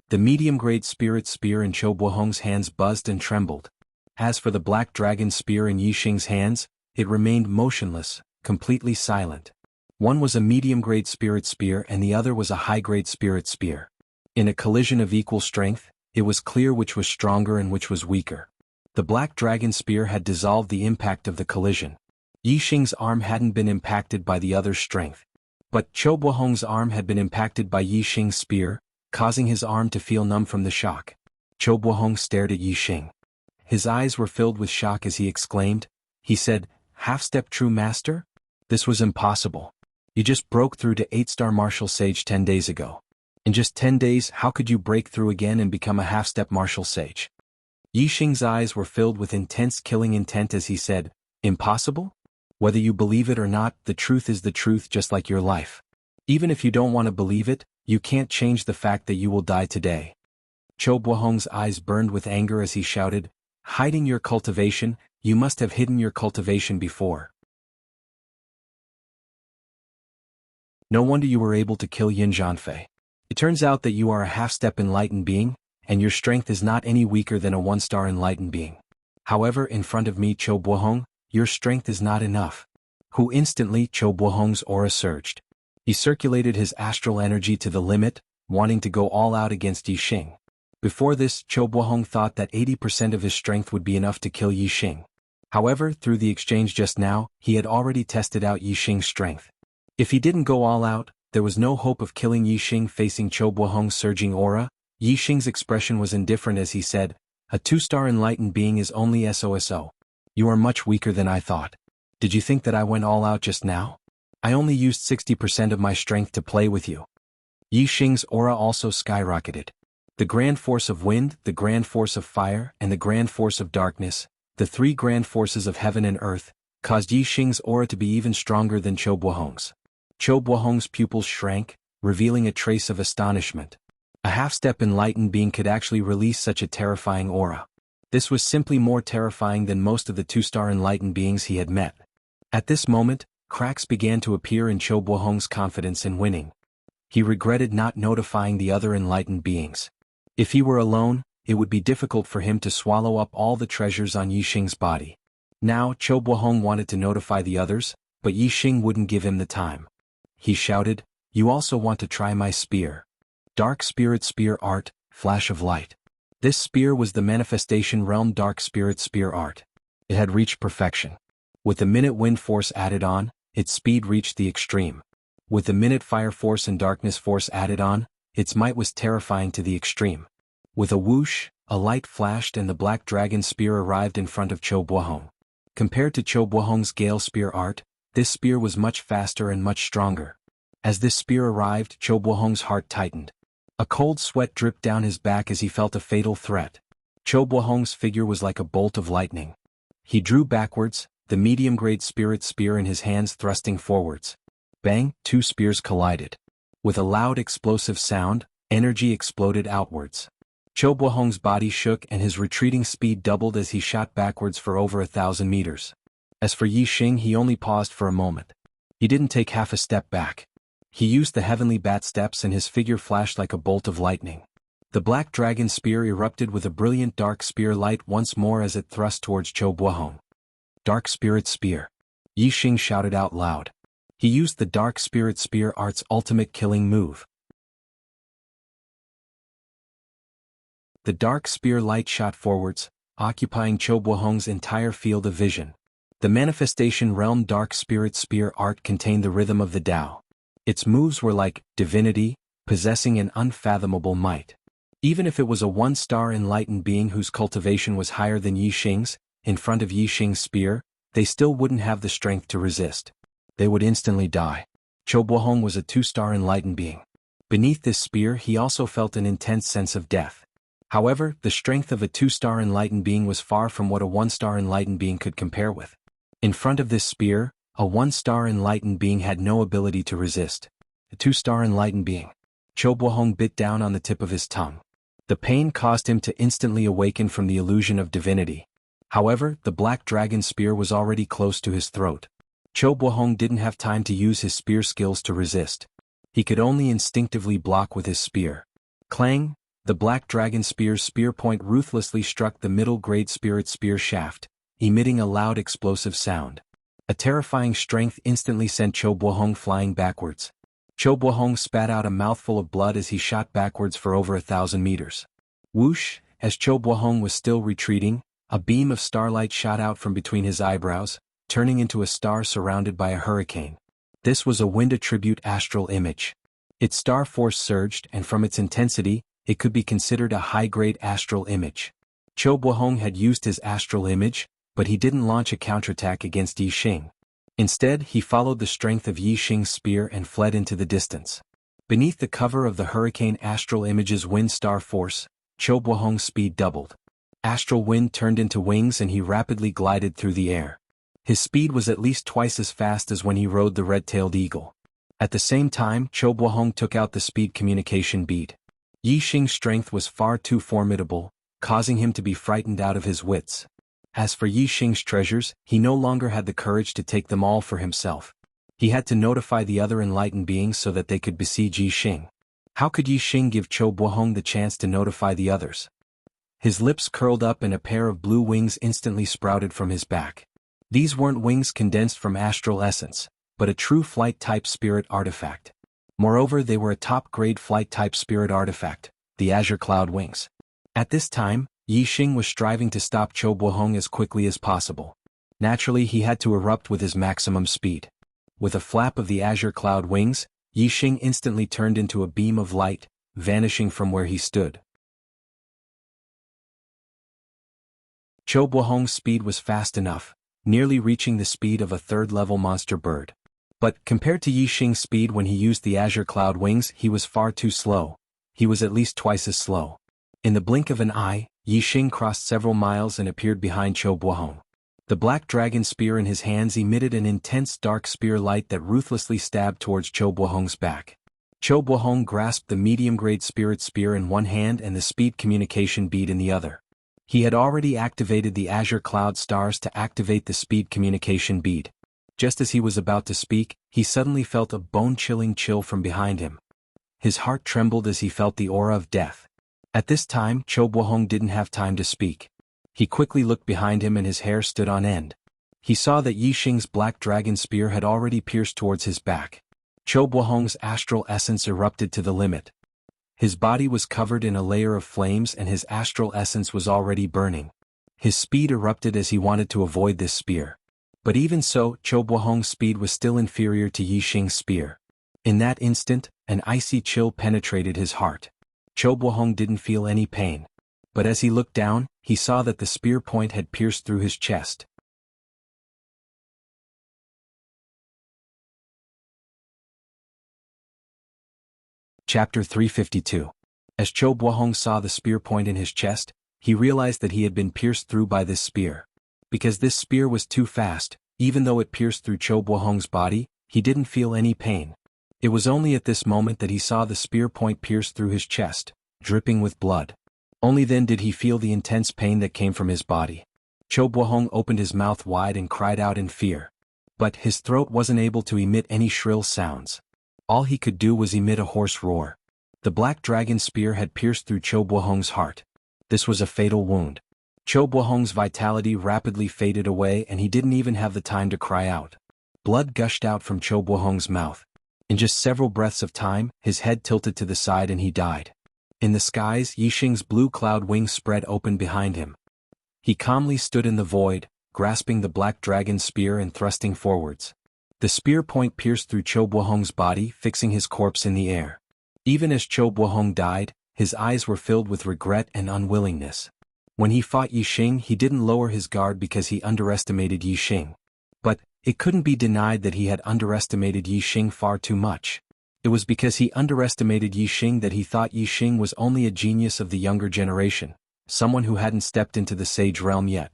The medium-grade spirit spear in Cho Buohong's hands buzzed and trembled. As for the black dragon spear in Yixing's hands, it remained motionless, completely silent. One was a medium-grade spirit spear and the other was a high-grade spirit spear. In a collision of equal strength, it was clear which was stronger and which was weaker. The black dragon spear had dissolved the impact of the collision. Yixing's arm hadn't been impacted by the other's strength. But Cho Buohong's arm had been impacted by Yixing's spear, causing his arm to feel numb from the shock. Cho Buohong stared at Yixing. His eyes were filled with shock as he exclaimed. He said, "Half-step true master? This was impossible. You just broke through to 8-star martial sage 10 days ago. In just 10 days, how could you break through again and become a half-step martial sage?" Yixing's eyes were filled with intense killing intent as he said, "Impossible? Whether you believe it or not, the truth is the truth, just like your life. Even if you don't want to believe it, you can't change the fact that you will die today." Cho Buohong's eyes burned with anger as he shouted, "Hiding your cultivation, you must have hidden your cultivation before. No wonder you were able to kill Yin Jianfei. It turns out that you are a half-step enlightened being, and your strength is not any weaker than a one-star enlightened being. However, in front of me, Cho Buohong, your strength is not enough." Who instantly, Cho Buohong's aura surged. He circulated his astral energy to the limit, wanting to go all out against Yixing. Before this, Cho Buohong thought that 80% of his strength would be enough to kill Yixing. However, through the exchange just now, he had already tested out Yixing's strength. If he didn't go all out, there was no hope of killing Yixing. Facing Cho Buohong's surging aura, Yixing's expression was indifferent as he said, "A 2-star enlightened being is only SOSO. You are much weaker than I thought. Did you think that I went all out just now? I only used 60% of my strength to play with you." Yixing's aura also skyrocketed. The grand force of wind, the grand force of fire, and the grand force of darkness, the 3 grand forces of heaven and earth, caused Yixing's aura to be even stronger than Cho Buohong's. Cho Buohong's pupils shrank, revealing a trace of astonishment. A half-step enlightened being could actually release such a terrifying aura. This was simply more terrifying than most of the 2-star enlightened beings he had met. At this moment, cracks began to appear in Cho Buohong's confidence in winning. He regretted not notifying the other enlightened beings. If he were alone, it would be difficult for him to swallow up all the treasures on Yixing's body. Now, Cho Buohong wanted to notify the others, but Yixing wouldn't give him the time. He shouted, "You also want to try my spear? Dark Spirit Spear Art, Flash of Light." This spear was the Manifestation Realm Dark Spirit Spear Art. It had reached perfection. With the minute wind force added on, its speed reached the extreme. With the minute fire force and darkness force added on, its might was terrifying to the extreme. With a whoosh, a light flashed and the black dragon spear arrived in front of Cho Buohong. Compared to Cho Buohong's gale spear art, this spear was much faster and much stronger. As this spear arrived, Cho Buohong's heart tightened. A cold sweat dripped down his back as he felt a fatal threat. Cho Buohong's figure was like a bolt of lightning. He drew backwards, the medium-grade spirit spear in his hands thrusting forwards. Bang, two spears collided. With a loud explosive sound, energy exploded outwards. Cho Buohong's body shook and his retreating speed doubled as he shot backwards for over 1,000 meters. As for Yi Xing, he only paused for a moment. He didn't take half a step back. He used the heavenly bat steps and his figure flashed like a bolt of lightning. The black dragon spear erupted with a brilliant dark spear light once more as it thrust towards Cho Buohong. Dark Spirit Spear. Yi Xing shouted out loud. He used the Dark Spirit Spear art's ultimate killing move. The dark spear light shot forwards, occupying Cho Buohong's entire field of vision. The Manifestation Realm Dark Spirit Spear art contained the rhythm of the Tao. Its moves were like divinity, possessing an unfathomable might. Even if it was a one-star enlightened being whose cultivation was higher than Yi Xing's, in front of Yi Xing's spear, they still wouldn't have the strength to resist. They would instantly die. Cho Buohong was a two-star enlightened being. Beneath this spear he also felt an intense sense of death. However, the strength of a two-star enlightened being was far from what a one-star enlightened being could compare with. In front of this spear, a one-star enlightened being had no ability to resist. A two-star enlightened being. Cho Buohong bit down on the tip of his tongue. The pain caused him to instantly awaken from the illusion of divinity. However, the black dragon spear was already close to his throat. Cho Buohong didn't have time to use his spear skills to resist. He could only instinctively block with his spear. Clang! The black dragon spear's spear point ruthlessly struck the middle-grade spirit spear shaft, emitting a loud explosive sound. A terrifying strength instantly sent Cho Buohong flying backwards. Cho Buohong spat out a mouthful of blood as he shot backwards for over 1,000 meters. Whoosh! As Cho Buohong was still retreating, a beam of starlight shot out from between his eyebrows, turning into a star surrounded by a hurricane. This was a wind attribute astral image. Its star force surged and from its intensity, it could be considered a high-grade astral image. Cho Buohong had used his astral image, but he didn't launch a counterattack against Yi Xing. Instead, he followed the strength of Yi Xing's spear and fled into the distance. Beneath the cover of the hurricane astral image's wind star force, Cho Buohong's speed doubled. Astral wind turned into wings and he rapidly glided through the air. His speed was at least twice as fast as when he rode the red-tailed eagle. At the same time, Cho Buohong took out the speed communication bead. Yi Xing's strength was far too formidable, causing him to be frightened out of his wits. As for Yi Xing's treasures, he no longer had the courage to take them all for himself. He had to notify the other enlightened beings so that they could besiege Yi Xing. How could Yi Xing give Cho Buohong the chance to notify the others? His lips curled up and a pair of blue wings instantly sprouted from his back. These weren't wings condensed from astral essence, but a true flight-type spirit artifact. Moreover, they were a top-grade flight-type spirit artifact, the Azure Cloud Wings. At this time, Yi Xing was striving to stop Cho Buohong as quickly as possible. Naturally, he had to erupt with his maximum speed. With a flap of the Azure Cloud Wings, Yi Xing instantly turned into a beam of light, vanishing from where he stood. Cho Buohong's speed was fast enough, nearly reaching the speed of a third-level monster bird. But, compared to Yi Xing's speed when he used the Azure Cloud Wings, he was far too slow. He was at least twice as slow. In the blink of an eye, Yi Xing crossed several miles and appeared behind Cho Buohong. The black dragon spear in his hands emitted an intense dark spear light that ruthlessly stabbed towards Cho Buohong's back. Cho Buohong grasped the medium-grade spirit spear in one hand and the speed communication bead in the other. He had already activated the Azure Cloud Stars to activate the speed communication bead. Just as he was about to speak, he suddenly felt a bone-chilling chill from behind him. His heart trembled as he felt the aura of death. At this time, Cho Buohong didn't have time to speak. He quickly looked behind him and his hair stood on end. He saw that Yi Xing's black dragon spear had already pierced towards his back. Cho Buohong's astral essence erupted to the limit. His body was covered in a layer of flames and his astral essence was already burning. His speed erupted as he wanted to avoid this spear. But even so, Cho Buohong's speed was still inferior to Yi Xing's spear. In that instant, an icy chill penetrated his heart. Cho Bohong didn't feel any pain. But as he looked down, he saw that the spear point had pierced through his chest. Chapter 352. As Cho Bohong saw the spear point in his chest, he realized that he had been pierced through by this spear. Because this spear was too fast, even though it pierced through Cho Bohong's body, he didn't feel any pain. It was only at this moment that he saw the spear point pierce through his chest, dripping with blood. Only then did he feel the intense pain that came from his body. Cho Bohong opened his mouth wide and cried out in fear. But his throat wasn't able to emit any shrill sounds. All he could do was emit a hoarse roar. The black dragon spear had pierced through Cho Bohong's heart. This was a fatal wound. Cho Bohong's vitality rapidly faded away and he didn't even have the time to cry out. Blood gushed out from Cho Bohong's mouth. In just several breaths of time, his head tilted to the side and he died. In the skies, Yixing's blue cloud wings spread open behind him. He calmly stood in the void, grasping the black dragon spear and thrusting forwards. The spear point pierced through Cho Bohong's body, fixing his corpse in the air. Even as Cho Bohong died, his eyes were filled with regret and unwillingness. When he fought Yixing, he didn't lower his guard because he underestimated Yixing. But it couldn't be denied that he had underestimated Yixing far too much. It was because he underestimated Yixing that he thought Yixing was only a genius of the younger generation, someone who hadn't stepped into the sage realm yet.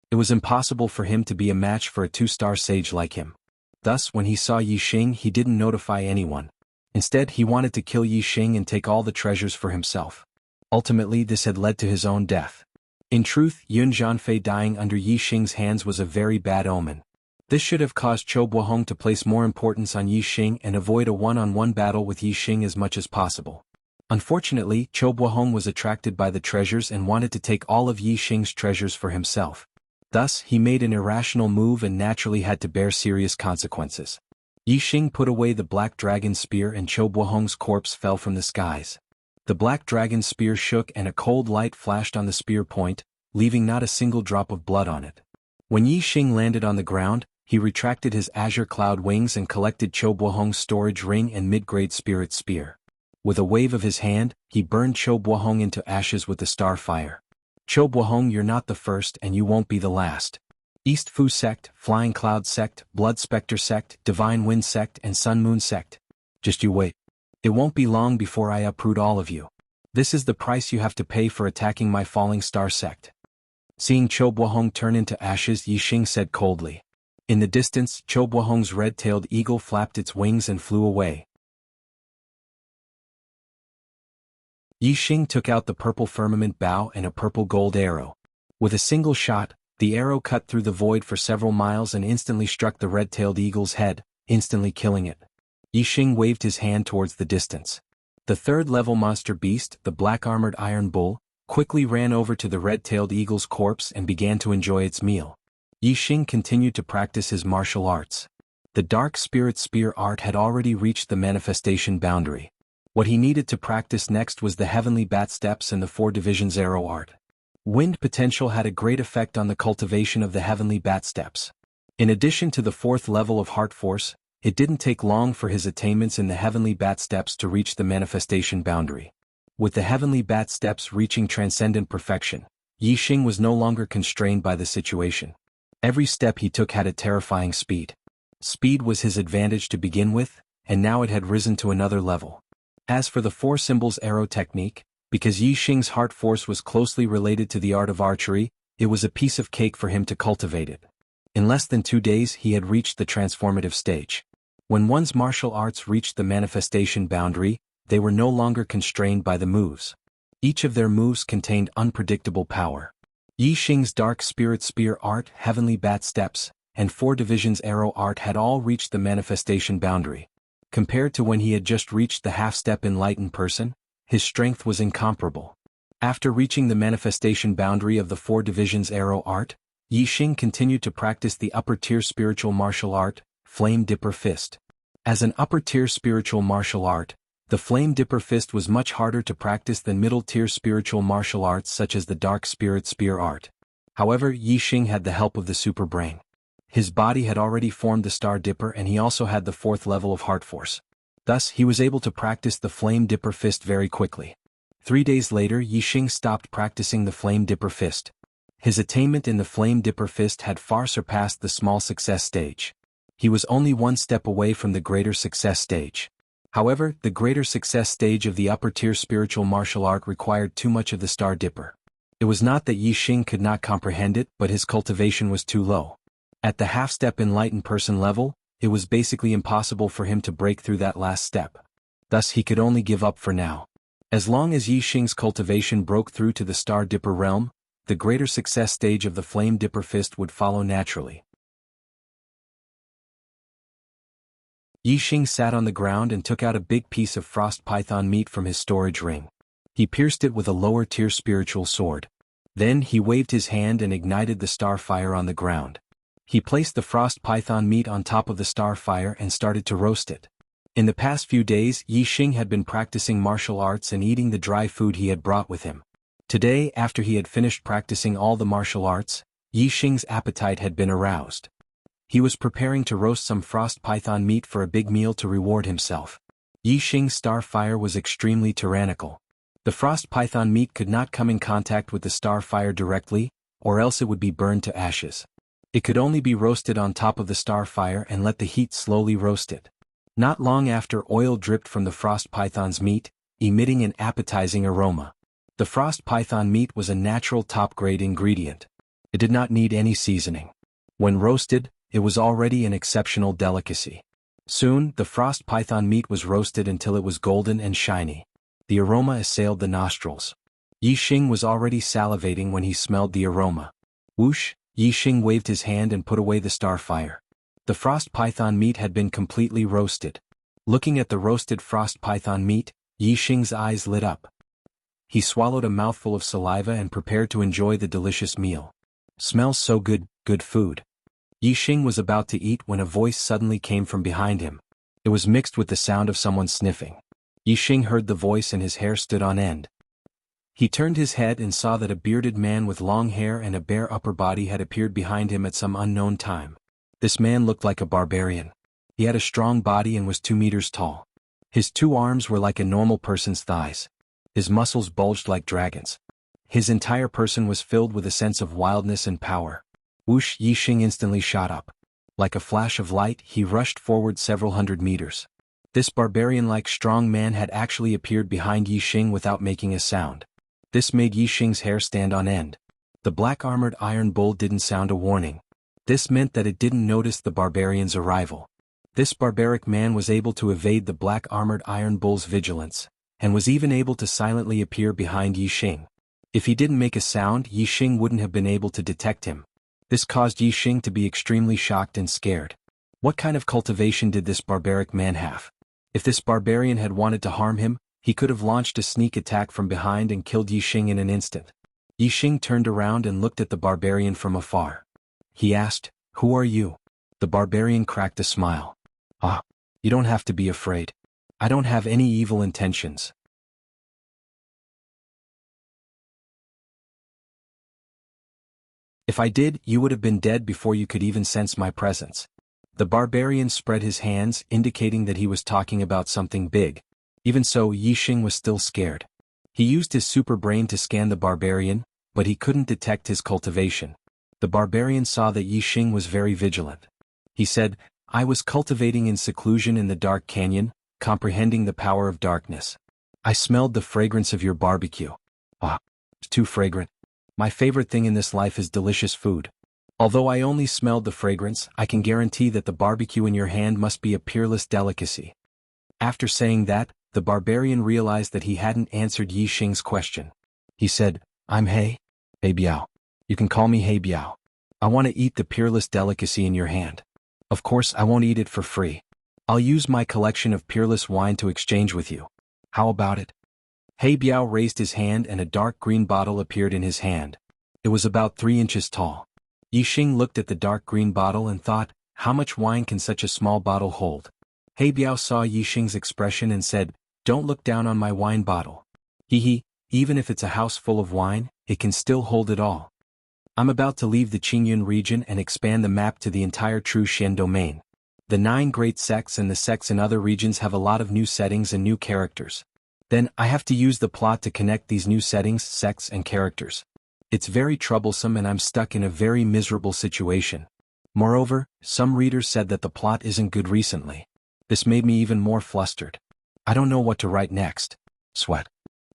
It was impossible for him to be a match for a two-star sage like him. Thus, when he saw Yixing, he didn't notify anyone. Instead, he wanted to kill Yixing and take all the treasures for himself. Ultimately, this had led to his own death. In truth, Yun Zhanfei dying under Yixing's hands was a very bad omen. This should have caused Cho Bohong to place more importance on Yixing and avoid a one-on-one battle with Yixing as much as possible. Unfortunately, Cho Bohong was attracted by the treasures and wanted to take all of Yixing's treasures for himself. Thus, he made an irrational move and naturally had to bear serious consequences. Yixing put away the black dragon spear and Cho Bohong's corpse fell from the skies. The black dragon spear shook and a cold light flashed on the spear point, leaving not a single drop of blood on it. When Yixing landed on the ground, he retracted his azure cloud wings and collected Cho Bohong's storage ring and mid-grade spirit spear. With a wave of his hand, he burned Cho Bohong into ashes with the star fire. Cho Bohong, you're not the first and you won't be the last. East Fu sect, Flying Cloud sect, Blood Spectre sect, Divine Wind sect and Sun Moon sect. Just you wait. It won't be long before I uproot all of you. This is the price you have to pay for attacking my Falling Star sect. Seeing Cho Bohong turn into ashes, Yixing said coldly. In the distance, Cho Bohong's red-tailed eagle flapped its wings and flew away. Yixing took out the purple firmament bow and a purple gold arrow. With a single shot, the arrow cut through the void for several miles and instantly struck the red-tailed eagle's head, instantly killing it. Yixing waved his hand towards the distance. The third-level monster beast, the black-armored iron bull, quickly ran over to the red-tailed eagle's corpse and began to enjoy its meal. Yixing continued to practice his martial arts. The dark spirit spear art had already reached the manifestation boundary. What he needed to practice next was the heavenly bat steps and the 4 divisions arrow art. Wind potential had a great effect on the cultivation of the heavenly bat steps. In addition to the 4th level of heart force, it didn't take long for his attainments in the heavenly bat steps to reach the manifestation boundary. With the heavenly bat steps reaching transcendent perfection, Yixing was no longer constrained by the situation. Every step he took had a terrifying speed. Speed was his advantage to begin with, and now it had risen to another level. As for the 4 symbols arrow technique, because Yixing's heart force was closely related to the art of archery, it was a piece of cake for him to cultivate it. In less than 2 days he had reached the transformative stage. When one's martial arts reached the manifestation boundary, they were no longer constrained by the moves. Each of their moves contained unpredictable power. Yixing's dark spirit spear art, heavenly bat steps, and 4 divisions arrow art had all reached the manifestation boundary. Compared to when he had just reached the half-step enlightened person, his strength was incomparable. After reaching the manifestation boundary of the 4 divisions arrow art, Yixing continued to practice the upper-tier spiritual martial art, Flame Dipper Fist. As an upper-tier spiritual martial art, the Flame Dipper Fist was much harder to practice than middle-tier spiritual martial arts such as the Dark Spirit Spear art. However, Yixing had the help of the Super Brain. His body had already formed the Star Dipper and he also had the 4th level of heart force. Thus, he was able to practice the Flame Dipper Fist very quickly. 3 days later, Yixing stopped practicing the Flame Dipper Fist. His attainment in the Flame Dipper Fist had far surpassed the small success stage. He was only one step away from the greater success stage. However, the greater success stage of the upper-tier spiritual martial art required too much of the Star Dipper. It was not that Yixing could not comprehend it, but his cultivation was too low. At the half-step enlightened person level, it was basically impossible for him to break through that last step. Thus he could only give up for now. As long as Yixing's cultivation broke through to the Star Dipper realm, the greater success stage of the Flame Dipper Fist would follow naturally. Yixing sat on the ground and took out a big piece of frost python meat from his storage ring. He pierced it with a lower-tier spiritual sword. Then he waved his hand and ignited the star fire on the ground. He placed the frost python meat on top of the star fire and started to roast it. In the past few days, Yixing had been practicing martial arts and eating the dry food he had brought with him. Today, after he had finished practicing all the martial arts, Yixing's appetite had been aroused. He was preparing to roast some frost python meat for a big meal to reward himself. Yixing's star fire was extremely tyrannical. The frost python meat could not come in contact with the star fire directly, or else it would be burned to ashes. It could only be roasted on top of the star fire and let the heat slowly roast it. Not long after, oil dripped from the frost python's meat, emitting an appetizing aroma. The frost python meat was a natural top-grade ingredient. It did not need any seasoning. When roasted, it was already an exceptional delicacy. Soon, the frost python meat was roasted until it was golden and shiny. The aroma assailed the nostrils. Yixing was already salivating when he smelled the aroma. Whoosh! Yixing waved his hand and put away the star fire. The frost python meat had been completely roasted. Looking at the roasted frost python meat, Yixing's eyes lit up. He swallowed a mouthful of saliva and prepared to enjoy the delicious meal. Smells so good, good food. Yixing was about to eat when a voice suddenly came from behind him. It was mixed with the sound of someone sniffing. Yixing heard the voice and his hair stood on end. He turned his head and saw that a bearded man with long hair and a bare upper body had appeared behind him at some unknown time. This man looked like a barbarian. He had a strong body and was 2 meters tall. His 2 arms were like a normal person's thighs. His muscles bulged like dragons. His entire person was filled with a sense of wildness and power. Whoosh! Yixing instantly shot up. Like a flash of light, he rushed forward several hundred meters. This barbarian-like strong man had actually appeared behind Yixing without making a sound. This made Yixing's hair stand on end. The black-armored iron bull didn't sound a warning. This meant that it didn't notice the barbarian's arrival. This barbaric man was able to evade the black-armored iron bull's vigilance, and was even able to silently appear behind Yixing. If he didn't make a sound, Yixing wouldn't have been able to detect him. This caused Yixing to be extremely shocked and scared. What kind of cultivation did this barbaric man have? If this barbarian had wanted to harm him, he could have launched a sneak attack from behind and killed Yixing in an instant. Yixing turned around and looked at the barbarian from afar. He asked, "Who are you?" The barbarian cracked a smile. "Ah, you don't have to be afraid. I don't have any evil intentions. If I did, you would have been dead before you could even sense my presence." The barbarian spread his hands, indicating that he was talking about something big. Even so, Yixing was still scared. He used his super brain to scan the barbarian, but he couldn't detect his cultivation. The barbarian saw that Yixing was very vigilant. He said, "I was cultivating in seclusion in the dark canyon, comprehending the power of darkness. I smelled the fragrance of your barbecue. Ah, it's too fragrant. My favorite thing in this life is delicious food. Although I only smelled the fragrance, I can guarantee that the barbecue in your hand must be a peerless delicacy." After saying that, the barbarian realized that he hadn't answered Yixing's question. He said, "I'm He Biao. You can call me He Biao. I want to eat the peerless delicacy in your hand. Of course, I won't eat it for free. I'll use my collection of peerless wine to exchange with you. How about it?" He Biao raised his hand and a dark green bottle appeared in his hand. It was about 3 inches tall. Yixing looked at the dark green bottle and thought, how much wine can such a small bottle hold? He Biao saw Yixing's expression and said, "Don't look down on my wine bottle. Even if it's a house full of wine, it can still hold it all. I'm about to leave the Qingyun region and expand the map to the entire True Xian domain. The 9 great sects and the sects in other regions have a lot of new settings and new characters. Then, I have to use the plot to connect these new settings, sects and characters. It's very troublesome and I'm stuck in a very miserable situation. Moreover, some readers said that the plot isn't good recently. This made me even more flustered. I don't know what to write next. Sweat.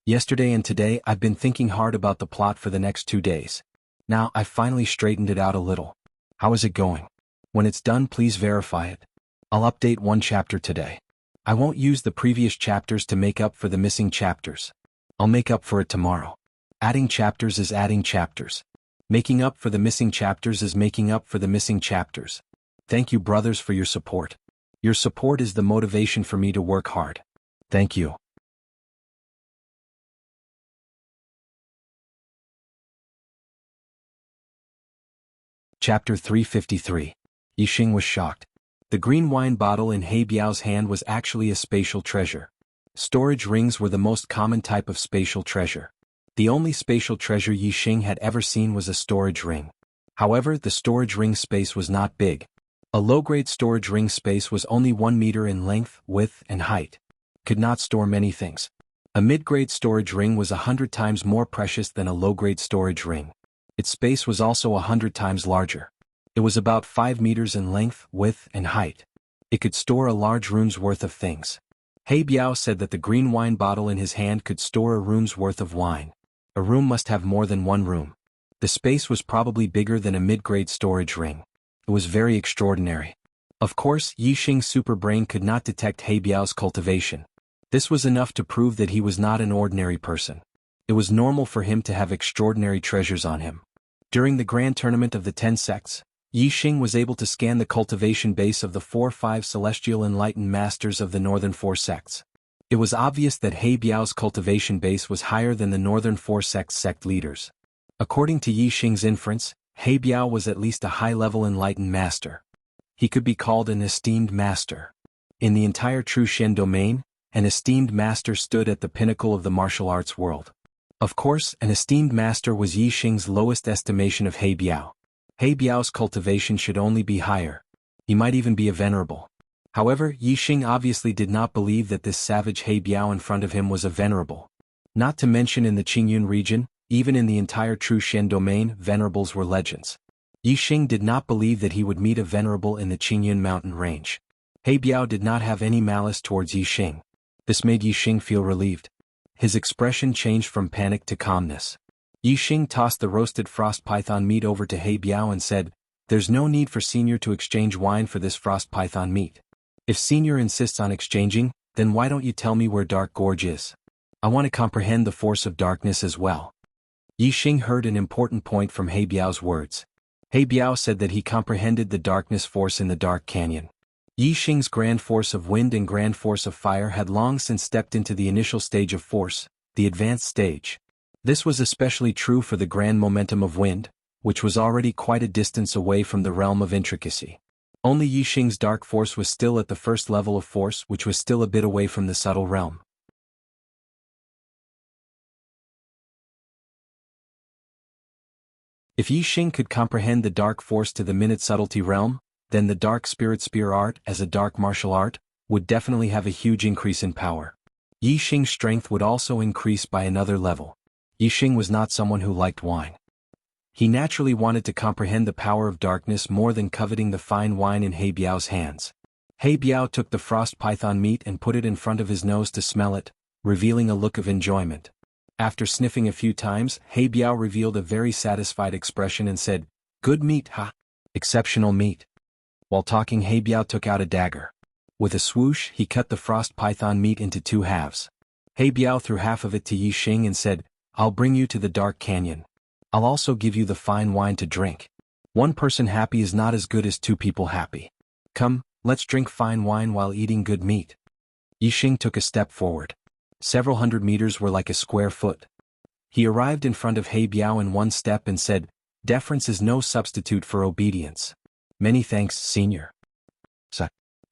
Yesterday and today I've been thinking hard about the plot for the next 2 days. Now I've finally straightened it out a little. How is it going? When it's done, please verify it. I'll update 1 chapter today. I won't use the previous chapters to make up for the missing chapters. I'll make up for it tomorrow. Adding chapters is adding chapters. Making up for the missing chapters is making up for the missing chapters. Thank you, brothers, for your support. Your support is the motivation for me to work hard. Thank you. Chapter 353. Yixing was shocked. The green wine bottle in He Biao's hand was actually a spatial treasure. Storage rings were the most common type of spatial treasure. The only spatial treasure Yixing had ever seen was a storage ring. However, the storage ring space was not big. A low-grade storage ring space was only 1 meter in length, width, and height. Could not store many things. A mid-grade storage ring was 100 times more precious than a low-grade storage ring. Its space was also 100 times larger. It was about 5 meters in length, width, and height. It could store a large room's worth of things. He Biao said that the green wine bottle in his hand could store a room's worth of wine. A room must have more than 1 room. The space was probably bigger than a mid-grade storage ring. It was very extraordinary. Of course, Yixing's super brain could not detect He Biao's cultivation. This was enough to prove that he was not an ordinary person. It was normal for him to have extraordinary treasures on him. During the grand tournament of the 10 sects, Yixing was able to scan the cultivation base of the 4-5 celestial enlightened masters of the northern 4 sects. It was obvious that He Biao's cultivation base was higher than the northern 4 sects' sect leaders. According to Yixing's inference, He Biao was at least a high-level enlightened master. He could be called an esteemed master. In the entire True Shen domain, an esteemed master stood at the pinnacle of the martial arts world. Of course, an esteemed master was Yixing's lowest estimation of He Biao. He Biao's cultivation should only be higher. He might even be a venerable. However, Yixing obviously did not believe that this savage He Biao in front of him was a venerable. Not to mention in the Qingyun region, even in the entire True Shen domain, venerables were legends. Yixing did not believe that he would meet a venerable in the Qingyun mountain range. He Biao did not have any malice towards Yixing. This made Yixing feel relieved. His expression changed from panic to calmness. Yixing tossed the roasted frost python meat over to He Biao and said, "There's no need for Senior to exchange wine for this frost python meat. If Senior insists on exchanging, then why don't you tell me where Dark Gorge is? I want to comprehend the force of darkness as well." Yixing heard an important point from He Biao's words. He Biao said that he comprehended the darkness force in the Dark Canyon. Yixing's grand force of wind and grand force of fire had long since stepped into the initial stage of force, the advanced stage. This was especially true for the grand momentum of wind, which was already quite a distance away from the realm of intricacy. Only Yixing's dark force was still at the first level of force, which was still a bit away from the subtle realm. If Yixing could comprehend the dark force to the minute subtlety realm, then the dark spirit spear art as a dark martial art would definitely have a huge increase in power. Yixing's strength would also increase by another level. Yixing was not someone who liked wine. He naturally wanted to comprehend the power of darkness more than coveting the fine wine in He Biao's hands. He Biao took the frost python meat and put it in front of his nose to smell it, revealing a look of enjoyment. After sniffing a few times, He Biao revealed a very satisfied expression and said, "Good meat, ha! Exceptional meat." While talking, He Biao took out a dagger. With a swoosh, he cut the frost python meat into 2 halves. He Biao threw half of it to Yixing and said, "I'll bring you to the Dark Canyon. I'll also give you the fine wine to drink. 1 person happy is not as good as 2 people happy. Come, let's drink fine wine while eating good meat." Yixing took a step forward. Several hundred meters were like a square foot. He arrived in front of He Biao in 1 step and said, "Deference is no substitute for obedience. Many thanks, Senior."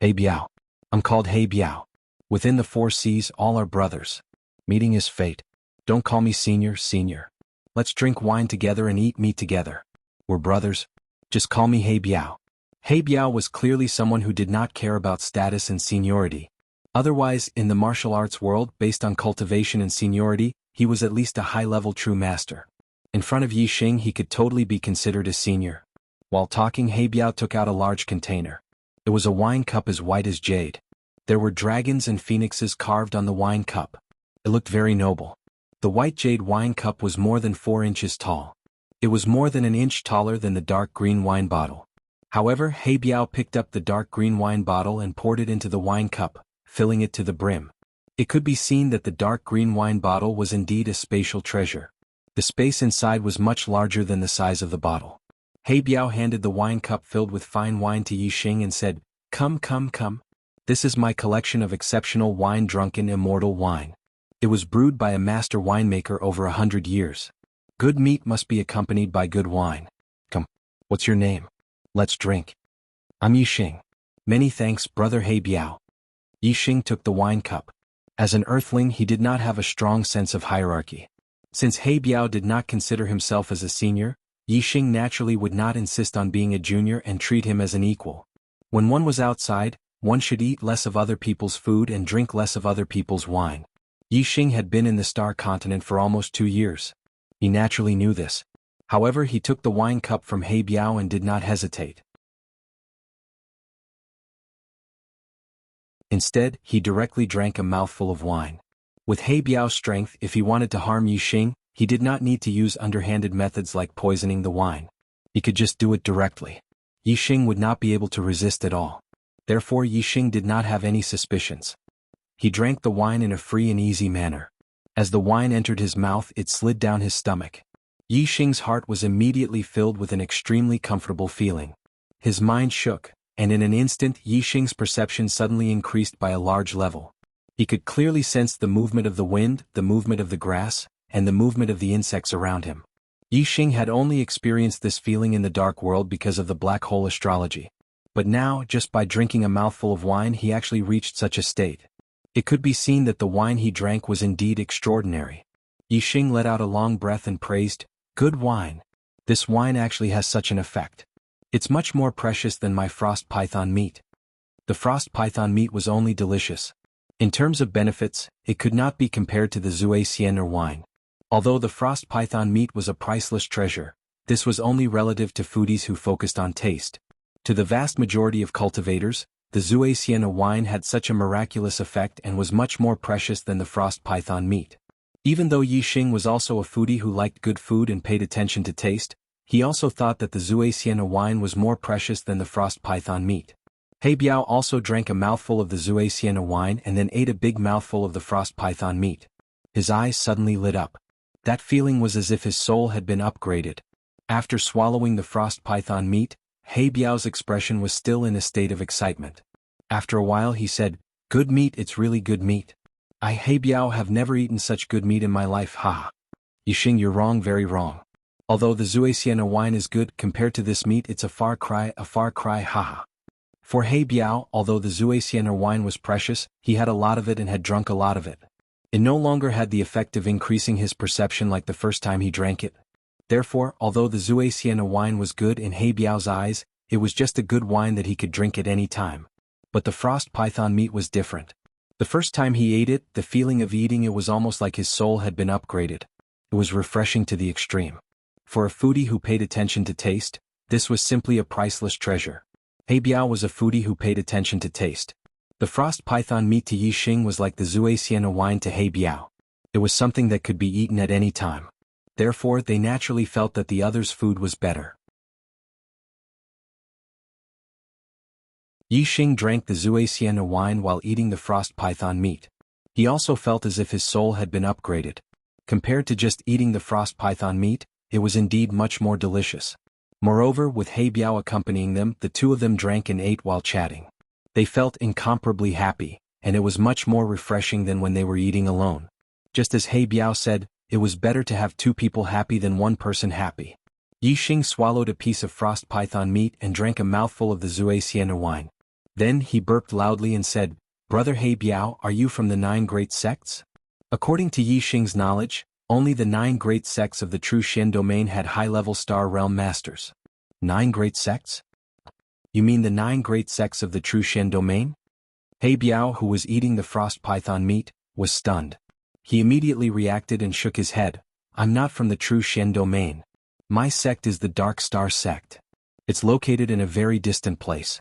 He Biao. I'm called He Biao. Within the 4 seas, all are brothers. Meeting is fate. Don't call me Senior, Senior. Let's drink wine together and eat meat together. We're brothers. Just call me He Biao. He Biao was clearly someone who did not care about status and seniority. Otherwise, in the martial arts world, based on cultivation and seniority, he was at least a high-level true master. In front of Yi Xing he could totally be considered a senior. While talking, He Biao took out a large container. It was a wine cup as white as jade. There were dragons and phoenixes carved on the wine cup. It looked very noble. The white jade wine cup was more than 4 inches tall. It was more than an inch taller than the dark green wine bottle. However, He Biao picked up the dark green wine bottle and poured it into the wine cup, filling it to the brim. It could be seen that the dark green wine bottle was indeed a spatial treasure. The space inside was much larger than the size of the bottle. He Biao handed the wine cup filled with fine wine to Yi Xing and said, "Come, come, come. This is my collection of exceptional wine, drunken immortal wine. It was brewed by a master winemaker over 100 years. Good meat must be accompanied by good wine. Come. What's your name? Let's drink. I'm Yi Xing. Many thanks, brother He Biao." Yi Xing took the wine cup. As an earthling, he did not have a strong sense of hierarchy. Since He Biao did not consider himself as a senior, Yi Xing naturally would not insist on being a junior and treat him as an equal. When one was outside, one should eat less of other people's food and drink less of other people's wine. Yi Xing had been in the Star Continent for almost 2 years. He naturally knew this. However, he took the wine cup from He Biao and did not hesitate. Instead, he directly drank a mouthful of wine. With He Biao's strength, if he wanted to harm Yi Xing, he did not need to use underhanded methods like poisoning the wine. He could just do it directly. Yi Xing would not be able to resist at all. Therefore, Yi Xing did not have any suspicions. He drank the wine in a free and easy manner. As the wine entered his mouth, it slid down his stomach. Yi Xing's heart was immediately filled with an extremely comfortable feeling. His mind shook, and in an instant Yi Xing's perception suddenly increased by a large level. He could clearly sense the movement of the wind, the movement of the grass, and the movement of the insects around him. Yi Xing had only experienced this feeling in the dark world because of the black hole astrology. But now, just by drinking a mouthful of wine, he actually reached such a state. It could be seen that the wine he drank was indeed extraordinary. Yi Xing let out a long breath and praised, "Good wine. This wine actually has such an effect. It's much more precious than my frost python meat." The frost python meat was only delicious. In terms of benefits, it could not be compared to the Zhuai Xian or wine. Although the frost python meat was a priceless treasure, this was only relative to foodies who focused on taste. To the vast majority of cultivators, the Zhuai Xian or wine had such a miraculous effect and was much more precious than the frost python meat. Even though Yi Xing was also a foodie who liked good food and paid attention to taste, he also thought that the Zhuai Xian or wine was more precious than the frost python meat. He Biao also drank a mouthful of the Zhuai Xian or wine and then ate a big mouthful of the frost python meat. His eyes suddenly lit up. That feeling was as if his soul had been upgraded. After swallowing the frost python meat, He Biao's expression was still in a state of excitement. After a while he said, "Good meat, it's really good meat. I, He Biao, have never eaten such good meat in my life, haha." "Yi Xing, you're wrong, very wrong. Although the Zhuai Xian or wine is good, compared to this meat it's a far cry, haha." For He Biao, although the Zhuai Xian or wine was precious, he had a lot of it and had drunk a lot of it. It no longer had the effect of increasing his perception like the first time he drank it. Therefore, although the Zhuai Xian or wine was good in He Biao's eyes, it was just a good wine that he could drink at any time. But the frost python meat was different. The first time he ate it, the feeling of eating it was almost like his soul had been upgraded. It was refreshing to the extreme. For a foodie who paid attention to taste, this was simply a priceless treasure. He Biao was a foodie who paid attention to taste. The frost python meat to Yi Xing was like the Zhuai Xian or wine to He Biao. It was something that could be eaten at any time. Therefore, they naturally felt that the other's food was better. Yi Xing drank the Zhuai Xian or wine while eating the frost python meat. He also felt as if his soul had been upgraded. Compared to just eating the frost python meat, it was indeed much more delicious. Moreover, with He Biao accompanying them, the two of them drank and ate while chatting. They felt incomparably happy, and it was much more refreshing than when they were eating alone. Just as He Biao said, it was better to have 2 people happy than 1 person happy. Yi Xing swallowed a piece of frost python meat and drank a mouthful of the Zhuai Xian or wine. Then he burped loudly and said, "Brother He Biao, are you from the 9 great sects?" According to Yi Xing's knowledge, only the 9 great sects of the true Xian domain had high-level star realm masters. 9 great sects? You mean the 9 great sects of the true Shen domain? He Biao, who was eating the frost python meat, was stunned. He immediately reacted and shook his head. I'm not from the true Shen domain. My sect is the Dark Star sect. It's located in a very distant place.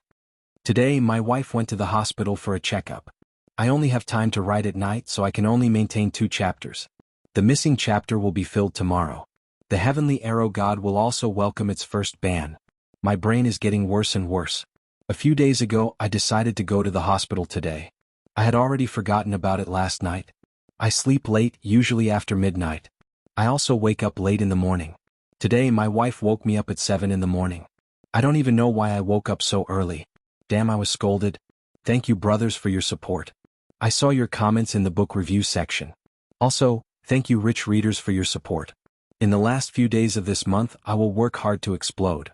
Today my wife went to the hospital for a checkup. I only have time to write at night, so I can only maintain 2 chapters. The missing chapter will be filled tomorrow. The Heavenly Arrow God will also welcome its first ban. My brain is getting worse and worse. A few days ago I decided to go to the hospital today. I had already forgotten about it last night. I sleep late, usually after midnight. I also wake up late in the morning. Today my wife woke me up at 7 in the morning. I don't even know why I woke up so early. Damn, I was scolded. Thank you brothers for your support. I saw your comments in the book review section. Also, thank you rich readers for your support. In the last few days of this month I will work hard to explode.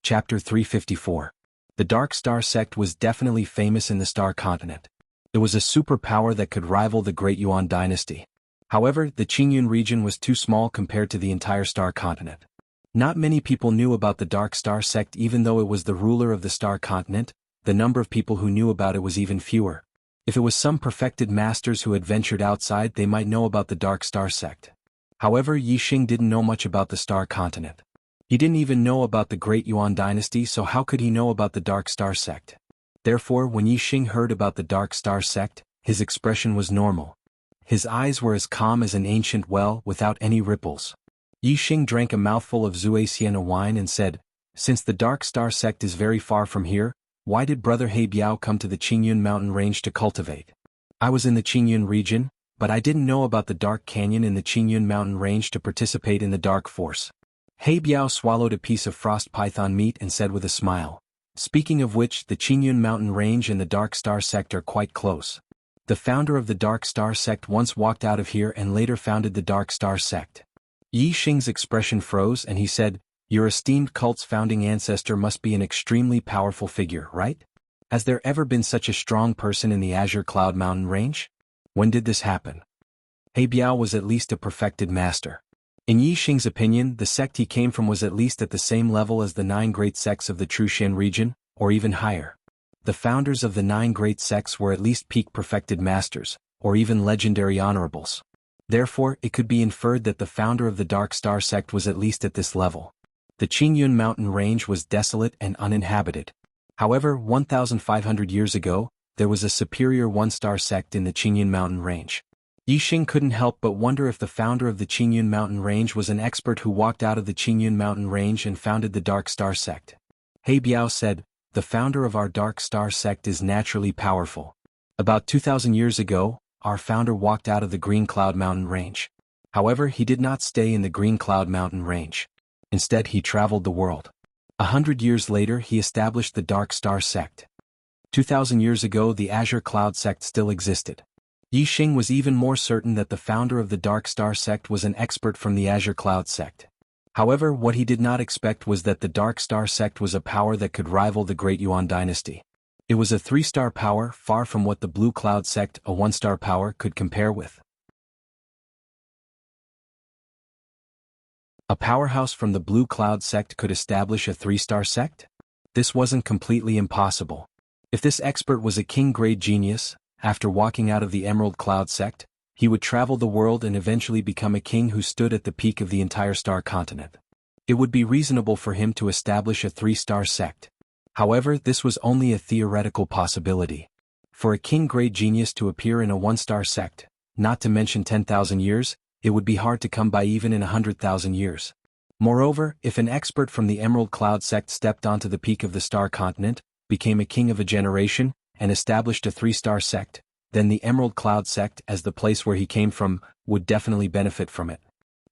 Chapter 354. The Dark Star sect was definitely famous in the Star Continent. It was a superpower that could rival the Great Yuan dynasty. However, the Qingyun region was too small compared to the entire Star Continent. Not many people knew about the Dark Star sect. Even though it was the ruler of the Star Continent, the number of people who knew about it was even fewer. If it was some perfected masters who had ventured outside, they might know about the Dark Star sect. However, Yixing didn't know much about the Star Continent. He didn't even know about the Great Yuan dynasty, so how could he know about the Dark Star sect? Therefore, when Yixing heard about the Dark Star sect, his expression was normal. His eyes were as calm as an ancient well, without any ripples. Yixing drank a mouthful of Zui Sienna wine and said, "Since the Dark Star sect is very far from here, why did Brother He Biao come to the Qingyun mountain range to cultivate? I was in the Qingyun region, but I didn't know about the Dark Canyon in the Qingyun mountain range to participate in the Dark Force." He Biao swallowed a piece of frost python meat and said with a smile, "Speaking of which, the Qingyun mountain range and the Dark Star sect are quite close. The founder of the Dark Star sect once walked out of here and later founded the Dark Star sect." Yixing's expression froze and he said, "Your esteemed cult's founding ancestor must be an extremely powerful figure, right? Has there ever been such a strong person in the Azure Cloud Mountain range? When did this happen?" He Biao was at least a perfected master. In Yixing's opinion, the sect he came from was at least at the same level as the 9 great sects of the True Shen region, or even higher. The founders of the 9 great sects were at least peak perfected masters, or even legendary honorables. Therefore, it could be inferred that the founder of the Dark Star sect was at least at this level. The Qingyun mountain range was desolate and uninhabited. However, 1,500 years ago, there was a superior 1-star sect in the Qingyun mountain range. Yixing couldn't help but wonder if the founder of the Qingyun mountain range was an expert who walked out of the Qingyun mountain range and founded the Dark Star sect. He Biao said, "The founder of our Dark Star sect is naturally powerful. About 2,000 years ago, our founder walked out of the Green Cloud Mountain range. However, he did not stay in the Green Cloud Mountain range. Instead, he traveled the world. 100 years later, he established the Dark Star sect. 2,000 years ago, the Azure Cloud sect still existed." Yixing was even more certain that the founder of the Dark Star sect was an expert from the Azure Cloud sect. However, what he did not expect was that the Dark Star sect was a power that could rival the Great Yuan dynasty. It was a 3-star power, far from what the Blue Cloud sect, a 1-star power, could compare with. A powerhouse from the Blue Cloud sect could establish a 3-star sect? This wasn't completely impossible. If this expert was a king-grade genius, after walking out of the Emerald Cloud sect, he would travel the world and eventually become a king who stood at the peak of the entire Star Continent. It would be reasonable for him to establish a 3-star sect. However, this was only a theoretical possibility. For a king-grade genius to appear in a 1-star sect, not to mention 10,000 years, it would be hard to come by even in 100,000 years. Moreover, if an expert from the Emerald Cloud sect stepped onto the peak of the Star Continent, became a king of a generation, and established a 3-star sect, then the Emerald Cloud sect, as the place where he came from, would definitely benefit from it.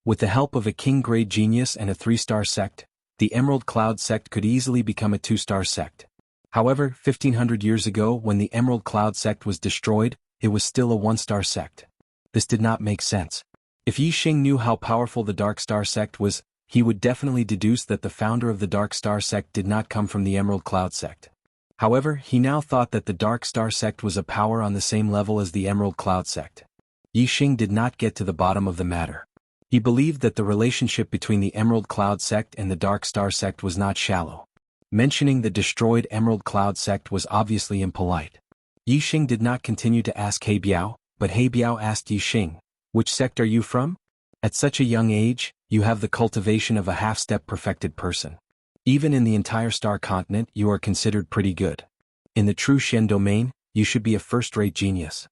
With the help of a king-grade genius and a 3-star sect, the Emerald Cloud sect could easily become a 2-star sect. However, 1,500 years ago when the Emerald Cloud sect was destroyed, it was still a 1-star sect. This did not make sense. If Yixing knew how powerful the Dark Star sect was, he would definitely deduce that the founder of the Dark Star sect did not come from the Emerald Cloud sect. However, he now thought that the Dark Star sect was a power on the same level as the Emerald Cloud sect. Yixing did not get to the bottom of the matter. He believed that the relationship between the Emerald Cloud sect and the Dark Star sect was not shallow. Mentioning the destroyed Emerald Cloud sect was obviously impolite. Yixing did not continue to ask He Biao, but He Biao asked Yixing, "Which sect are you from? At such a young age, you have the cultivation of a half-step perfected person. Even in the entire star continent you are considered pretty good. In the true Shen domain, you should be a first-rate genius."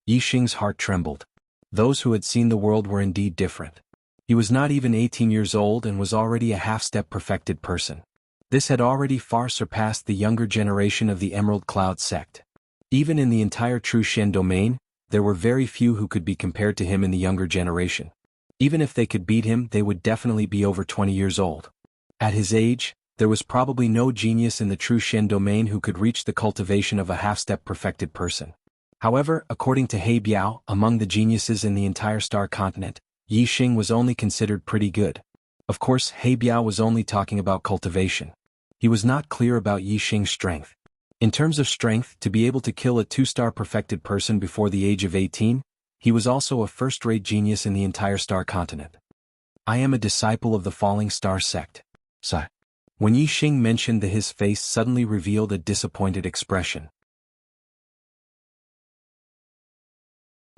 Yixing's heart trembled. Those who had seen the world were indeed different. He was not even 18 years old and was already a half-step perfected person. This had already far surpassed the younger generation of the Emerald Cloud sect. Even in the entire true Shen domain, there were very few who could be compared to him in the younger generation. Even if they could beat him, they would definitely be over 20 years old. At his age, there was probably no genius in the true Shen domain who could reach the cultivation of a half-step perfected person. However, according to He Biao, among the geniuses in the entire star continent, Yixing was only considered pretty good. Of course, He Biao was only talking about cultivation. He was not clear about Yixing's strength. In terms of strength, to be able to kill a 2-star perfected person before the age of 18, he was also a first-rate genius in the entire star continent. "I am a disciple of the falling star sect." Sigh. When Yixing mentioned that, his face suddenly revealed a disappointed expression.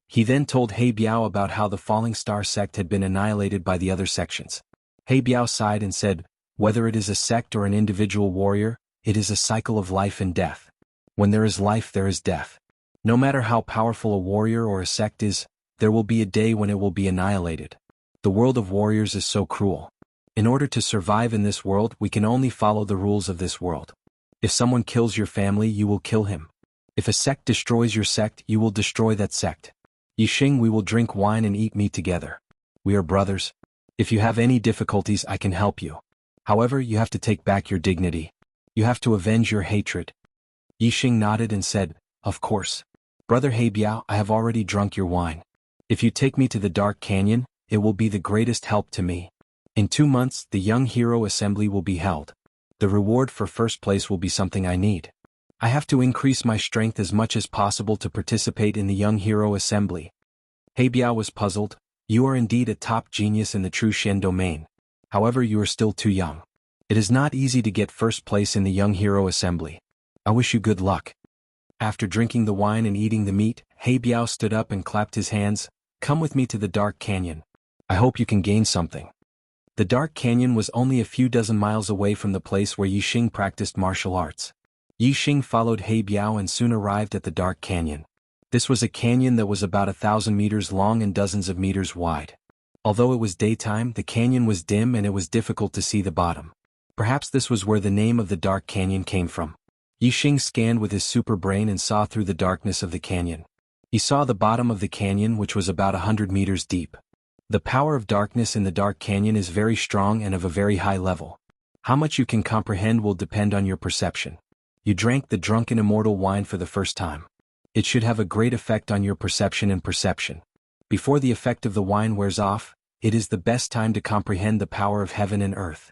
He then told He Biao about how the falling star sect had been annihilated by the other sections. He Biao sighed and said, "Whether it is a sect or an individual warrior, it is a cycle of life and death. When there is life, there is death. No matter how powerful a warrior or a sect is, there will be a day when it will be annihilated. The world of warriors is so cruel. In order to survive in this world, we can only follow the rules of this world. If someone kills your family, you will kill him. If a sect destroys your sect, you will destroy that sect. Yixing, we will drink wine and eat meat together. We are brothers. If you have any difficulties, I can help you. However, you have to take back your dignity. You have to avenge your hatred." Yixing nodded and said, "Of course. Brother He Biao, I have already drunk your wine. If you take me to the Dark Canyon, it will be the greatest help to me. In 2 months, the Young Hero Assembly will be held. The reward for first place will be something I need. I have to increase my strength as much as possible to participate in the Young Hero Assembly." He Biao was puzzled. "You are indeed a top genius in the true Shen domain. However, you are still too young. It is not easy to get first place in the Young Hero Assembly. I wish you good luck." After drinking the wine and eating the meat, He Biao stood up and clapped his hands. "Come with me to the Dark Canyon. I hope you can gain something." The Dark Canyon was only a few dozen miles away from the place where Yixing practiced martial arts. Yixing followed He Biao and soon arrived at the Dark Canyon. This was a canyon that was about 1,000 meters long and dozens of meters wide. Although it was daytime, the canyon was dim and it was difficult to see the bottom. Perhaps this was where the name of the Dark Canyon came from. Yixing scanned with his super brain and saw through the darkness of the canyon. He saw the bottom of the canyon, which was about 100 meters deep. The power of darkness in the Dark Canyon is very strong and of a very high level. How much you can comprehend will depend on your perception. You drank the drunken immortal wine for the first time. It should have a great effect on your perception and perception. Before the effect of the wine wears off, it is the best time to comprehend the power of heaven and earth."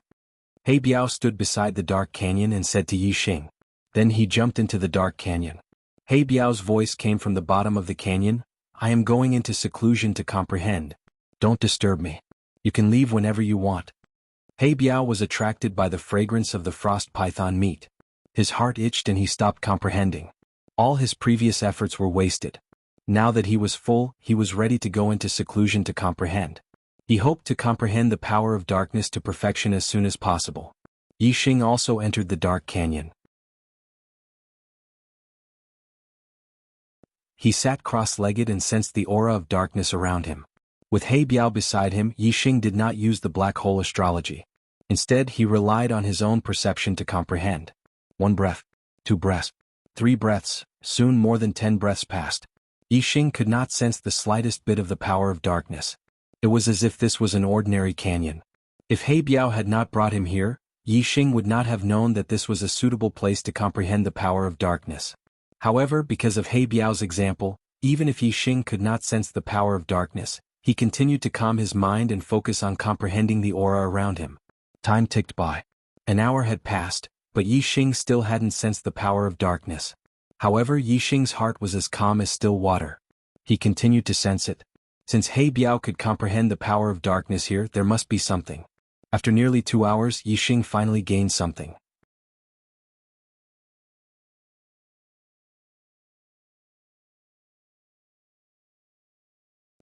He Biao stood beside the Dark Canyon and said to Yixing. Then he jumped into the Dark Canyon. He Biao's voice came from the bottom of the canyon. "I am going into seclusion to comprehend. Don't disturb me. You can leave whenever you want." He Biao was attracted by the fragrance of the frost python meat. His heart itched and he stopped comprehending. All his previous efforts were wasted. Now that he was full, he was ready to go into seclusion to comprehend. He hoped to comprehend the power of darkness to perfection as soon as possible. Yixing also entered the Dark Canyon. He sat cross-legged and sensed the aura of darkness around him. With He Biao beside him, Yixing did not use the black hole astrology. Instead, he relied on his own perception to comprehend. 1 breath, 2 breaths, 3 breaths, soon more than 10 breaths passed. Yixing could not sense the slightest bit of the power of darkness. It was as if this was an ordinary canyon. If He Biao had not brought him here, Yixing would not have known that this was a suitable place to comprehend the power of darkness. However, because of He Biao's example, even if Yixing could not sense the power of darkness, he continued to calm his mind and focus on comprehending the aura around him. Time ticked by. An hour had passed, but Yixing still hadn't sensed the power of darkness. However, Yixing's heart was as calm as still water. He continued to sense it. Since He Biao could comprehend the power of darkness here, there must be something. After nearly 2 hours, Yixing finally gained something.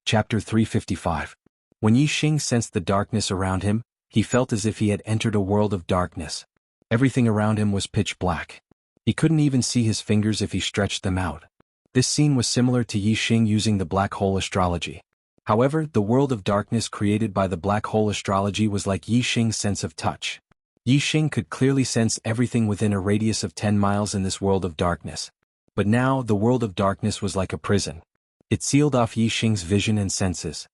Chapter 355. When Yixing sensed the darkness around him, he felt as if he had entered a world of darkness. Everything around him was pitch black. He couldn't even see his fingers if he stretched them out. This scene was similar to Yixing using the black hole astrology. However, the world of darkness created by the black hole astrology was like Yixing's sense of touch. Yixing could clearly sense everything within a radius of 10 miles in this world of darkness. But now, the world of darkness was like a prison. It sealed off Yixing's vision and senses.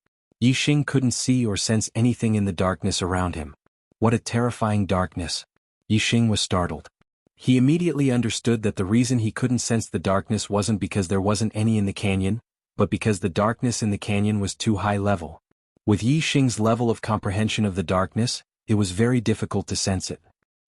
Yixing couldn't see or sense anything in the darkness around him. What a terrifying darkness! Yixing was startled. He immediately understood that the reason he couldn't sense the darkness wasn't because there wasn't any in the canyon, but because the darkness in the canyon was too high level. With Yixing's level of comprehension of the darkness, it was very difficult to sense it.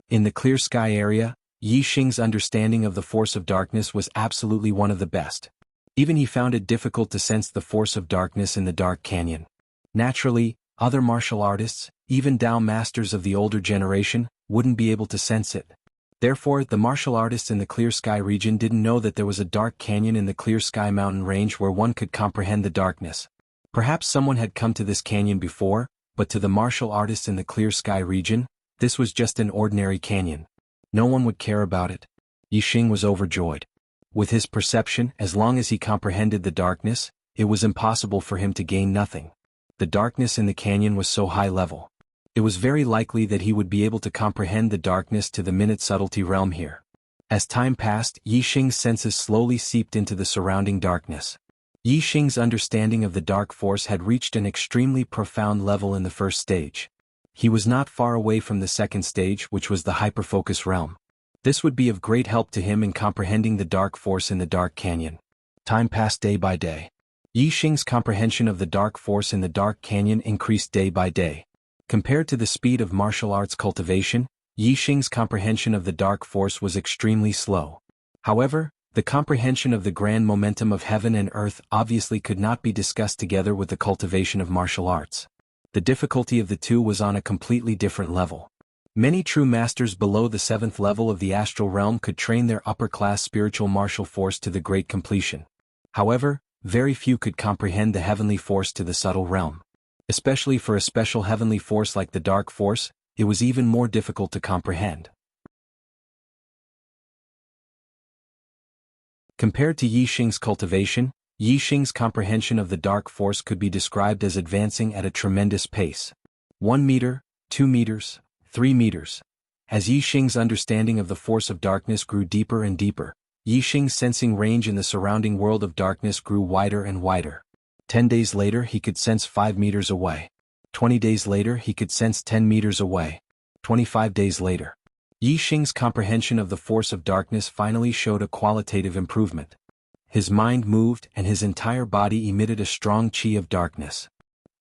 In the clear sky area, Yixing's understanding of the force of darkness was absolutely one of the best. Even he found it difficult to sense the force of darkness in the dark canyon. Naturally, other martial artists, even Dao masters of the older generation, wouldn't be able to sense it. Therefore, the martial artists in the Clear Sky region didn't know that there was a dark canyon in the Clear Sky mountain range where one could comprehend the darkness. Perhaps someone had come to this canyon before, but to the martial artists in the Clear Sky region, this was just an ordinary canyon. No one would care about it. Yixing was overjoyed. With his perception, as long as he comprehended the darkness, it was impossible for him to gain nothing. The darkness in the canyon was so high level. It was very likely that he would be able to comprehend the darkness to the minute subtlety realm here. As time passed, Yixing's senses slowly seeped into the surrounding darkness. Yixing's understanding of the dark force had reached an extremely profound level in the first stage. He was not far away from the second stage, which was the hyperfocus realm. This would be of great help to him in comprehending the dark force in the dark canyon. Time passed day by day. Yixing's comprehension of the dark force in the dark canyon increased day by day. Compared to the speed of martial arts cultivation, Yixing's comprehension of the dark force was extremely slow. However, the comprehension of the grand momentum of heaven and earth obviously could not be discussed together with the cultivation of martial arts. The difficulty of the two was on a completely different level. Many true masters below the 7th level of the astral realm could train their upper-class spiritual martial force to the great completion. However, very few could comprehend the heavenly force to the subtle realm. Especially for a special heavenly force like the dark force, it was even more difficult to comprehend. Compared to Yixing's cultivation, Yixing's comprehension of the dark force could be described as advancing at a tremendous pace. 1 meter, 2 meters, 3 meters. As Yixing's understanding of the force of darkness grew deeper and deeper, Yixing's sensing range in the surrounding world of darkness grew wider and wider. 10 days later he could sense 5 meters away. 20 days later he could sense 10 meters away. 25 days later. Yixing's comprehension of the force of darkness finally showed a qualitative improvement. His mind moved and his entire body emitted a strong qi of darkness.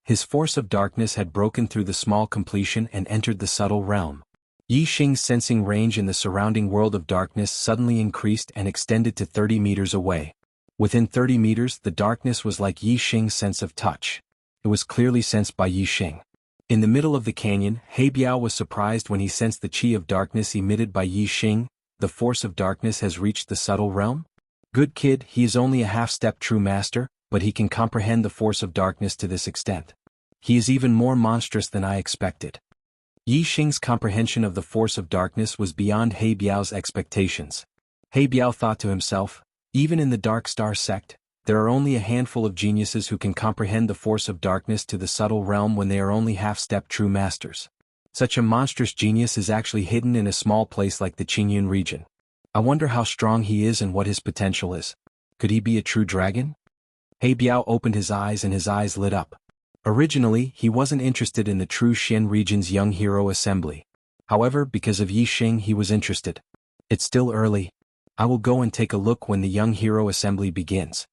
His force of darkness had broken through the small completion and entered the subtle realm. Yixing's sensing range in the surrounding world of darkness suddenly increased and extended to 30 meters away. Within 30 meters, the darkness was like Yixing's sense of touch. It was clearly sensed by Yixing. In the middle of the canyon, He Biao was surprised when he sensed the qi of darkness emitted by Yixing. The force of darkness has reached the subtle realm? Good kid, he is only a half-step true master, but he can comprehend the force of darkness to this extent. He is even more monstrous than I expected. Yixing's comprehension of the force of darkness was beyond He Biao's expectations. He Biao thought to himself, even in the Dark Star sect, there are only a handful of geniuses who can comprehend the force of darkness to the subtle realm when they are only half-step true masters. Such a monstrous genius is actually hidden in a small place like the Qingyun region. I wonder how strong he is and what his potential is. Could he be a true dragon? He Biao opened his eyes and his eyes lit up. Originally, he wasn't interested in the true Xian region's young hero assembly. However, because of Yixing he was interested. It's still early. I will go and take a look when the young hero assembly begins.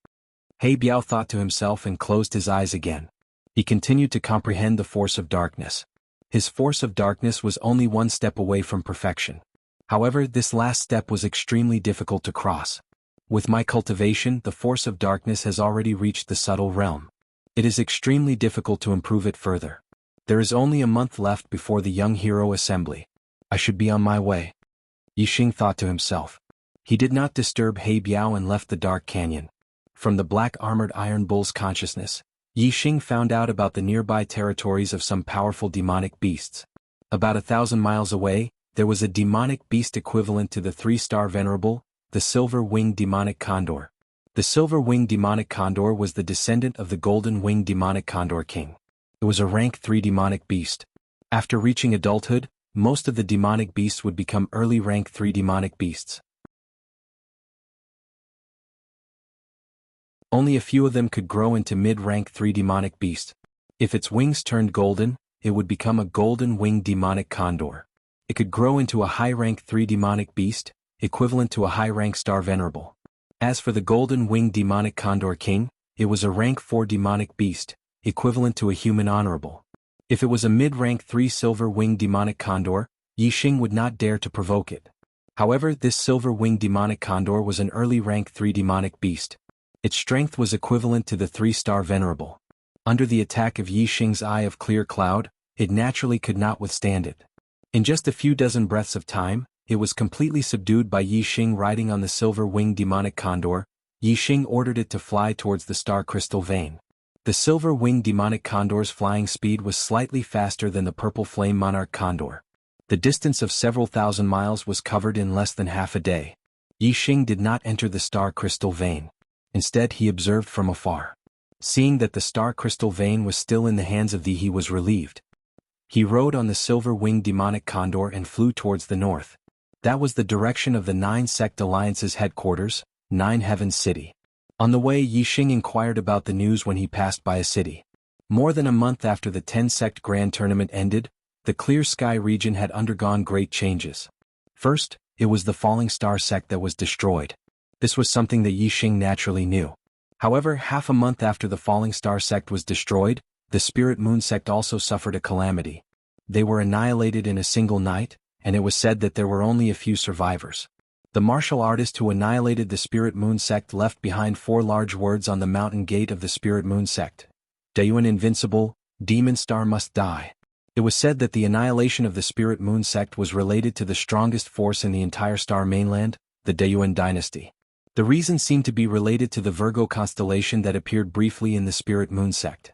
He Biao thought to himself and closed his eyes again. He continued to comprehend the force of darkness. His force of darkness was only one step away from perfection. However, this last step was extremely difficult to cross. With my cultivation, the force of darkness has already reached the subtle realm. It is extremely difficult to improve it further. There is only a month left before the young hero assembly. I should be on my way. Yixing thought to himself. He did not disturb He Biao and left the dark canyon. From the black-armored Iron Bull's consciousness, Yixing found out about the nearby territories of some powerful demonic beasts. About 1,000 miles away, there was a demonic beast equivalent to the 3-star venerable, the silver-winged demonic condor. The silver-winged demonic condor was the descendant of the golden-winged demonic condor king. It was a rank 3 demonic beast. After reaching adulthood, most of the demonic beasts would become early rank 3 demonic beasts. Only a few of them could grow into mid-rank 3 demonic beasts. If its wings turned golden, it would become a golden-winged demonic condor. It could grow into a high-rank 3 demonic beast, equivalent to a high-rank star venerable. As for the golden-winged demonic condor king, it was a rank 4 demonic beast, equivalent to a human honorable. If it was a mid-rank 3 silver-winged demonic condor, Yixing would not dare to provoke it. However, this silver-winged demonic condor was an early rank 3 demonic beast. Its strength was equivalent to the 3-star venerable. Under the attack of Yixing's eye of clear cloud, it naturally could not withstand it. In just a few dozen breaths of time, it was completely subdued by Yixing riding on the silver-winged demonic condor. Yixing ordered it to fly towards the star crystal vein. The silver-winged demonic condor's flying speed was slightly faster than the purple flame monarch condor. The distance of several thousand miles was covered in less than half a day. Yixing did not enter the star crystal vein. Instead, he observed from afar. Seeing that the star crystal vein was still in the hands of he was relieved. He rode on the silver-winged demonic condor and flew towards the north. That was the direction of the 9 Sect Alliance's headquarters, 9 Heaven City. On the way, Yixing inquired about the news when he passed by a city. More than a month after the 10 Sect Grand Tournament ended, the Clear Sky region had undergone great changes. First, it was the Falling Star Sect that was destroyed. This was something that Yixing naturally knew. However, half a month after the Falling Star Sect was destroyed, the Spirit Moon Sect also suffered a calamity. They were annihilated in a single night, and it was said that there were only a few survivors. The martial artist who annihilated the Spirit Moon Sect left behind 4 large words on the mountain gate of the Spirit Moon Sect. Dayuan Invincible, Demon Star must die. It was said that the annihilation of the Spirit Moon Sect was related to the strongest force in the entire star mainland, the Dayuan dynasty. The reason seemed to be related to the Virgo constellation that appeared briefly in the Spirit Moon Sect.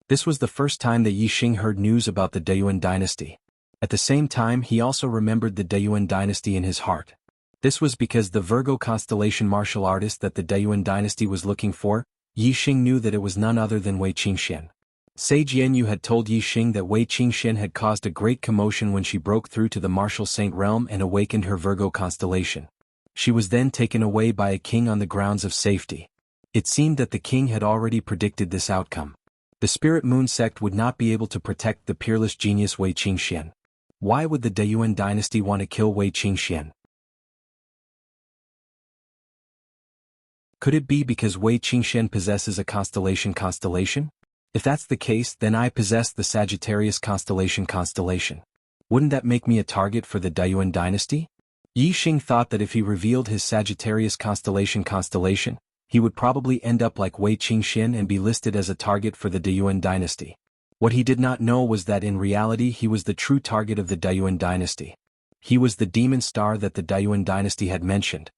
This was the first time that Yixing heard news about the Dayuan dynasty. At the same time, he also remembered the Dayuan dynasty in his heart. This was because the Virgo constellation martial artist that the Dayuan dynasty was looking for, Yixing knew that it was none other than Wei Qingxian. Sage Yanyu had told Yixing that Wei Qingxian had caused a great commotion when she broke through to the martial saint realm and awakened her Virgo constellation. She was then taken away by a king on the grounds of safety. It seemed that the king had already predicted this outcome. The Spirit Moon Sect would not be able to protect the peerless genius Wei Qingxian. Why would the Dayuan dynasty want to kill Wei Qingxian? Could it be because Wei Qingxian possesses a constellation? If that's the case, then I possess the Sagittarius constellation. Wouldn't that make me a target for the Dayuan dynasty? Yixing thought that if he revealed his Sagittarius constellation, he would probably end up like Wei Qingxian and be listed as a target for the Dayuan dynasty. What he did not know was that in reality he was the true target of the Dayuan dynasty. He was the demon star that the Dayuan dynasty had mentioned.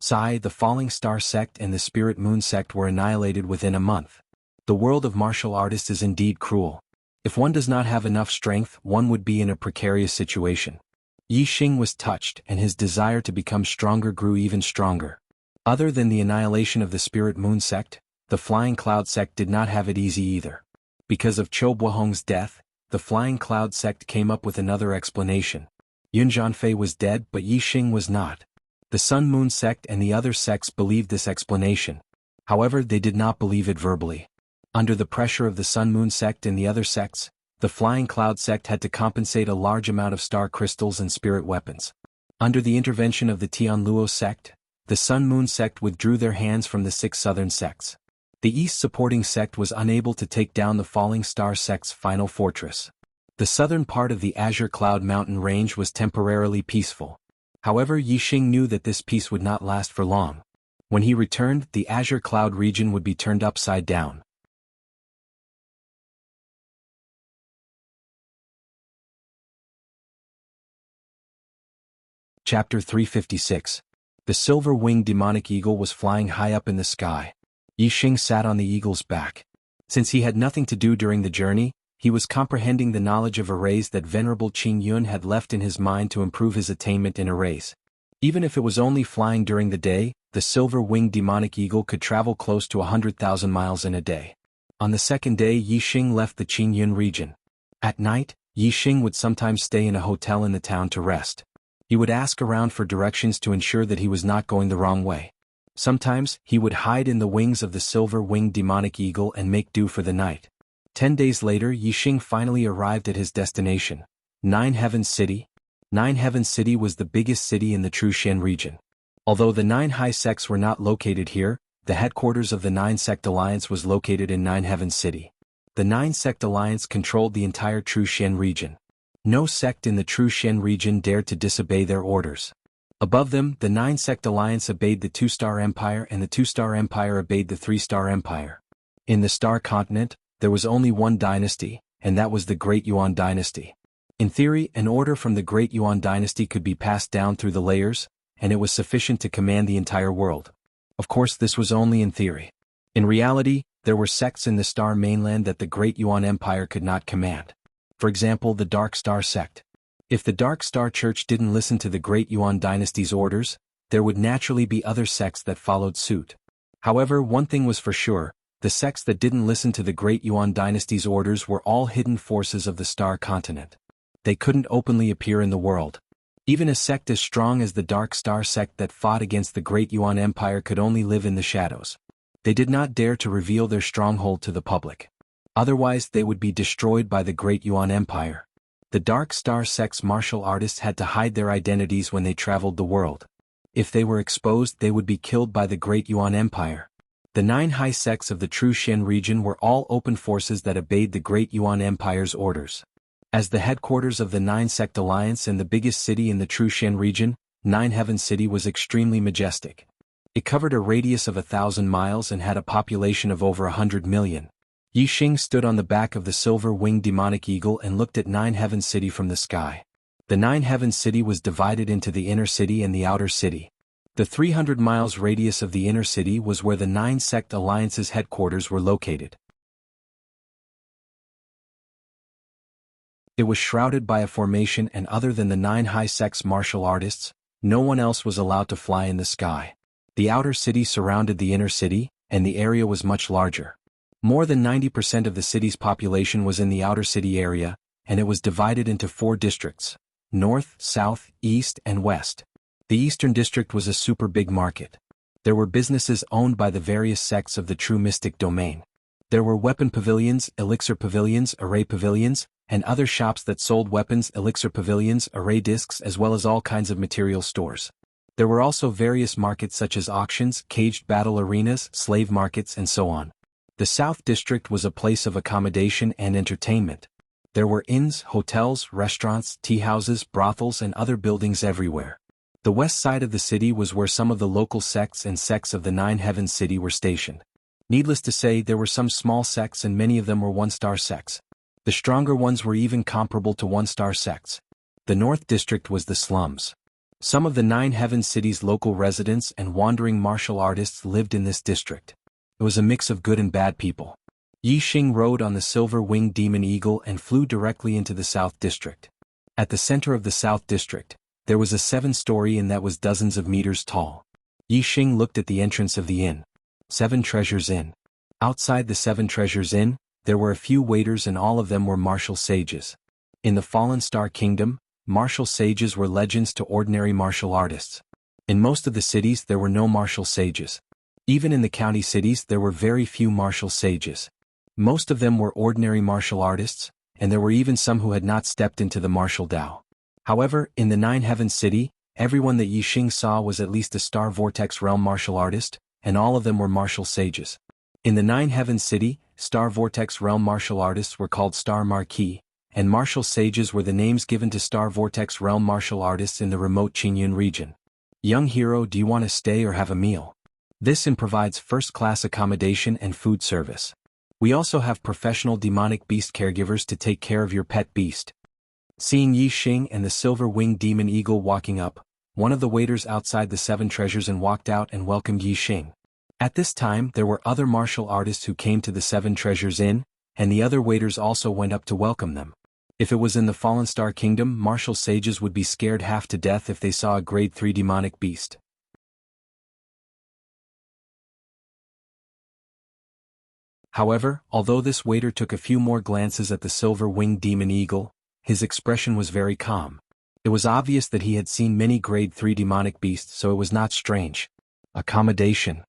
The Falling Star Sect and the Spirit Moon Sect were annihilated within a month. The world of martial artists is indeed cruel. If one does not have enough strength, one would be in a precarious situation. Yixing was touched, and his desire to become stronger grew even stronger. Other than the annihilation of the Spirit Moon Sect, the Flying Cloud Sect did not have it easy either. Because of Qiu Buohong's death, the Flying Cloud Sect came up with another explanation. Yun Zhanfei was dead, but Yixing was not. The Sun Moon Sect and the other sects believed this explanation. However, they did not believe it verbally. Under the pressure of the Sun Moon Sect and the other sects, the Flying Cloud Sect had to compensate a large amount of star crystals and spirit weapons. Under the intervention of the Tianluo Sect, the Sun Moon Sect withdrew their hands from the 6 southern sects. The East supporting sect was unable to take down the Falling Star Sect's final fortress. The southern part of the Azure Cloud Mountain range was temporarily peaceful. However, Yixing knew that this peace would not last for long. When he returned, the azure cloud region would be turned upside down. Chapter 356. The silver-winged demonic eagle was flying high up in the sky. Yi Xing sat on the eagle's back. Since he had nothing to do during the journey, he was comprehending the knowledge of arrays that Venerable Qing Yun had left in his mind to improve his attainment in arrays. Even if it was only flying during the day, the silver-winged demonic eagle could travel close to 100,000 miles in a day. On the second day, Yi Xing left the Qing Yun region. At night, Yi Xing would sometimes stay in a hotel in the town to rest. He would ask around for directions to ensure that he was not going the wrong way. Sometimes, he would hide in the wings of the silver-winged demonic eagle and make do for the night. 10 days later, Yi Xing finally arrived at his destination, Nine Heavens City. Nine Heavens City was the biggest city in the Truxian region. Although the 9 high sects were not located here, the headquarters of the 9 Sect Alliance was located in Nine Heavens City. The 9 Sect Alliance controlled the entire Truxian region. No sect in the Truxian region dared to disobey their orders. Above them, the 9 Sect Alliance obeyed the 2-Star Empire and the 2-Star Empire obeyed the 3-Star Empire. In the Star Continent, there was only one dynasty, and that was the Great Yuan dynasty. In theory, an order from the Great Yuan dynasty could be passed down through the layers, and it was sufficient to command the entire world. Of course, this was only in theory. In reality, there were sects in the Star Mainland that the Great Yuan Empire could not command. For example, the Dark Star sect. If the Dark Star Church didn't listen to the Great Yuan dynasty's orders, there would naturally be other sects that followed suit. However, one thing was for sure, the sects that didn't listen to the Great Yuan dynasty's orders were all hidden forces of the Star Continent. They couldn't openly appear in the world. Even a sect as strong as the Dark Star sect that fought against the Great Yuan Empire could only live in the shadows. They did not dare to reveal their stronghold to the public. Otherwise, they would be destroyed by the Great Yuan Empire. The Dark Star sect's martial artists had to hide their identities when they traveled the world. If they were exposed, they would be killed by the Great Yuan Empire. The 9 high sects of the Truxian region were all open forces that obeyed the Great Yuan Empire's orders. As the headquarters of the 9 Sect Alliance and the biggest city in the Truxian region, Nine Heavens City was extremely majestic. It covered a radius of 1,000 miles and had a population of over 100 million. Yi Xing stood on the back of the silver-winged demonic eagle and looked at Nine Heavens City from the sky. The 9 Heavens City was divided into the inner city and the outer city. The 300 miles radius of the inner city was where the 9 Sect Alliance's headquarters were located. It was shrouded by a formation, and other than the 9 high sects' martial artists, no one else was allowed to fly in the sky. The outer city surrounded the inner city, and the area was much larger. More than 90% of the city's population was in the outer city area, and it was divided into 4 districts: north, south, east, and west. The eastern district was a super big market. There were businesses owned by the various sects of the true mystic domain. There were weapon pavilions, elixir pavilions, array pavilions, and other shops that sold weapons, elixir pavilions, array discs, as well as all kinds of material stores. There were also various markets such as auctions, caged battle arenas, slave markets, and so on. The South District was a place of accommodation and entertainment. There were inns, hotels, restaurants, tea houses, brothels, and other buildings everywhere. The west side of the city was where some of the local sects and sects of the 9 Heavens City were stationed. Needless to say, there were some small sects and many of them were 1-star sects. The stronger ones were even comparable to 1-star sects. The North District was the slums. Some of the 9 Heavens City's local residents and wandering martial artists lived in this district. It was a mix of good and bad people. Yi Xing rode on the silver-winged demon eagle and flew directly into the South District. At the center of the South District, there was a 7-story inn that was dozens of meters tall. Yi Xing looked at the entrance of the inn. 7 Treasures Inn. Outside the 7 Treasures Inn, there were a few waiters and all of them were martial sages. In the Fallen Star Kingdom, martial sages were legends to ordinary martial artists. In most of the cities there were no martial sages. Even in the county cities there were very few martial sages. Most of them were ordinary martial artists, and there were even some who had not stepped into the martial Tao. However, in the 9 Heavens City, everyone that Yi Xing saw was at least a Star Vortex Realm martial artist, and all of them were martial sages. In the 9 Heavens City, Star Vortex Realm martial artists were called Star Marquis, and martial sages were the names given to Star Vortex Realm martial artists in the remote Qingyun region. Young hero, do you want to stay or have a meal? This inn provides first-class accommodation and food service. We also have professional demonic beast caregivers to take care of your pet beast. Seeing Yi Xing and the silver-winged demon eagle walking up, one of the waiters outside the Seven Treasures Inn walked out and welcomed Yi Xing. At this time there were other martial artists who came to the Seven Treasures Inn, and the other waiters also went up to welcome them. If it was in the Fallen Star Kingdom, martial sages would be scared half to death if they saw a grade 3 demonic beast. However, although this waiter took a few more glances at the silver-winged demon eagle, his expression was very calm. It was obvious that he had seen many grade 3 demonic beasts, so it was not strange. Accommodation.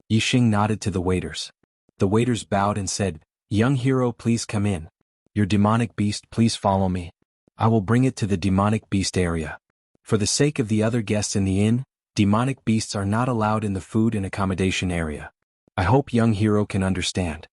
Yi Xing nodded to the waiters. The waiters bowed and said, "Young hero, please come in. Your demonic beast, please follow me. I will bring it to the demonic beast area." For the sake of the other guests in the inn, demonic beasts are not allowed in the food and accommodation area. I hope young hero can understand.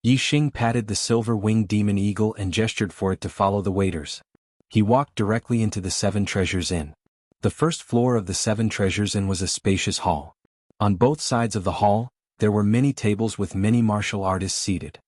Yi Xing patted the silver-winged demon eagle and gestured for it to follow the waiters. He walked directly into the Seven Treasures Inn. The first floor of the Seven Treasures Inn was a spacious hall. On both sides of the hall, there were many tables with many martial artists seated.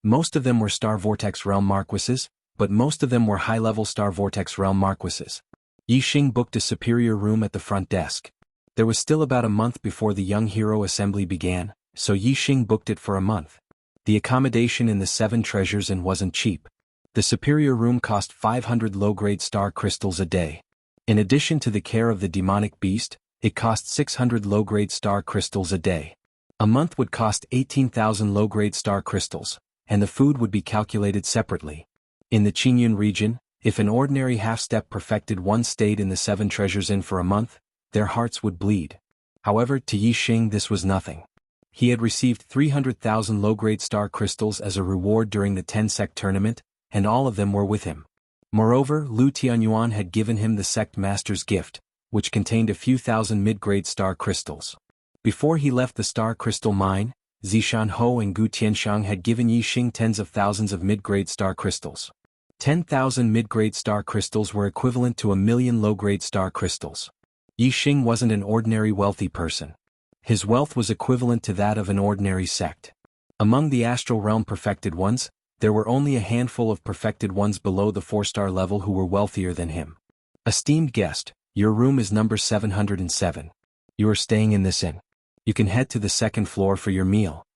Most of them were Star Vortex Realm Marquises, but most of them were high-level Star Vortex Realm Marquises. Yi Xing booked a superior room at the front desk. There was still about a month before the Young Hero Assembly began, so Yi Xing booked it for a month. The accommodation in the Seven Treasures Inn wasn't cheap. The superior room cost 500 low-grade star crystals a day. In addition to the care of the demonic beast, it cost 600 low-grade star crystals a day. A month would cost 18,000 low-grade star crystals, and the food would be calculated separately. In the Qingyun region, if an ordinary half-step perfected one stayed in the Seven Treasures Inn for a month, their hearts would bleed. However, to Yi Xing this was nothing. He had received 300,000 low-grade star crystals as a reward during the 10-sect tournament, and all of them were with him. Moreover, Lu Tianyuan had given him the sect master's gift, which contained a few thousand mid-grade star crystals. Before he left the star crystal mine, Zishan Ho and Gu Tianshang had given Yi Xing tens of thousands of mid-grade star crystals. 10,000 mid-grade star crystals were equivalent to 1,000,000 low-grade star crystals. Yi Xing wasn't an ordinary wealthy person. His wealth was equivalent to that of an ordinary sect. Among the astral realm perfected ones, there were only a handful of perfected ones below the 4-star level who were wealthier than him. Esteemed guest, your room is number 707. You are staying in this inn. You can head to the second floor for your meal.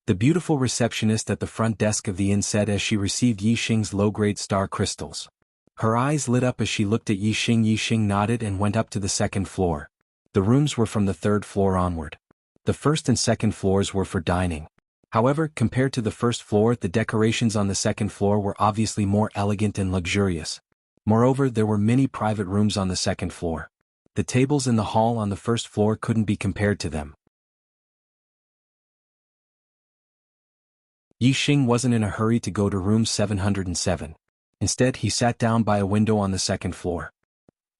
The beautiful receptionist at the front desk of the inn said as she received Yi Xing's low-grade star crystals. Her eyes lit up as she looked at Yi Xing. Yi Xing nodded and went up to the second floor. The rooms were from the third floor onward. The first and second floors were for dining. However, compared to the first floor, the decorations on the second floor were obviously more elegant and luxurious. Moreover, there were many private rooms on the second floor. The tables in the hall on the first floor couldn't be compared to them. Yi Xing wasn't in a hurry to go to room 707. Instead, he sat down by a window on the second floor.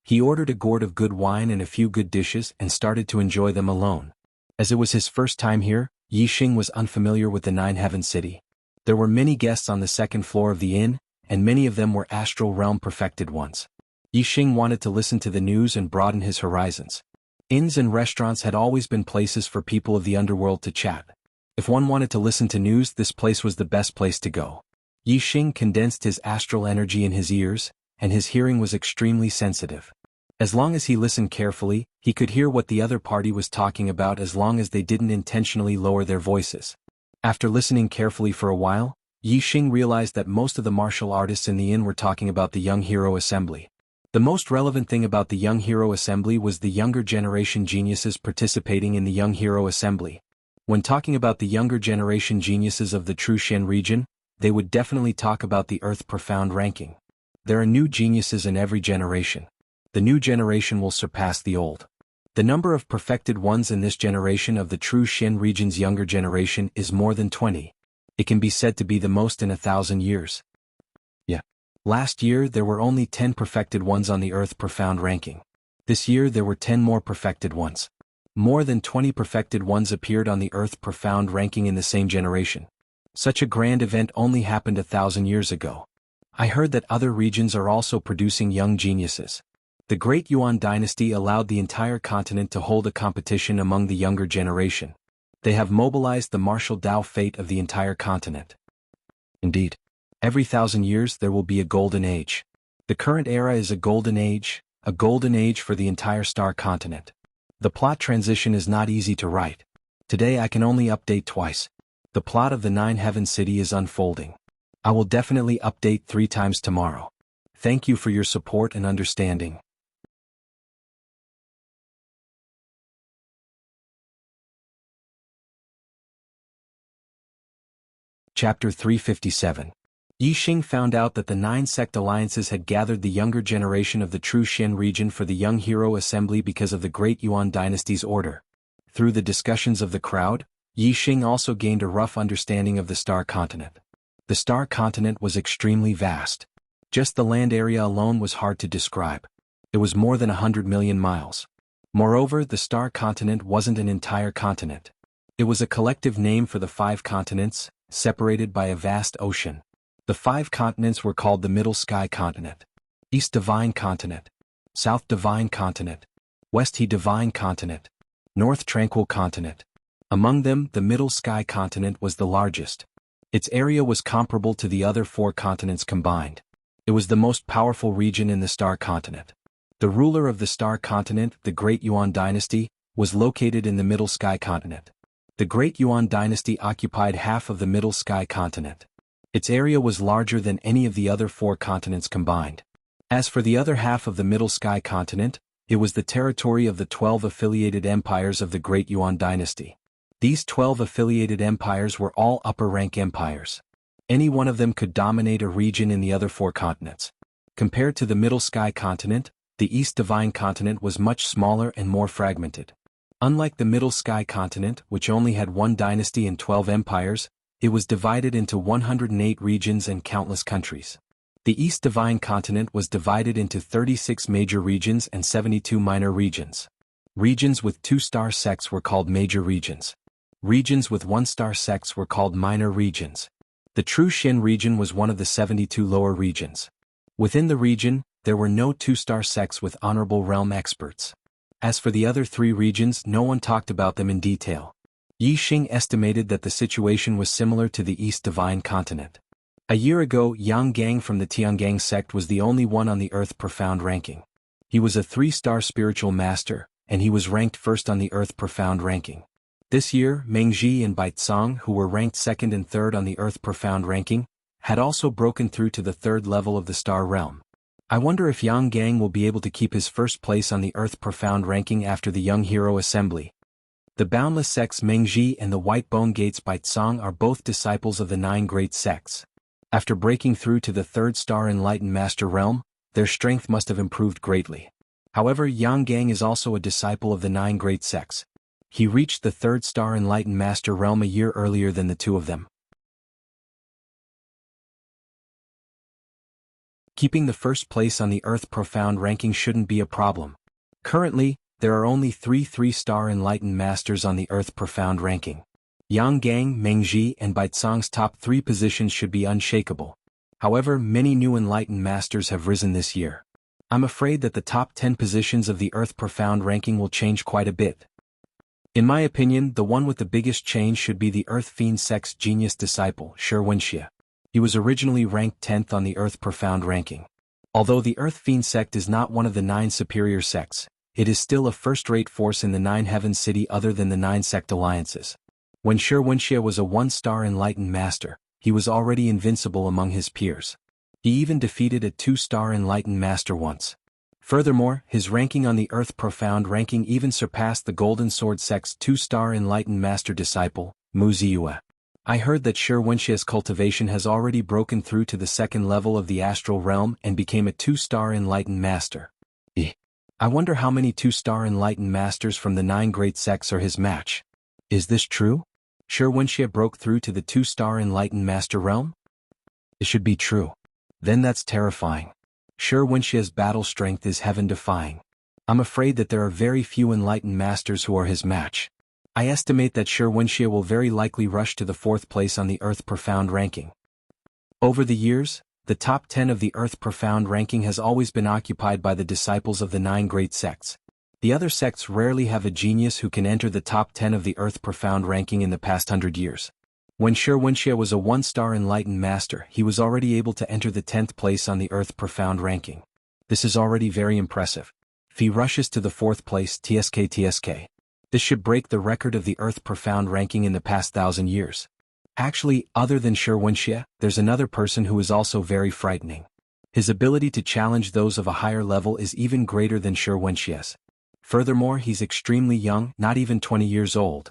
He ordered a gourd of good wine and a few good dishes and started to enjoy them alone. As it was his first time here, Yi Xing was unfamiliar with the Nine Heaven City. There were many guests on the second floor of the inn, and many of them were astral realm perfected ones. Yi Xing wanted to listen to the news and broaden his horizons. Inns and restaurants had always been places for people of the underworld to chat. If one wanted to listen to news, this place was the best place to go. Yi Xing condensed his astral energy in his ears, and his hearing was extremely sensitive. As long as he listened carefully, he could hear what the other party was talking about as long as they didn't intentionally lower their voices. After listening carefully for a while, Yi Xing realized that most of the martial artists in the inn were talking about the Young Hero Assembly. The most relevant thing about the Young Hero Assembly was the younger generation geniuses participating in the Young Hero Assembly. When talking about the younger generation geniuses of the Trushan region, they would definitely talk about the Earth Profound ranking. There are new geniuses in every generation. The new generation will surpass the old. The number of perfected ones in this generation of the Trushan region's younger generation is more than 20. It can be said to be the most in 1,000 years. Last year there were only 10 perfected ones on the Earth Profound ranking. This year there were 10 more perfected ones. More than 20 perfected ones appeared on the Earth Profound ranking in the same generation. Such a grand event only happened 1,000 years ago. I heard that other regions are also producing young geniuses. The Great Yuan dynasty allowed the entire continent to hold a competition among the younger generation. They have mobilized the martial Tao fate of the entire continent. Indeed, every 1,000 years there will be a golden age. The current era is a golden age for the entire star continent. The plot transition is not easy to write. Today I can only update twice. The plot of the 9 Heaven City is unfolding. I will definitely update 3 times tomorrow. Thank you for your support and understanding. Chapter 357. Yi Xing found out that the 9 sect alliances had gathered the younger generation of the true Xin region for the Young Hero Assembly because of the Great Yuan dynasty's order. Through the discussions of the crowd, Yi Xing also gained a rough understanding of the star continent. The star continent was extremely vast. Just the land area alone was hard to describe. It was more than 100 million miles. Moreover, the star continent wasn't an entire continent. It was a collective name for the 5 continents, separated by a vast ocean. The 5 continents were called the Middle Sky Continent, East Divine Continent, South Divine Continent, West He Divine Continent, North Tranquil Continent. Among them, the Middle Sky Continent was the largest. Its area was comparable to the other 4 continents combined. It was the most powerful region in the star continent. The ruler of the star continent, the Great Yuan dynasty, was located in the Middle Sky Continent. The Great Yuan dynasty occupied half of the Middle Sky Continent. Its area was larger than any of the other 4 continents combined. As for the other half of the Middle Sky Continent, it was the territory of the 12 affiliated empires of the Great Yuan dynasty. These 12 affiliated empires were all upper-rank empires. Any one of them could dominate a region in the other 4 continents. Compared to the Middle Sky Continent, the East Divine Continent was much smaller and more fragmented. Unlike the Middle Sky Continent, which only had 1 dynasty and 12 empires, it was divided into 108 regions and countless countries. The East Divine Continent was divided into 36 major regions and 72 minor regions. Regions with 2-star sects were called major regions. Regions with 1-star sects were called minor regions. The true Xin region was one of the 72 lower regions. Within the region, there were no 2-star sects with honorable realm experts. As for the other 3 regions, no one talked about them in detail. Yi Xing estimated that the situation was similar to the East Divine Continent. A year ago, Yang Gang from the Tiangang sect was the only one on the Earth Profound ranking. He was a 3-star spiritual master, and he was ranked first on the Earth Profound ranking. This year, Mengji and Baizong, who were ranked 2nd and 3rd on the Earth Profound ranking, had also broken through to the 3rd level of the star realm. I wonder if Yang Gang will be able to keep his first place on the Earth Profound ranking after the Young Hero Assembly. The Boundless Sects Mengji and the White Bone Gates Baizong are both disciples of the 9 great sects. After breaking through to the 3rd star Enlightened Master realm, their strength must have improved greatly. However, Yang Gang is also a disciple of the 9 great sects. He reached the 3rd star Enlightened Master realm a year earlier than the 2 of them. Keeping the first place on the Earth Profound ranking shouldn't be a problem. Currently, there are only 3 3-star Enlightened Masters on the Earth Profound ranking. Yang Gang, Mengji, and Baizong's top 3 positions should be unshakable. However, many new Enlightened Masters have risen this year. I'm afraid that the top 10 positions of the Earth Profound ranking will change quite a bit. In my opinion, the one with the biggest change should be the Earth Fiend sect's genius disciple, Shi Wenxie. He was originally ranked 10th on the Earth Profound ranking. Although the Earth Fiend sect is not one of the 9 superior sects, it is still a first-rate force in the 9 Heaven City other than the 9 sect alliances. When Shi Wenxie was a 1-star Enlightened Master, he was already invincible among his peers. He even defeated a 2-star Enlightened Master once. Furthermore, his ranking on the Earth Profound ranking even surpassed the Golden Sword sect's 2-star Enlightened Master disciple, Mu Ziyue. I heard that Shi Wenxie's cultivation has already broken through to the 2nd level of the astral realm and became a 2-star Enlightened Master. I wonder how many 2-star Enlightened Masters from the 9 great sects are his match. Is this true? Shi Wenxie broke through to the 2-star Enlightened Master realm? It should be true. Then that's terrifying. Shi Wenxie's battle strength is heaven-defying. I'm afraid that there are very few Enlightened Masters who are his match. I estimate that Shi Wenxie will very likely rush to the 4th place on the Earth Profound ranking. Over the years, The top 10 of the Earth Profound ranking has always been occupied by the disciples of the 9 great sects. The other sects rarely have a genius who can enter the top 10 of the Earth Profound ranking in the past 100 years. When Wuxia was a 1-star enlightened master, he was already able to enter the 10th place on the Earth Profound ranking. This is already very impressive. If he rushes to the 4th place, TSK. This should break the record of the Earth Profound ranking in the past 1,000 years. Actually, other than Wuxia, there's another person who is also very frightening. His ability to challenge those of a higher level is even greater than Wuxia's. Furthermore, he's extremely young, not even 20 years old.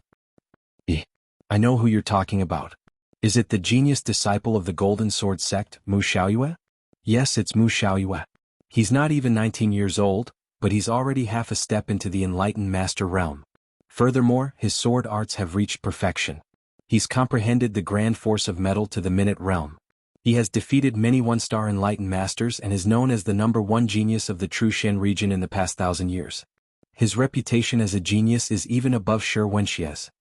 I know who you're talking about. Is it the genius disciple of the Golden Sword sect, Mu Xiaoyue? Yes, it's Mu Xiaoyue. He's not even 19 years old, but he's already half a step into the enlightened master realm. Furthermore, his sword arts have reached perfection. He's comprehended the grand force of metal to the minute realm. He has defeated many 1-star enlightened masters and is known as the #1 genius of the True Shen region in the past 1,000 years. His reputation as a genius is even above Wuxia's.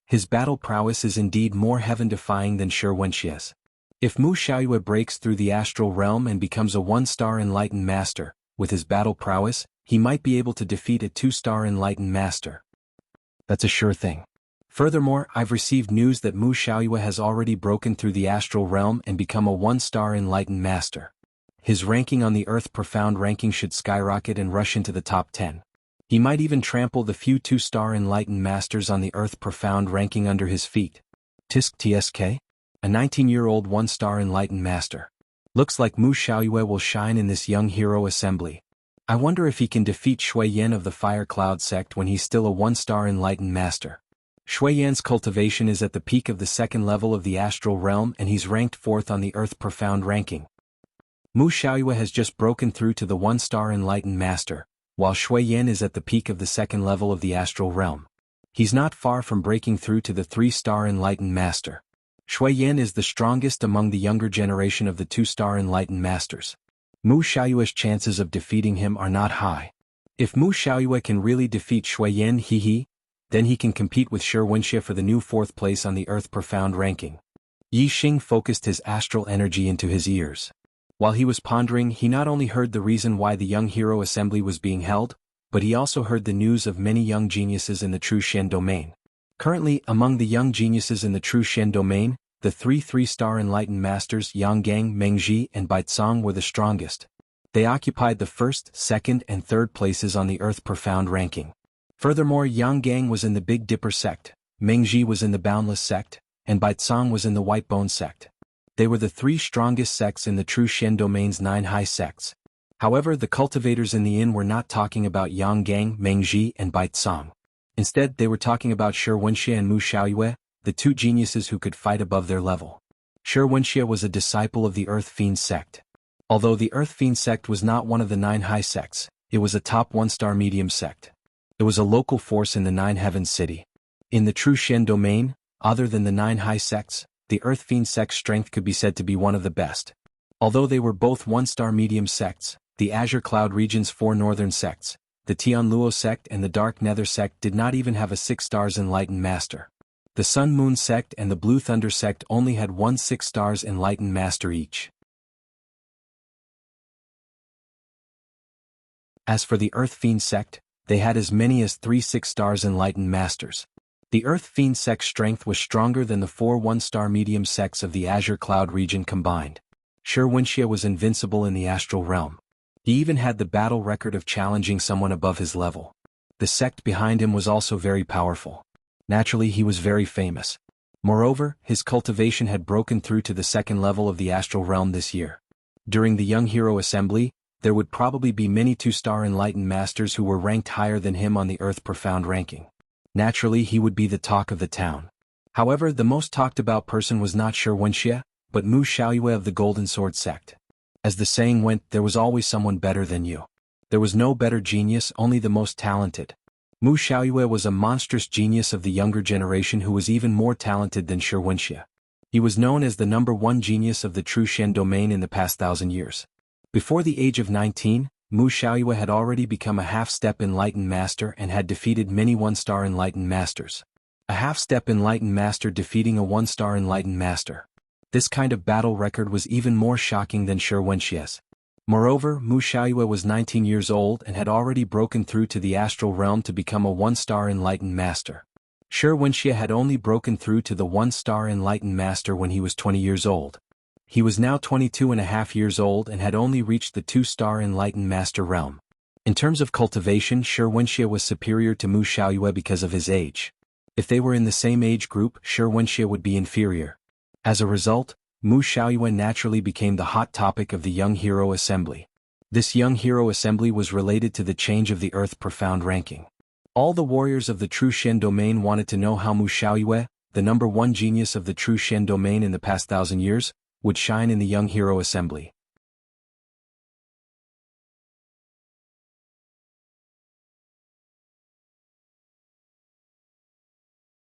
His battle prowess is indeed more heaven-defying than Wuxia's. If Mu Xiaoyue breaks through the astral realm and becomes a 1-star enlightened master, with his battle prowess, he might be able to defeat a 2-star enlightened master. That's a sure thing. Furthermore, I've received news that Mu Xiaoyue has already broken through the astral realm and become a 1-star enlightened master. His ranking on the Earth Profound ranking should skyrocket and rush into the top 10. He might even trample the few 2-star enlightened masters on the Earth Profound ranking under his feet. TSK? A 19-year-old 1-star enlightened master. Looks like Mu Xiaoyue will shine in this young hero assembly. I wonder if he can defeat Shui Yan of the Fire Cloud sect when he's still a 1-star enlightened master. Shui Yan's cultivation is at the peak of the 2nd level of the astral realm and he's ranked 4th on the Earth Profound ranking. Mu Xiaoyue has just broken through to the 1-star enlightened master, while Shui Yan is at the peak of the 2nd level of the astral realm. He's not far from breaking through to the 3-star enlightened master. Shui Yan is the strongest among the younger generation of the 2-star enlightened masters. Mu Xiaoyue's chances of defeating him are not high. If Mu Xiaoyue can really defeat Shui Yan, then he can compete with Wuxia for the new 4th place on the Earth Profound ranking. Yi Xing focused his astral energy into his ears. While he was pondering, he not only heard the reason why the young hero assembly was being held, but he also heard the news of many young geniuses in the True Shen domain. Currently, among the young geniuses in the True Shen domain, the 3-star enlightened masters Yanggang, Mengji, and Baicong were the strongest. They occupied the 1st, 2nd, and 3rd places on the Earth Profound ranking. Furthermore, Yanggang was in the Big Dipper sect, Mengji was in the Boundless sect, and Baicong was in the White Bone sect. They were the 3 strongest sects in the True Shen domain's 9 high sects. However, the cultivators in the inn were not talking about Yanggang, Mengji, and Baicong. Instead, they were talking about Wuxia and Mu Xiaoyue, the 2 geniuses who could fight above their level. Wuxia was a disciple of the Earth Fiend sect. Although the Earth Fiend sect was not one of the 9 high sects, it was a top 1-star medium sect. It was a local force in the 9 heavens city. In the True Shen domain, other than the 9 high sects, the Earth Fiend sect's strength could be said to be one of the best. Although they were both 1-star medium sects, the Azure Cloud region's 4 northern sects, the Tianluo sect and the Dark Nether sect did not even have a 6-stars enlightened master. The Sun Moon sect and the Blue Thunder sect only had 1 6-stars enlightened master each. As for the Earth Fiend sect, they had as many as 3 6-stars enlightened masters. The Earth Fiend sect's strength was stronger than the 4 1-star medium sects of the Azure Cloud region combined. Wuxia was invincible in the astral realm. He even had the battle record of challenging someone above his level. The sect behind him was also very powerful. Naturally, he was very famous. Moreover, his cultivation had broken through to the 2nd level of the astral realm this year. During the Young Hero Assembly, there would probably be many 2-star enlightened masters who were ranked higher than him on the Earth Profound ranking. Naturally, he would be the talk of the town. However, the most talked about person was not Wuxia, but Mu Xiaoyue of the Golden Sword sect. As the saying went, there was always someone better than you. There was no better genius, only the most talented. Mu Xiaoyue was a monstrous genius of the younger generation who was even more talented than Wuxia. He was known as the #1 genius of the True Shen domain in the past 1,000 years. Before the age of 19, Mu Xiaoyue had already become a half-step enlightened master and had defeated many 1-star enlightened masters. A half-step enlightened master defeating a one-star enlightened master. This kind of battle record was even more shocking than Shi Wenxie's. Moreover, Mu Xiaoyue was 19 years old and had already broken through to the astral realm to become a one-star enlightened master. Shi Wenxie had only broken through to the one-star enlightened master when he was 20 years old. He was now 22.5 years old and had only reached the two-star enlightened master realm. In terms of cultivation, Shi Wenxie was superior to Mu Xiaoyue because of his age. If they were in the same age group, Shi Wenxie would be inferior. As a result, Mu Xiaoyue naturally became the hot topic of the Young Hero Assembly. This Young Hero Assembly was related to the change of the Earth Profound ranking. All the warriors of the True Shen domain wanted to know how Mu Xiaoyue, the number one genius of the True Shen domain in the past 1,000 years, would shine in the Young Hero Assembly.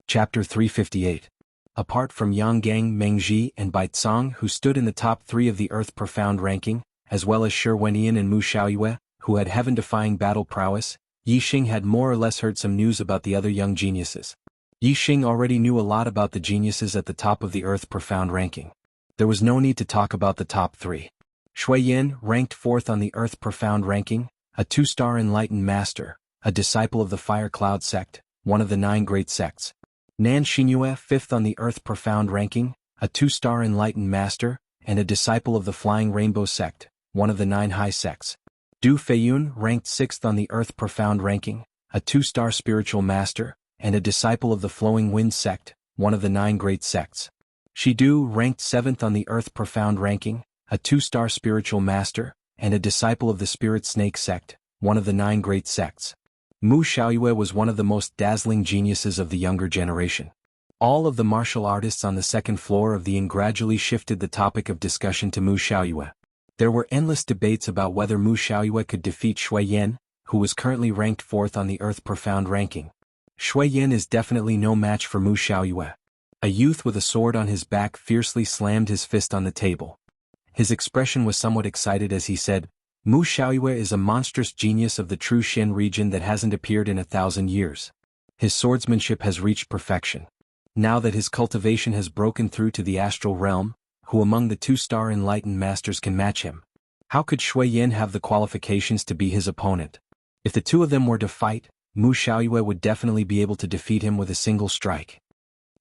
Chapter 358. Apart from Yang Gang, Mengji, and Baizang, who stood in the top 3 of the Earth Profound ranking, as well as Shi Wenyan and Mu Xiaoyue, who had heaven-defying battle prowess, Yi Xing had more or less heard some news about the other young geniuses. Yi Xing already knew a lot about the geniuses at the top of the Earth Profound ranking. There was no need to talk about the top 3. Shui Yin ranked 4th on the Earth Profound ranking, a 2-star enlightened master, a disciple of the Fire Cloud sect, one of the 9 great sects. Nan Xingyue 5th on the Earth Profound ranking, a 2-star enlightened master, and a disciple of the Flying Rainbow sect, one of the 9 high sects. Du Feiyun ranked 6th on the Earth Profound ranking, a 2-star spiritual master, and a disciple of the Flowing Wind sect, one of the 9 great sects. Shi Du ranked 7th on the Earth Profound ranking, a 2-star spiritual master, and a disciple of the Spirit Snake sect, one of the 9 great sects. Mu Xiaoyue was one of the most dazzling geniuses of the younger generation. All of the martial artists on the second floor of the inn gradually shifted the topic of discussion to Mu Xiaoyue. There were endless debates about whether Mu Xiaoyue could defeat Shui Yan, who was currently ranked 4th on the Earth Profound ranking. Shui Yan is definitely no match for Mu Xiaoyue. A youth with a sword on his back fiercely slammed his fist on the table. His expression was somewhat excited as he said, Mu Xiaoyue is a monstrous genius of the True Shen region that hasn't appeared in 1,000 years. His swordsmanship has reached perfection. Now that his cultivation has broken through to the astral realm, who among the 2-star enlightened masters can match him? How could Shui Yin have the qualifications to be his opponent? If the two of them were to fight, Mu Xiaoyue would definitely be able to defeat him with a single strike.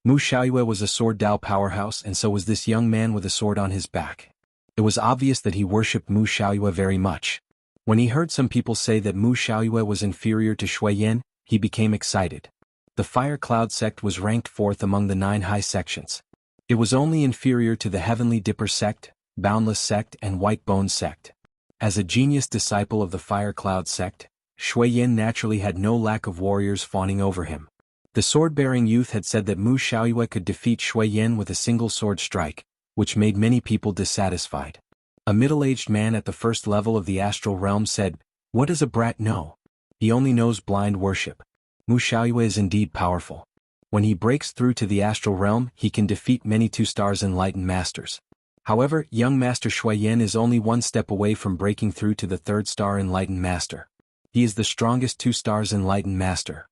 Mu Xiaoyue was a sword Dao powerhouse, and so was this young man with a sword on his back. It was obvious that he worshipped Mu Xiaoyue very much. When he heard some people say that Mu Xiaoyue was inferior to Shui Yan, he became excited. The Fire Cloud sect was ranked 4th among the 9 high sections. It was only inferior to the Heavenly Dipper sect, Boundless sect, and White Bone sect. As a genius disciple of the Fire Cloud sect, Shui Yan naturally had no lack of warriors fawning over him. The sword-bearing youth had said that Mu Xiaoyue could defeat Shui Yan with a single sword strike, which made many people dissatisfied. A middle-aged man at the first level of the astral realm said, "What does a brat know? He only knows blind worship." Mu Xiaoyue is indeed powerful. When he breaks through to the astral realm, he can defeat many 2-stars enlightened masters. However, young Master Shui Yan is only 1 step away from breaking through to the 3rd-star enlightened master. He is the strongest 2-stars enlightened master.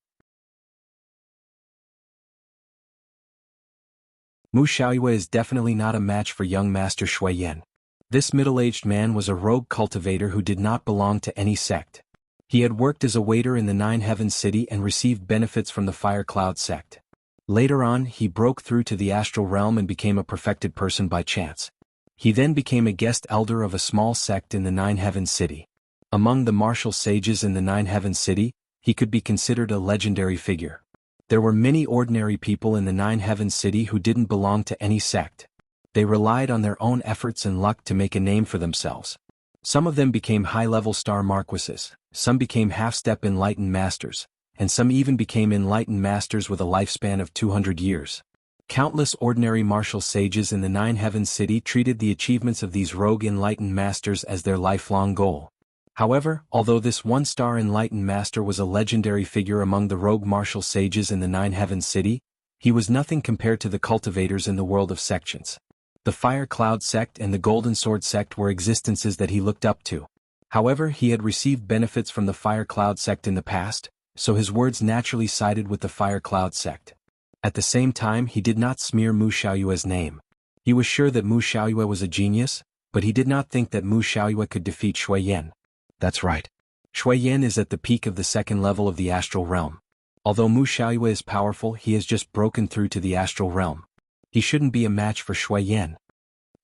Mu Xiaoyue is definitely not a match for young Master Shui Yan. This middle-aged man was a rogue cultivator who did not belong to any sect. He had worked as a waiter in the 9 Heavens City and received benefits from the Fire Cloud sect. Later on, he broke through to the astral realm and became a perfected person by chance. He then became a guest elder of a small sect in the 9 Heavens City. Among the martial sages in the 9 Heavens City, he could be considered a legendary figure. There were many ordinary people in the 9 Heavens City who didn't belong to any sect. They relied on their own efforts and luck to make a name for themselves. Some of them became high-level star marquises, some became half-step enlightened masters, and some even became enlightened masters with a lifespan of 200 years. Countless ordinary martial sages in the 9 Heavens City treated the achievements of these rogue enlightened masters as their lifelong goal. However, although this 1-star enlightened master was a legendary figure among the rogue martial sages in the 9 Heavens City, he was nothing compared to the cultivators in the world of sections. The Fire Cloud sect and the Golden Sword sect were existences that he looked up to. However, he had received benefits from the Fire Cloud sect in the past, so his words naturally sided with the Fire Cloud sect. At the same time, he did not smear Mu Xiaoyue's name. He was sure that Mu Xiaoyue was a genius, but he did not think that Mu Xiaoyue could defeat Shui Yan. That's right. Shui Yan is at the peak of the second level of the astral realm. Although Mu Xiaoyue is powerful, he has just broken through to the astral realm. He shouldn't be a match for Shui Yan.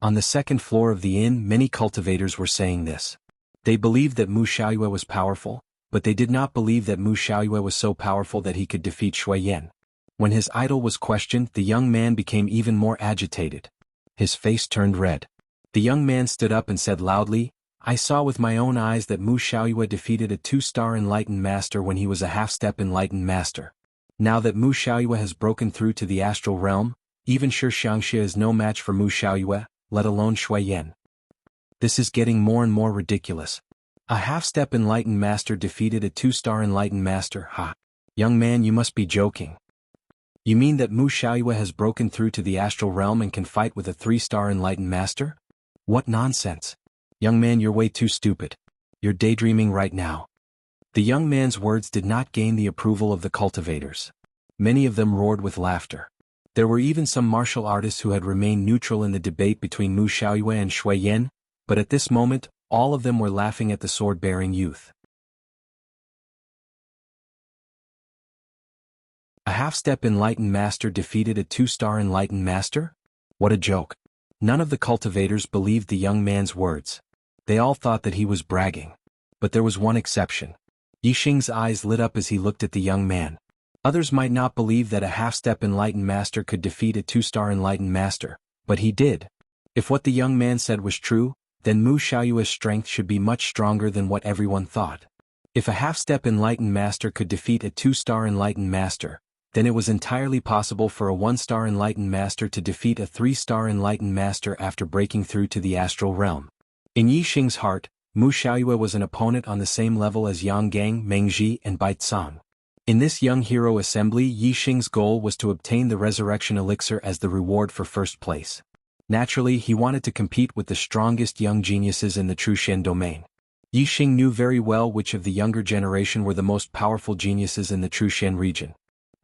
On the second floor of the inn, many cultivators were saying this. They believed that Mu Xiaoyue was powerful, but they did not believe that Mu Xiaoyue was so powerful that he could defeat Shui Yan. When his idol was questioned, the young man became even more agitated. His face turned red. The young man stood up and said loudly, "I saw with my own eyes that Mu Xiaoyue defeated a 2-star enlightened master when he was a half-step enlightened master. Now that Mu Xiaoyue has broken through to the astral realm, even Shi Xiangxia is no match for Mu Xiaoyue, let alone Shui Yan. This is getting more and more ridiculous. A half-step enlightened master defeated a 2-star enlightened master, ha! Young man, you must be joking. You mean that Mu Xiaoyue has broken through to the astral realm and can fight with a 3-star enlightened master? What nonsense! Young man, you're way too stupid. You're daydreaming right now." The young man's words did not gain the approval of the cultivators. Many of them roared with laughter. There were even some martial artists who had remained neutral in the debate between Mu Xiaoyue and Shui Yan, but at this moment, all of them were laughing at the sword-bearing youth. A half-step enlightened master defeated a 2-star enlightened master? What a joke. None of the cultivators believed the young man's words. They all thought that he was bragging. But there was one exception. Yixing's eyes lit up as he looked at the young man. Others might not believe that a half-step enlightened master could defeat a 2-star enlightened master, but he did. If what the young man said was true, then Mu Xiaoyue's strength should be much stronger than what everyone thought. If a half-step enlightened master could defeat a 2-star enlightened master, then it was entirely possible for a 1-star enlightened master to defeat a 3-star enlightened master after breaking through to the astral realm. In Yixing's heart, Mu Xiaoyue was an opponent on the same level as Yang Gang, Meng Ji, and Bai Cang. In this young hero assembly, Yixing's goal was to obtain the resurrection elixir as the reward for first place. Naturally, he wanted to compete with the strongest young geniuses in the Trushen domain. Yixing knew very well which of the younger generation were the most powerful geniuses in the Trushen region.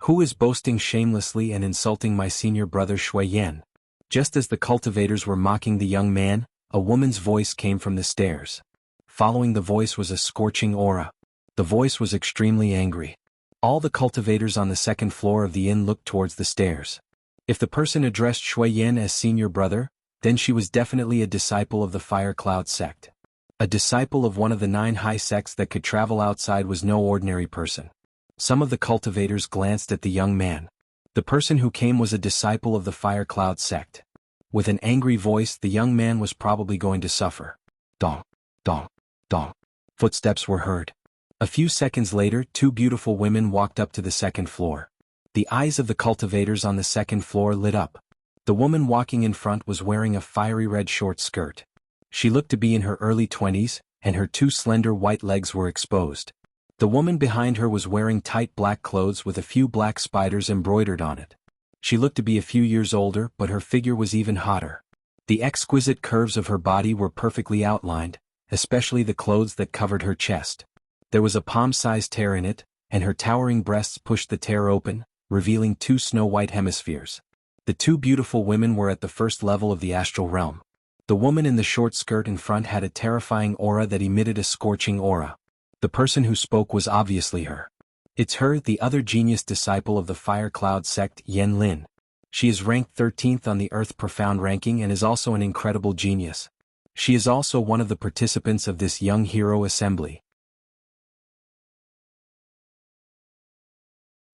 Who is boasting shamelessly and insulting my senior brother Shui Yan? Just as the cultivators were mocking the young man, a woman's voice came from the stairs. Following the voice was a scorching aura. The voice was extremely angry. All the cultivators on the second floor of the inn looked towards the stairs. If the person addressed Shui Yan as senior brother, then she was definitely a disciple of the Fire Cloud sect. A disciple of one of the 9 high sects that could travel outside was no ordinary person. Some of the cultivators glanced at the young man. The person who came was a disciple of the Fire Cloud sect. With an angry voice, the young man was probably going to suffer. Dong, dong, dong. Footsteps were heard. A few seconds later, 2 beautiful women walked up to the second floor. The eyes of the cultivators on the second floor lit up. The woman walking in front was wearing a fiery red short skirt. She looked to be in her early 20s, and her 2 slender white legs were exposed. The woman behind her was wearing tight black clothes with a few black spiders embroidered on it. She looked to be a few years older, but her figure was even hotter. The exquisite curves of her body were perfectly outlined, especially the clothes that covered her chest. There was a palm-sized tear in it, and her towering breasts pushed the tear open, revealing 2 snow-white hemispheres. The 2 beautiful women were at the first level of the astral realm. The woman in the short skirt in front had a terrifying aura that emitted a scorching aura. The person who spoke was obviously her. It's her, the other genius disciple of the Fire Cloud sect, Yan Lin. She is ranked 13th on the Earth Profound ranking and is also an incredible genius. She is also one of the participants of this young hero assembly.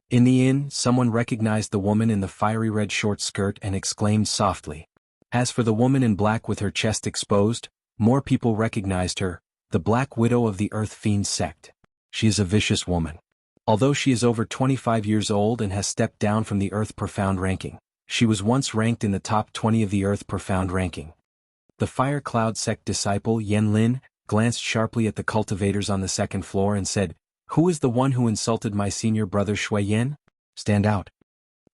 In the inn, someone recognized the woman in the fiery red short skirt and exclaimed softly. As for the woman in black with her chest exposed, more people recognized her, the Black Widow of the Earth Fiend sect. She is a vicious woman. Although she is over 25 years old and has stepped down from the Earth Profound ranking, she was once ranked in the top 20 of the Earth Profound ranking. The Fire Cloud sect disciple Yan Lin glanced sharply at the cultivators on the second floor and said, "Who is the one who insulted my senior brother Shui Yan? Stand out."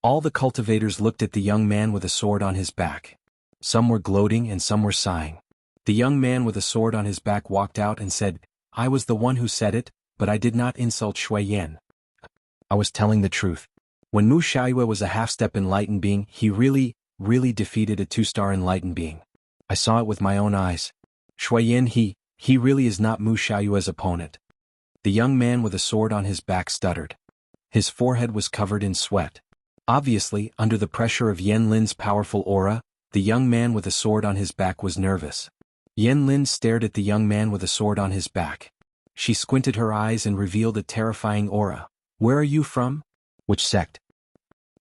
All the cultivators looked at the young man with a sword on his back. Some were gloating and some were sighing. The young man with a sword on his back walked out and said, "I was the one who said it, but I did not insult Shui Yan. I was telling the truth." When Mu Xiaoyue was a half-step enlightened being, he really defeated a 2-star enlightened being. I saw it with my own eyes. Shuiyin, he really is not Mu Xiaoyue's opponent. The young man with a sword on his back stuttered. His forehead was covered in sweat. Obviously, under the pressure of Yan Lin's powerful aura, the young man with a sword on his back was nervous. Yan Lin stared at the young man with a sword on his back. She squinted her eyes and revealed a terrifying aura. Where are you from? Which sect?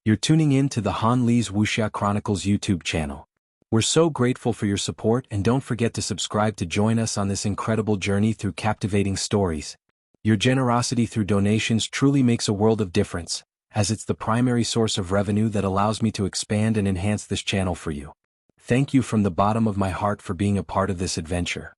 You're tuning in to the Han Li's Wuxia Chronicles YouTube channel. We're so grateful for your support, and don't forget to subscribe to join us on this incredible journey through captivating stories. Your generosity through donations truly makes a world of difference, as it's the primary source of revenue that allows me to expand and enhance this channel for you. Thank you from the bottom of my heart for being a part of this adventure.